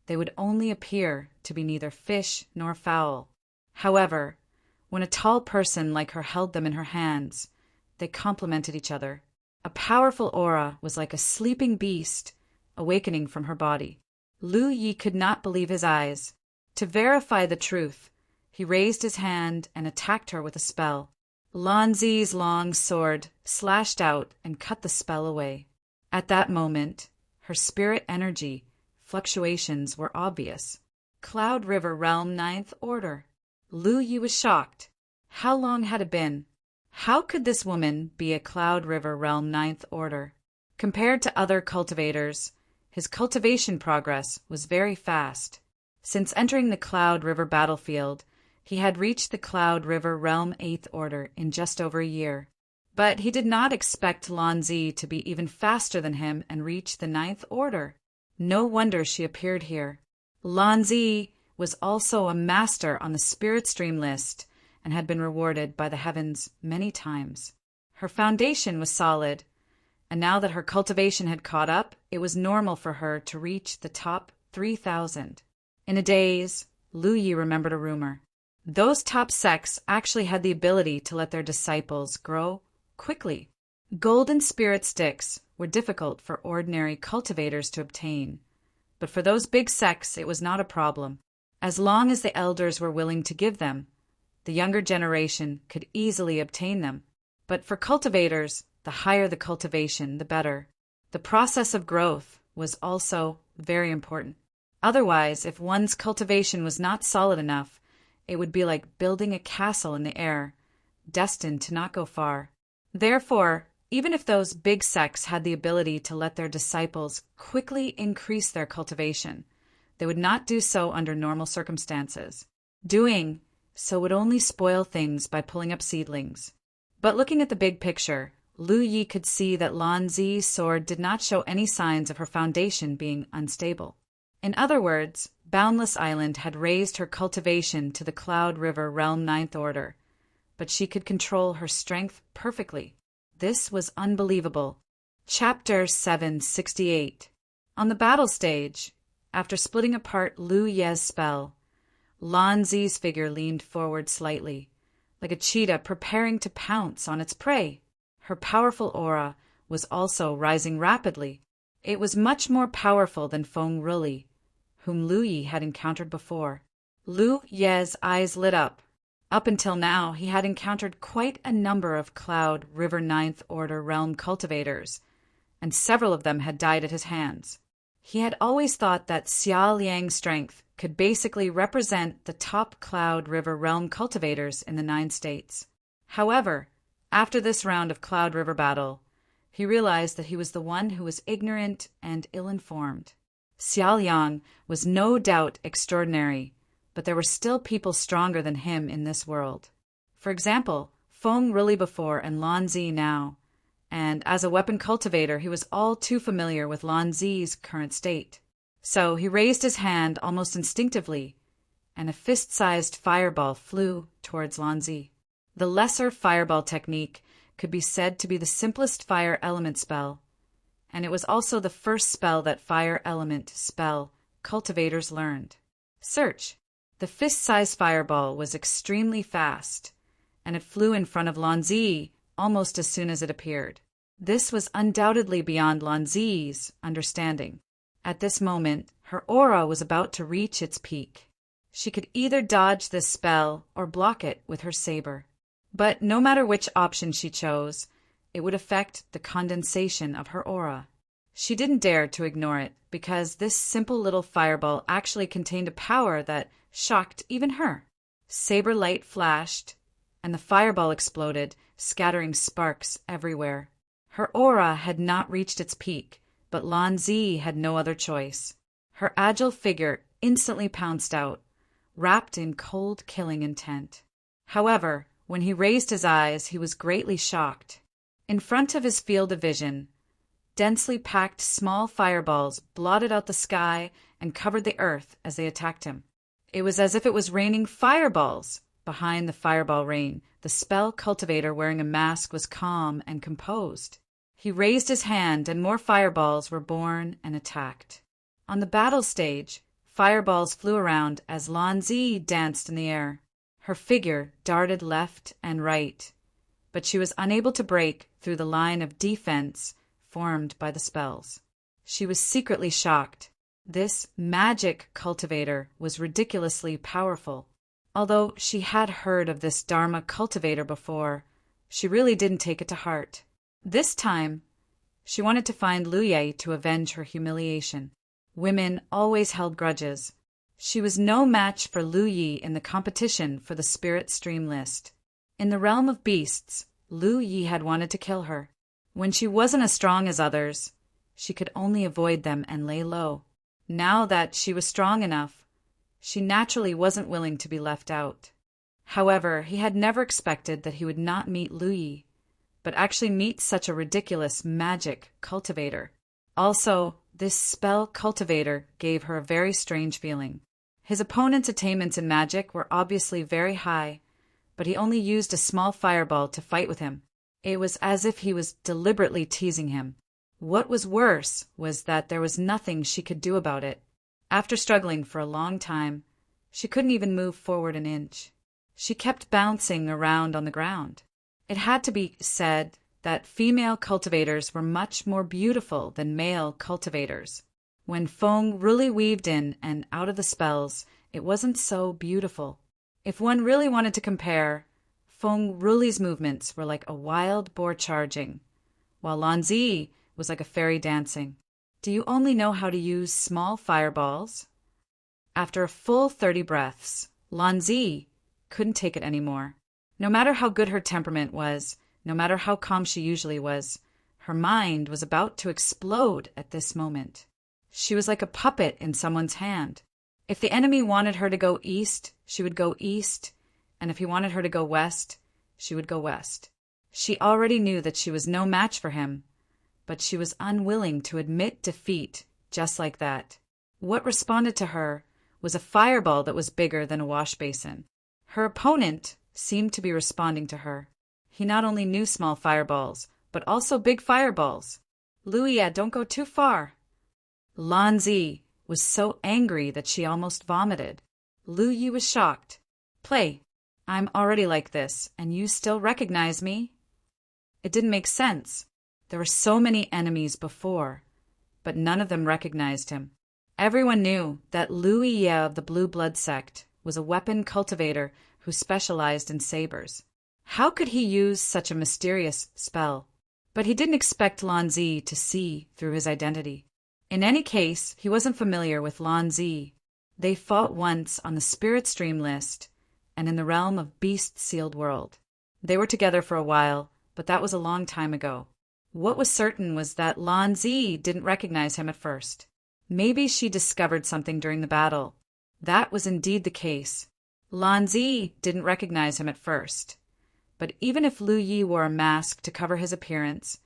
they would only appear to be neither fish nor fowl. However, when a tall person like her held them in her hands, they complemented each other. A powerful aura was like a sleeping beast awakening from her body. Lu Yi could not believe his eyes. To verify the truth, he raised his hand and attacked her with a spell. Lan Zi's long sword slashed out and cut the spell away. At that moment, her spirit energy fluctuations were obvious. Cloud River Realm 9th Order. Lu Yi was shocked. How long had it been? How could this woman be a Cloud River Realm 9th Order? Compared to other cultivators, his cultivation progress was very fast. Since entering the Cloud River battlefield, he had reached the Cloud River Realm 8th Order in just over a year. But he did not expect Lan Zi to be even faster than him and reach the 9th Order. No wonder she appeared here. Lan Zi was also a master on the Spirit Stream list and had been rewarded by the heavens many times. Her foundation was solid, and now that her cultivation had caught up, it was normal for her to reach the top 3,000. In a daze, Lu Yi remembered a rumor. Those top sects actually had the ability to let their disciples grow quickly. Golden spirit sticks were difficult for ordinary cultivators to obtain, but for those big sects it was not a problem. As long as the elders were willing to give them, the younger generation could easily obtain them. But for cultivators, the higher the cultivation, the better. The process of growth was also very important. Otherwise, if one's cultivation was not solid enough, it would be like building a castle in the air, destined to not go far. Therefore, even if those big sects had the ability to let their disciples quickly increase their cultivation, they would not do so under normal circumstances. Doing so would only spoil things by pulling up seedlings. But looking at the big picture, Lu Yi could see that Lan Zi's sword did not show any signs of her foundation being unstable. In other words, Boundless Island had raised her cultivation to the Cloud River Realm 9th Order, but she could control her strength perfectly. This was unbelievable. Chapter 768. On the battle stage, after splitting apart Lu Ye's spell, Lan Zi's figure leaned forward slightly, like a cheetah preparing to pounce on its prey. Her powerful aura was also rising rapidly. It was much more powerful than Feng Ruli, whom Lu Yi had encountered before. Lu Ye's eyes lit up. Up until now, he had encountered quite a number of Cloud River 9th Order Realm cultivators, and several of them had died at his hands. He had always thought that Xia Liang's strength could basically represent the top Cloud River Realm cultivators in the 9 states. However, after this round of Cloud River battle, he realized that he was the one who was ignorant and ill-informed. Xia Liang was no doubt extraordinary, but there were still people stronger than him in this world. For example, Feng Rili before and Lan Zi now, and as a weapon cultivator he was all too familiar with Lan Zi's current state. So he raised his hand almost instinctively, and a fist-sized fireball flew towards Lan Zi. The lesser fireball technique could be said to be the simplest fire element spell, and it was also the first spell that fire element spell cultivators learned. Search. The fist-sized fireball was extremely fast, and it flew in front of Lan Zi almost as soon as it appeared. This was undoubtedly beyond Lan Zi's understanding. At this moment, her aura was about to reach its peak. She could either dodge this spell or block it with her saber. But no matter which option she chose, it would affect the condensation of her aura. She didn't dare to ignore it, because this simple little fireball actually contained a power that shocked even her. Saber light flashed, and the fireball exploded, scattering sparks everywhere. Her aura had not reached its peak, but Lan Zi had no other choice. Her agile figure instantly pounced out, wrapped in cold killing intent. However, when he raised his eyes, he was greatly shocked. In front of his field of vision, densely packed small fireballs blotted out the sky and covered the earth as they attacked him. It was as if it was raining fireballs. Behind the fireball rain, the spell cultivator wearing a mask was calm and composed. He raised his hand and more fireballs were born and attacked. On the battle stage, fireballs flew around as Lan Zi danced in the air. Her figure darted left and right, but she was unable to break through the line of defense formed by the spells. She was secretly shocked. This magic cultivator was ridiculously powerful. Although she had heard of this Dharma cultivator before, she really didn't take it to heart. This time, she wanted to find Lu Ye to avenge her humiliation. Women always held grudges. She was no match for Lu Yi in the competition for the spirit stream list. In the realm of beasts, Lu Yi had wanted to kill her. When she wasn't as strong as others, she could only avoid them and lay low. Now that she was strong enough, she naturally wasn't willing to be left out. However, he had never expected that he would not meet Lu Yi, but actually meet such a ridiculous magic cultivator. Also, this spell cultivator gave her a very strange feeling. His opponent's attainments in magic were obviously very high, but he only used a small fireball to fight with him. It was as if he was deliberately teasing him. What was worse was that there was nothing she could do about it. After struggling for a long time, she couldn't even move forward an inch. She kept bouncing around on the ground. It had to be said that female cultivators were much more beautiful than male cultivators. When Feng really weaved in and out of the spells, it wasn't so beautiful. If one really wanted to compare, Feng Rili's movements were like a wild boar charging, while Lan Zi was like a fairy dancing. Do you only know how to use small fireballs? After a full 30 breaths, Lan Zi couldn't take it anymore. No matter how good her temperament was, no matter how calm she usually was, her mind was about to explode at this moment. She was like a puppet in someone's hand. If the enemy wanted her to go east, she would go east, and if he wanted her to go west, she would go west. She already knew that she was no match for him, but she was unwilling to admit defeat just like that. What responded to her was a fireball that was bigger than a wash basin. Her opponent seemed to be responding to her. He not only knew small fireballs, but also big fireballs. Lu Ye, don't go too far. Lan Zi was so angry that she almost vomited. Lu Yi was shocked. Play. I'm already like this, and you still recognize me? It didn't make sense. There were so many enemies before, but none of them recognized him. Everyone knew that Lu Ye of the Blue Blood sect was a weapon cultivator who specialized in sabers. How could he use such a mysterious spell? But he didn't expect Lan Zi to see through his identity. In any case, he wasn't familiar with Lan Zi. They fought once on the Spirit Stream list and in the realm of Beast-Sealed World. They were together for a while, but that was a long time ago. What was certain was that Lan Zi didn't recognize him at first. Maybe she discovered something during the battle. That was indeed the case. Lan Zi didn't recognize him at first. But even if Lu Yi wore a mask to cover his appearance,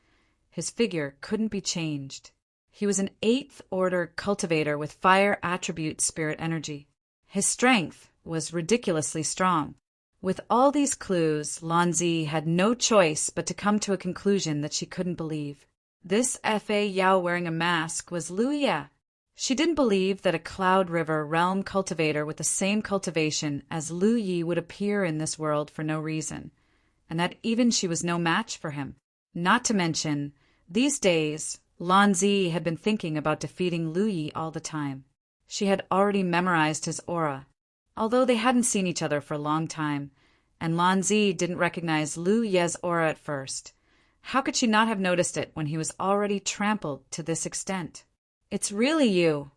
his figure couldn't be changed. He was an 8th order cultivator with fire attribute spirit energy. His strength was ridiculously strong. With all these clues, Lan Zi had no choice but to come to a conclusion that she couldn't believe. This Fa Yao wearing a mask was Lu Ye. She didn't believe that a Cloud River realm cultivator with the same cultivation as Lu Yi would appear in this world for no reason, and that even she was no match for him. Not to mention, these days, Lan Zi had been thinking about defeating Lu Yi all the time. She had already memorized his aura, although they hadn't seen each other for a long time, and Lan Zi didn't recognize Lu Ye's aura at first. How could she not have noticed it when he was already trampled to this extent? It's really you.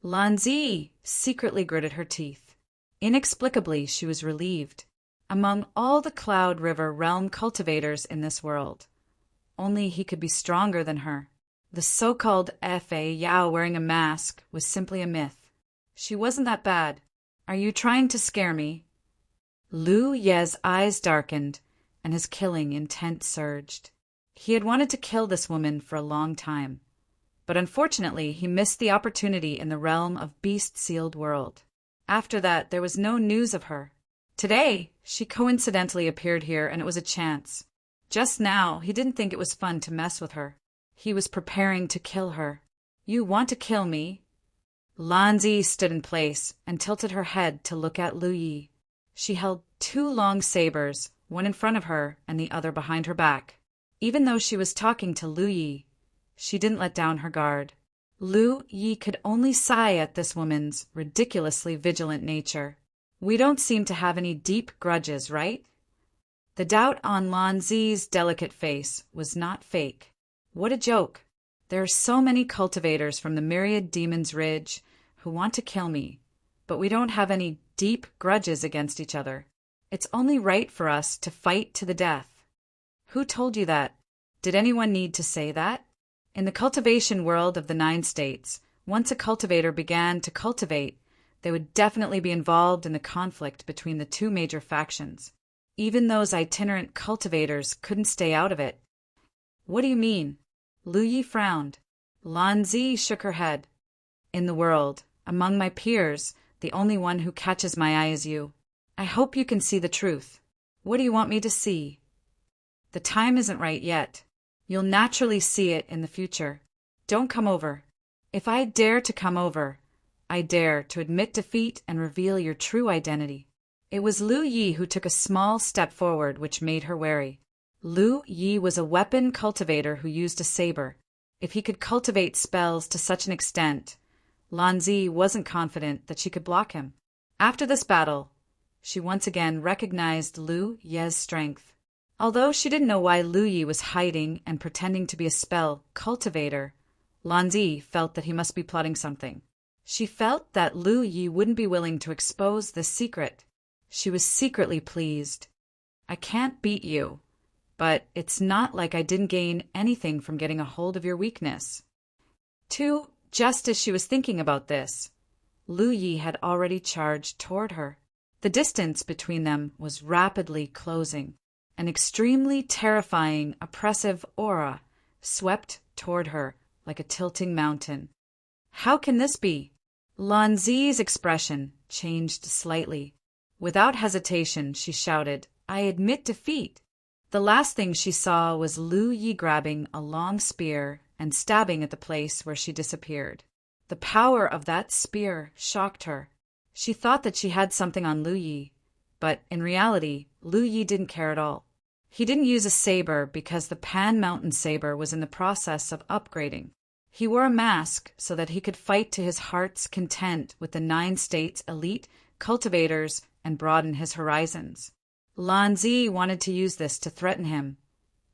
Lan Zi secretly gritted her teeth. Inexplicably, she was relieved. Among all the Cloud River realm cultivators in this world, only he could be stronger than her. The so-called Fa Yao wearing a mask was simply a myth. She wasn't that bad. Are you trying to scare me? Lu Ye's eyes darkened, and his killing intent surged. He had wanted to kill this woman for a long time, but unfortunately he missed the opportunity in the realm of beast-sealed world. After that, there was no news of her. Today, she coincidentally appeared here, and it was a chance. Just now, he didn't think it was fun to mess with her. He was preparing to kill her. You want to kill me? Lan Zi stood in place and tilted her head to look at Lu Yi. She held 2 long sabers, one in front of her and the other behind her back. Even though she was talking to Lu Yi, she didn't let down her guard. Lu Yi could only sigh at this woman's ridiculously vigilant nature. We don't seem to have any deep grudges, right? The doubt on Lan Zi's delicate face was not fake. What a joke. There are so many cultivators from the Myriad Demon's Ridge who want to kill me, but we don't have any deep grudges against each other. It's only right for us to fight to the death. Who told you that? Did anyone need to say that? In the cultivation world of the 9 states, once a cultivator began to cultivate, they would definitely be involved in the conflict between the 2 major factions. Even those itinerant cultivators couldn't stay out of it. What do you mean? Lu Yi frowned. Lan Zi shook her head. In the world, among my peers, the only one who catches my eye is you. I hope you can see the truth. What do you want me to see? The time isn't right yet. You'll naturally see it in the future. Don't come over. If I dare to come over, I dare to admit defeat and reveal your true identity. It was Lu Yi who took a small step forward, which made her wary. Lu Yi was a weapon cultivator who used a saber. If he could cultivate spells to such an extent, Lan Zi wasn't confident that she could block him. After this battle, she once again recognized Lu Ye's strength. Although she didn't know why Lu Yi was hiding and pretending to be a spell cultivator, Lan Zi felt that he must be plotting something. She felt that Lu Yi wouldn't be willing to expose this secret. She was secretly pleased. I can't beat you, but it's not like I didn't gain anything from getting a hold of your weakness. Just as she was thinking about this, Lu Yi had already charged toward her. The distance between them was rapidly closing. An extremely terrifying, oppressive aura swept toward her like a tilting mountain. How can this be? Lan Zi's expression changed slightly. Without hesitation, she shouted, I admit defeat. The last thing she saw was Lu Yi grabbing a long spear and stabbing at the place where she disappeared. The power of that spear shocked her. She thought that she had something on Lu Yi, but in reality, Lu Yi didn't care at all. He didn't use a saber because the Pan Mountain saber was in the process of upgrading. He wore a mask so that he could fight to his heart's content with the 9 states' elite cultivators and broaden his horizons. Lan Zi wanted to use this to threaten him,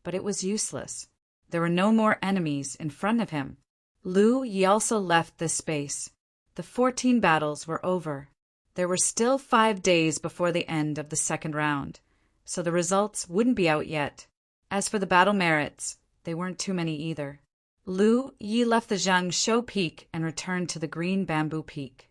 but it was useless. There were no more enemies in front of him. Lu Yi also left this space. The 14 battles were over. There were still 5 days before the end of the 2nd round, so the results wouldn't be out yet. As for the battle merits, they weren't too many either. Lu Yi left the Zhang Shou Peak and returned to the Green Bamboo Peak.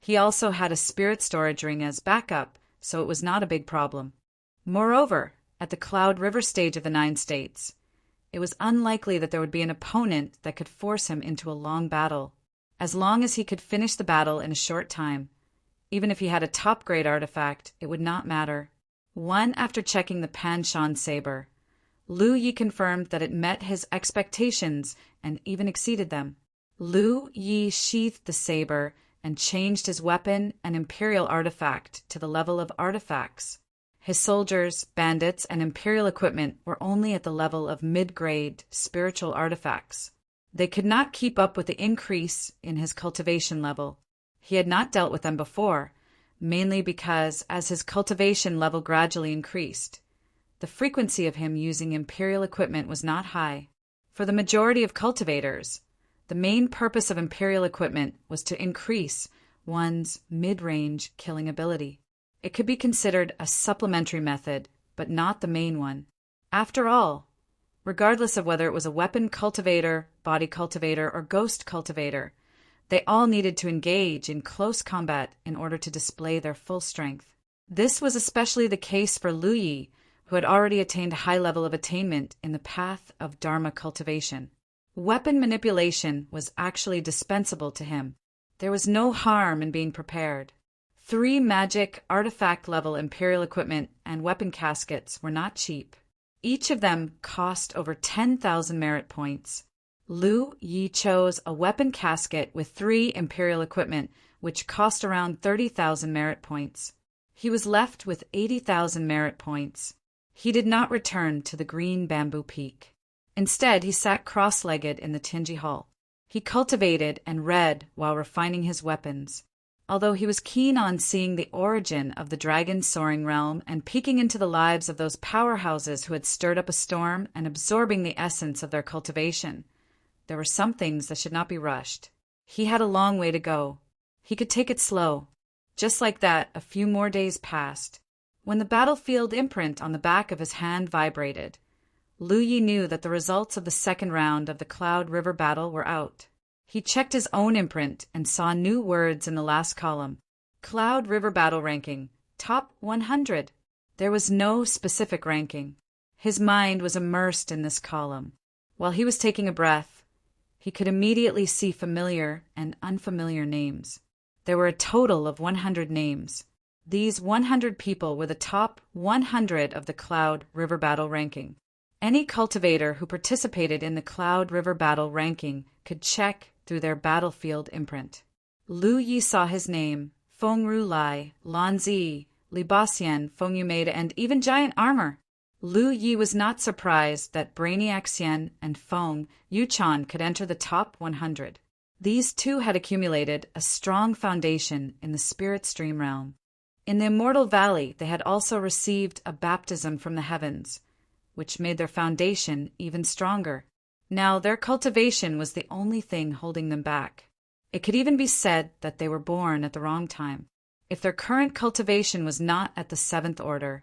He also had a spirit storage ring as backup, so it was not a big problem. Moreover, at the Cloud River stage of the 9 states, it was unlikely that there would be an opponent that could force him into a long battle. As long as he could finish the battle in a short time, even if he had a top-grade artifact, it would not matter. After checking the Pan Shan saber, Lu Yi confirmed that it met his expectations and even exceeded them. Lu Yi sheathed the saber and changed his weapon and imperial artifact to the level of artifacts. His soldiers, bandits, and imperial equipment were only at the level of mid-grade spiritual artifacts. They could not keep up with the increase in his cultivation level. He had not dealt with them before, mainly because as his cultivation level gradually increased, the frequency of him using imperial equipment was not high. For the majority of cultivators, the main purpose of imperial equipment was to increase one's mid-range killing ability. It could be considered a supplementary method, but not the main one. After all, regardless of whether it was a weapon cultivator, body cultivator, or ghost cultivator, they all needed to engage in close combat in order to display their full strength. This was especially the case for Lu Yi, who had already attained a high level of attainment in the path of Dharma cultivation. Weapon manipulation was actually dispensable to him. There was no harm in being prepared. 3 magic artifact-level imperial equipment and weapon caskets were not cheap. Each of them cost over 10,000 merit points. Lu Yi chose a weapon casket with 3 imperial equipment, which cost around 30,000 merit points. He was left with 80,000 merit points. He did not return to the green bamboo peak. Instead, he sat cross-legged in the Tinji Hall. He cultivated and read while refining his weapons. Although he was keen on seeing the origin of the dragon soaring realm and peeking into the lives of those powerhouses who had stirred up a storm and absorbing the essence of their cultivation, there were some things that should not be rushed. He had a long way to go. He could take it slow. Just like that, a few more days passed. When the battlefield imprint on the back of his hand vibrated, Lu Yi knew that the results of the second round of the Cloud River battle were out. He checked his own imprint and saw new words in the last column. Cloud River Battle Ranking, Top 100. There was no specific ranking. His mind was immersed in this column. While he was taking a breath, he could immediately see familiar and unfamiliar names. There were a total of 100 names. These 100 people were the top 100 of the Cloud River Battle Ranking. Any cultivator who participated in the Cloud River Battle Ranking could check through their battlefield imprint. Lu Yi saw his name, Feng Ru Lai, Lan Zi, Li Baxian, Feng Yumeda, and even Giant Armor. Lu Yi was not surprised that Brainiac Xian and Feng Yuchan could enter the top 100. These two had accumulated a strong foundation in the spirit stream realm. In the Immortal Valley, they had also received a baptism from the heavens, which made their foundation even stronger. Now, their cultivation was the only thing holding them back. It could even be said that they were born at the wrong time. If their current cultivation was not at the 7th order,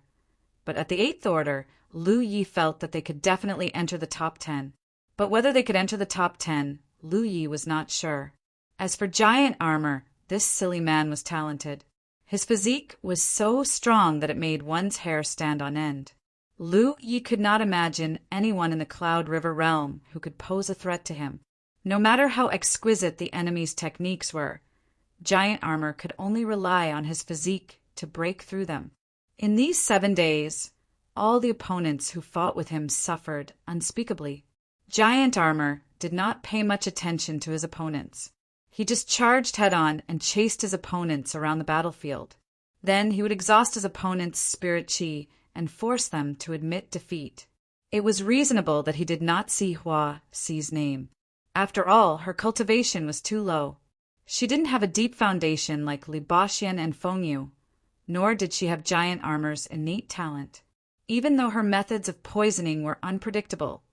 but at the 8th order, Lu Yi felt that they could definitely enter the top 10. But whether they could enter the top 10, Lu Yi was not sure. As for Giant Armor, this silly man was talented. His physique was so strong that it made one's hair stand on end. Lu Yi could not imagine anyone in the Cloud River realm who could pose a threat to him. No matter how exquisite the enemy's techniques were, Giant Armor could only rely on his physique to break through them. In these 7 days, all the opponents who fought with him suffered unspeakably. Giant Armor did not pay much attention to his opponents. He just charged head-on and chased his opponents around the battlefield. Then he would exhaust his opponent's spirit chi and force them to admit defeat. It was reasonable that he did not see Hua Xi's name. After all, her cultivation was too low. She didn't have a deep foundation like Li Baxian and Fengyu, nor did she have Giant Armor's innate talent. Even though her methods of poisoning were unpredictable,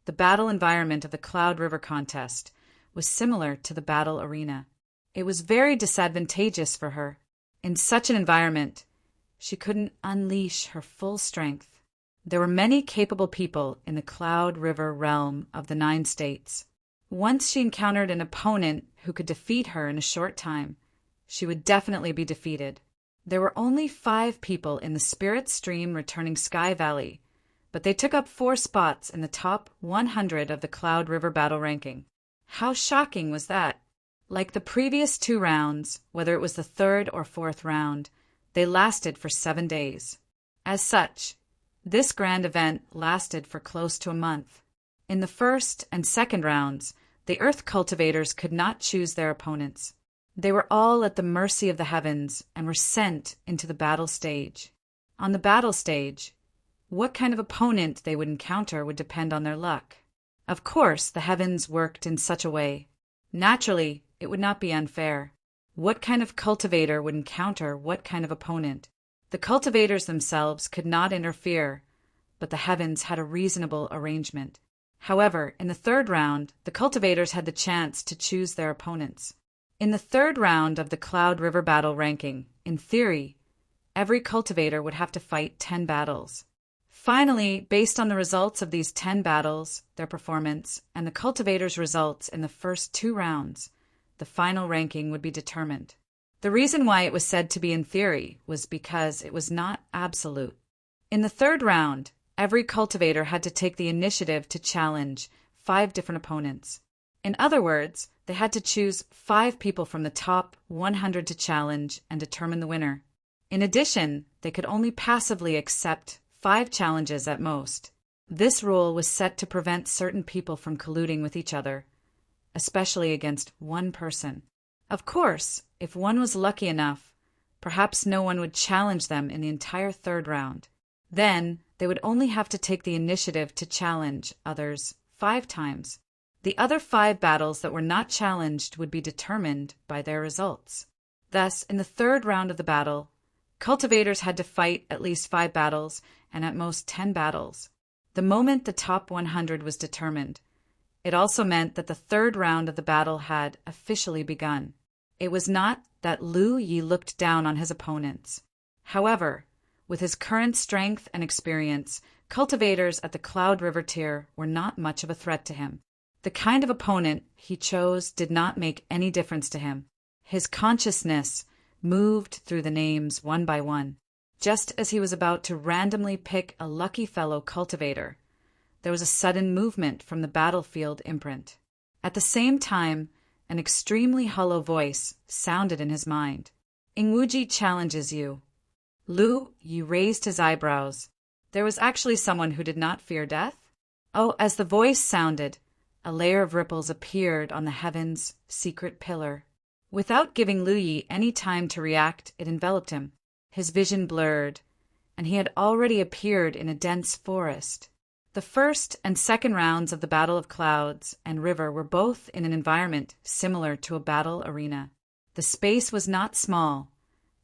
the battle environment of the Cloud River contest was similar to the battle arena. It was very disadvantageous for her. In such an environment, she couldn't unleash her full strength. There were many capable people in the Cloud River realm of the 9 states. Once she encountered an opponent who could defeat her in a short time, she would definitely be defeated. There were only 5 people in the Spirit Stream returning Sky Valley, but they took up 4 spots in the top 100 of the Cloud River battle ranking. How shocking was that? Like the previous 2 rounds, whether it was the 3rd or 4th round, they lasted for 7 days. As such, this grand event lasted for close to a month. In the 1st and 2nd rounds, the Earth cultivators could not choose their opponents. They were all at the mercy of the heavens and were sent into the battle stage. On the battle stage, what kind of opponent they would encounter would depend on their luck. Of course, the heavens worked in such a way. Naturally, it would not be unfair. What kind of cultivator would encounter what kind of opponent? The cultivators themselves could not interfere, but the heavens had a reasonable arrangement. However, in the 3rd round, the cultivators had the chance to choose their opponents. In the 3rd round of the Cloud River battle ranking, in theory, every cultivator would have to fight 10 battles. Finally, based on the results of these 10 battles, their performance, and the cultivators' results in the first 2 rounds, the final ranking would be determined. The reason why it was said to be in theory was because it was not absolute. In the 3rd round, every cultivator had to take the initiative to challenge 5 different opponents. In other words, they had to choose 5 people from the top 100 to challenge and determine the winner. In addition, they could only passively accept 5 challenges at most. This rule was set to prevent certain people from colluding with each other, especially against one person. Of course, if one was lucky enough, perhaps no one would challenge them in the entire 3rd round. Then, they would only have to take the initiative to challenge others 5 times. The other 5 battles that were not challenged would be determined by their results. Thus, in the 3rd round of the battle, cultivators had to fight at least 5 battles and at most 10 battles. The moment the top 100 was determined, it also meant that the 3rd round of the battle had officially begun. It was not that Lu Yi looked down on his opponents. However, with his current strength and experience, cultivators at the Cloud River tier were not much of a threat to him. The kind of opponent he chose did not make any difference to him. His consciousness moved through the names one by one. Just as he was about to randomly pick a lucky fellow cultivator, there was a sudden movement from the battlefield imprint. At the same time, an extremely hollow voice sounded in his mind. "Ingwuji challenges you." Lu Yi raised his eyebrows. There was actually someone who did not fear death? Oh, as the voice sounded, a layer of ripples appeared on the heaven's secret pillar. Without giving Lu Yi any time to react, it enveloped him. His vision blurred, and he had already appeared in a dense forest. The 1st and 2nd rounds of the Battle of Clouds and River were both in an environment similar to a battle arena. The space was not small,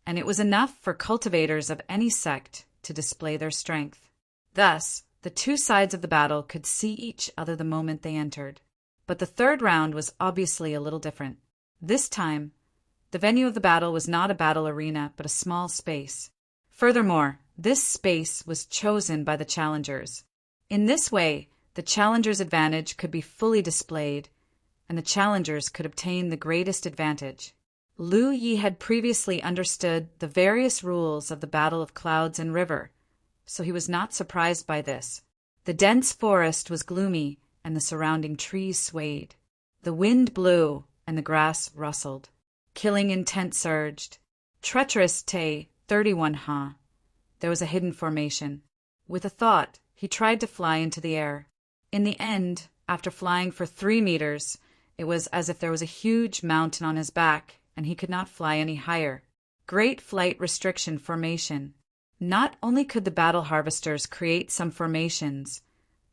and it was enough for cultivators of any sect to display their strength. Thus, the 2 sides of the battle could see each other the moment they entered. But the 3rd round was obviously a little different. This time, the venue of the battle was not a battle arena, but a small space. Furthermore, this space was chosen by the challengers. In this way, the challengers' advantage could be fully displayed, and the challengers could obtain the greatest advantage. Lu Yi had previously understood the various rules of the Battle of Clouds and River, so he was not surprised by this. The dense forest was gloomy, and the surrounding trees swayed. The wind blew, and the grass rustled. Killing intent surged. Treacherous Te 31 Ha. There was a hidden formation. With a thought, he tried to fly into the air. In the end, after flying for 3 meters, it was as if there was a huge mountain on his back, and he could not fly any higher. Great flight restriction formation. Not only could the battle harvesters create some formations,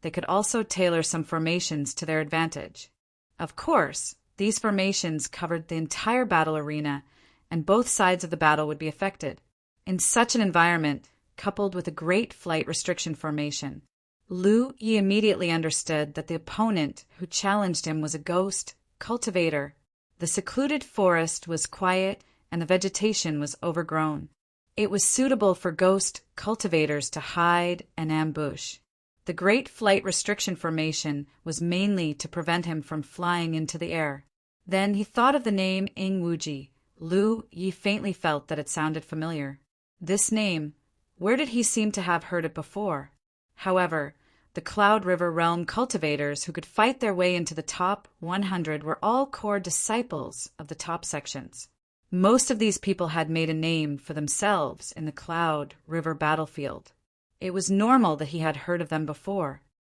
they could also tailor some formations to their advantage. Of course, these formations covered the entire battle arena, and both sides of the battle would be affected. In such an environment, coupled with a great flight restriction formation, Lu Yi immediately understood that the opponent who challenged him was a ghost cultivator. The secluded forest was quiet, and the vegetation was overgrown. It was suitable for ghost cultivators to hide and ambush. The great flight restriction formation was mainly to prevent him from flying into the air. Then he thought of the name Ingwuji, Lu Yi faintly felt that it sounded familiar. This name, where did he seem to have heard it before? However, the Cloud River Realm cultivators who could fight their way into the top 100 were all core disciples of the top sections. Most of these people had made a name for themselves in the Cloud River battlefield. It was normal that he had heard of them before.